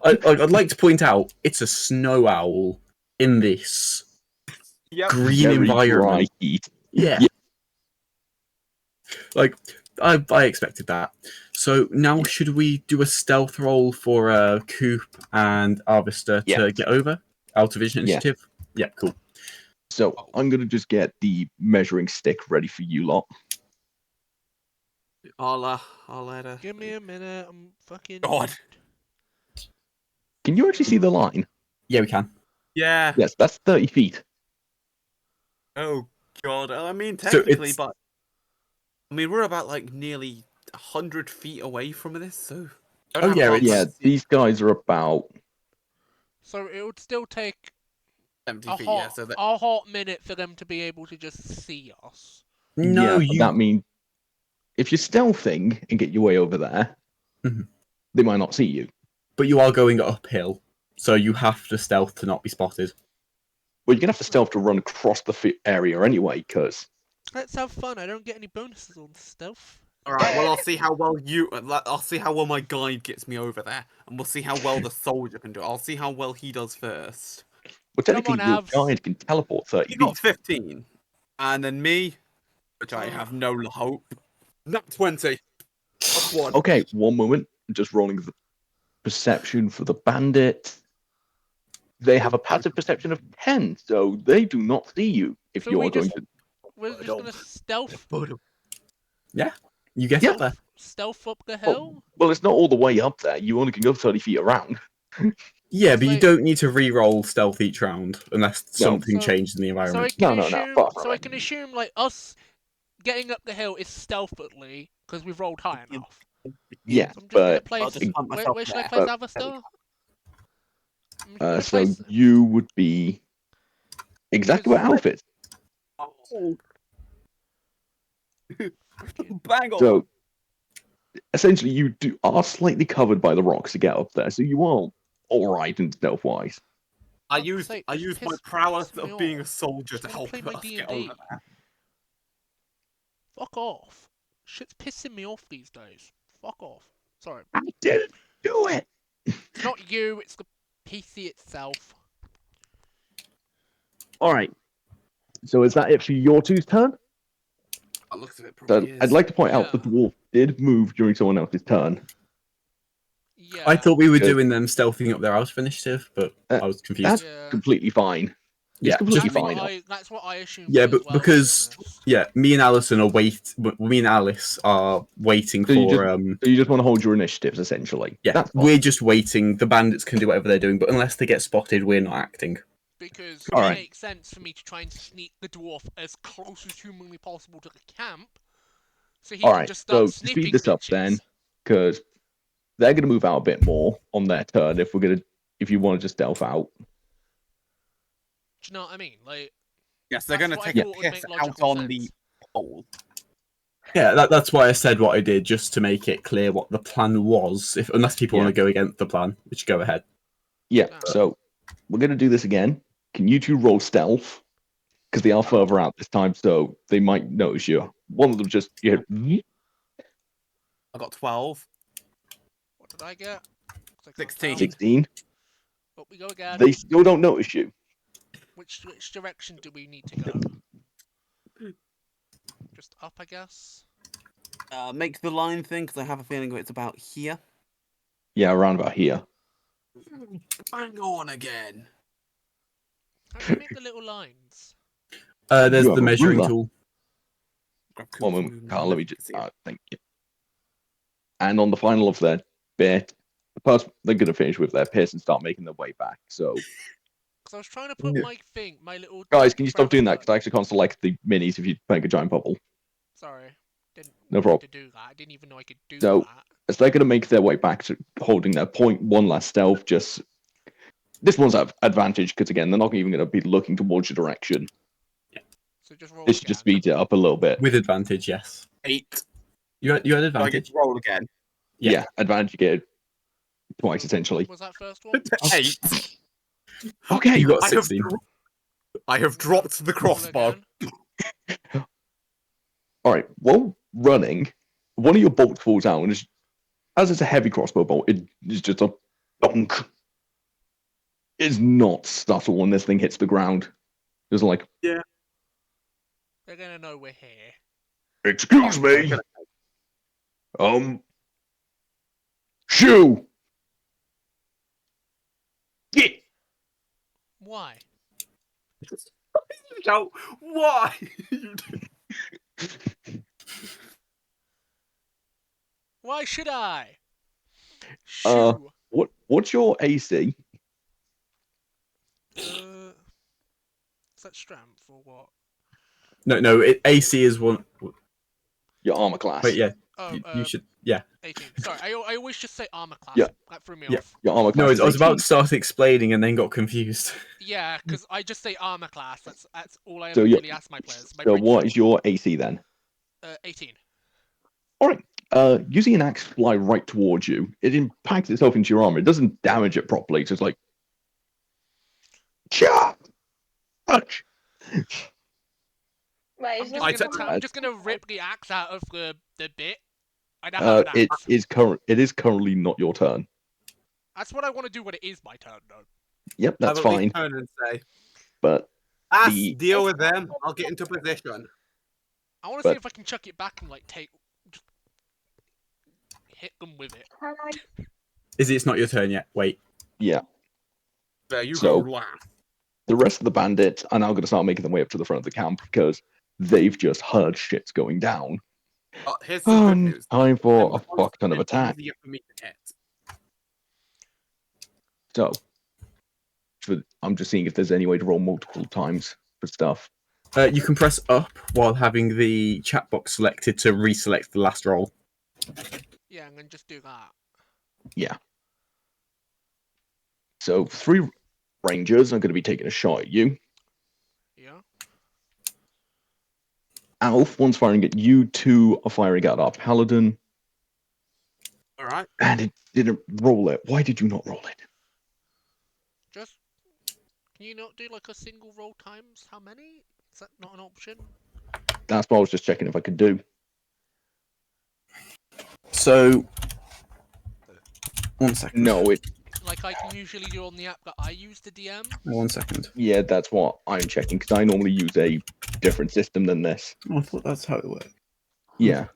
I'd like to point out it's a snow owl in this Yep. green Very environment. dry heat. Yeah. Yeah. Like, I expected that. So now should we do a stealth roll for Coop and Arvista to Yeah. get over? Out of vision Yeah. initiative? Yeah, cool. So I'm gonna just get the measuring stick ready for you lot. I'll let her. Give me a minute, I'm fucking... God. Can you actually see the line? Yeah, we can. Yeah. Yes, that's 30 feet. Oh god. I mean, So technically, it's- but I mean, we're about like nearly 100 feet away from this, so. Oh, yeah, it's- Yeah, these guys are about. So it would still take 70 a feet. hot, Yeah. So that. a hot minute for them to be able to just see us. No, yeah, but that means if you're stealthing and get your way over there, Mhm. they might not see you. but you are going uphill, so you have to stealth to not be spotted. Well, you're gonna have to stealth to run across the area anyway, because Let's have fun, I don't get any bonuses on stealth. All right. Well, I'll see how well I'll see how well my guide gets me over there, and we'll see how well the soldier can do. I'll see how well he does first. Well, Come technically, on, your Avs. guide can teleport 30 He got feet. 15. And then me, which I have no hope. Not 20. Plus 1. Okay, one moment. I'm just rolling the perception for the bandit. They have a passive perception of 10, so they do not see you if So you we are going just- to. We're just gonna stealth. Yeah, you get Yeah. up there. Stealth up the hill. Well, it's not all the way up there. You only can go 30 feet around. Yeah, It's but you like- don't need to re-roll stealth each round unless something So- changes in the So I environment. can No, assume. far from So I it. can assume like us getting up the hill is stealthily because we've rolled high enough. Yeah, So I'm just gonna but place. I'll just hunt myself Where should I there. place But- Avastar? I'm gonna so place- you would be exactly where Alf is. Oh. Bang on. So essentially, you are slightly covered by the rocks to get up there, so you are all right in stealth wise. I Fuck's used sake, I just used my piss prowess me of being a off. Oh, soldier to Just wanna help play my us get D&D. over there. Fuck off. Shit's pissing me off these days. Fuck off. Sorry. I didn't do it. It's not you, it's the PC itself. All right. So is that it for your two's turn? I looked at it. So Probably I'd is. like to point out the Yeah. dwarf did move during someone else's turn. Yeah. I thought we were Good. doing them stealthing up their house initiative, but Uh, I was confused. That's Yeah. completely fine. It's Yeah, completely just fine. That's what I assumed. Yeah, as but well, to be because- honest. Yeah, me and Alison are me and Alice are waiting So you for So you just want to hold your initiatives, essentially. yeah, That's fine. we're just waiting. The bandits can do whatever they're doing, but unless they get spotted, we're not acting. Because All it right. makes sense for me to try and sneak the dwarf as close as humanly possible to the camp, so he All can right. just So start to sniffing speed this up, bitches. then, because they're going to move out a bit more on their turn. If you want to just stealth out. Do you know what I mean? Like, Yes, they're that's gonna what I take a thought would piss make out logical on sense. the pole. Yeah, that's why I said what I did, just to make it clear what the plan was. Unless people want to go against the plan, which go ahead. Yeah. Ah. So we're going to do this again. Can you two roll stealth? Because they are further out this time, so they might notice you. One of them just I got 12. What did I get? 'Cause I can't 16. tell. 16. Up we go again. They still don't notice you. Which direction do we need to go? Just up, I guess. Make the line thing, because I have a feeling it's about here. Yeah, around about here. Bang on again. How do you make the little lines? There's You have the a measuring ruler. tool. Grab One Coop's moment, movement Carl. on Let it, me just. see it. Thank you. And on the final of their bit, the person they're going to finish with their piss and start making their way back. So, Because I was trying to put Yeah. my little. guys, Jack can you stop Sparrow doing that? gun- Because I actually can't select the minis if you make a giant bubble. Sorry. Didn't No mean problem. to do that. I didn't even know I could do So- that. As they're going to make their way back to holding their point, one last stealth. Just this one's at advantage because again, they're not even going to be looking towards your direction. So just roll This again. just speeds it up a little bit. With advantage, yes. 8. You had Do I get advantage. to roll again? Yeah, advantage you get it twice essentially. Was that first one? 8. Okay. You got I have 16. I have dropped the Roll crossbow. again. All right. While running, one of your bolts falls out, and as it's a heavy crossbow bolt, it is just a donk. It's not subtle when this thing hits the ground. It's like, They're gonna know we're here. excuse me, shoo. Yeah. Why? Shout, why? Why should I? Uh, Shoo. What's your AC? Is that strength or what? No. AC is one. Your armor class. Wait, yeah. Oh, You should. Yeah. 18. Sorry, I always just say armor class. Yeah. That threw me Yeah. off. Your armor No, class. I was is about 18. to start explaining and then got confused. Yeah, because I just say armor class. That's all I So ever you're- really ask my players. My So brain's what full. is your AC then? 18. All right. Using an axe fly right towards you, it impacts itself into your armor. It doesn't damage it properly. It's just like, cha, touch. Wait, I'm is just, this gonna someone- I'm just gonna rip the axe out of the bit. I now have an It axe. is currently not your turn. That's what I want to do when it is my turn, though. Yep, that's Have at least fine. turn and say, But "Us, the deal with them. I'll get into position." I want to see But- if I can chuck it back and like just hit them with it. Can I? Izzy, it's not your turn yet. Wait. yeah, There you So- go, lad. the rest of the bandits are now going to start making their way up to the front of the camp because they've just heard shit's going down. Here's some good news. Time for I'm a fuck ton of constantly attack. easier for me to hit. So, I'm just seeing if there's any way to roll multiple times for stuff. You can press up while having the chat box selected to reselect the last roll. Yeah, I'm gonna just do that. Yeah. So 3 rangers are going to be taking a shot at you. Yeah. Alf, one's firing at you, 2 are firing at our paladin, All right. and it didn't roll it. Why did you not roll it? Just. Can you not do like a single roll times how many? Is that not an option? That's what I was just checking if I could do. So, 1 second. No, Like I can usually do on the app that I use to DM. 1 second. yeah, that's what I'm checking because I normally use a different system than this. Oh, I thought that's how it worked. Yeah.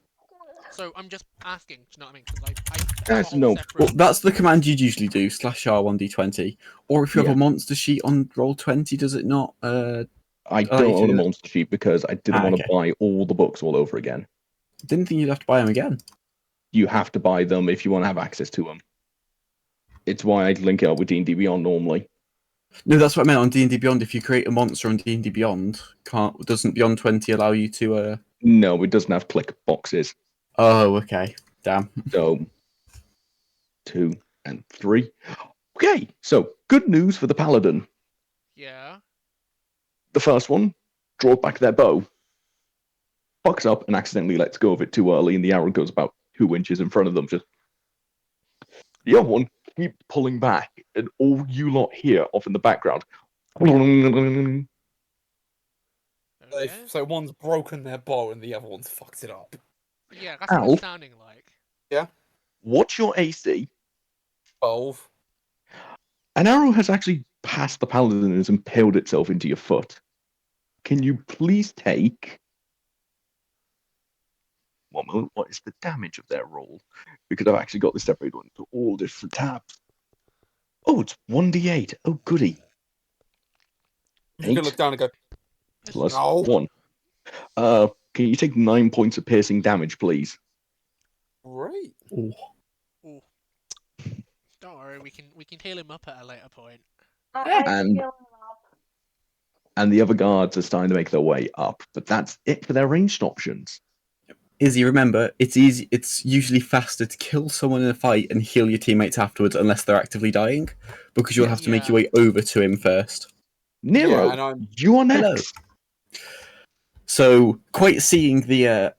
So I'm just asking. Do you know what I mean? Because like I have That's a whole no- separate. Well, that's the command you'd usually do, /R1d20. Or if you have Yeah. a monster sheet on roll 20, does it not? I you don't own do a that. monster sheet because I didn't Ah, want to okay. buy all the books all over again. Didn't think you'd have to buy them again. You have to buy them if you want to have access to them. It's why I link it up with D&D Beyond normally. No, that's what I meant on D&D Beyond. If you create a monster on D&D Beyond, doesn't Beyond 20 allow you to... No, it doesn't have click boxes. Oh, okay. Damn. So 2 and 3. Okay, so good news for the paladin. Yeah. The first one, draw back their bow, fucks up and accidentally lets go of it too early, and the arrow goes about 2 inches in front of them. Just the other one keeps pulling back, and all you lot hear off in the background. Okay. So one's broken their bow and the other one's fucked it up. Yeah, that's what Alf? it's sounding like. What's your AC? 12. An arrow has actually passed the paladin and has impaled itself into your foot. Can you please take... One moment, what is the damage of their roll? Because I've actually got this separated into all different tabs. Oh, it's 1d8. Oh, goody. You can 8 look down and go, plus No. 1. Can you take 9 points of piercing damage, please? great. Ooh. Ooh. Don't worry, we can heal him up at a later point. I And- feel him up. And the other guards are starting to make their way up. But that's it for their ranged options. Izzy, remember, it's easy. It's usually faster to kill someone in a fight and heal your teammates afterwards, unless they're actively dying, because you'll have to make Yeah. your way over to him first. Nero, Yeah, and I'm you are Hello. next. So, quite seeing the,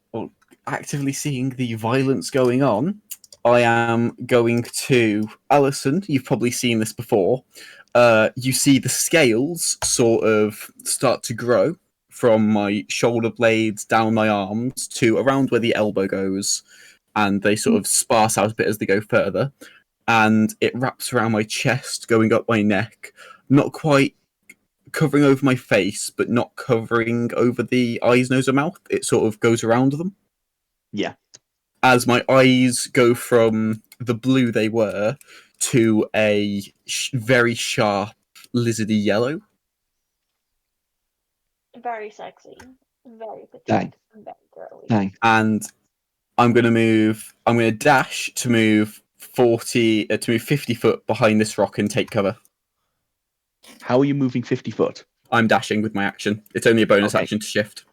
actively seeing the violence going on, I am going to Alison. You've probably seen this before. You see the scales sort of start to grow from my shoulder blades down my arms to around where the elbow goes, and they sort of sparse out a bit as they go further. And it wraps around my chest, going up my neck, not quite covering over my face, but not covering over the eyes, nose, and mouth. It sort of goes around them. Yeah. As my eyes go from the blue they were to a very sharp, lizardy yellow. Very sexy. Very petite. Dang. And very girly. Dang. And I'm going to dash to move 50 foot behind this rock and take cover. How are you moving 50 foot? I'm dashing with my action. It's only a bonus Okay. action to shift.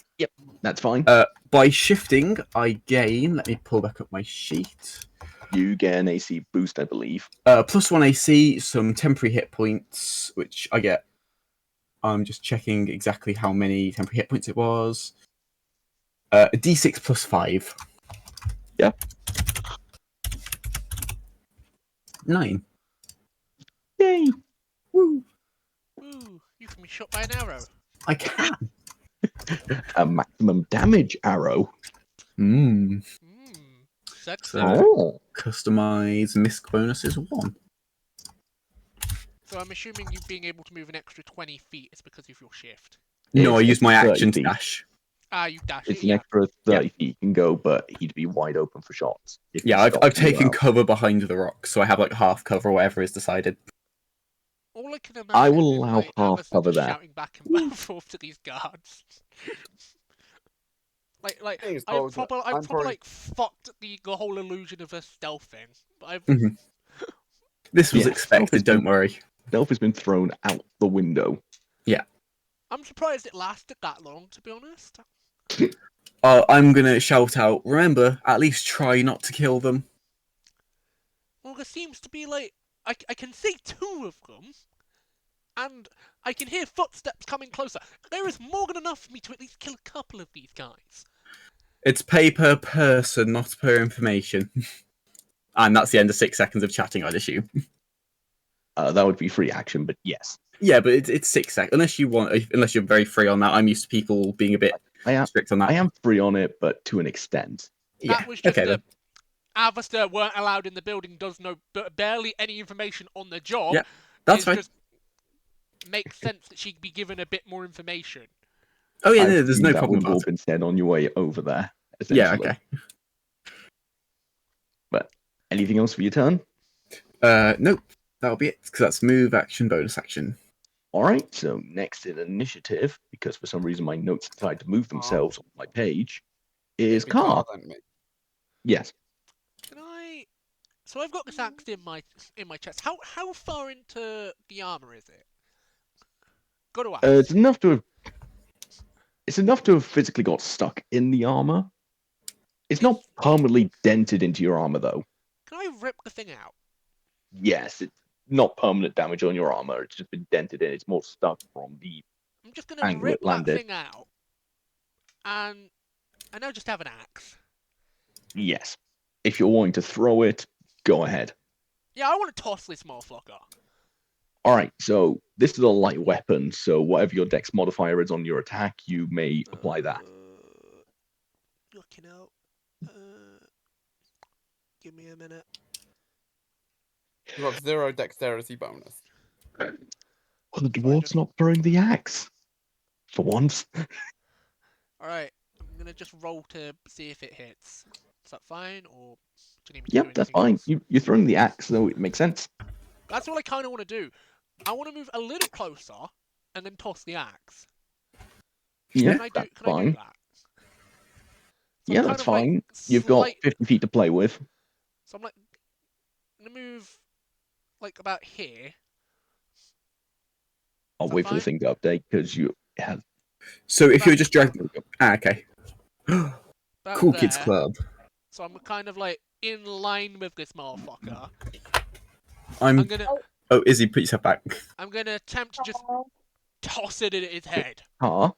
That's fine. By shifting, I gain, let me pull back up my sheet, You get an AC boost, I believe. +1 AC, some temporary hit points, which I get. I'm just checking exactly how many temporary hit points it was. A D6 plus 5. Yeah. 9. Yay! Woo! Ooh, you can be shot by an arrow. I can. A maximum damage arrow. Mmm. Sexy. So- Oh. Customize misc bonus is 1. So I'm assuming you being able to move an extra 20 feet is because of your shift. No, I It's use my 30 action to feet. dash. You dash It's it, an yeah. extra 30 feet you can go, but he'd be wide open for shots. If he Yeah, I've stops taken anywhere else. cover behind the rock, so I have like half cover or whatever is decided. All I can imagine I will is allow like half Alistair cover just there. shouting back and forth to these guards. like Thing is, I've though, proper I'm probably- like fucked the whole illusion of a stealthing. But I've Mhm. This was Yeah, expected, don't worry. Stealth has been thrown out the window. I'm surprised it lasted that long, to be honest. I'm gonna shout out, remember, at least try not to kill them. Well, there seems to be like I can see 2 of them, and I can hear footsteps coming closer. There is more than enough for me to at least kill a couple of these guys. It's pay per person, not per information. And that's the end of 6 seconds of chatting, I'd assume. That would be free action, but yes. Yeah, but it's 6 seconds. Unless you're very free on that. I'm used to people being a bit strict on that. I am free on it, but to an extent. Yeah. That was just Okay, then. Alistair weren't allowed in the building, does know barely any information on the job. Yeah, that's It fine. just makes sense that she'd be given a bit more information. Oh yeah, I no, there's assume no that problem would have all about it. been said on your way over there. Yeah, Essentially. okay. But anything else for your turn? Nope. That'll be it, because that's move, action, bonus action. All right. So next in initiative, because for some reason my notes decided to move themselves on my page, is It'd be Car Car. then, mate. Yes. Can I? So I've got this axe in my chest. How far into the armor is it? Got to ask. It's enough to have. It's enough to have physically got stuck in the armor. It's not permanently dented into your armor, though. Can I rip the thing out? Yes, it's not permanent damage on your armor. It's just been dented in. It's more stuck from the I'm just gonna angle rip it that landed. thing out, and I now just have an axe. Yes. If you're wanting to throw it, go ahead. Yeah, I want to toss this motherfucker. All right, so this is a light weapon, so whatever your dex modifier is on your attack, you may apply that. Looking out. Give me a minute. You got 0 dexterity bonus. Well, the dwarf's not throwing the axe. For once. Alright, I'm gonna just roll to see if it hits. Is that fine, or do you need me to do Yep, that's anything fine. else? You're throwing the axe, so it makes sense. That's what I kind of want to do. I want to move a little closer and then toss the axe. Yeah, Can I do that's that? fine. So Yeah, I'm that's kind of, like, fine. You've got 50 feet to play with. So I'm like, I'm gonna move like about here. I'll Is that wait for the fine? thing to update because you have. So if you're just About- dragging... okay. about Cool Kids there. Club. So I'm kind of like in line with this motherfucker. I'm gonna Oh, Izzy, put yourself back. I'm gonna attempt to just toss it at his head. Car,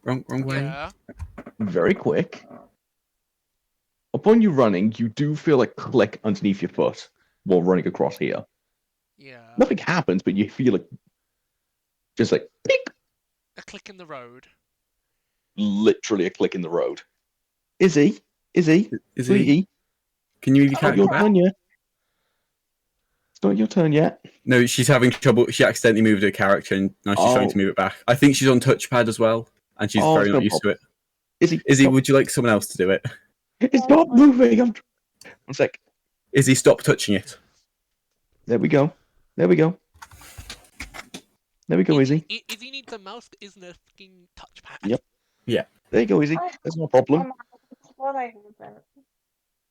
Wrong way. Yeah. very quick. Upon you running, you do feel a click underneath your foot while running across here. Yeah. Nothing happens, but you feel like just like pick, A click in the road. literally a click in the road. Izzy, Izzy, sweetie, can you move your it's not character your back? turn yet. It's not your turn yet. No, she's having trouble. She accidentally moved her character, and now she's trying to move it back. I think she's on touchpad as well, and she's very it's not no used to it. Izzy, Izzy, stop. would you like someone else to do it? It's not moving. One sec. Izzy, stop touching it. There we go. There we go. There we go, Izzy. Izzy needs a mouse that isn't a fucking touchpad. Yep. Yeah. There you go, Izzy. There's no problem. What I heard that.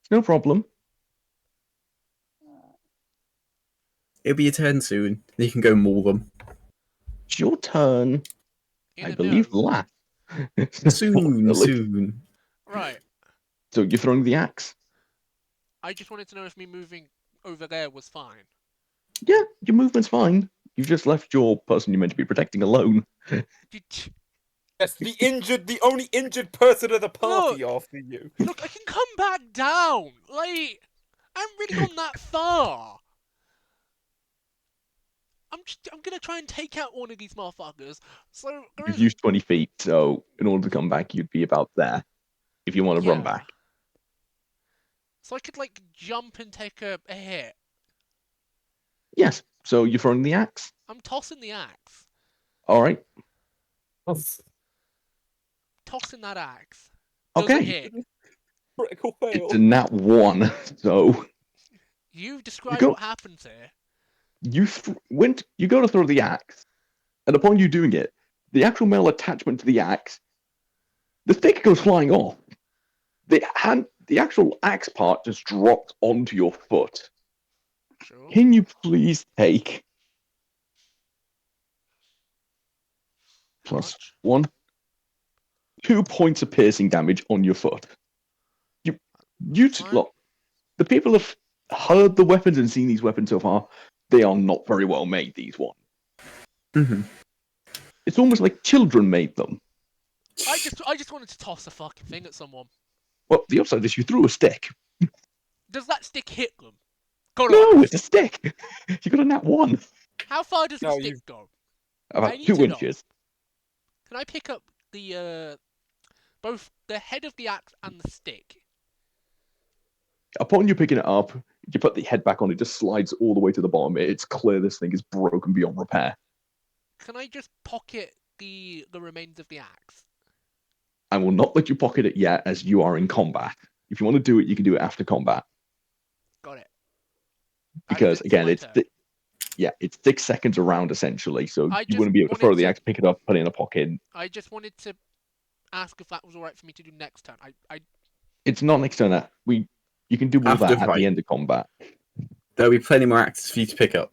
It's no problem. It'll be your turn soon. You can go maul them. It's your turn. In I a believe no. last. Soon. Right. So you're throwing the axe? I just wanted to know if me moving over there was fine. Yeah, your movement's fine. You've just left your person you're meant to be protecting alone. Yes, the only injured person of the party after you. Look, I can come back down. Like, I haven't really gone that far. I'm gonna try and take out one of these motherfuckers. So there You've is used 20 feet, so in order to come back, you'd be about there. If you want to run Yeah. back. So I could like jump and take a hit. Yes, So you're throwing the axe? I'm tossing the axe. All right. Tossing that axe. Does it Okay. hit? Critical fail. It's a nat 1. So You've described go- what happens here. you go to throw the axe, and upon you doing it, the actual metal attachment to the axe, the stick goes flying off. The actual axe part just drops onto your foot. Sure. Can you please take How plus much? 1, 2 points of piercing damage on your foot? Fine. Look, the people have heard the weapons and seen these weapons so far. They are not very well made. These ones. Mhm. It's almost like children made them. I just wanted to toss a fucking thing at someone. Well, the upside is you threw a stick. Does that stick hit them? Go No, on. it's a stick. You got a nat 1. How far does the No, stick you- go? About I need 2 to know. inches. Can I pick up the both the head of the axe and the stick? Upon you picking it up, you put the head back on. It just slides all the way to the bottom. It's clear this thing is broken beyond repair. Can I just pocket the remains of the axe? I will not let you pocket it yet, as you are in combat. If you want to do it, you can do it after combat. Got it. Because It's again, my it's turn. it's 6 seconds around essentially. So I you just wouldn't be able to wanted throw the to- axe, pick it up, put it in a pocket. I just wanted to ask if that was alright for me to do next turn. It's not next turn. You can do all After that at fight. the end of combat. There'll be plenty more axes for you to pick up.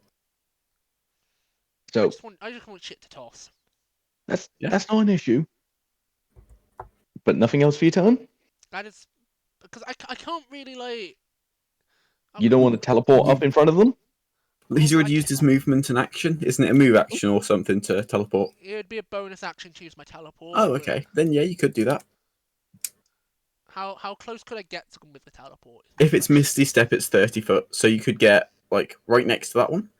So I just want shit to toss. that's Yeah. that's not an issue. But nothing else for your turn. That is because I can't really like. You don't want to teleport up in front of them. He's Well, already used his movement and action. Isn't it a move action or something to teleport? It would be a bonus action to use my teleport. Oh, but okay. Then yeah, you could do that. How close could I get to them with the teleport? If it's Misty Step, it's 30 foot, so you could get like right next to that one.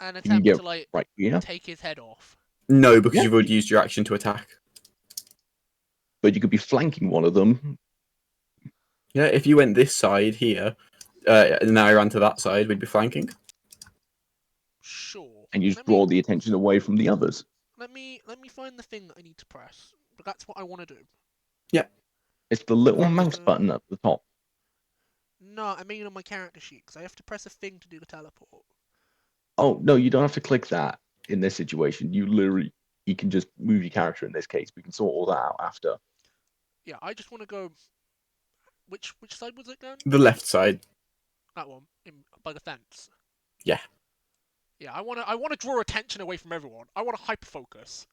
An You can attempt get to like right here, take his head off. No, because Yeah. you've already used your action to attack. but you could be flanking one of them. Yeah, if you went this side here, and now I ran to that side, we'd be flanking. Sure. And you just Let me- draw the attention away from the others. Let me find the thing that I need to press. But that's what I want to do. It's the little Right, mouse button at the top. No, I mean on my character sheet because I have to press a thing to do the teleport. Oh no, you don't have to click that in this situation. You can just move your character in this case. We can sort all that out after. Yeah, I just want to go. Which side was it again? The left side. That one, by the fence. Yeah. Yeah, I wanna draw attention away from everyone. I wanna hyper focus.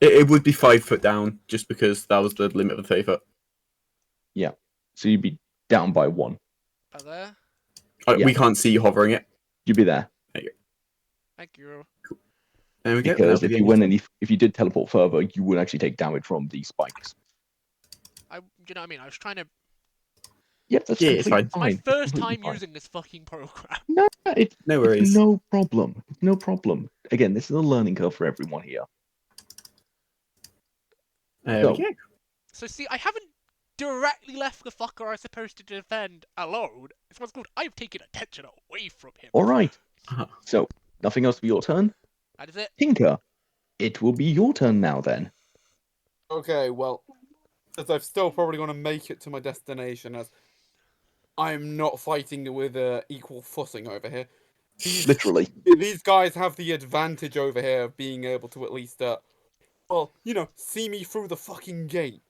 It would be 5 foot down, just because that was the limit of the 30 foot. So you'd be down by 1. Right there. Yeah. We can't see you hovering it. You'd be there. Thank you. There we go. Because that'll if be you the went end. if you did teleport further, you would actually take damage from the spikes. You know what I mean? I was trying to. Yep, that's Yeah, it's completely It's my fine. first Completely time fine. using this fucking program. No, it's No worries. no problem. No problem. Again, this is a learning curve for everyone here. There we go. So see, I haven't directly left the fucker I'm supposed to defend alone. It's what's called I've taken attention away from him. All right. Uh-huh. So nothing else for your turn, That is it. Tinker. It will be your turn now. Then Okay, well, as I've still probably going to make it to my destination, as I'm not fighting with equal footing over here. literally. These guys have the advantage over here of being able to at least, see me through the fucking gate.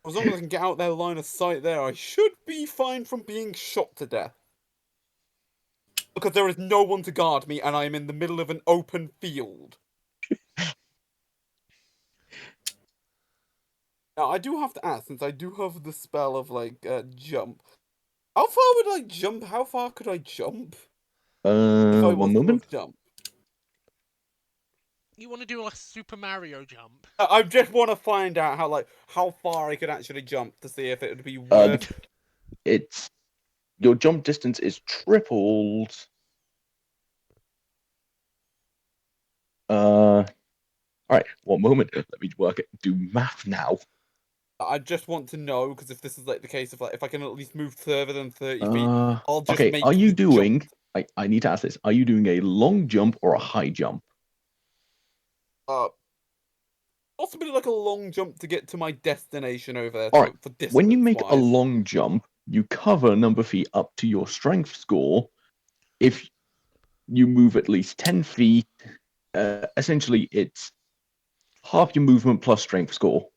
As long as I can get out their line of sight there, I should be fine from being shot to death. Because there is no one to guard me, and I am in the middle of an open field. Now, I do have to ask, since I do have the spell of, jump. How far would I jump? How far could I jump? If I was One to moment. jump. You want to do like a Super Mario jump? I just want to find out how far I could actually jump to see if it would be worth. It's your jump distance is tripled. All right. One moment. Let me do math now. I just want to know, because if this is the case of if I can at least move further than 30 feet, I'll just Okay. make Are you the jump. doing I need to ask this. Are you doing a long jump or a high jump? Possibly like a long jump to get to my destination over there. All right. For When you distance make a wise. long jump, you cover a number of feet up to your strength score. If you move at least 10 feet, essentially it's half your movement plus strength score.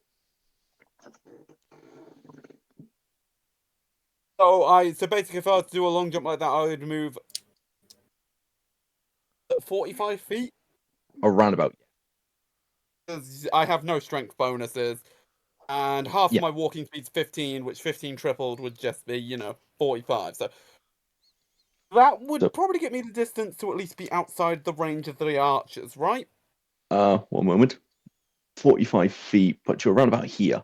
So basically, if I was to do a long jump like that, I would move 45 feet. Around about. Because I have no strength bonuses, and half Yeah. of my walking speed's 15, which 15 tripled would just be 45. So that would So- probably get me the distance to at least be outside the range of the archers, right? 1 moment. 45 feet puts you around about here.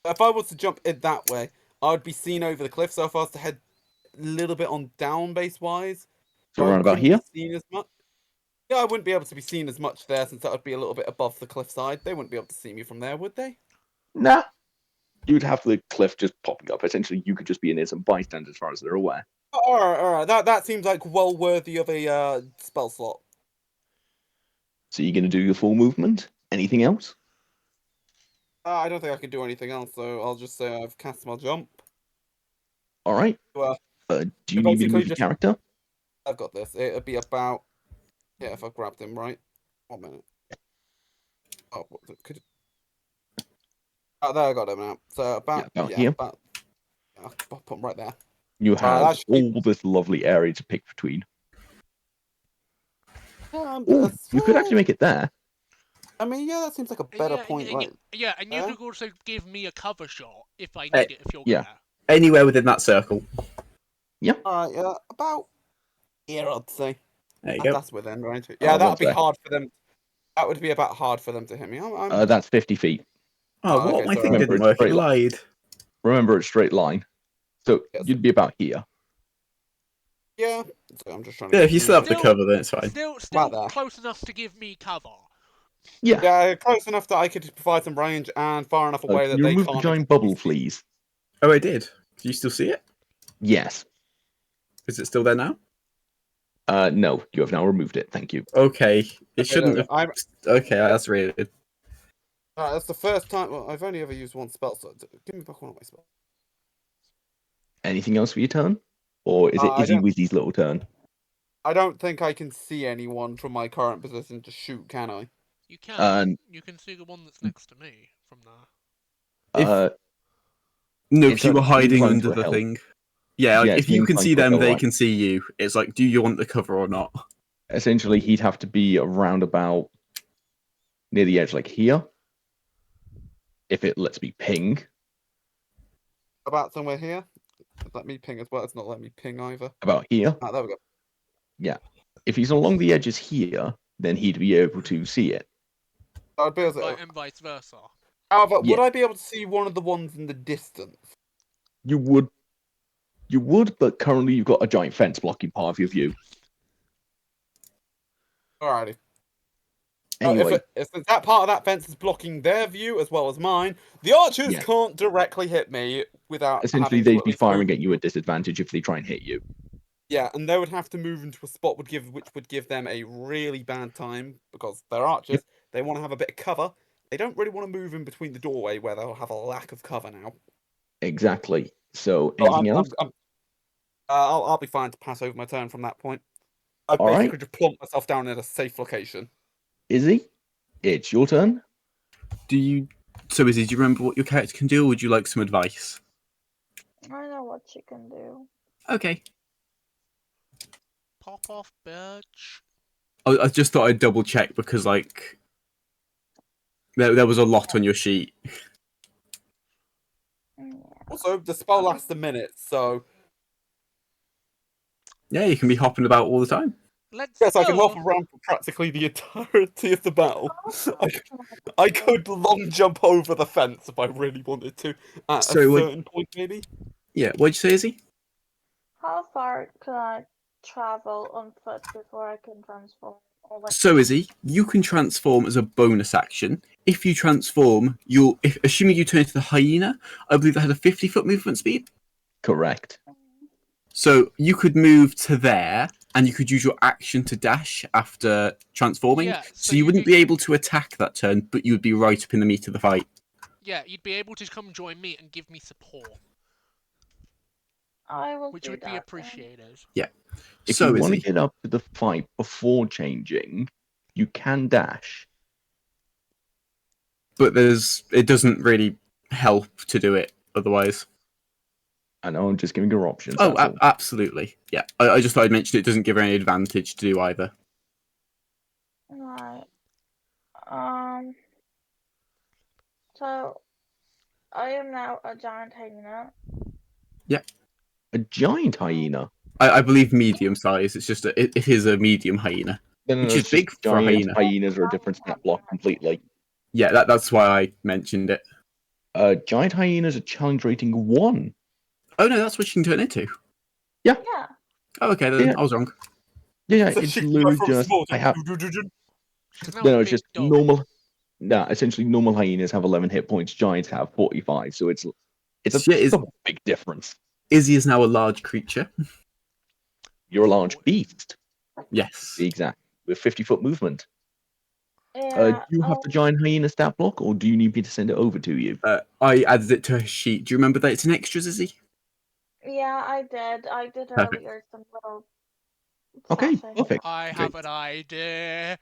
If I was to jump it that way, I would be seen over the cliff. So if I was to head a little bit on down base wise, So I around about couldn't here. be seen as much. Yeah, I wouldn't be able to be seen as much there since that would be a little bit above the cliffside. They wouldn't be able to see me from there, would they? Nah. You'd have the cliff just popping up. Essentially, you could just be an innocent bystander as far as they're aware. Alright. That seems like well worthy of a spell slot. So you're going to do your full movement? Anything else? I don't think I can do anything else, so I'll just say I've cast my jump. All right. Well, Do you need me to basically move your just- character? I've got this. It'd be about... Yeah, if I grabbed him, right? 1 minute. Oh, could... Oh, there I got him now. So about... Yeah, about here. About... I'll put him right there. You have that should be- all this lovely area to pick between. Yeah, Ooh, you could actually make it there. I mean, yeah, that seems like a better point, and, right? Yeah, and you there. could also give me a cover shot if I Hey, need it, if you're yeah. there. Anywhere within that circle. Alright, yeah, about here, I'd say. There you go. That's within, right? Yeah, Oh, that would what's be there? hard for them. That would be about hard for them to hit me. I'm That's 50 feet. Oh, Oh, what? okay, My sorry. thing Remember, didn't it's work. It straight line. lied. Remember, it's straight line. So Yes. you'd be about here. yeah. So I'm just trying to. Yeah, if you still have the Still- cover, then it's fine. Still About there. close enough to give me cover. Yeah. Yeah, close enough that I could provide some range and far enough away Can that you they remove can't. the giant bubble, please? Oh, I did. Do you still see it? Yes. Is it still there now? No, you have now removed it. Thank you. Okay. It shouldn't no, have. Okay, that's really good. That's the first time. Well, I've only ever used one spell, so give me back one of my spells. Anything else for your turn? Or is it I Izzy don't- Wizzy's little turn? I don't think I can see anyone from my current position to shoot, can I? You can. Uh, You can see the one that's next to me from there. If- No, it's because you were a- hiding inclines under will the help. thing. Yeah, like, Yeah, if it's an you can incline see will them, go they right. can see you. It's like, do you want the cover or not? Essentially, he'd have to be around about near the edge, like here. If it lets me ping. About somewhere here. Let me ping as well. It's not letting me ping either. About here. Ah, there we go. If he's along the edges here, then he'd be able to see it. I'd be able to, And vice versa. however, Yeah. would I be able to see one of the ones in the distance? You would, but currently you've got a giant fence blocking part of your view. Alrighty. Anyway, Since that part of that fence is blocking their view as well as mine, the archers Yeah. can't directly hit me without. essentially having to they'd at be least move. firing at you at disadvantage if they try and hit you. Yeah, and they would have to move into a spot which would give them a really bad time because they're archers. They want to have a bit of cover. They don't really want to move in between the doorway where they'll have a lack of cover now. Exactly. So So anything else? I'll be fine to pass over my turn from that point. I've All right. basically just plumped myself down in a safe location. Izzy, it's your turn. Do you? So, Izzy, do you remember what your character can do, or would you like some advice? I know what she can do. Okay. Pop off, bitch. I just thought I'd double check because, like, there was a lot on your sheet. Yeah. Also, the spell lasts a minute, so Yeah, you can be hopping about all the time. Let's yes, I can go. hop around for practically the entirety of the battle. I could long jump over the fence if I really wanted to at Sorry, a what- certain point, maybe. Yeah, what'd you say, Izzy? How far can I travel on foot before I can transform? Or like, So, Izzy, you can transform as a bonus action. If you transform, assuming you turn into the hyena, I believe that had a 50-foot movement speed. Correct. So you could move to there, and you could use your action to dash after transforming. Yeah, so you wouldn't be able to attack that turn, but you would be right up in the meat of the fight. Yeah, you'd be able to come join me and give me support, I will which do would be that then. appreciated. Yeah. If so you want to Izzy, get up to the fight before changing, you can dash. but it doesn't really help to do it otherwise. I know, I'm just giving her options. Oh, that's all. absolutely. Yeah. I just thought I'd mention it doesn't give her any advantage to do either. Right. So I am now a giant hyena. A giant hyena. I believe medium size. It's just it is a medium hyena, No, which is it's just big for a giant hyena. hyenas are a different stat block completely. Yeah, that's why I mentioned it. Giant hyenas are challenge rating 1. Oh no, that's what you can turn into. Yeah. Oh, okay, then Yeah. I was wrong. Yeah, So it's she can go literally from just small to I have She's now no, a it's big just dog. normal. No, essentially normal hyenas have 11 hit points. Giants have 45. So it's a Shit is big difference. Izzy is now a large creature. You're a large beast. Yes. Be exact, with 50-foot movement. Do Yeah. you have the giant hyena stat block, or do you need me to send it over to you? I added it to a sheet. Do you remember that it's an extras, Izzy? Yeah, I did. I did Perfect. earlier some little. Okay, sausage. perfect. I have an idea.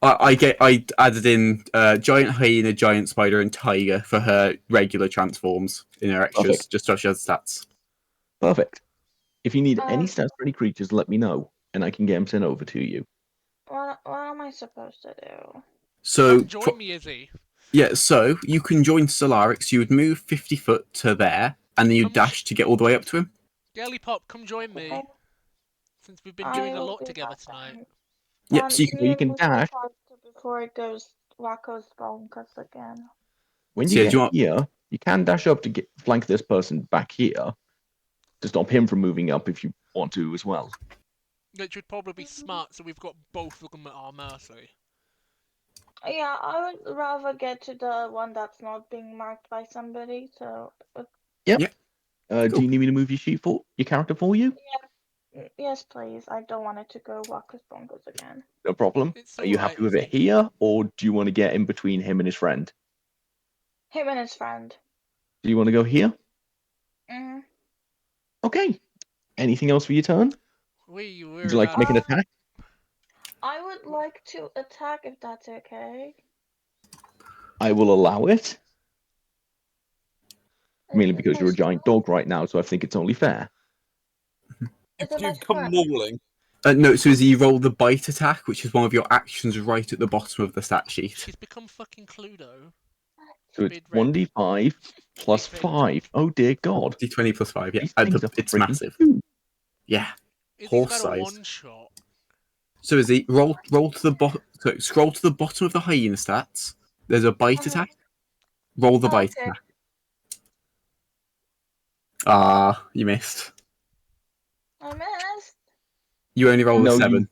I added in giant hyena, giant spider, and tiger for her regular transforms in her extras, Perfect. just so she has stats. Perfect. If you need any Um, stats for any creatures, let me know, and I can get them sent over to you. what am I supposed to do? So Come join me, Izzy. yeah, so you can join Solarix. You would move 50 foot to there, and then you Come dash to get all the way up to him. Girly Pop, come join me. Okay. Since we've been I doing a will lot do together that tonight. then. Yep. So Can you you can move dash. the character before it goes wacko bonkers again? When So you yeah, do you get want- here, you can dash up to flank this person back here to stop him from moving up if you want to as well. Which would probably be smart, so we've got both of them at our mercy. Yeah, I would rather get to the one that's not being marked by somebody. So Yep. Yeah. Do Cool. you need me to move your character for you? yes, please. I don't want it to go wacko bonkers again. No problem. It's Are you alright, happy with it Izzy. here, or do you want to get in between him and his friend? Him and his friend. Do you want to go here? Mm-hmm. Okay. Anything else for your turn? We're Would you like to make an attack? I would like to attack if that's okay. I will allow it. Mainly Is because my you're a giant score- dog right now, so I think it's only fair. Is it You my come score? mauling. No, so is you roll the bite attack, which is one of your actions right at the bottom of the stat sheet. She's become fucking Cluedo. So it's Big red. 1d5 plus Big red 5. Oh dear God. D20 plus 5, yeah. These things are It's freaking massive. huge. Yeah. Izzy's Horse had a size. one-shot. So is he roll to the bottom? So scroll to the bottom of the hyena stats. There's a bite Uh-huh. attack. Roll the bite Okay. attack. Ah, you missed. I missed. You only rolled No, a you- 7,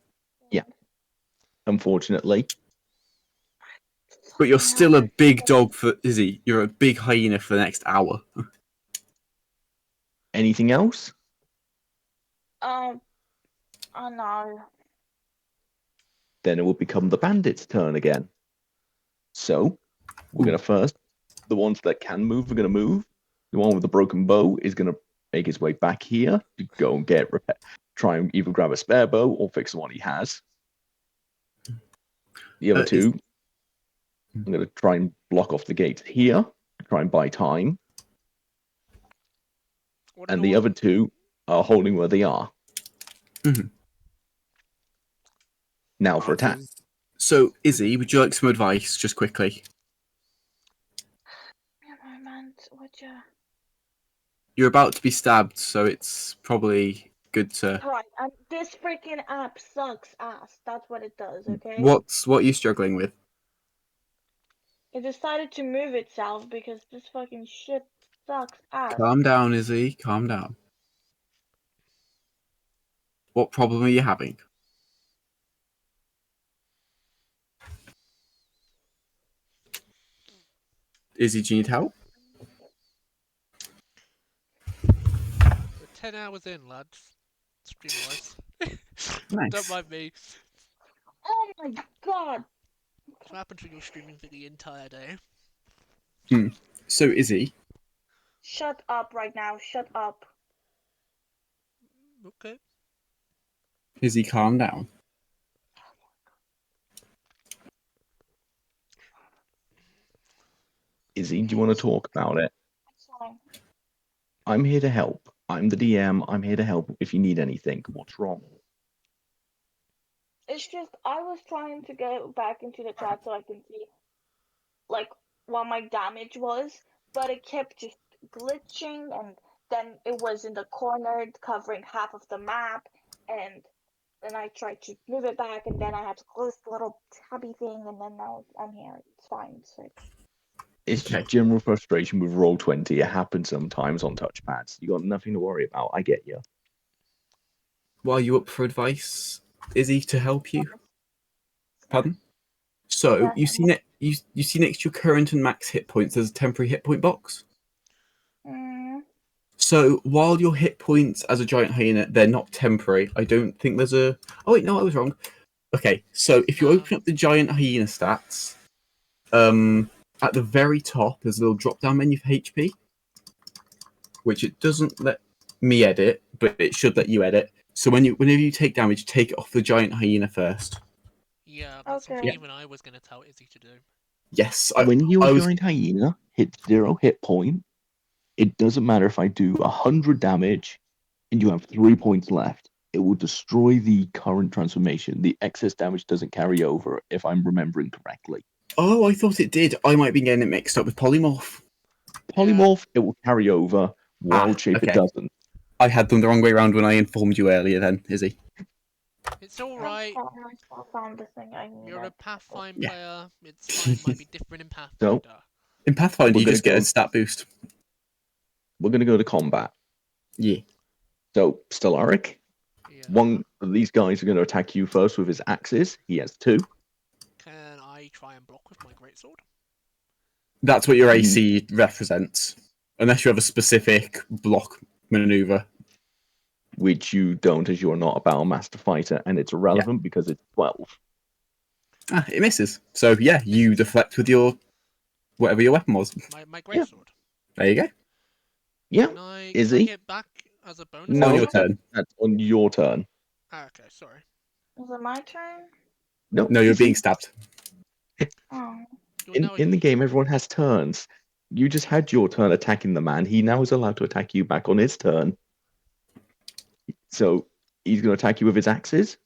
Unfortunately. but you're Fucking still a hell. big dog for Izzy. You're a big hyena for the next hour. Anything else? Oh no. Then it will become the bandit's turn again. So, we're going to first, the ones that can move are going to move. The one with the broken bow is going to make his way back here to go and get try and either grab a spare bow or fix the one he has. The other two, I'm going to try and block off the gates here, try and buy time. What And did the all- other two are holding where they are. Mhm. Now for attack. So Izzy, would you like some advice, just quickly? A moment, would you? You're about to be stabbed, so it's probably good to. Right, and this freaking app sucks ass. That's what it does, okay? What are you struggling with? It decided to move itself because this fucking shit sucks ass. Calm down, Izzy. Calm down. What problem are you having? Izzy, do you need help? The 10 hours in, lads. Stream-wise. Nice. Don't mind me. Oh my god. What happens when you're streaming for the entire day? So Izzy, Shut up right now. Shut up. Okay. Izzy, calm down. Izzy, do you want to talk about it? It's fine. I'm here to help. I'm the DM. I'm here to help if you need anything. What's wrong? It's just I was trying to go back into the chat so I can see like what my damage was, but it kept just glitching, and then it was in the corner covering half of the map, and then I tried to move it back, and then I had to close the little tabby thing, and then now I'm here. It's fine. It's fixed. It's Okay. just general frustration with Roll20. It happens sometimes on touchpads. You got nothing to worry about. I get you. Well, are you up for advice, Izzy, to help you? Pardon? So Yeah, you see you see next to your current and max hit points, there's a temporary hit point box. Mm, So while your hit points as a giant hyena, they're not temporary. I don't think there's a. Oh wait, no, I was wrong. Okay, so if you open up the giant hyena stats, at the very top there's a little drop-down menu for HP, which it doesn't let me edit, but it should let you edit. So whenever you take damage, take it off the giant hyena first. Yeah, that's something okay. even I was going to tell Izzy to do. Yes, When your I was. giant hyena hits 0 hit point, it doesn't matter if I do 100 damage and you have 3 points left. It will destroy the current transformation. The excess damage doesn't carry over, if I'm remembering correctly. Oh, I thought it did. I might be getting it mixed up with polymorph. Polymorph, it will carry over. Wild shape, okay. it doesn't. I had them the wrong way around when I informed you earlier. Then, Izzy. It's alright. I still found the thing I needed. You're a Pathfinder Yeah. player. It's fine. Might be different in So, Pathfinder. In Pathfinder, We're you gonna just get go- a stat boost. We're going to go to combat. Yeah. So, Stellarik, Yeah. one of these guys are going to attack you first with his axes. He has 2. Can I try and block with my greatsword? That's what your AC represents, unless you have a specific block maneuver. Which you don't, as you are not a battle master fighter, and it's irrelevant because it's 12. It misses. So yeah, you deflect with your whatever your weapon was. My Yeah. greatsword. There you go. Yeah. Can I Izzy? get back as a bonus? No, On your action? turn. That's on your turn. Ah, okay, sorry. Is it my turn? No, No, you're Izzy, being stabbed. Oh. You're now in the game, everyone has turns. You just had your turn attacking the man. He now is allowed to attack you back on his turn. So he's going to attack you with his axes.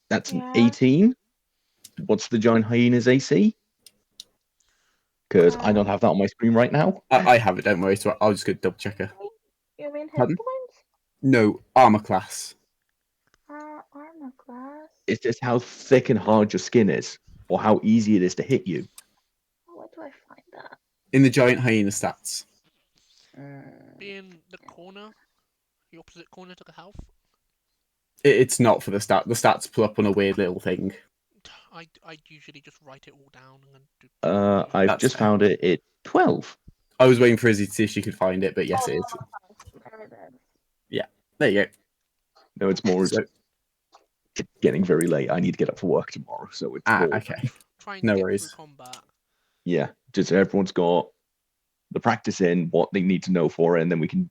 That's an Yeah. 18. What's the giant hyena's AC? Because I don't have that on my screen right now. I have it. Don't worry. So I'll just go double check her. You mean hit Pardon? points? No, armor class. Armor class. It's just how thick and hard your skin is, or how easy it is to hit you. Where do I find that? In the giant hyena stats. be in the corner, the opposite corner to the health. It's not for the stat. The stats pull up on a weird little thing. I usually just write it all down and then do. I've That's just fair. found it at 12. I was waiting for Izzy to see if she could find it, but yes, it is. There it is. There you go. No, it's more So, it's getting very late. I need to get up for work tomorrow, so it's more. okay. Trying to No get worries. through combat. Yeah, just everyone's got the practice in, what they need to know for it, and then we can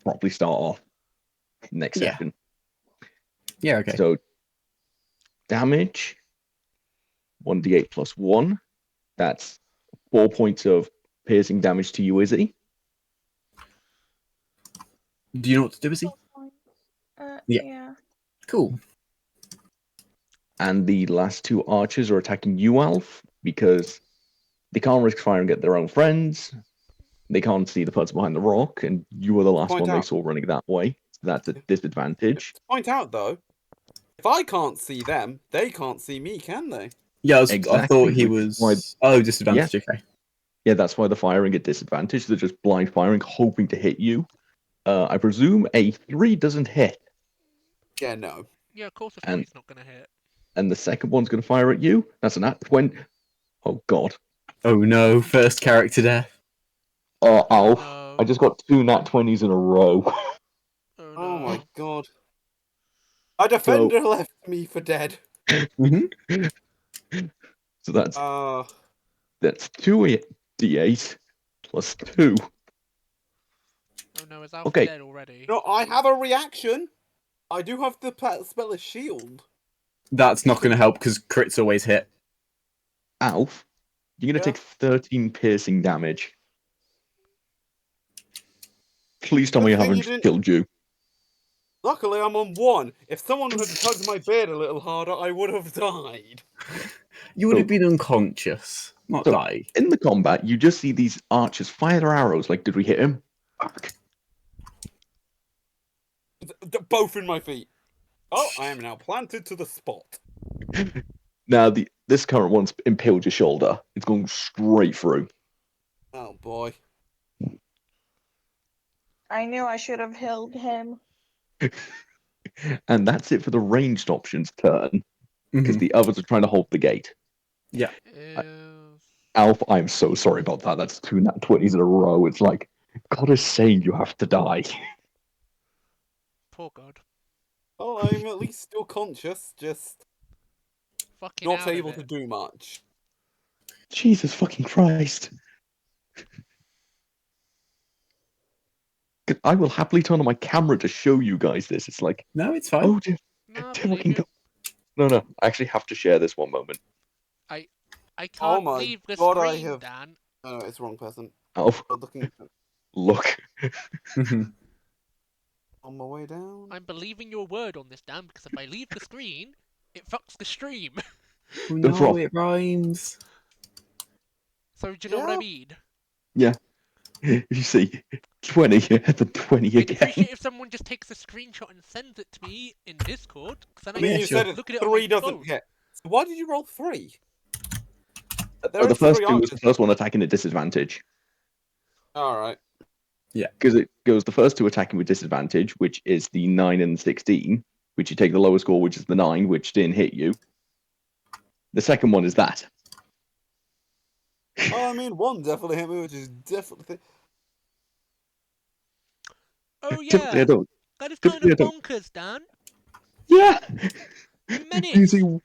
properly start off next Yeah. session. Yeah, okay. So, damage 1d8 plus 1. That's 4 points of piercing damage to you, Izzy. Do you know what to do, Izzy? 4 points. Yeah. Yeah. Cool. And the last 2 archers are attacking you, Alf, because they can't risk firing at their own friends. They can't see the person behind the rock, and you were the last Point one they out. saw running that way. So that's a disadvantage. To point out though, if I can't see them, they can't see me, can they? Yeah, I Exactly, thought he which is why- was. Oh, disadvantage. Okay. Yeah, that's why they're firing at disadvantage. They're just blind firing, hoping to hit you. I presume a 3 doesn't hit, Yeah, no. Yeah, of course a And- 3's not going to hit. and the second one's going to fire at you. That's an at 20. Oh, God. Oh no! First character death. Alf, No. I just got 2 nat 20s in a row. Oh no. Oh my god. A So, defender left me for dead. so that's Uh, 2 d8 plus 2. Oh no, is Alpha Okay. dead already? no, I have a reaction. I do have the spell of shield. That's not going to help because crits always hit. Alf, you're going to Yeah. take 13 piercing damage. Please tell Good me I thing haven't you didn't- killed you. Luckily, I'm on 1. If someone had tugged my beard a little harder, I would have died. You would have So- been unconscious, not so- die. In the combat, you just see these archers fire their arrows. Like, did we hit him? Fuck. Both in my feet. Oh, I am now planted to the spot. Now, this current one's impaled your shoulder. It's going straight through. Oh boy. I knew I should have healed him. And that's it for the ranged options turn, because Mhm. the others are trying to hold the gate. Is... Alf, I'm so sorry about that. That's 2 nat 20s in a row. It's like, God is saying you have to die. Poor God. Oh, I'm at least still conscious, just Fucking not out of able to it. do much. Jesus fucking Christ. I will happily turn on my camera to show you guys this. It's like, No, it's fine. oh, dear, No, I dear believe fucking you. God. No, I actually have to share this one moment. I Oh can't my leave the God, I screen, have- Dan. Oh, it's the wrong person. Alf, I'm looking look. Mhm. on my way down. I'm believing your word on this, Dan, because if I leave the screen, it fucks the stream. Oh The no, drop. it rhymes. So do you know what I Yeah. mean? Yeah. You see, 20 and then 20 I'd again. appreciate if someone just takes a screenshot and sends it to me in Discord, because then I I mean, can you sure. said it, look at it on my 3 doesn't phone. hit. So why did you roll 3? There Oh, the is first 3 two was the archers. first one attacking at disadvantage. Alright. Because it goes the first two attacking with disadvantage, which is the 9 and 16, which you take the lower score, which is the 9, which didn't hit you. The second one is that. Oh, I mean, 1 definitely hit me, which is definitely... Oh Typically, I yeah, don't. that is kind Typically, I of don't. bonkers, Dan. Yeah! You Do you menace. see?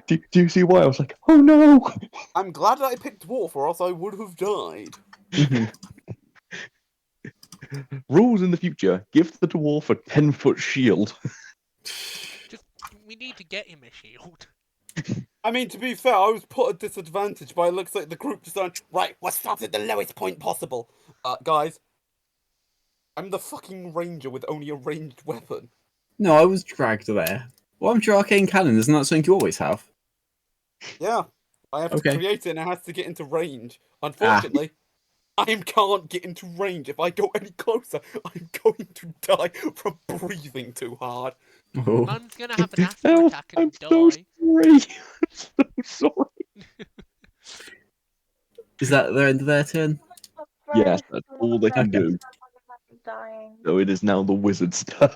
Do you see why I was like, oh no? I'm glad that I picked Dwarf, or else I would have died. Mhm. Rules in the future: give the dwarf a 10-foot shield. Just, we need to get him a shield. I mean, to be fair, I was put at disadvantage, but it looks like the group decided, right, let's start at the lowest point possible. Guys, I'm the fucking ranger with only a ranged weapon. No, I was dragged there. Well, I'm sure arcane cannon. Isn't that something you always have? Yeah, I have Okay. to create it and it has to get into range. Unfortunately, I can't get into range. If I go any closer, I'm going to die from breathing too hard. Oh. Man's gonna have an asthma Elf, attack I'm and so die. sorry. I'm so sorry. Is that the end of their turn? Yes, that's all they can do. Dying. So it is now the wizard's turn.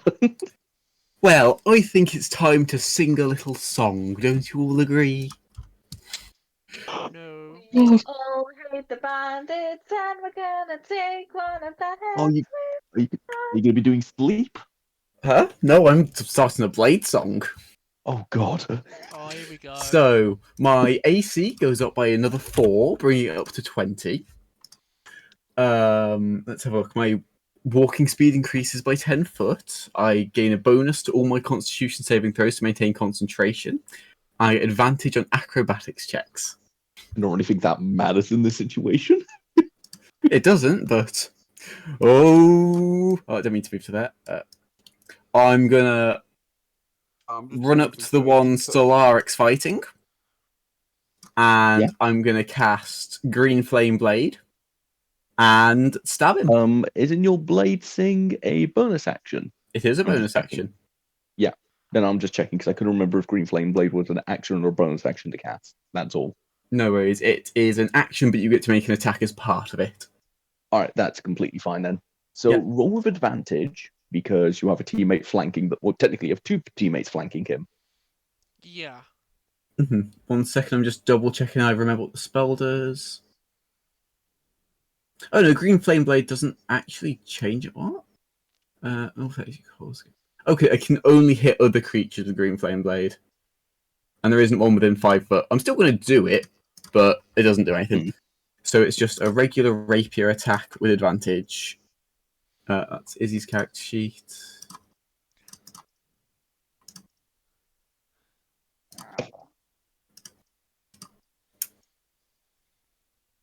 Well, I think it's time to sing a little song. Don't you all agree? No. We all hate the bandits, and we're gonna take one of their Oh, heads. are you gonna be doing sleep? Huh? No, I'm starting a blade song. Oh God. Oh, here we go. So my AC goes up by another 4, bringing it up to 20. Let's have a look. My walking speed increases by 10 foot. I gain a bonus to all my Constitution saving throws to maintain concentration. I get advantage on acrobatics checks. I don't really think that matters in this situation. It doesn't, but oh, I don't mean to move to that. I'm gonna I'm just run trying up to the one Stellarex fighting, and Yeah. I'm gonna cast Green Flame Blade and stab him. Isn't your blade sing a bonus action? It is a I'm just bonus checking. action. Yeah. Then I'm just checking because I couldn't remember if Green Flame Blade was an action or a bonus action to cast. That's all. No worries. It is an action, but you get to make an attack as part of it. All right, that's completely fine then. So Yeah. roll with advantage because you have a teammate flanking. Well, technically, you have 2 teammates flanking him. Yeah. 1 second, I'm just double checking I remember what the spell does. Oh no, Green Flame Blade doesn't actually change it. What? Okay, I can only hit other creatures with Green Flame Blade, and there isn't one within 5 foot. I'm still going to do it, but it doesn't do anything. So it's just a regular rapier attack with advantage. That's Izzy's character sheet.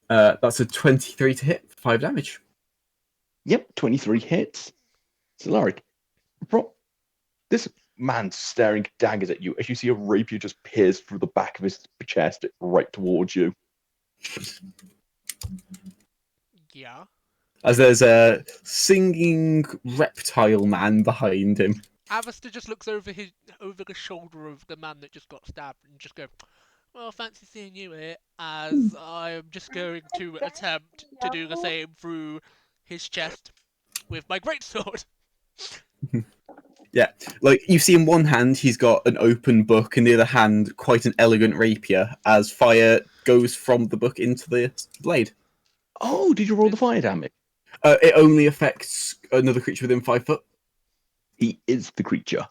That's a 23 to hit, 5 damage. Yep, 23 hits. Solaric, this man's staring daggers at you as you see a rapier just pierce through the back of his chest right towards you. Yeah. As there's a singing reptile man behind him. Alistair just looks over the shoulder of the man that just got stabbed and just go, well, fancy seeing you here, as I'm just going to attempt to do the same through his chest with my greatsword. Yeah, like you see in one hand he's got an open book, and the other hand quite an elegant rapier as fire goes from the book into the blade. Oh, did you roll the fire damage? It only affects another creature within 5 foot. He is the creature.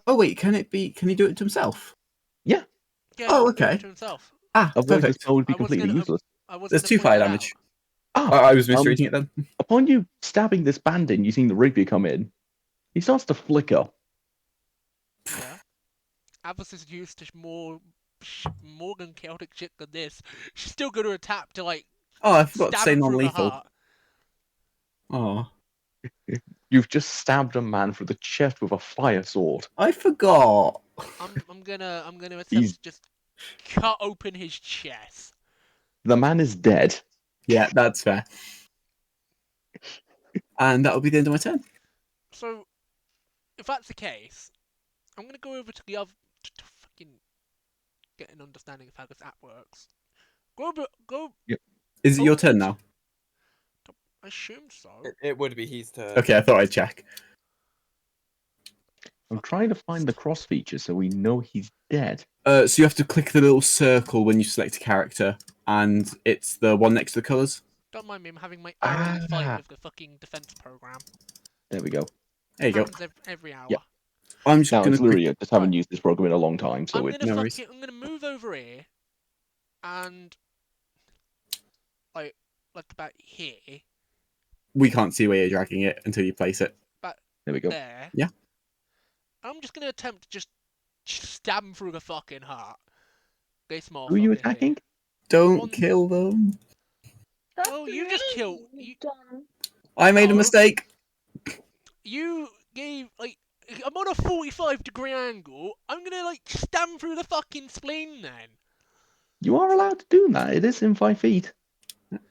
Oh wait, can he do it to himself? Yeah. Yeah, Oh, he can do it okay. to himself. Otherwise, the perfect. spell would be I was completely gonna- useless. There's 2 fire damage. Ah, I was misreading it then. Upon you stabbing this bandit, you seen the rapier come in. He starts to flicker. Yeah. Avos is used to more than chaotic shit than this. She's still going to attack to, like, Oh, I forgot to stab say him through the non-lethal. heart. Oh, You've just stabbed a man through the chest with a fire sword. I forgot. I'm gonna attempt He's- to just cut open his chest. The man is dead. Yeah, that's fair. And that'll be the end of my turn. So, if that's the case, I'm gonna go over to the other to fucking get an understanding of how this app works. Go. Is it your over turn to- now? I assume so. It would be his turn. Okay, I thought I'd check. I'm trying to find the cross feature so we know he's dead. So you have to click the little circle when you select a character, and it's the one next to the colours. Don't mind me, I'm having my hourly fight Ah. with the fucking defense program. There we go. There you go. Happens every hour. Yep. I'm just Now, going it's to literally just haven't Right. used this program in a long time, so I'm it's gonna no worries. I'm gonna move over here, and like about here, We can't see where you're dragging it until you place it. there we go. there. Yeah. I'm just gonna attempt to just stab him through the fucking heart. This Who are you motherfucker attacking? here. Don't One- kill them. That's Oh, you just killed- really you- dumb. I made a No. mistake. You gave I'm on a 45-degree angle. I'm gonna stab him through the fucking spleen then. You are allowed to do that. It is in 5 feet. It's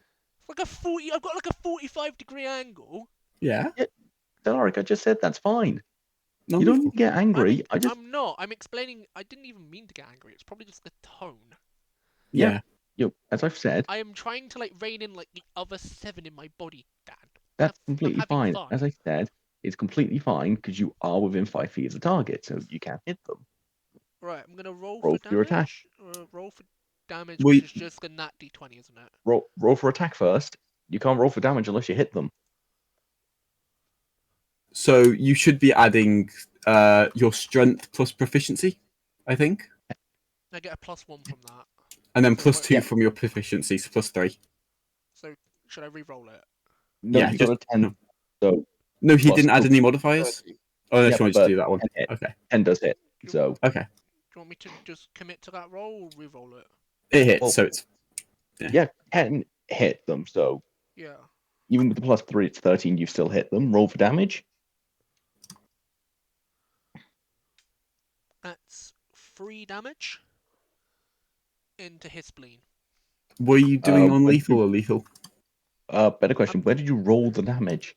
like a 40. I've got like a 45-degree angle. Yeah. Delaric, I just said that's fine. No, You don't need to get angry. I'm not. I'm explaining. I didn't even mean to get angry. It's probably just the tone. Yeah. As I've said, I am trying to rain in the other 7 in my body, Dan. that's I'm completely having fine. fun. As I said, it's completely fine because you are within 5 feet of the target, so you can hit them. Right, I'm gonna roll Roll for for your attack. damage. Roll for damage, We- which is just a nat d20, isn't it? Roll for attack first. You can't roll for damage unless you hit them. So you should be adding your strength plus proficiency, I think, I get a +1 from that. and then So plus what- 2 Yeah. from your proficiency, so plus 3. So should I re-roll it? No, Yeah, you got just- a 10. So No, he Plus didn't add two. any modifiers. Oh, unless Yeah, you wanted to but do that one. 10 hit. Okay. 10 does hit. So Do Okay. you want me to just commit to that roll or re-roll it? It hits, Well- so it's 10 hit them. So Yeah. even with the +3, it's 13. You've still hit them. Roll for damage. That's 3 damage into his spleen. Were you doing what non-lethal did or lethal? Better question. Where did you roll the damage?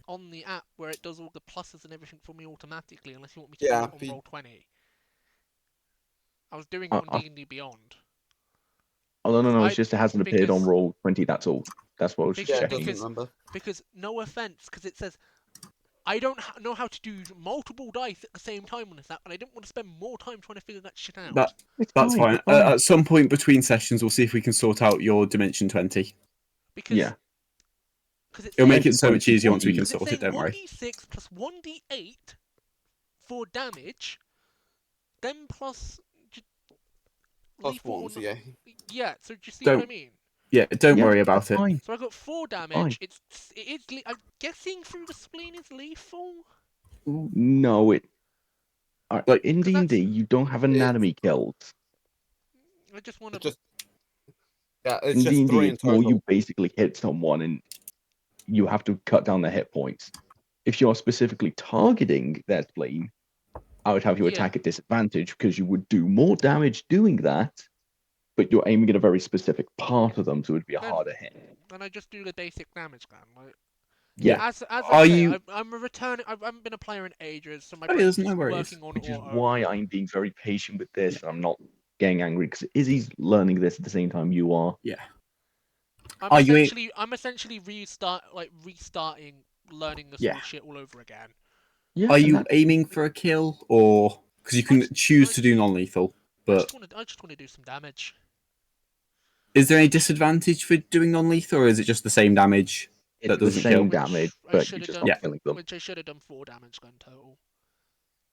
on the app where it does all the pluses and everything for me automatically, unless you want me to Yeah, do it on the- Roll20. I was doing it on I- D&D Beyond. Oh, no. It's I- just it hasn't appeared on because- roll 20. That's all. That's what I was just Yeah, it checking. doesn't remember. Because, no offense, because it says I don't know how to do multiple dice at the same time on this app, and I didn't want to spend more time trying to figure that shit out. That It's That's fine. it's fine. At some point between sessions, we'll see if we can sort out your Dimension 20. Because Yeah. it's It'll make saying, it so much easier once we can because it's sort it. saying Don't worry. 1d6 plus 1d8 for damage, then plus Plus lethal or one, so not. yeah. Yeah, so do you see what I Don't. mean? Yeah, don't Yeah, worry that's about it. fine. So I got 4 Fine. damage. It is. I'm guessing through the spleen is lethal. No, Like, in Because D&D, that's. you don't have It's anatomy kills. I just want to. just it's In just D&D, 3 in it's more you total. basically hit someone and you have to cut down their hit points. If you're specifically targeting their spleen, I would have you Yeah. attack at disadvantage because you would do more damage doing that, but you're aiming at a very specific part of them, so it would be a Then, harder hit. then I just do the basic damage then. Like, Yeah. as I Are say, you? I'm a return. I haven't been a player in ages, so my Oh, yeah, brain's there's no just worries. working on Which is auto. why I'm being very patient with this. I'm not getting angry because Izzy's learning this at the same time you are. Yeah. I'm Are you? essentially restarting learning this Yeah. all shit all over again. Yeah, Are and you that, aiming for a kill, or because you can choose to do non-lethal? But I just want to do some damage. is there any disadvantage for doing non-lethal, or is it just the same damage it's that the doesn't same kill? damage, I but should you're have just done. not Yeah. killing them. Which I should have done 4 damage then total.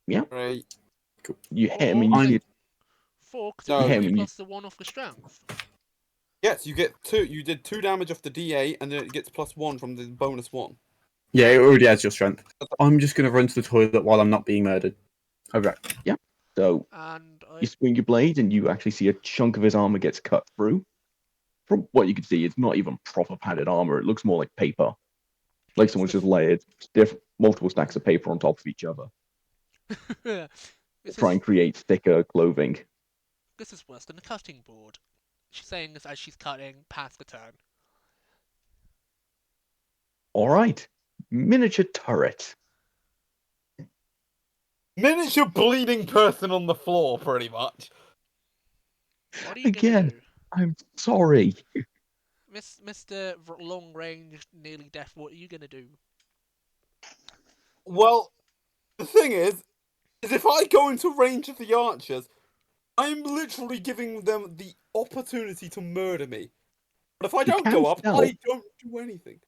Yeah, Right. you hit him Or and you then see 4 because No, it's you hit 3 him and you plus the 1 off the strength. Yes, you get 2. You did 2 damage off the D8, and then it gets plus 1 from the bonus 1. Yeah, it already has your strength. I'm just gonna run to the toilet while I'm not being murdered. Okay. so And you swing your blade and you actually see a chunk of his armor gets cut through. From what you can see, it's not even proper padded armor. It looks more like paper, like it's someone's just layered multiple stacks of paper on top of each other to this try is and create thicker clothing. this is worse than a cutting board. She's saying this as she's cutting past the turn. All right, miniature turret. Miniature bleeding person on the floor, pretty much. What are you gonna Again, do, I'm sorry. Mr. Long Range, nearly deaf? What are you gonna do? Well, the thing is if I go into range of the archers, I'm literally giving them the opportunity to murder me. But if I You don't can go up, stealth. I don't do anything.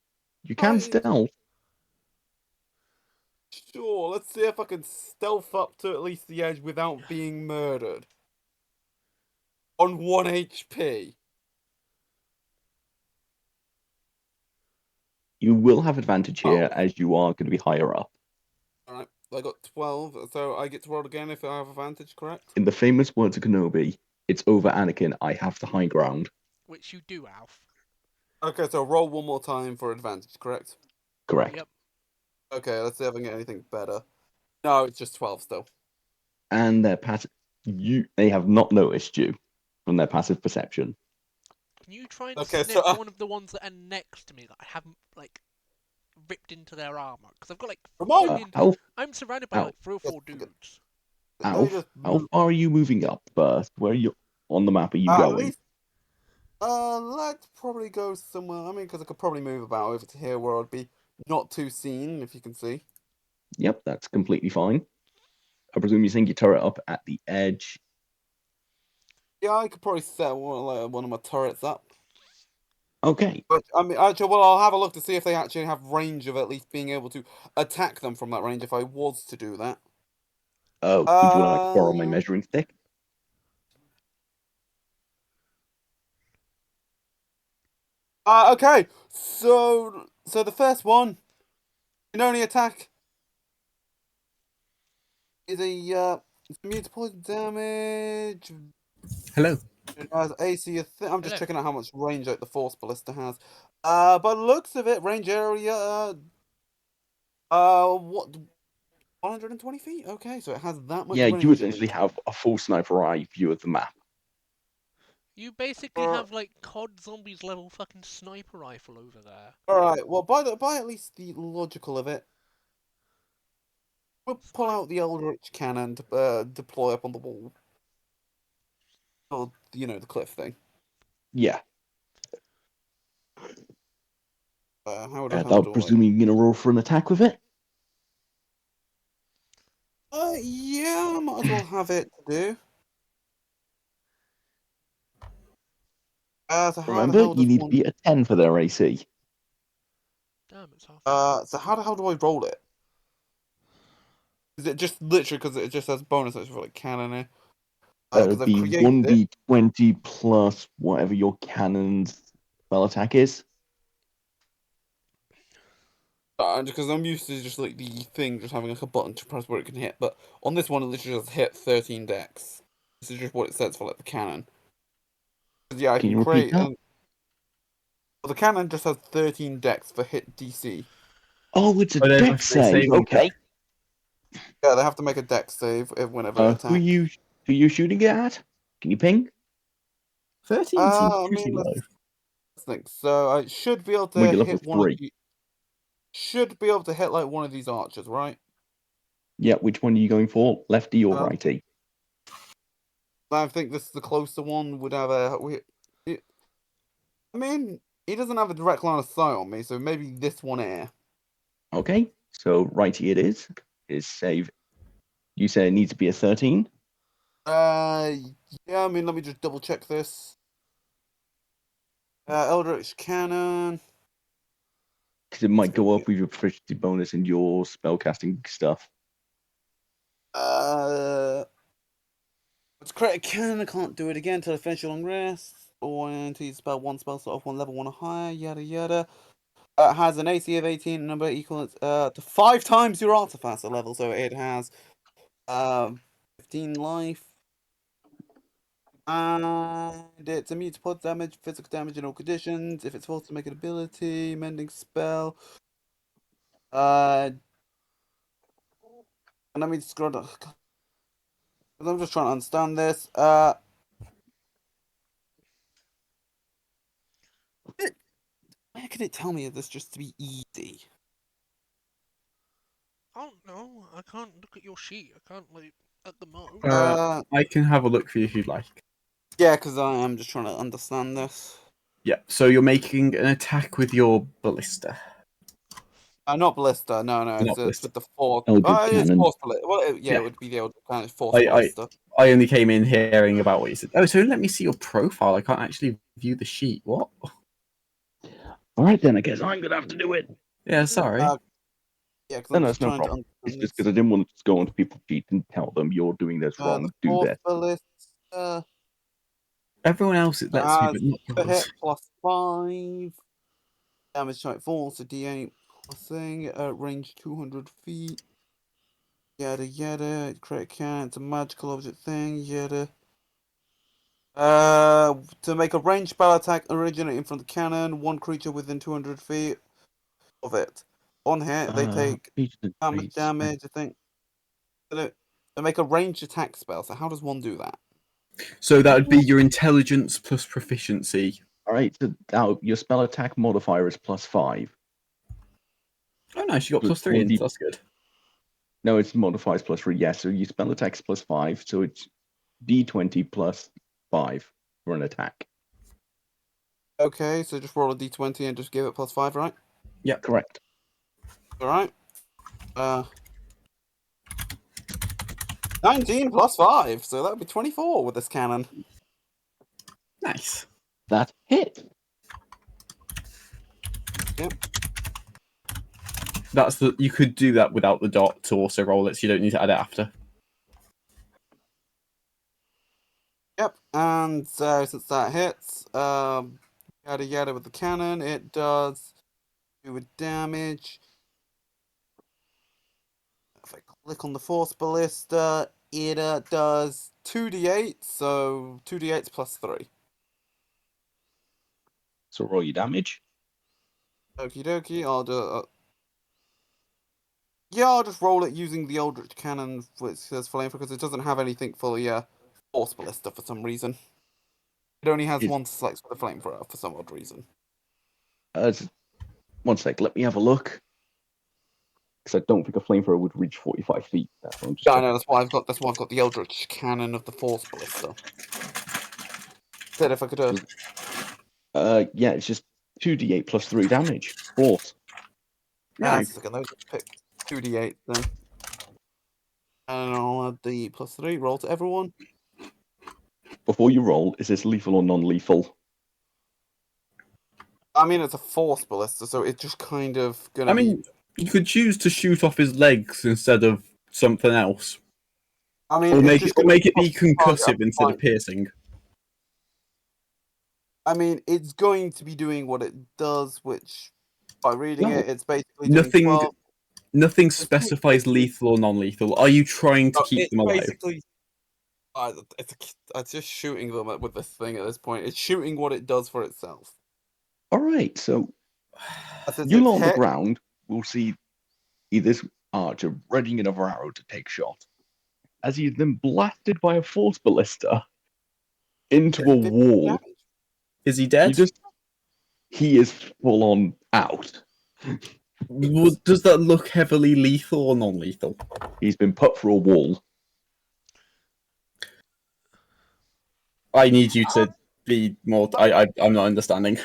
You can I, stealth. sure, let's see if I can stealth up to at least the edge without being murdered. On 1 HP. You will have advantage here Oh. as you are going to be higher up. Alright, I got 12, so I get to roll again if I have advantage, correct? In the famous words of Kenobi, it's over Anakin. I have the high ground. Which you do, Alf. Okay, so roll one more time for advantage, correct? Correct. Yep. Okay, let's see if I can get anything better. No, it's just 12 still. And their passive, they have not noticed you from their passive perception. Can you try and Okay, sniff so, one of the ones that are next to me that I haven't like ripped into their armor? Because I've got like Ramon! I'm surrounded by like 3 or 4 dudes. Alf, how far are you moving up first? Where are you on the map? Are you At going? least, let's probably go somewhere. I mean, because I could probably move about over to here where I'd be not too seen, if you can see. Yep, that's completely fine. I presume you think your turret up at the edge. Yeah, I could probably set one of my turrets up. Okay. But, I mean, actually, well, I'll have a look to see if they actually have range of at least being able to attack them from that range if I was to do that. Oh, would you like to borrow my measuring stick? Okay, so the first one can only attack is a it's immune to poison damage. Hello. It has AC. I'm just Hello. checking out how much range like the Force Ballista has. By the looks of it, range area. What? 120 feet. Okay, so it has that much Yeah, range. you essentially have a full sniper eye view of the map. You basically have like COD Zombies level fucking sniper rifle over there. All right. Well, by at least the logical of it, we'll pull out the Eldritch cannon to deploy up on the wall. Or the cliff thing. Yeah. How And do I'm I? presuming you're going to roll for an attack with it? Yeah, I might as well have it to do. So how the Remember, hell you does need to one? be at 10 for their AC. Damn, it's half. So how the hell do I roll it? Is it just literally because it just says bonus action for like cannon here? Because It'd I've be created it. 1d20 plus whatever your cannon's spell attack is. Because I'm used to just like the thing just having like a button to press where it can hit, but on this one it literally just hit 13 decks. This is just what it says for like the cannon. 'Cause, yeah, I Can can you repeat create. that? Well, the cannon just has 13 decks for hit DC. Oh, it's a Oh, they're deck both save. saving throw. Okay. Yeah, they have to make a deck save whenever they Who attack. who you shooting it at? Can you ping? 13 seems I pretty mean, low. let's think. So I should be able Well, to you're level hit one of 3. you. Should be able to hit like one of these archers, right? Yeah, which one are you going for? Lefty or Um, righty? I think this is the closer one. Would have a. I mean, he doesn't have a direct line of sight on me, so maybe this one here. Okay, so righty it is. Is save. You say it needs to be a 13? Uh, yeah. I mean, let me just double check this. Eldritch Cannon. Because it might go up with your proficiency bonus and your spellcasting stuff. It's create a cannon. I can't do it again until I finish a long rest. Or until you spell one spell slot off one level, one or higher. Yada yada. It has an AC of 18, number equal to 5 times your artifact level, so it has 15 life. And it's immune to pod damage, physical damage in all conditions. If it's forced to make an ability, mending spell. And let me scroll down. I'm just trying to understand this. Where can it tell me this just to be easy? I don't know. I can't look at your sheet. I can't like at the moment. I can have a look for you if you'd like. Yeah, because I am just trying to understand this. Yeah, so you're making an attack with your ballista. Not ballista. No, Not it's ballista. with the force. Eldritch It's cannon. force ballista. Well, yeah, Yeah. it would be the old kind of force I ballista. I only came in hearing about what you said. Oh, so let me see your profile. I can't actually view the sheet. What? All right, then I guess I'm going to have to do it. Yeah, sorry. Yeah, because No, I'm no, just it's no trying to problem. It's understand just this. because I didn't want to just go onto people's sheet and tell them you're doing this The wrong. Do force this. ballista Everyone else it lets me, has but not a hit yours. plus 5. Damage type 4, so D8 plus thing. Range 200 feet. Yada yada. Create a cannon. It's a magical object thing. Yada. To make a ranged spell attack originating from the cannon, one creature within 200 feet of it. On hit, they take damage, I think. They make a ranged attack spell, so how does one do that? So that would be your intelligence plus proficiency. All right, so now your spell attack modifier is +5. Oh, nice. You got So plus it's 3 in. 1d. That's good. No, it's modifies +3. Yes, so your spell attack's +5, so it's d20 plus 5 for an attack. Okay, so just roll a d20 and just give it plus 5, right? Yeah, correct. Alright. 19 plus 5, so that would be 24 with this cannon. Nice. That hit. Yep. That's the. You could do that without the dot to also roll it, so you don't need to add it after. Yep, and so since that hits, yada yada with the cannon, it does do a damage. If I click on the force ballista, it does 2d8, so 2d8 plus 3. So roll your damage. Okie dokie, I'll do. Yeah, I'll just roll it using the Eldritch Cannon, which says flame, because it doesn't have anything for the force ballista for some reason. It only has one select for the flamethrower for some odd reason. One sec, let me have a look. Because I don't think a flamethrower would reach 45 feet. That's what I'm just Yeah, I checking. know. That's why I've got the Eldritch Cannon of the force ballista. Said if I could. Yeah, it's just 2d8 plus 3 damage. Force. Nice. Second, let me just pick 2d8 then. And I'll add the plus 3. Roll to everyone. Before you roll, is this lethal or non-lethal? I mean, it's a force ballista, so it's just kind of gonna I mean, you could choose to shoot off his legs instead of something else, I mean, or it's just gonna make it be target concussive a instead of point. piercing. I mean, it's going to be doing what it does, which by reading No. it, it's basically doing Nothing 12. Nothing specifies lethal or non-lethal. Are you trying to No, keep it's them alive? basically. It's just shooting them with this thing at this point. It's shooting what it does for itself. All right, so As you its lot on the hit, ground will see this archer readying another arrow to take shot, as he is then blasted by a force ballista into a 50 wall. damage. Is he dead? He is full on out. Does that look heavily lethal or non-lethal? He's been put through a wall. I need you to be more. I'm not understanding.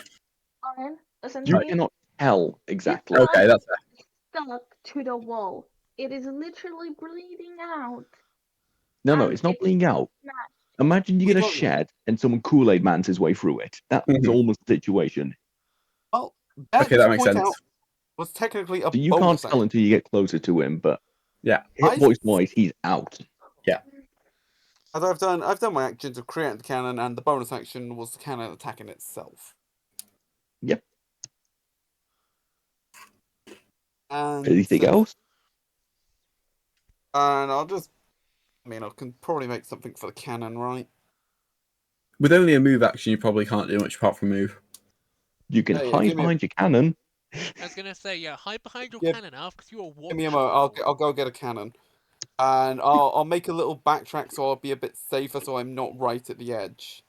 Owen, listen to You me. cannot tell exactly. It's Okay, that's fair. stuck to the wall. It is literally bleeding out. No, and it's not it's bleeding out. smashed. Imagine you We get a don't know. shed and someone Kool-Aid mans his way through it. That was Mhm. almost the situation. Well, that Okay, just that to makes point sense. out was technically a So you can't bonus tell action. until you get closer to him, but Yeah. hit voice wise, he's out. As I've done my action to create the cannon, and the bonus action was the cannon attacking itself. Yep. And Anything else? And I can probably make something for the cannon, right? With only a move action, you probably can't do much apart from move. You can Yeah, hide give me a- behind your cannon. I was gonna say, yeah, hide behind your Give- cannon now, because you're Give me a moment. I'll go get a cannon, and I'll make a little backtrack so I'll be a bit safer, so I'm not right at the edge.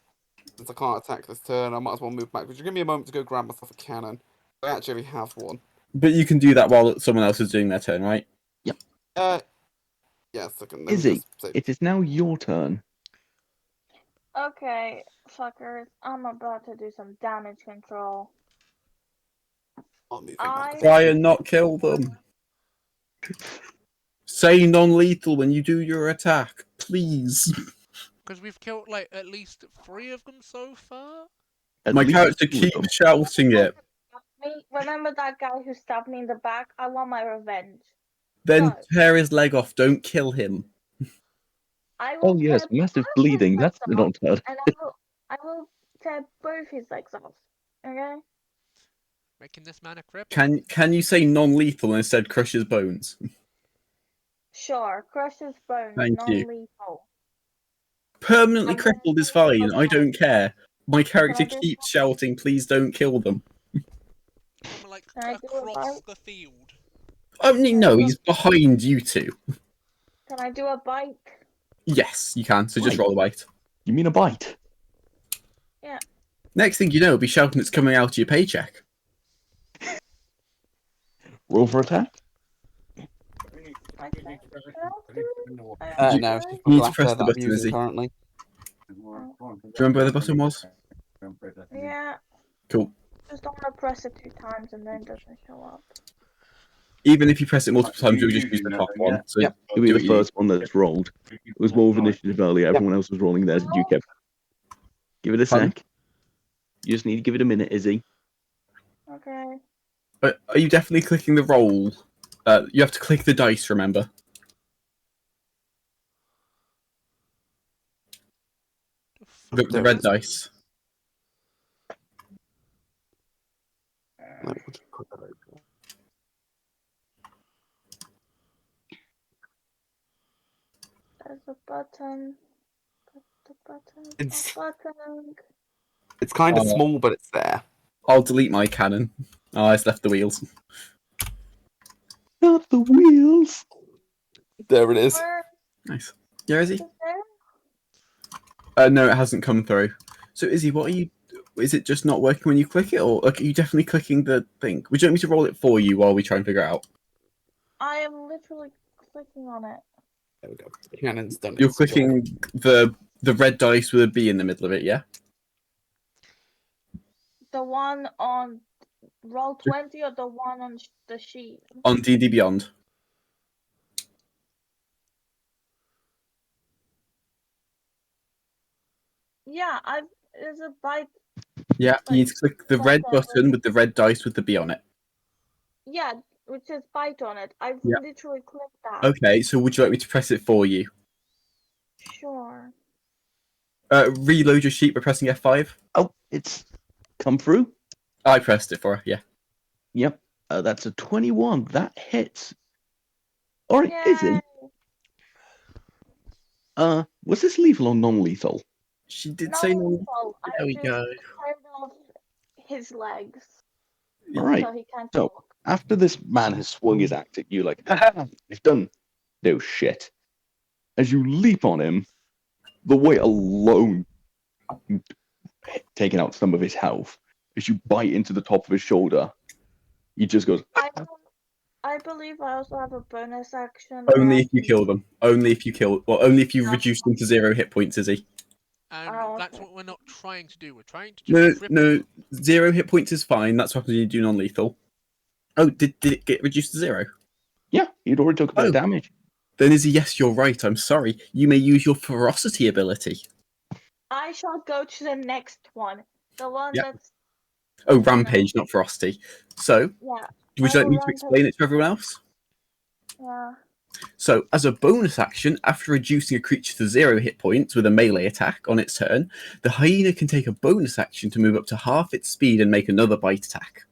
Since I can't attack this turn, I might as well move backwards. Give me a moment to go grab myself a cannon. I actually have one. But you can do that while someone else is doing their turn, right? Yes, I can. Izzy, it is now your turn. Okay, fuckers, I'm about to do some damage control. Try and not kill them. Say non-lethal when you do your attack, please. Because we've killed, like, at least 3 of them so far? My character keeps shouting it. Remember that guy who stabbed me in the back? I want my revenge. Then tear his leg off. Don't kill him. I will Oh yes, tear massive both bleeding. his That's legs not off, good. and I will tear both his legs off. Okay? Making this man a cripple. Can you say non-lethal and instead crush his bones? Sure, crush his bones, Thank you. non-lethal. Permanently I'm gonna crippled is do fine. I a don't care. My character Can I do keeps shouting, "Please don't kill them." Like, Can I do a across bite? the field. I mean, no, he's behind you two. Can I do a bite? Yes, you can. So just Bite? roll a bite. You mean a bite? Yeah. Next thing you know, it'll be shouting it's coming out of your paycheck. Roll for attack. No, she's You need to laughed press at the that button, music Izzy. currently. Do you remember where the button was? Yeah. Cool. Just don't want to press it 2 times and then it doesn't show up. Even if you press it multiple times, you'll just use the top one. So Yep. It'll be do the what you- first one that's rolled. It was more of initiative earlier. Everyone else was rolling theirs, and you kept. Give it a Pardon? sec. You just need to give it a minute, Izzy. Okay. Are you definitely clicking the roll? You have to click the dice, remember? The red dice. There's a button. Put the button. It's- A button. It's kind of Oh. small, but it's there. I'll delete my cannon. Oh, I just left the wheels. Not the wheels. There it is. Where Nice. Yeah, Izzy? is it there? No, it hasn't come through. So, Izzy, what are you? Is it just not working when you click it, or like, are you definitely clicking the thing? Would you like me to roll it for you while we try and figure it out? I am literally clicking on it. There we go. The cannon's done. You're its job. clicking the red dice with a B in the middle of it, yeah? The one on roll 20 or the one on the sheet? On D&D Beyond. Yeah, there's a bite Yeah, you need to click the Like red that, button with the red dice with the B on it. yeah, which says bite on it. I've Yeah. literally clicked that. Okay, so would you like me to press it for you? Sure. Reload your sheet by pressing F5. Oh, it's come through. I pressed it for her, yeah. Yep. That's a 21. That hits. All right, Yay! Izzy. Was this lethal or non-lethal? She did No, say no. so I There we just go. teared off his legs All right. so he can't So talk. after this man has swung his axe at you, like, ha, he's done no shit. As you leap on him, the weight alone taking out some of his health. As you bite into the top of his shoulder, he just goes. I believe I also have a bonus action. Only where if you I kill them. Only if you kill. Well, only if you No. reduce them to 0 hit points, Izzy. And Oh, that's okay. what we're not trying to do. We're trying to No, just cripple no, them. 0 hit points is fine. That's what you do non-lethal. Oh, did it get reduced to 0? Yeah, you'd already took a bit of damage. Then Izzy, yes, you're right. I'm sorry. You may use your ferocity ability. I shall go to the next one. The one Yep. that's Oh, rampage, not ferocity. So, yeah. would you I like will me to rampage. explain it to everyone else? Yeah. So, as a bonus action, after reducing a creature to 0 hit points with a melee attack on its turn, the hyena can take a bonus action to move up to half its speed and make another bite attack.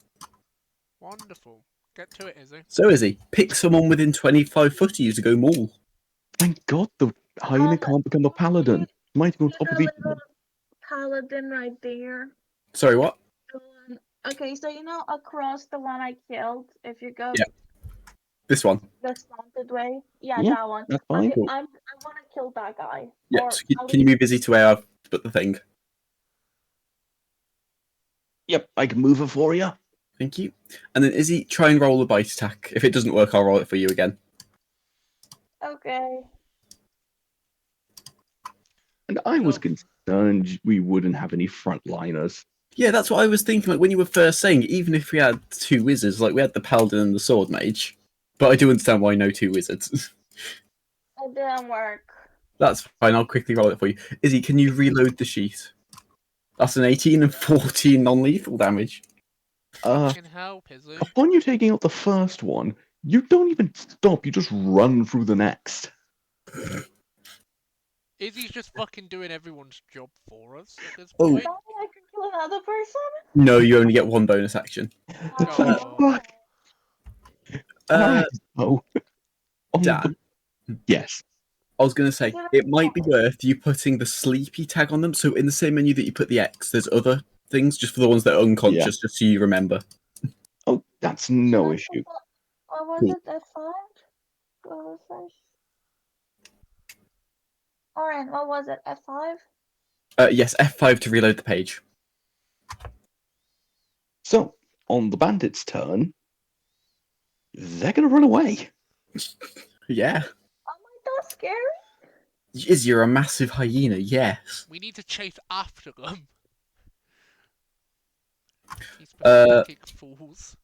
Wonderful. Get to it, Izzy. So, Izzy, pick someone within 25 foot of you to go maul. Thank God the hyena can't become a paladin. Might go on top of each other. Paladin right there. Sorry, what? Okay, so you know across the one I killed, if you go Yeah. This one. the slanted way, yeah, Yeah, that one. that's fine. Okay, I want to kill that guy. Yeah, Or so at can you least- move Izzy to where I've put the thing? Yep, I can move it for you. Thank you. And then Izzy, try and roll a bite attack. If it doesn't work, I'll roll it for you again. Okay. And I was So- concerned we wouldn't have any frontliners. Yeah, that's what I was thinking. Like when you were first saying, even if we had 2 wizards, like we had the paladin and the sword mage. But I do understand why no 2 wizards. It didn't work. That's fine. I'll quickly roll it for you. Izzy, can you reload the sheet? That's an 18 and 14 non-lethal damage. Fucking help, Izzy. Upon you taking out the first one, you don't even stop. You just run through the next. Izzy's just fucking doing everyone's job for us at this Oh. point. Maybe I can kill another person? No, you only get 1 bonus action. Oh. Fuck. Alright, oh. Dan, Yes. I was going to say, Yeah. it might be worth you putting the sleepy tag on them. So in the same menu that you put the X, there's other things just for the ones that are unconscious, just so you remember. Oh, that's no issue. What was Cool. it? F5? What was it? Alright, what was it? F5? Yes, F5 to reload the page. So, on the bandit's turn, they're going to run away. Yeah. Oh my, that's scary. Is you're a massive hyena, yes. We need to chase after them. These Uh, pathetic fools.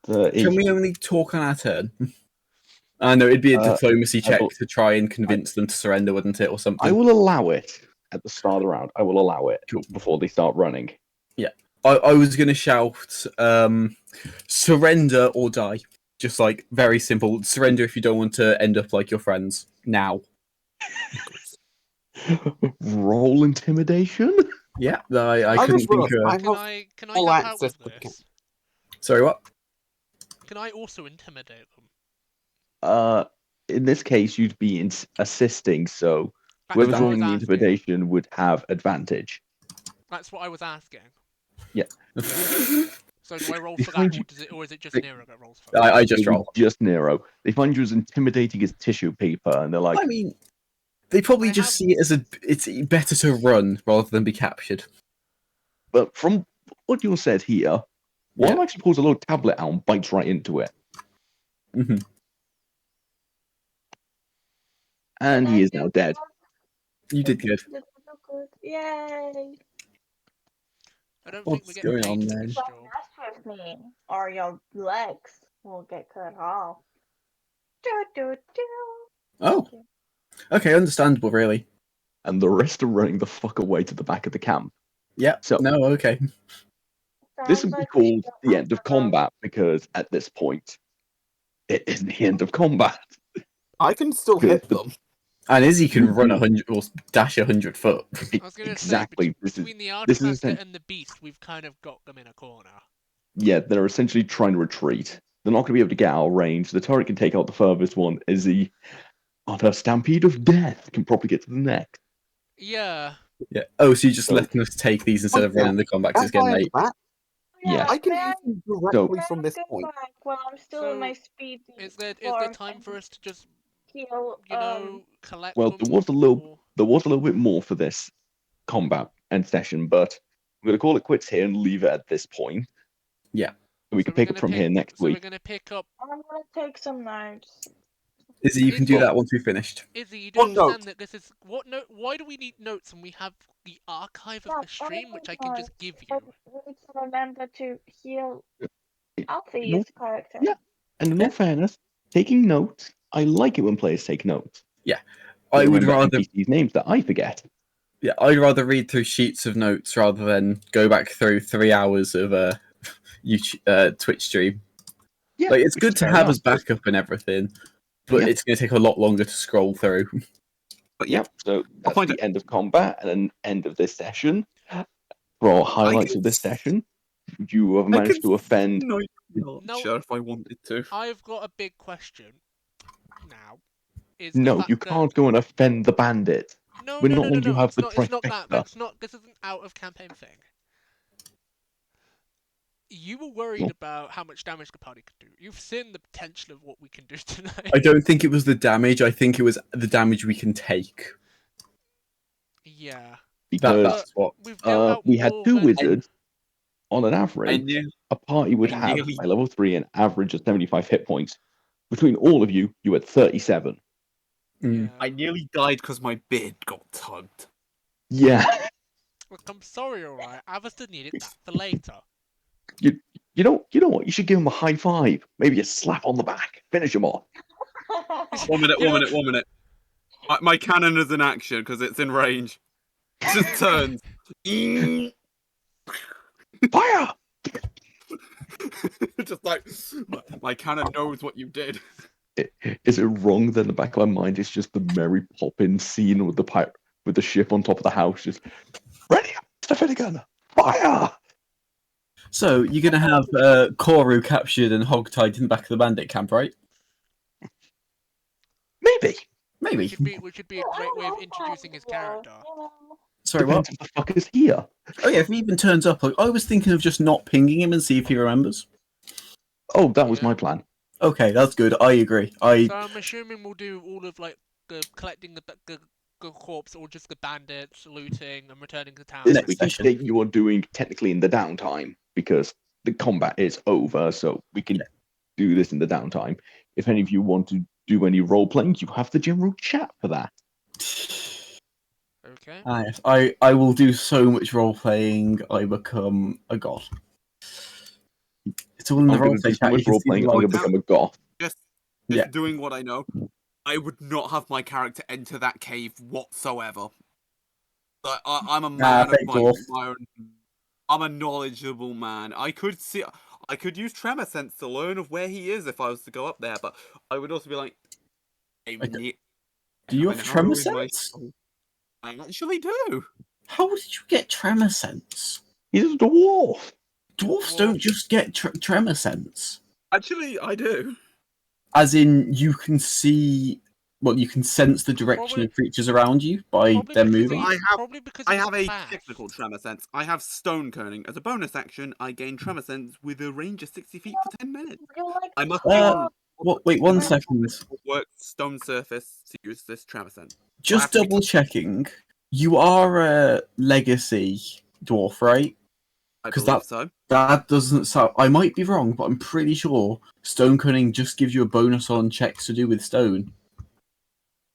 Can we only talk on our turn? I know it'd be a diplomacy check to try and convince them to surrender, wouldn't it, or something? I will allow it at the start of the round. I will allow it before they start running. Yeah. I was going to shout, surrender or die. Just like, very simple. Surrender if you don't want to end up like your friends. Now. Roll intimidation? Yeah, I couldn't think of... Can I help out with this? Sorry, what? Can I also intimidate them? In this case, you'd be assisting, so That's whoever's what I rolling was the asking. intimidation would have advantage. That's what I was asking. Yeah. So do I roll They for that, find you- or is it just Nero that rolls for that? I just It would roll. Just Nero. They find you as intimidating as tissue paper, and they're like, I mean, they probably I just have- see it as it's better to run rather than be captured. but from what you said here, one Yeah. actually pulls a little tablet out and bites right into it. Mm-hmm. And he is now dead. You did good. Did so good. Yay! I don't think we What's get going paid on for then? this Don't job. mess with me, or your legs will get cut off. Do, do, do. Oh, okay, understandable, really. and the rest are running the fuck away to the back of the camp. Yeah. So No. Okay. this Sounds would be like we called got the end of outgrown. combat because at this point, it is the end of combat. I can still Good, hit but- them. And Izzy can You run do. 100 or dash 100 foot. I was gonna Exactly. say between the this is Artifaster and the Beast, we've kind of got them in a corner. yeah, they're essentially trying to retreat. They're not going to be able to get out of range. The turret can take out the furthest one. Izzy, on her stampede of death, can probably get to the neck. Yeah. Yeah. Oh, so you're just So- letting us take these instead of running the combat because it's Am getting I late. back? Yeah. I can may hit them may directly I from this go point. back while I'm still in my So, speed Is there form time and for us to just heal? collect Well, them? there was a little bit more for this combat and session, but I'm going to call it quits here and leave it at this point. Yeah. We can pick up from here next So we're week. gonna pick up. I'm gonna take some notes. Izzy, you can do Izzy- that once we've finished. Izzy, you do What understand note? that this is what note? Why do we need notes when we have the archive of No, the stream, which I can just give but you? we need to remember to heal Alfie's No- character. Yeah. And in all fairness, taking notes, I like it when players take notes. I would Remember rather NPCs' names that I forget. I'd rather read through sheets of notes rather than go back through 3 hours of YouTube, Twitch stream. Yeah, Like, it's which is good to fair have enough. as backup and everything, but Yeah. it's going to take a lot longer to scroll through. But yeah, Yep. So that's find the end of combat and an end of this session. For our highlights can of this session, you have I managed can to offend. snipe No. Archer if I wanted to. I've got a big question now. Is No, the fact you that... can't go and offend the bandit. No, We're no, not no, no, letting you no. have It's the not. It's not that. trifecta. That's not. This isn't out of campaign thing. You were worried about how much damage the party could do. You've seen the potential of what we can do tonight. I don't think it was the damage, I think it was the damage we can take. Yeah. Because That's what. We've dealt out we had more two than... wizards. On an I average, knew. a party would I have, nearly- by level 3, an average of 75 hit points. Between all of you, you had 37. Mm. Yeah. I nearly died because my beard got tugged. Yeah. Look, I'm sorry, alright. Avastar needed that for later. You know what? You should give him a high five. Maybe a slap on the back. Finish him off. 1 minute, You know- 1 minute, 1 minute. My cannon is in action because it's in range. It just turns. Fire! Just like my cannon knows what you did. Is it wrong that in the back of my mind it's just the Mary Poppins scene with the ship on top of the house, just ready up, Mr. Finnegan, fire! So, you're going to have Koru captured and hogtied in the back of the bandit camp, right? Maybe. Maybe. Which would be a great way of introducing his character. Sorry, what? Depends if the fuck is here. Oh yeah, if he even turns up, like, I was thinking of just not pinging him and see if he remembers. Oh, that was Yeah. my plan. Okay, that's good. I agree. So I'm assuming we'll do all of like the collecting the corpse, or just the bandits, looting, and returning to town. This Next we can session. say you are doing technically in the downtime because the combat is over, so we can do this in the downtime. If any of you want to do any role playing, you have the general chat for that. Okay. I will do so much role playing. I become a god. It's all in the I'm role going to play do so chat. You much can role see the playing, I'm going to lights. become a goth. Just Yeah. doing what I know. I would not have my character enter that cave whatsoever. Like, I'm a man of fake dwarf. my own. I'm a knowledgeable man. I could use tremor sense to learn of where he is if I was to go up there, but I would also be like, Do you have tremor sense? I actually do. How did you get tremor sense? He's a dwarf. Dwarfs don't just get tremor sense. Actually, I do. As in, you can see. Well, you can sense the direction of creatures around you by them moving. I have a technical tremor sense. I have stone kerning. As a bonus action, I gain tremor sense with a range of 60 feet for 10 minutes. I must be on Wait 1 second. work stone surface to use this tremor sense. Just double checking. You are a legacy dwarf, right? I Because believe so. that doesn't sound. I might be wrong, but I'm pretty sure stone cunning just gives you a bonus on checks to do with stone.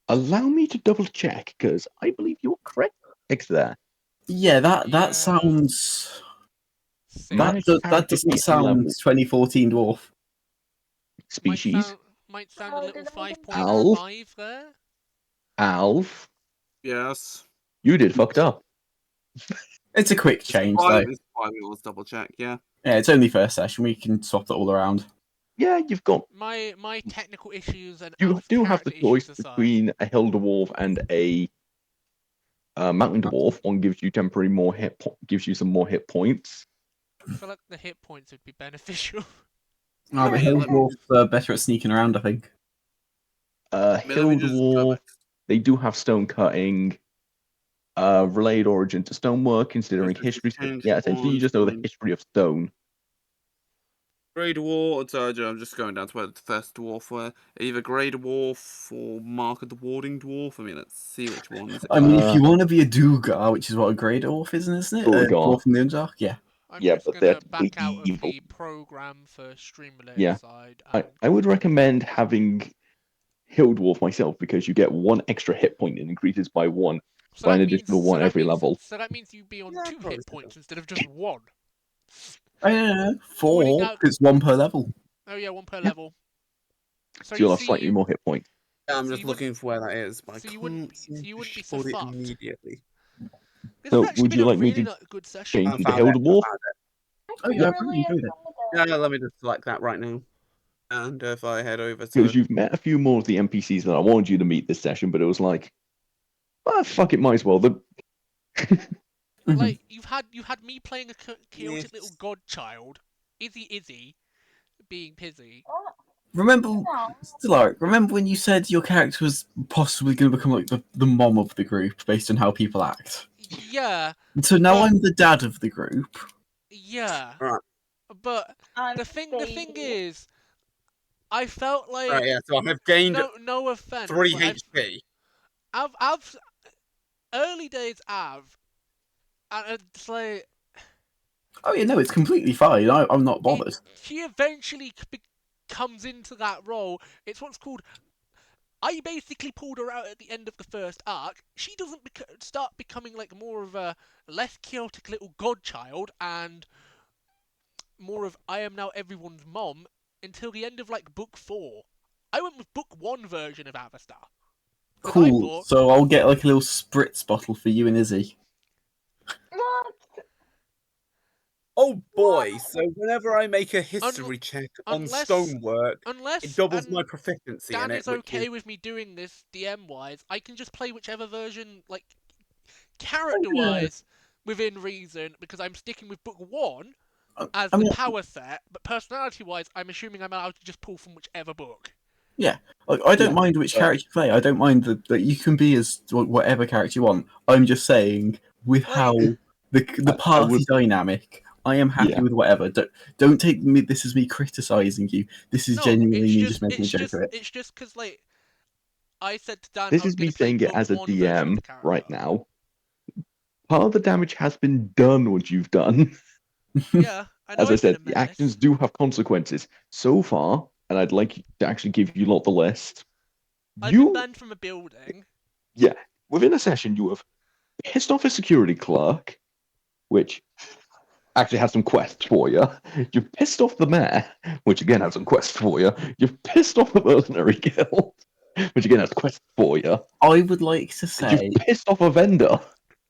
Allow me to double check, because I believe you're correct there. Yeah, that sounds. Managed That character doesn't PC sound level. 2014 dwarf. Species. Might sound a little Alf. 5.5 there. Alf. Yes. You did fucked up. It's a quick change, though. It's fine, we always double check, yeah. Yeah, it's only first session. We can swap it all around. Yeah, you've got. My technical issues and You do have the character choice issues aside, between a hill dwarf and a mountain dwarf. One gives you temporary more gives you some more hit points. I feel like the hit points would be beneficial. Oh, but Hill Dwarfs are better at sneaking around, I think. Hill dwarf, they do have stone cutting. Relayed origin to stonework, considering history. Yeah, essentially you just know the history of stone. Grey Dwarf, I'm just going down to where the first dwarf were. Either Grey Dwarf or Mark of the Warding Dwarf. I mean, let's see which ones. I mean, if you want to be a Dugar, which is what a Grey Dwarf is, isn't it? A Duergar. dwarf from the Underdark, yeah. I'm Yeah, just but they're gonna back out of evil. the program for stream-related Yeah. side. I would recommend having Hill Dwarf myself because you get one extra hit point and increases by one So by an that additional means, one so that every means, level. So that means you'd be on 2 hit points instead of just 1. Pointing 4, out- it's 1 per level. Oh yeah, 1 per Yeah. level. So you'll have slightly more hit points. Yeah, I'm So just you looking for where that is, but so I you wouldn't can't be- seem so you to wouldn't be so spot it fucked. immediately. This So has actually would been you a like me really to good session. change I you to found Hill it, I Dwarf? found it. Oh, yeah, I've really really enjoyed it. enjoyed Yeah, let me just select that right now. And if I head over to Because you've met a few more of the NPCs that I wanted you to meet this session, but it was like, fuck it, might as well. Like you had me playing a chaotic Yes. little godchild, Izzy being Pizzy. Remember, No. Stellaric, remember when you said your character was possibly going to become like the mom of the group based on how people act? Yeah, So now but- I'm the dad of the group. yeah. Right. But I'm the thing baby. is, I felt like Right, yeah, so I've gained no offense, 3 but HP. I've early days and it's like Oh yeah, no, it's completely fine. I'm not bothered. she eventually comes into that role. It's what's called. I basically pulled her out at the end of the first arc. She doesn't start becoming like more of a less chaotic little godchild and more of I am now everyone's mom until the end of like book 4. I went with book 1 version of Avastar. Cool. So I'll get like a little spritz bottle for you and Izzy. What? Oh boy, so whenever I make a history check on stonework, it doubles my proficiency Dan in it, is okay with me doing this DM-wise, I can just play whichever version, like, character-wise, within reason, because I'm sticking with book 1 as the power set, but personality-wise, I'm assuming I'm allowed to just pull from whichever book. Yeah, like, I don't mind which character you play. I don't mind that you can be as whatever character you want. I'm just saying, with how the party dynamic, I am happy with whatever. Don't take this as me criticizing you. This is genuinely me just making a joke of it. It's just because, like, I said to Dan, This is me saying it as a DM right now. Part of the damage has been done what you've done. Yeah, I know. As I said, the actions do have consequences. So far, and I'd like to actually give you lot the list. I've been banned from a building. Yeah, within a session, you have pissed off a security clerk, which actually has some quests for you. You've pissed off the mayor, which again has some quests for you. You've pissed off the mercenary guild, which again has quests for you. I would like to say you've pissed off a vendor,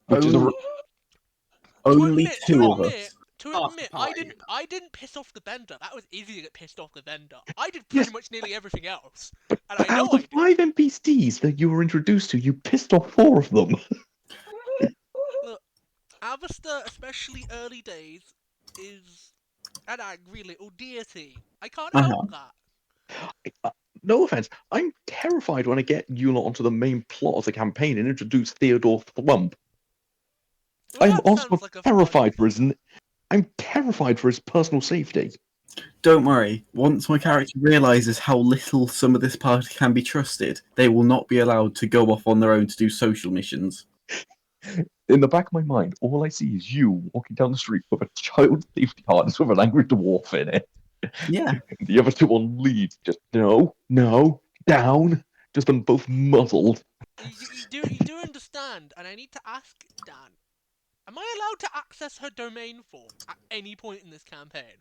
which is only two of us. To admit, I didn't piss off the vendor. That was Izzy that pissed off the vendor. I did pretty much nearly everything else. And I know out of the 5 NPCs that you were introduced to, you pissed off 4 of them. Look, Avastar, especially early days, is an angry little deity. I can't help that. No offense, I'm terrified when I get you lot onto the main plot of the campaign and introduce Theodore Thwump. I'm also terrified for his. I'm terrified for his personal safety. Don't worry. Once my character realizes how little some of this party can be trusted, they will not be allowed to go off on their own to do social missions. In the back of my mind, all I see is you walking down the street with a child safety harness with an angry dwarf in it. Yeah. The other 2 on lead, just no, down, just them both muzzled. You do understand, and I need to ask Dan. Am I allowed to access her domain form at any point in this campaign?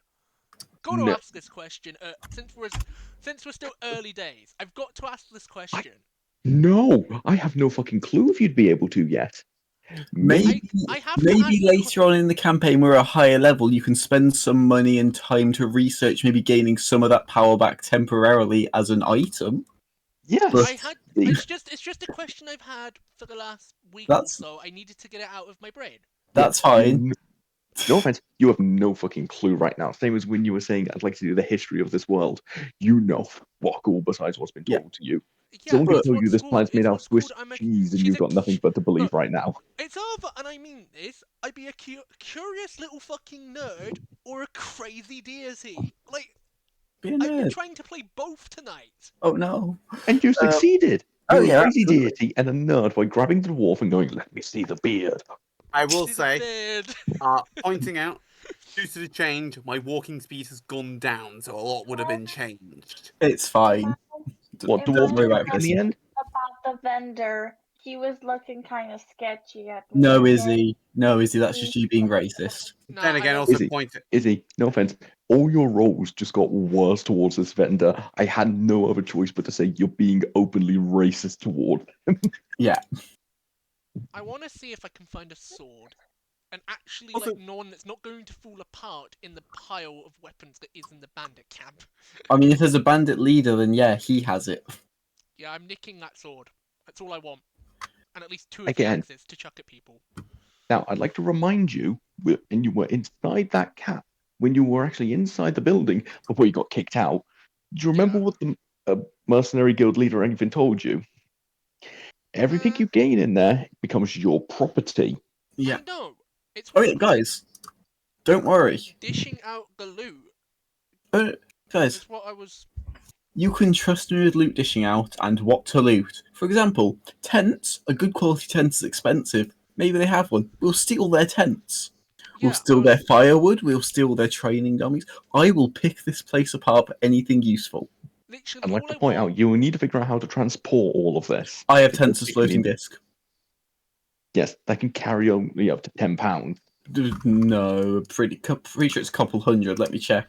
Got to ask this question. Since we're still early days, I've got to ask this question. No, I have no fucking clue if you'd be able to yet. Maybe, I have to add the later on in the campaign, we're at a higher level. You can spend some money and time to research, maybe gaining some of that power back temporarily as an item. Yes. But It's just a question I've had for the last week or so. I needed to get it out of my brain. That's fine. No offense, you have no fucking clue right now. Same as when you were saying, I'd like to do the history of this world. You know fuck all besides what's been told to you. Yeah, Someone can it's tell you what's this called. planet's made It's out of what's Swiss called. cheese, and she's you've a got nothing but to believe look, right now. It's either, and I mean this, I'd be a curious little fucking nerd or a crazy deity. Like, Be a I've been nerd. trying to play both tonight. Oh no. And you succeeded. Oh You're yeah, a crazy absolutely. deity and a nerd by grabbing the dwarf and going, "Let me see the beard." I will She's a say, beard. pointing out, due to the change, my walking speed has gone down, so a lot would have been changed. It's fine. What If dwarf Don't I worry took about it in this. the end? about the vendor, he was looking kind of sketchy at me. No, okay? Izzy. No, Izzy. That's just you being racist. Nah, Then I again, don't also Izzy, point Izzy, no offense. All your roles just got worse towards this vendor. I had no other choice but to say you're being openly racist toward. Yeah. I want to see if I can find a sword, and actually Also- like one that's not going to fall apart in the pile of weapons that is in the bandit camp. I mean, if there's a bandit leader, then yeah, he has it. Yeah, I'm nicking that sword. That's all I want, and at least 2 of Again. the axes to chuck at people. Now, I'd like to remind you, when you were inside that cap, when you were actually inside the building before you got kicked out, do you remember Yeah. what the mercenary guild leader even told you? Everything you gain in there becomes your property. Yeah. I know. It's Oh what's yeah, called guys. Don't worry. dishing out the loot. Guys, Is what I was. you can trust me with loot dishing out and what to loot. For example, tents. A good quality tent is expensive. Maybe they have one. We'll steal their tents. We'll Yeah, steal their firewood. We'll steal their training dummies. I will pick this place apart for anything useful. literally I'd like all to I point want. out, you will need to figure out how to transport all of this. I have because tents as it can floating be- disc. Yes, that can carry only up to 10 pounds. No, pretty sure it's a couple hundred. Let me check.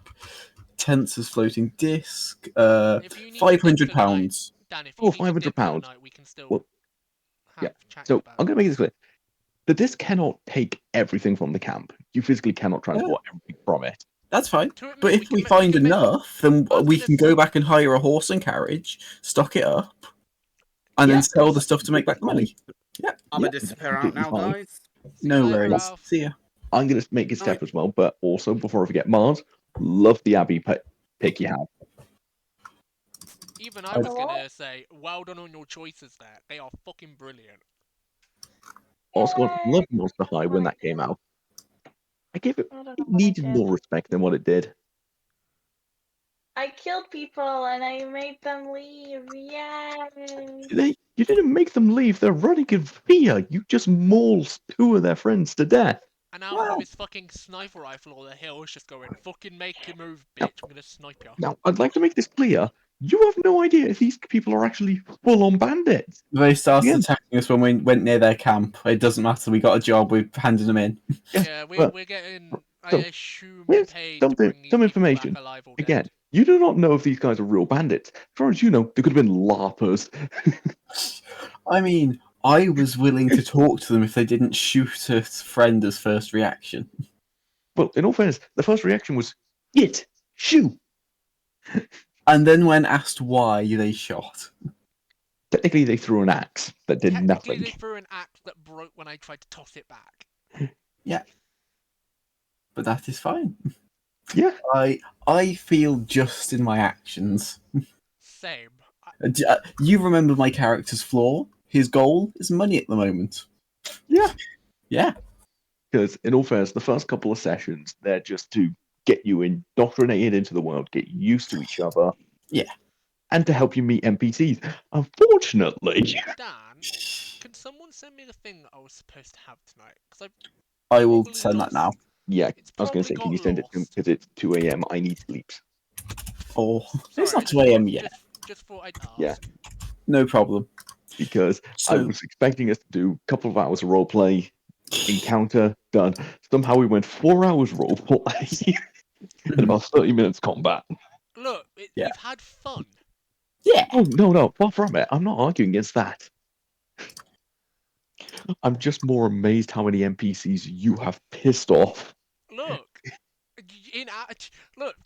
Tents as floating disc. If you need a dip £500. tonight, Dan, if you Oh, need a dip £500. tonight, we can still Well, have yeah. chat So about I'm going it. to make this clear. The disc cannot take everything from the camp. You physically cannot transport everything from it. That's fine. To admit, But if we can find can make- enough, then I was we gonna can go say- back and hire a horse and carriage, stock it up, and Yeah, then sell the because- stuff to make back the money. Yeah. I'm Yeah, gonna disappear out completely now, fine. guys. See you No later, worries. Ralph. See ya. I'm going to make a step as well, but also, before I forget, Mars, love the Abbey pick you have. Even I was Hello? gonna say, well done on your choices there. They are fucking brilliant. Also, Yay! love Monster High when that came out. I gave it, I don't know it what I needed did. more respect than what it did. I killed people and I made them leave. Yay! You didn't make them leave, they're running in fear. You just mauled 2 of their friends to death. And Alf with his fucking sniper rifle on the hill is just going, fucking make your move, bitch. I'm gonna snipe you. Now, I'd like to make this clear. You have no idea if these people are actually full-on bandits. They started Yeah. attacking us when we went near their camp. It doesn't matter. We got a job. We handed them in. Yeah, but- we're getting, I so, assume, here's paid to something- bring these some people information. back alive or dead. Again, you do not know if these guys are real bandits. As far as you know, they could have been LARPers. I mean, I was willing to talk to them if they didn't shoot a friend as first reaction. Well, in all fairness, the first reaction was, "Git, shoot." And then when asked why, they shot. Technically, they threw an axe that did Technically, nothing. they threw an axe that broke when I tried to toss it back. Yeah. But that is fine. Yeah. I feel just in my actions. Same. You remember my character's flaw? His goal is money at the moment. Yeah. Yeah. Because, in all fairness, the first couple of sessions, they're just to get you indoctrinated into the world, get used to each other. Yeah. And to help you meet NPCs. Unfortunately, Dan, can someone send me the thing I was supposed to have tonight? Because I will probably send that now. lost. yeah, It's I was going to probably say, can got you send it to me lost. because it's 2 a.m. I need sleep. Oh, Sorry, it's not I 2 a.m. yet. Just thought I'd ask. Yeah. No problem. Because I So, was expecting us to do a couple of hours of roleplay, encounter, done. Somehow we went 4 hours roleplay and about 30 minutes combat. Look, Yeah. we've had fun. yeah. Oh, no, far from it. I'm not arguing against that. I'm just more amazed how many NPCs you have pissed off. Look, look.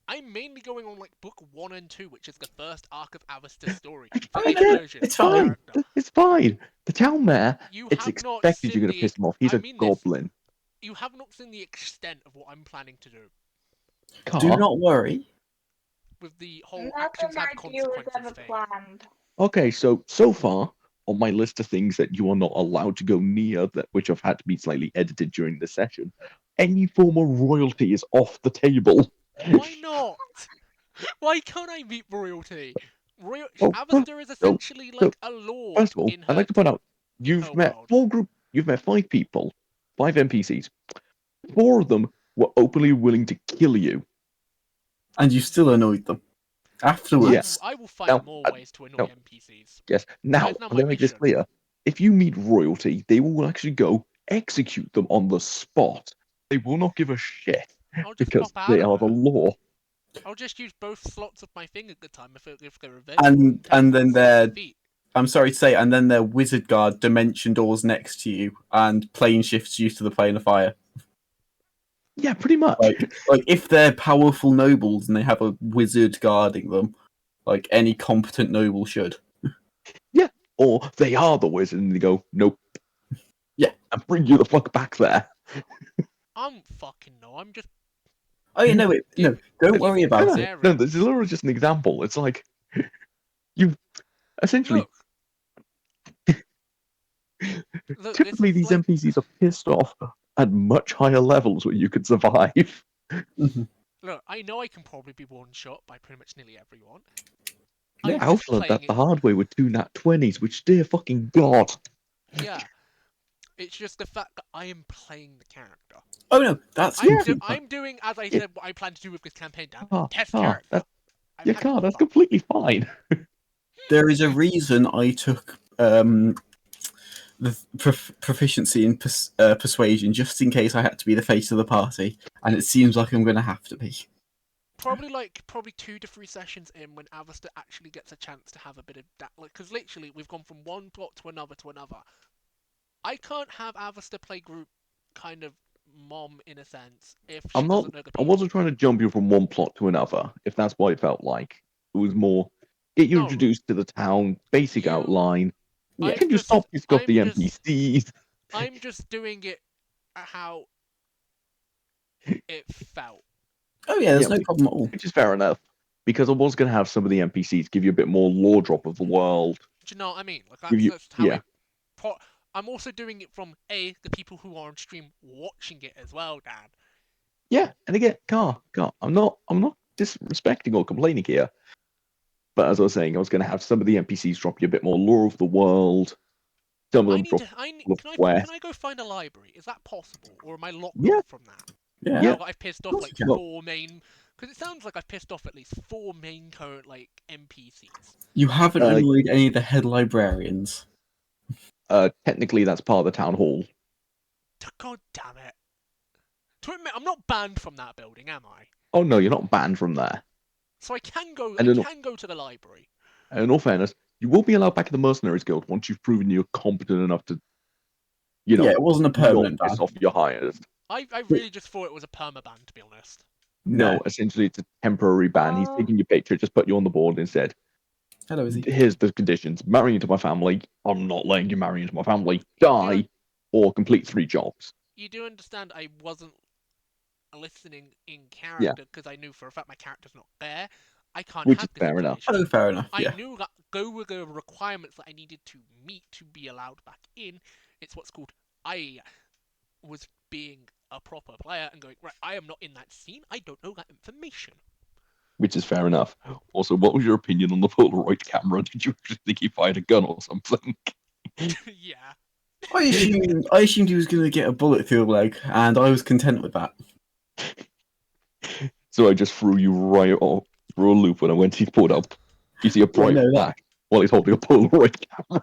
I'm mainly going on like book 1 and 2, which is the first arc of Alistair's story for I mean, this Yeah, version it's of the fine. character. It's fine. The town mayor, You it's have not expected you're seen going to the. piss him off. He's I a mean this. goblin. You have not seen the extent of what I'm planning to do Do Car. not worry. with the whole Nothing actions have I do is consequences ever thing. planned. Okay, so far on my list of things that you are not allowed to go near, that which have had to be slightly edited during the session, any form of royalty is off the table. Why not? Why can't I meet royalty? Oh, Alistair is so, essentially so like a lord first of all, in I'd her like to point out in her you've met world. you've met 5 people, 5 NPCs. 4 of them were openly willing to kill you. And you still annoyed them. Afterwards. I will find Now, more ways to annoy no, NPCs. yes. That Now, is now I'm my going to make this mission. clear. If you meet royalty, they will actually go execute them on the spot. They will not give a shit I'll just because pop out they of are the her. law. I'll just use both slots of my finger at the time if they're available. And tell and them then to stomp their they're feet. I'm sorry to say, and then their wizard guard dimension doors next to you and plane shifts you to the plane of fire. Yeah, pretty much. Like if they're powerful nobles and they have a wizard guarding them, like any competent noble should. Yeah. Or they are the wizard and they go, nope. Yeah. And bring you the fuck back there. I'm fucking no. I'm just Oh yeah, no, no, don't worry about these it. No, areas. this is literally just an example. It's like you essentially Look, this typically is these like NPCs are pissed off at much higher levels where you could survive. Mhm. look. I know I can probably be one shot by pretty much nearly everyone. Yeah. I'm I just also learned playing that it. the hard way with 2 nat 20s, which dear fucking god. Yeah, it's just the fact that I am playing the character. Oh no, that's completely fine. I'm doing as I Yeah. said what I plan to do with this campaign. Dan. Ah, Test ah, character. that, I'm yeah, having car, that's fun. completely fine. There is a reason I took the proficiency in persuasion just in case I had to be the face of the party, and it seems like I'm going to have to be. Probably 2 to 3 sessions in when Alistair actually gets a chance to have a bit of that. Like, because literally we've gone from one plot to another to another. I can't have Alistair play group kind of mom in a sense if she doesn't know the I people. wasn't trying to jump you from one plot to another, if that's what it felt like. It was more get you No. introduced to the town, basic You- outline. Yeah. Can you stop pissing off the NPCs? I'm just doing it how it felt. Oh yeah, there's Yeah, no problem at all. Which is fair enough. Because I was going to have some of the NPCs give you a bit more lore drop of the world. Do you know what I mean? Like Give you- that's how yeah. I'm also doing it from the people who are on stream watching it as well, Dan. Yeah, and again, car. I'm not disrespecting or complaining here. But as I was saying, I was going to have some of the NPCs drop you a bit more lore of the world. Some of them drop Can I go find a library? Is that possible, or am I locked Yeah. off from that? Yeah. Now that I've pissed off course like you can. 4 main, because it sounds like I've pissed off at least 4 main current like NPCs. You haven't annoyed any of the head librarians. Technically, that's part of the town hall. God damn it! To admit, I'm not banned from that building, am I? Oh no, you're not banned from there. So I can go. And I then- can go to the library. And in all fairness, you will be allowed back in the Mercenaries Guild once you've proven you're competent enough to, Yeah, it wasn't a permanent not piss ban. off your highest. I really just thought it was a permaban, to be honest. No, essentially it's a temporary ban. He's taking your picture, just put you on the board and said, Hello, Izzy. here's the conditions. Marry into my family. I'm not letting you marry into my family. Die, or complete 3 jobs. You do understand I wasn't listening in character because I knew for a fact my character's not there. I can't Which have is this fair enough. information. Oh, fair enough. I Yeah. knew that go with the requirements that I needed to meet to be allowed back in. It's what's called I was being a proper player and going, right, I am not in that scene. I don't know that information. Which is fair enough. Also, what was your opinion on the Polaroid camera? Did you actually think he fired a gun or something? Yeah. I assumed he was going to get a bullet through the leg, and I was content with that. So I just threw you right off through a loop when I went to put up. You see a bright no, that- black while he's holding a Polaroid camera.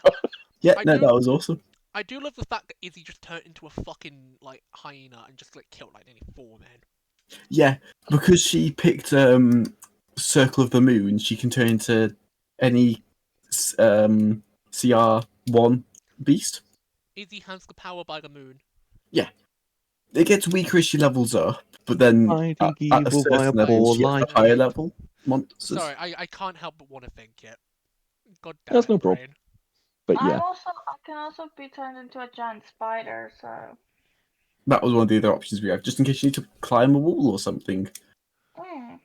Yeah, I no, do- that was awesome. I do love the fact that Izzy just turned into a fucking like hyena and just like killed like nearly 4 men. Yeah, because she picked Circle of the Moon, she can turn into any CR1 beast. Izzy has the power by the moon. It gets weaker as she levels up, but then Fighting at a evil via certain level, poor she gets the light. higher level monsters. Sorry, I can't help but want to think it. God damn That's it, no brain. problem. But yeah, I can also be turned into a giant spider, so. That was one of the other options we have, just in case you need to climb a wall or something. Mm. Right,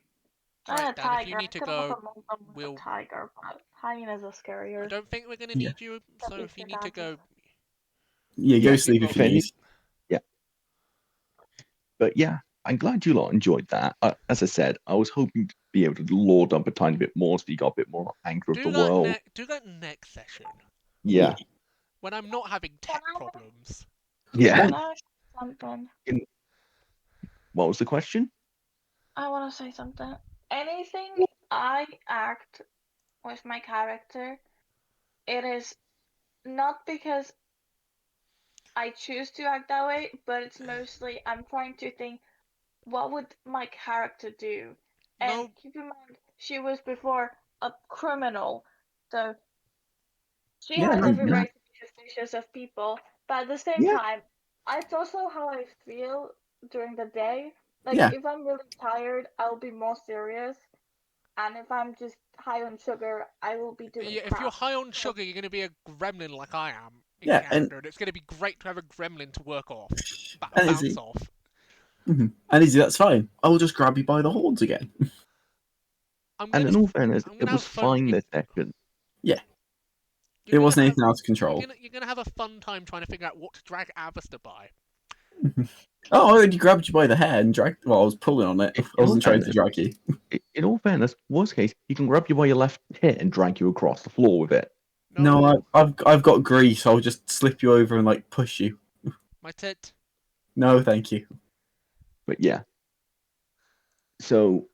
And a Dan, if you tiger. need I to could go, also make them with we'll. a tiger, but hyenas are I scarier. don't think we're gonna Yeah. need you. So if you need to go, Yeah, go Yeah, sleep roll if you need. but yeah, I'm glad you lot enjoyed that. As I said, I was hoping to be able to lord up a tiny bit more so you got a bit more anger of the world. do that next session Yeah, when I'm not having tech Can I- problems. yeah. Can I say something? What was the question? I want to say something. Anything I act with my character, it is not because I choose to act that way, but it's mostly I'm trying to think what would my character do? And No, keep in mind, she was before a criminal, so she Yeah, has no, every yeah, right to be suspicious of people. But at the same yeah, time, it's also how I feel during the day. Like, Yeah. if I'm really tired, I'll be more serious. And if I'm just high on sugar, I will be doing if you're crap. high on sugar, you're gonna be a gremlin like I am in Yeah, and character, and it's gonna be great to have a gremlin to work off, and bounce Izzy, off. and Izzy, that's fine. I will just grab you by the horns again. I'm and gonna in all fairness, I'm it gonna was have fun. fine this session. Yeah, You're it gonna wasn't have anything out of control. you're gonna have a fun time trying to figure out what to drag Alistair by. Oh, I already grabbed you by the hair and dragged. Well, I was pulling on it. I In all wasn't trying to fairness, drag you. in all fairness, worst case, he can grab you by your left hip and drag you across the floor with it. No, I've got grease. I'll just slip you over and like push you. My tit. No, thank you. But yeah, so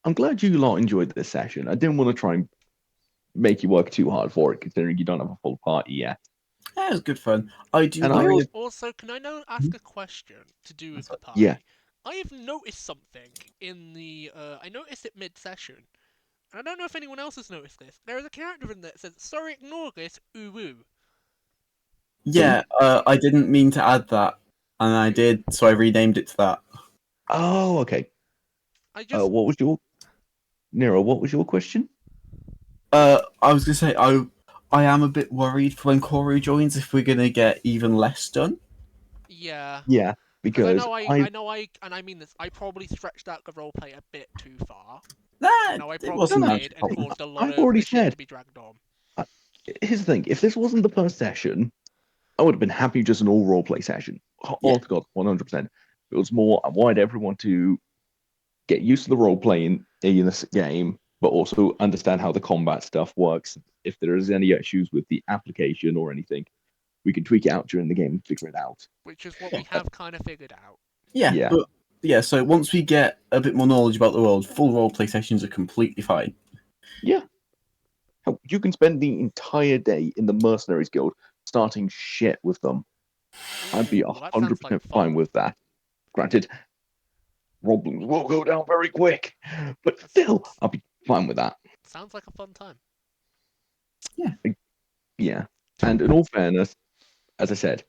I'm glad you lot enjoyed this session. I didn't want to try and make you work too hard for it, considering you don't have a full party yet. Yeah, it was good fun. I do And I worry. Also, can I now ask a question to do with the party? Yeah. I have noticed something in the. I noticed it mid-session, and I don't know if anyone else has noticed this. There is a character in there that says, "Sorry, ignore this, ooh." Yeah, I didn't mean to add that, and I did, so I renamed it to that. Oh, okay. I just. What was your Nero? What was your question? I was gonna say I am a bit worried for when Koru joins if we're gonna get even less done. Yeah. Yeah, Because because and I mean this, I probably stretched out the roleplay a bit too far. Nah, No, I it probably wasn't No, that did, and problem. caused a lot I've of already the shit said. to be dragged on. Here's the thing: if this wasn't the first session, I would have been happy just an all roleplay session. Yeah. Oh God, 100%. It was more. I wanted everyone to get used to the role playing in this game, but also understand how the combat stuff works. If there is any issues with the application or anything, we can tweak it out during the game and figure it out. Which is what we have kind of figured out. Yeah, Yeah. but yeah, so once we get a bit more knowledge about the world, full roleplay sessions are completely fine. Yeah. Hell, you can spend the entire day in the Mercenaries Guild starting shit with them. I'd be Ooh, that sounds 100% like fine fun. with that. Granted, problems will go down very quick, but still, I'll be fine with that. Sounds like a fun time. Yeah. And in all fairness, as I said,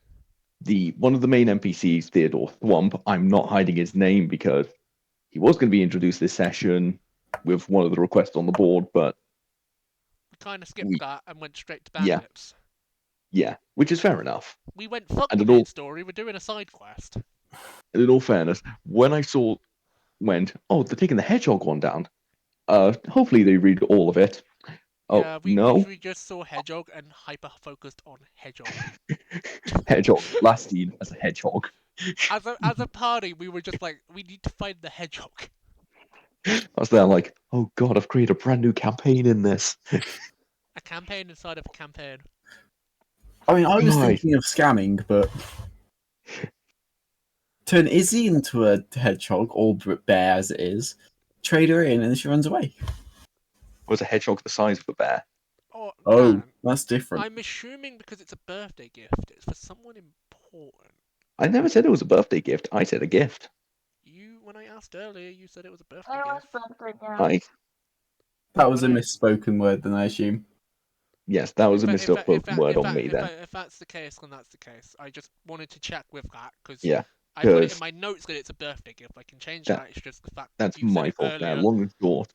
one of the main NPCs, Theodore Thwomp, I'm not hiding his name because he was going to be introduced this session with one of the requests on the board, but We kind of skipped we, that and went straight to yeah, bandits. yeah, which is fair enough. We went, fuck And the main story, we're doing a side quest. And in all fairness, when I oh, they're taking the hedgehog one down. Hopefully they read all of it. Oh Yeah, we no, literally just saw Hedgehog and hyper-focused on Hedgehog. hedgehog last seen as a hedgehog. As a party, we were just like, we need to find the Hedgehog. I was there like, oh god, I've created a brand new campaign in this. A campaign inside of a campaign. I mean, I was Right. thinking of scamming, but turn Izzy into a hedgehog, or bear as it is, trade her in, and she runs away. Was a hedgehog the size of a bear? Oh, Dan, that's different. I'm assuming because it's a birthday gift, it's for someone important. I never said it was a birthday gift. I said a gift. When I asked earlier, you said it was a birthday I was gift. something, yeah. I That was a When I- misspoken word, then I assume. Yes, that was a If that, if misspoken that, word if on that, me if then. that, if that's the case, then that's the case. I just wanted to check with that because Yeah, I put it in because my notes that it's a birthday gift. I can change that that. It's just the fact that that's you said my it fault there. earlier. Long and short,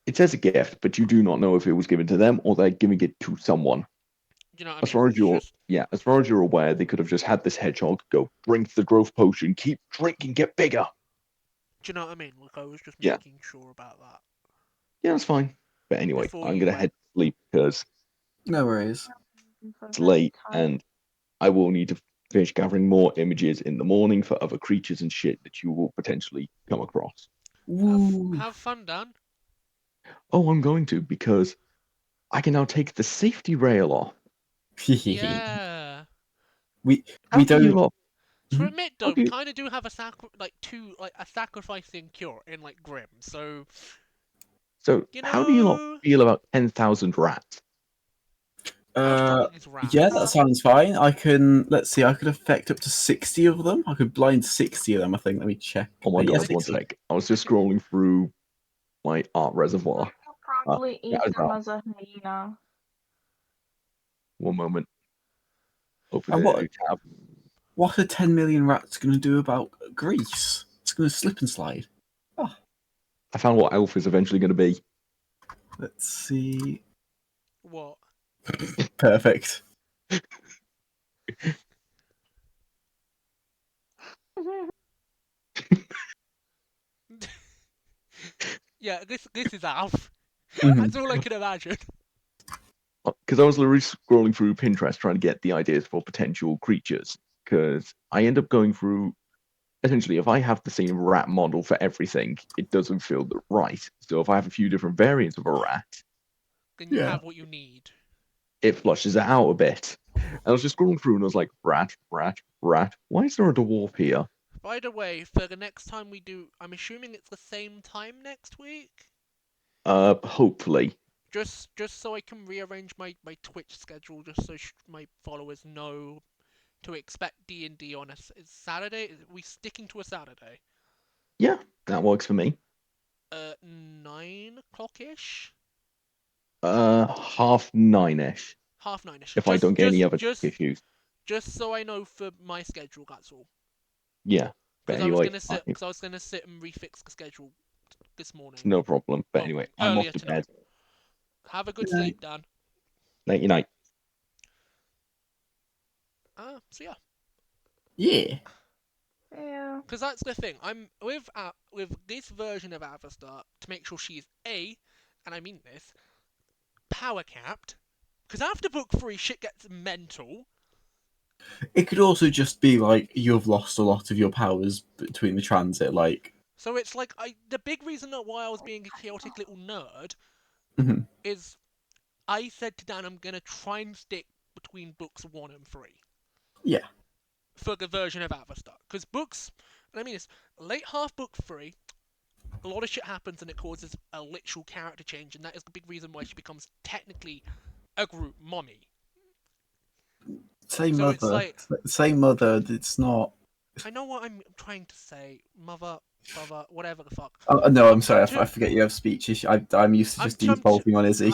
it says a gift, but you do not know if it was given to them or they're giving it to someone. You know what I As mean? far as It's you're, just yeah, as far as you're aware, they could have just had this hedgehog go drink the growth potion, keep drinking, get bigger. do you know what I mean? Like I was just Yeah, making sure about that yeah, that's fine. But anyway, before I'm you gonna went. head to sleep because No worries. I'm it's very late tired. and I will need to finish gathering more images in the morning for other creatures and shit that you will potentially come across. Woo. Have fun, Dan. Oh, I'm going to because I can now take the safety rail off. Yeah. we How we do you don't. lot? To Mhm. admit How though, do we you, kind of do have a sacrificing cure in like Grim. So so you how do you lot know, feel about 10,000 rats? how strong are these Yeah, rats? that sounds fine. I can. Let's see. I could affect up to 60 of them. I could blind 60 of them. I think. Let me check. Oh my Yeah, god, one 60. sec. I was I just can. scrolling through my art reservoir. I'll probably Yeah, eat I them got as a hyena. one moment. Open And a new tab. what are 10 million rats going to do about Greece? It's going to slip and slide. Oh, I found what Elf is eventually going to be. let's see. What? Perfect. Yeah, this is Alf. Mhm. That's all I can imagine. Because I was literally scrolling through Pinterest trying to get the ideas for potential creatures. Because I end up going through. Essentially, if I have the same rat model for everything, it doesn't feel right. So if I have a few different variants of a rat, Then you Yeah. have what you need. it flushes it out a bit. And I was just scrolling through and I was like, rat, rat, rat. Why is there a dwarf here? By the way, for the next time we do, I'm assuming it's the same time next week. Hopefully. Just so I can rearrange my Twitch schedule, just so my followers know to expect D&D on us. It's Saturday. Are we sticking to a Saturday? Yeah, that works for me. 9 o'clock ish. 9:30ish. Half 9ish. If I don't get any other Just issues. just so I know for my schedule. That's all. Yeah. But Because I was anyway, gonna sit. Because I was gonna sit and refix the schedule this morning. no problem. But Well, anyway, I'm off earlier to tonight. bed. Have a good Good night. sleep, Dan. Night night. So yeah. Yeah. Yeah. Because that's the thing. I'm with this version of Avastar to make sure she's and I mean this, power capped. Because after book 3, shit gets mental. It could also just be like you've lost a lot of your powers between the transit. Like, So it's like the big reason why I was being a chaotic little nerd Mhm. is I said to Dan I'm gonna try and stick between books 1 and 3 yeah, for the version of Avastar. Because books, and I mean it's late half book 3. A lot of shit happens and it causes a literal character change, and that is the big reason why she becomes technically a group mommy. same So it's mother, like, same mother. It's not. I know what I'm trying to say, mother, father, whatever the fuck. Oh, no, I'm sorry. I'm I too, forget you have speech issue. I'm used to I'm, just too, I'm too, defaulting on Izzy.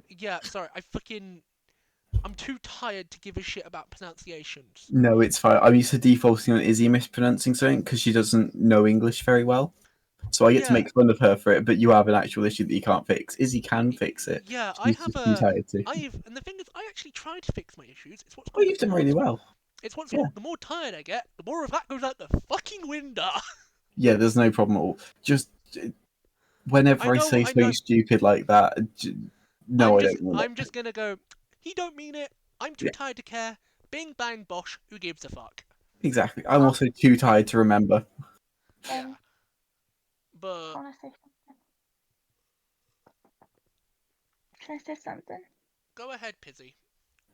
yeah, sorry, I'm too tired to give a shit about pronunciations. No, it's fine. I'm used to defaulting on Izzy mispronouncing something because she doesn't know English very well. So I get to Yeah, make fun of her for it, but you have an actual issue that you can't fix. Izzy can fix it. yeah, I She's have just too tired to. and the thing is, I actually try to fix my issues. It's what's Oh, called, you've done really well. it's what's Yeah. called, the more tired I get, the more of that goes out the fucking window. Yeah, there's no problem at all. Just whenever I say I know, something stupid like that, no, I don't know what. I'm just gonna go, he don't mean it, I'm too Yeah, tired to care, bing bang bosh, who gives a fuck? exactly. I'm also too tired to remember. Yeah, but, I want to say something. Can I say something? go ahead, Pizzy.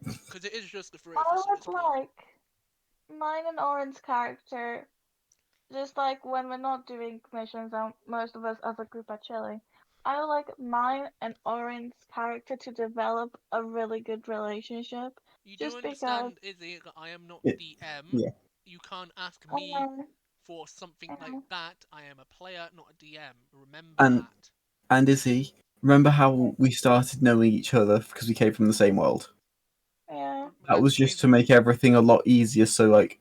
Because it is just the three of I us at would this point. like mine and Oren's character, just like when we're not doing missions and most of us as a group are chilling. I would like mine and Oren's character to develop a really good relationship. You do Just because, understand, Izzy, that I am not Yeah, DM. yeah. You can't ask me um, for something like that. I am a player, not a DM. Remember And that. Izzy, Remember how we started knowing each other because we came from the same world? Yeah. That was just to make everything a lot easier. So like,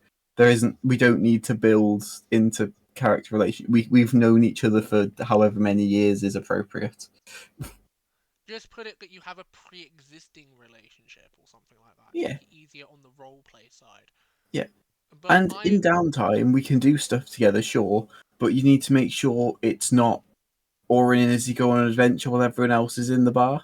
we don't need to build into character relation. We've known each other for however many years is appropriate. Just put it that you have a pre-existing relationship or something like that. Yeah. Make it easier on the roleplay side. Yeah. But And in downtime, we can do stuff together, sure, but you need to make sure it's not Orin as you go on an adventure while everyone else is in the bar.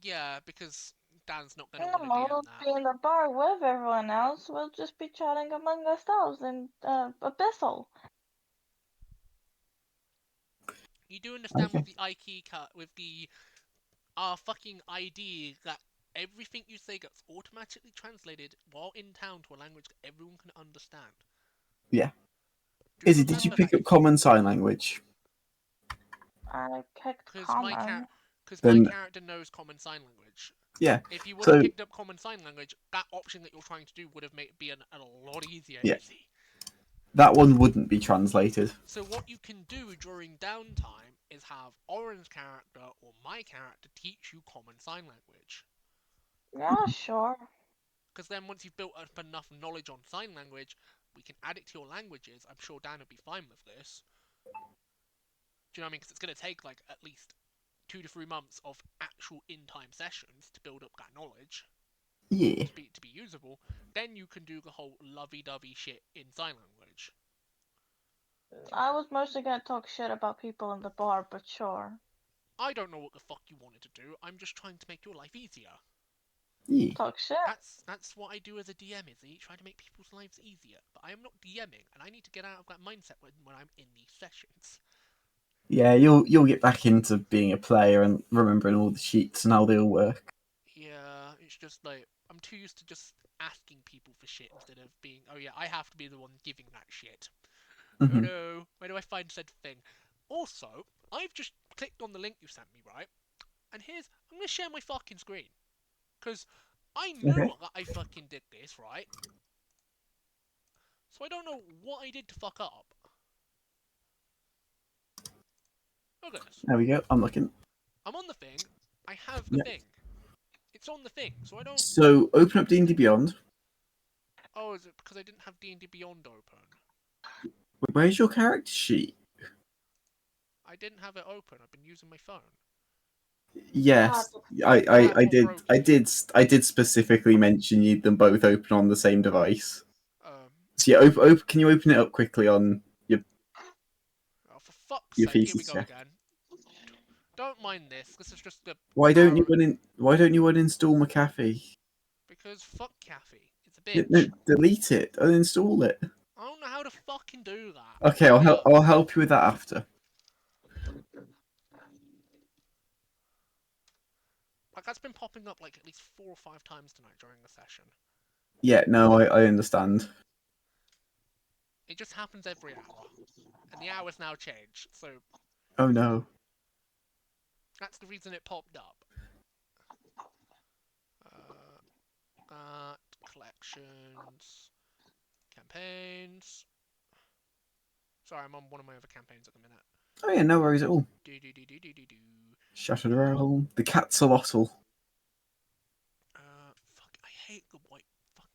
Yeah, because Dan's not going to No, want to DM we'll that. be in the bar with everyone else. We'll just be chatting among ourselves in Abyssal. You do understand Okay. with the IK cut, with the our fucking ID, that everything you say gets automatically translated while in town to a language that everyone can understand. Yeah. Do Izzy, did you remember pick that. up Common Sign Language? I picked Because common. my Then character knows Common Sign Language. yeah. If you would have So picked up Common Sign Language, that option that you're trying to do would have made it a lot easier, Yeah. Izzy. that one wouldn't be translated. So what you can do during downtime is have Oren's character or my character teach you Common Sign Language. Yeah, sure. Because then once you've built up enough knowledge on sign language, we can add it to your languages. I'm sure Dan would be fine with this. Do you know what I mean? Because it's going to take like at least 2 to 3 months of actual in-time sessions to build up that knowledge. Yeah. To be usable. Then you can do the whole lovey-dovey shit in sign language. I was mostly gonna talk shit about people in the bar, but sure. I don't know what the fuck you wanted to do. I'm just trying to make your life easier. Yeah. Talk shit. That's what I do as a DM, Izzy. Try to make people's lives easier. But I am not DMing, and I need to get out of that mindset when I'm in these sessions. Yeah, you'll get back into being a player and remembering all the sheets and how they all work. Yeah, it's just like I'm too used to just asking people for shit instead of being, oh yeah, I have to be the one giving that shit. Oh Mhm. no, where do I find said thing? Also, I've just clicked on the link you sent me, right? And I'm gonna share my fucking screen. Because I knew Okay. that I fucking did this, right? So I don't know what I did to fuck up. Look at this. There we go. I'm looking. I'm on the thing. I have the Yep. thing. It's on the thing, so I don't... So open up D&D Beyond. Oh, is it because I didn't have D&D Beyond open? Where's your character sheet? I didn't have it open. I've been using my phone. Yes, That one broke I it. did specifically mention you them both open on the same device. Um, So yeah, can you open it up quickly on oh, for fuck's your sake, here we thesis go check? again. Don't mind this. This is just the Why don't you power... Why don't you uninstall McAfee? Because fuck Kathy. It's a No, bitch. delete it. Uninstall it. I don't know how to fucking do that. Okay, I'll help you with that after. Like, that's been popping up like at least 4 or 5 times tonight during the session. Yeah, no, I understand. It just happens every hour. And the hour's now changed, so Oh no. that's the reason it popped up. Collections, campaigns. Sorry, I'm on one of my other campaigns at the minute. Oh yeah, no worries at all. Do. Shattered Realm. The Catsalotl. Fuck, I hate the white. Fuck.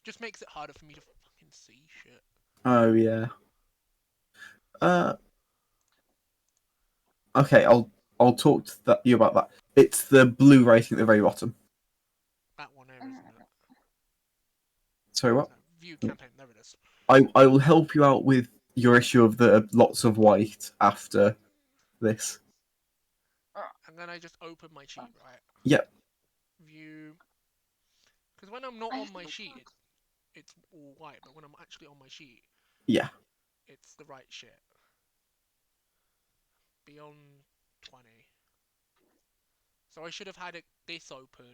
Just makes it harder for me to fucking see shit. Oh yeah. Okay, I'll talk to you about that. It's the blue writing at the very bottom. That one there, isn't it? Sorry, what? View campaign, there it is. I will help you out with your issue of the lots of white after this. And then I just open my sheet, right? Yep. View. Because when I'm not on my sheet, it's all white, but when I'm actually on my sheet, Yeah. it's the right shit. Beyond 20. So I should have had this open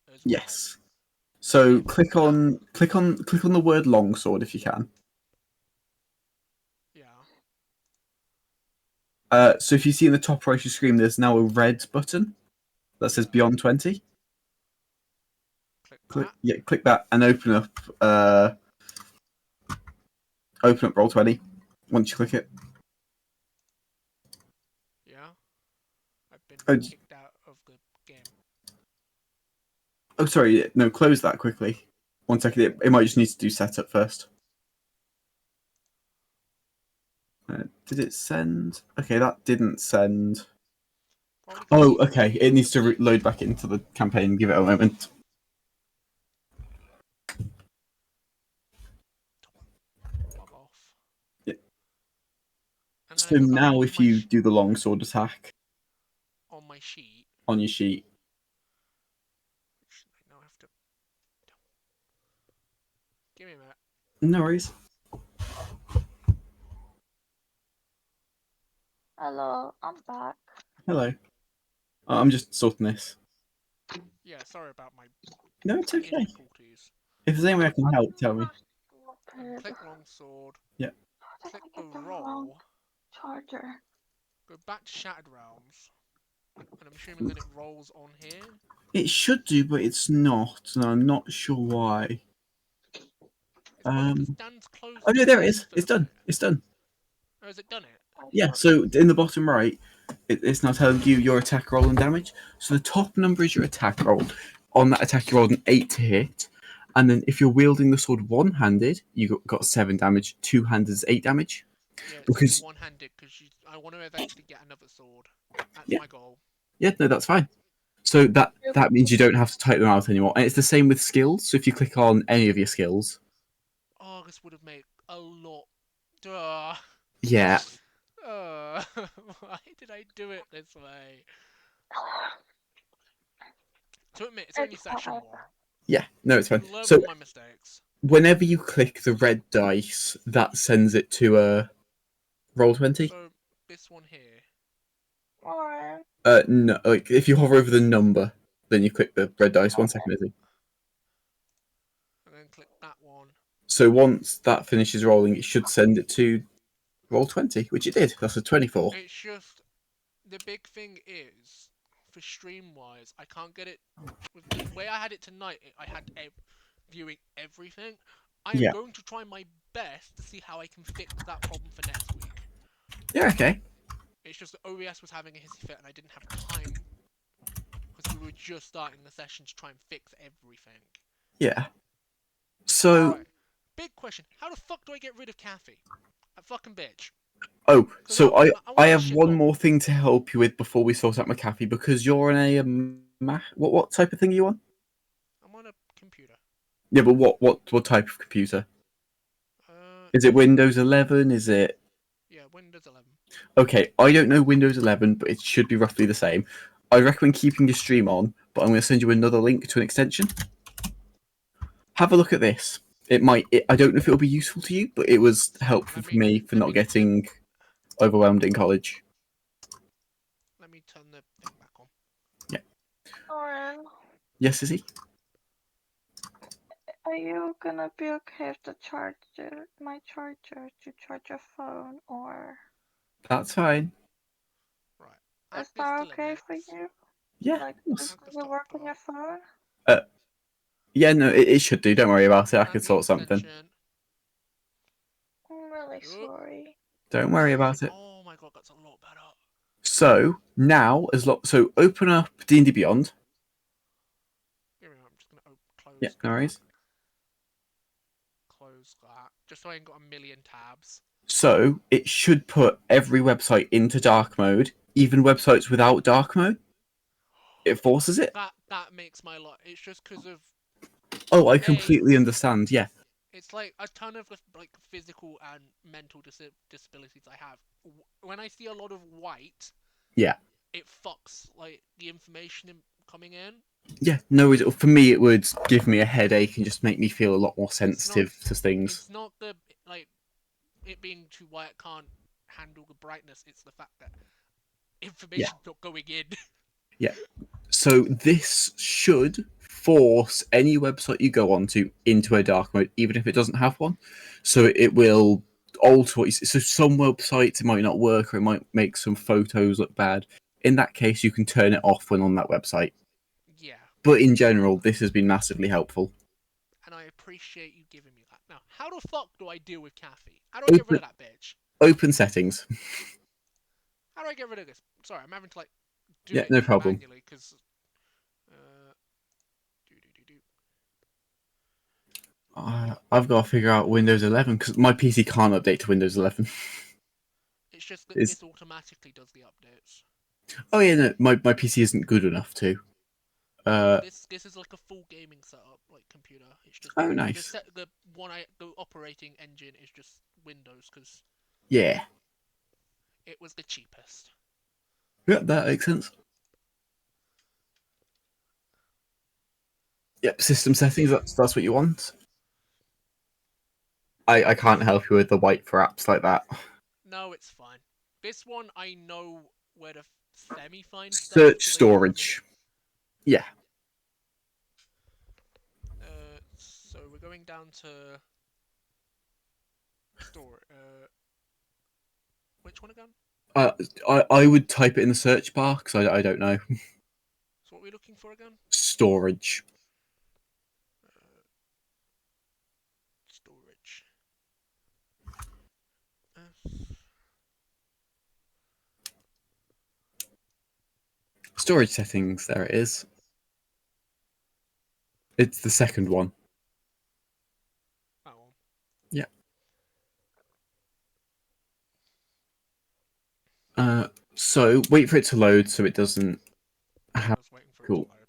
as well. Yes. So click on the word longsword if you can. Yeah. So if you see in the top right of your screen, there's now a red button that says Beyond 20. Click that and open up Roll20 once you click it. Yeah. Oh, kicked out of the game. oh, sorry. No, close that quickly. 1 second. It might just need to do setup first. Did it send? Okay, that didn't send. Probably 'cause Oh, you've okay. It used needs the to big load back into the campaign. Give it a moment. bug off. Yeah. And then I So go back now, onto if my you do the longsword attack on my sheet, on your sheet, which I now have to. Give me a minute. no worries. Hello, I'm back. Hello. I'm just sorting this. Yeah, sorry about my No, it's okay. difficulties. If there's any way I can help, tell me. And click longsword. Yeah. How did Click I the get the wrong roll. charger? Go back to Shattered Realms. And I'm assuming that it rolls on here. It should do, but it's not, and I'm not sure why. It's probably because Dan's closed Oh the no, there it game is. for It's the done. minute. It's done. Oh, has it done it? Yeah. So in the bottom right, it's now telling you your attack roll and damage. So the top number is your attack roll. On that attack, you rolled an 8 to hit, and then if you're wielding the sword one-handed, you got 7 damage. Two-handed is 8 damage. Yeah, it's Because only one-handed because I want to eventually get another sword. That's Yeah. my goal. yeah, no, that's fine. So that means you don't have to type them out anymore, and it's the same with skills. So if you click on any of your skills, Oh, this would have made a lot. Duh. yeah, Why did I do it this way? To admit, it's only It's session fine. 1. yeah, no, it's fine. Learn So from my mistakes. whenever you click the red dice, that sends it to a roll 20. So, this one here. Alright. No, like if you hover over the number, then you click the red dice. 1 second, Izzy. And then click that one. So once that finishes rolling, it should send it to roll 20, which it did. That's a 24. It's just. The big thing is, for stream-wise, I can't get it. With the way I had it tonight, I had viewing everything. I am Yeah. going to try my best to see how I can fix that problem for next week. Yeah, okay. It's just that OBS was having a hissy fit and I didn't have time because we were just starting the session to try and fix everything. Yeah. So, Right. Big question: how the fuck do I get rid of Kathy? That fucking bitch. oh, 'Cause so want I her have shit one gone. more thing to help you with before we sort out McAfee, because you're on a what type of thing are you on? I'm on a computer. Yeah, but what type of computer? Is it It's Windows 11? Is it? Yeah, Windows 11. Okay, I don't know Windows 11, but it should be roughly the same. I recommend keeping your stream on, but I'm going to send you another link to an extension. Have a look at this. It might. I don't know if it'll be useful to you, but it was helpful for me for not getting overwhelmed in college. Let me turn the thing back on. Yeah. Alright. Yes, is he? Are you gonna be okay with the charger, my charger, to charge your phone, or That's fine. Right. is that okay for you? Yeah. Like, of does course. it work on your phone? Yeah, no, it should do. Don't worry about it. I Add can the sort something. extension. I'm really sorry. Don't worry about it. Oh my god, that's a lot better. So now, so open up D&D Beyond. Here we go. I'm just gonna close. Yeah, no worries. Close that, just so I ain't got a million tabs. So it should put every website into dark mode, even websites without dark mode. It forces it. That makes my life. It's just because of. Oh, I completely understand. Yeah. It's like a ton of like physical and mental disabilities I have. When I see a lot of white, Yeah. it fucks like the information coming in. Yeah, no worries. For me, it would give me a headache and just make me feel a lot more sensitive to things. It's not the like it being too white can't handle the brightness. It's the fact that information's not going in. Yeah. So this should force any website you go onto into a dark mode, even if it doesn't have one. So it will alter what you see. So some websites it might not work, or it might make some photos look bad. In that case, you can turn it off when on that website. Yeah. But in general, this has been massively helpful. And I appreciate you giving me that. Now, how the fuck do I deal with Kathy? How do I get rid of that bitch? Open settings. How do I get rid of this? Sorry, I'm having to like do Yeah, it no again problem. manually because. I've got to figure out Windows 11 because my PC can't update to Windows 11. It's just that Is- this automatically does the updates. Oh yeah, no, my PC isn't good enough to. This is like a full gaming setup, like computer. It's just Oh the nice. the the operating engine is just Windows because Yeah, it was the cheapest. yeah, that makes sense. Yep, system settings. That's what you want. I can't help you with the white for apps like that. No, it's fine. This one I know where to semi-find stuff. Search 'Cause they told me. storage. Yeah. So we're going down to store. Which one again? I would type it in the search bar because I don't know. So what are we looking for again? Storage. Storage. Storage settings. There it is. It's the second one. That one. Yeah. So wait for it to load so it doesn't. I was waiting for it to Cool. load.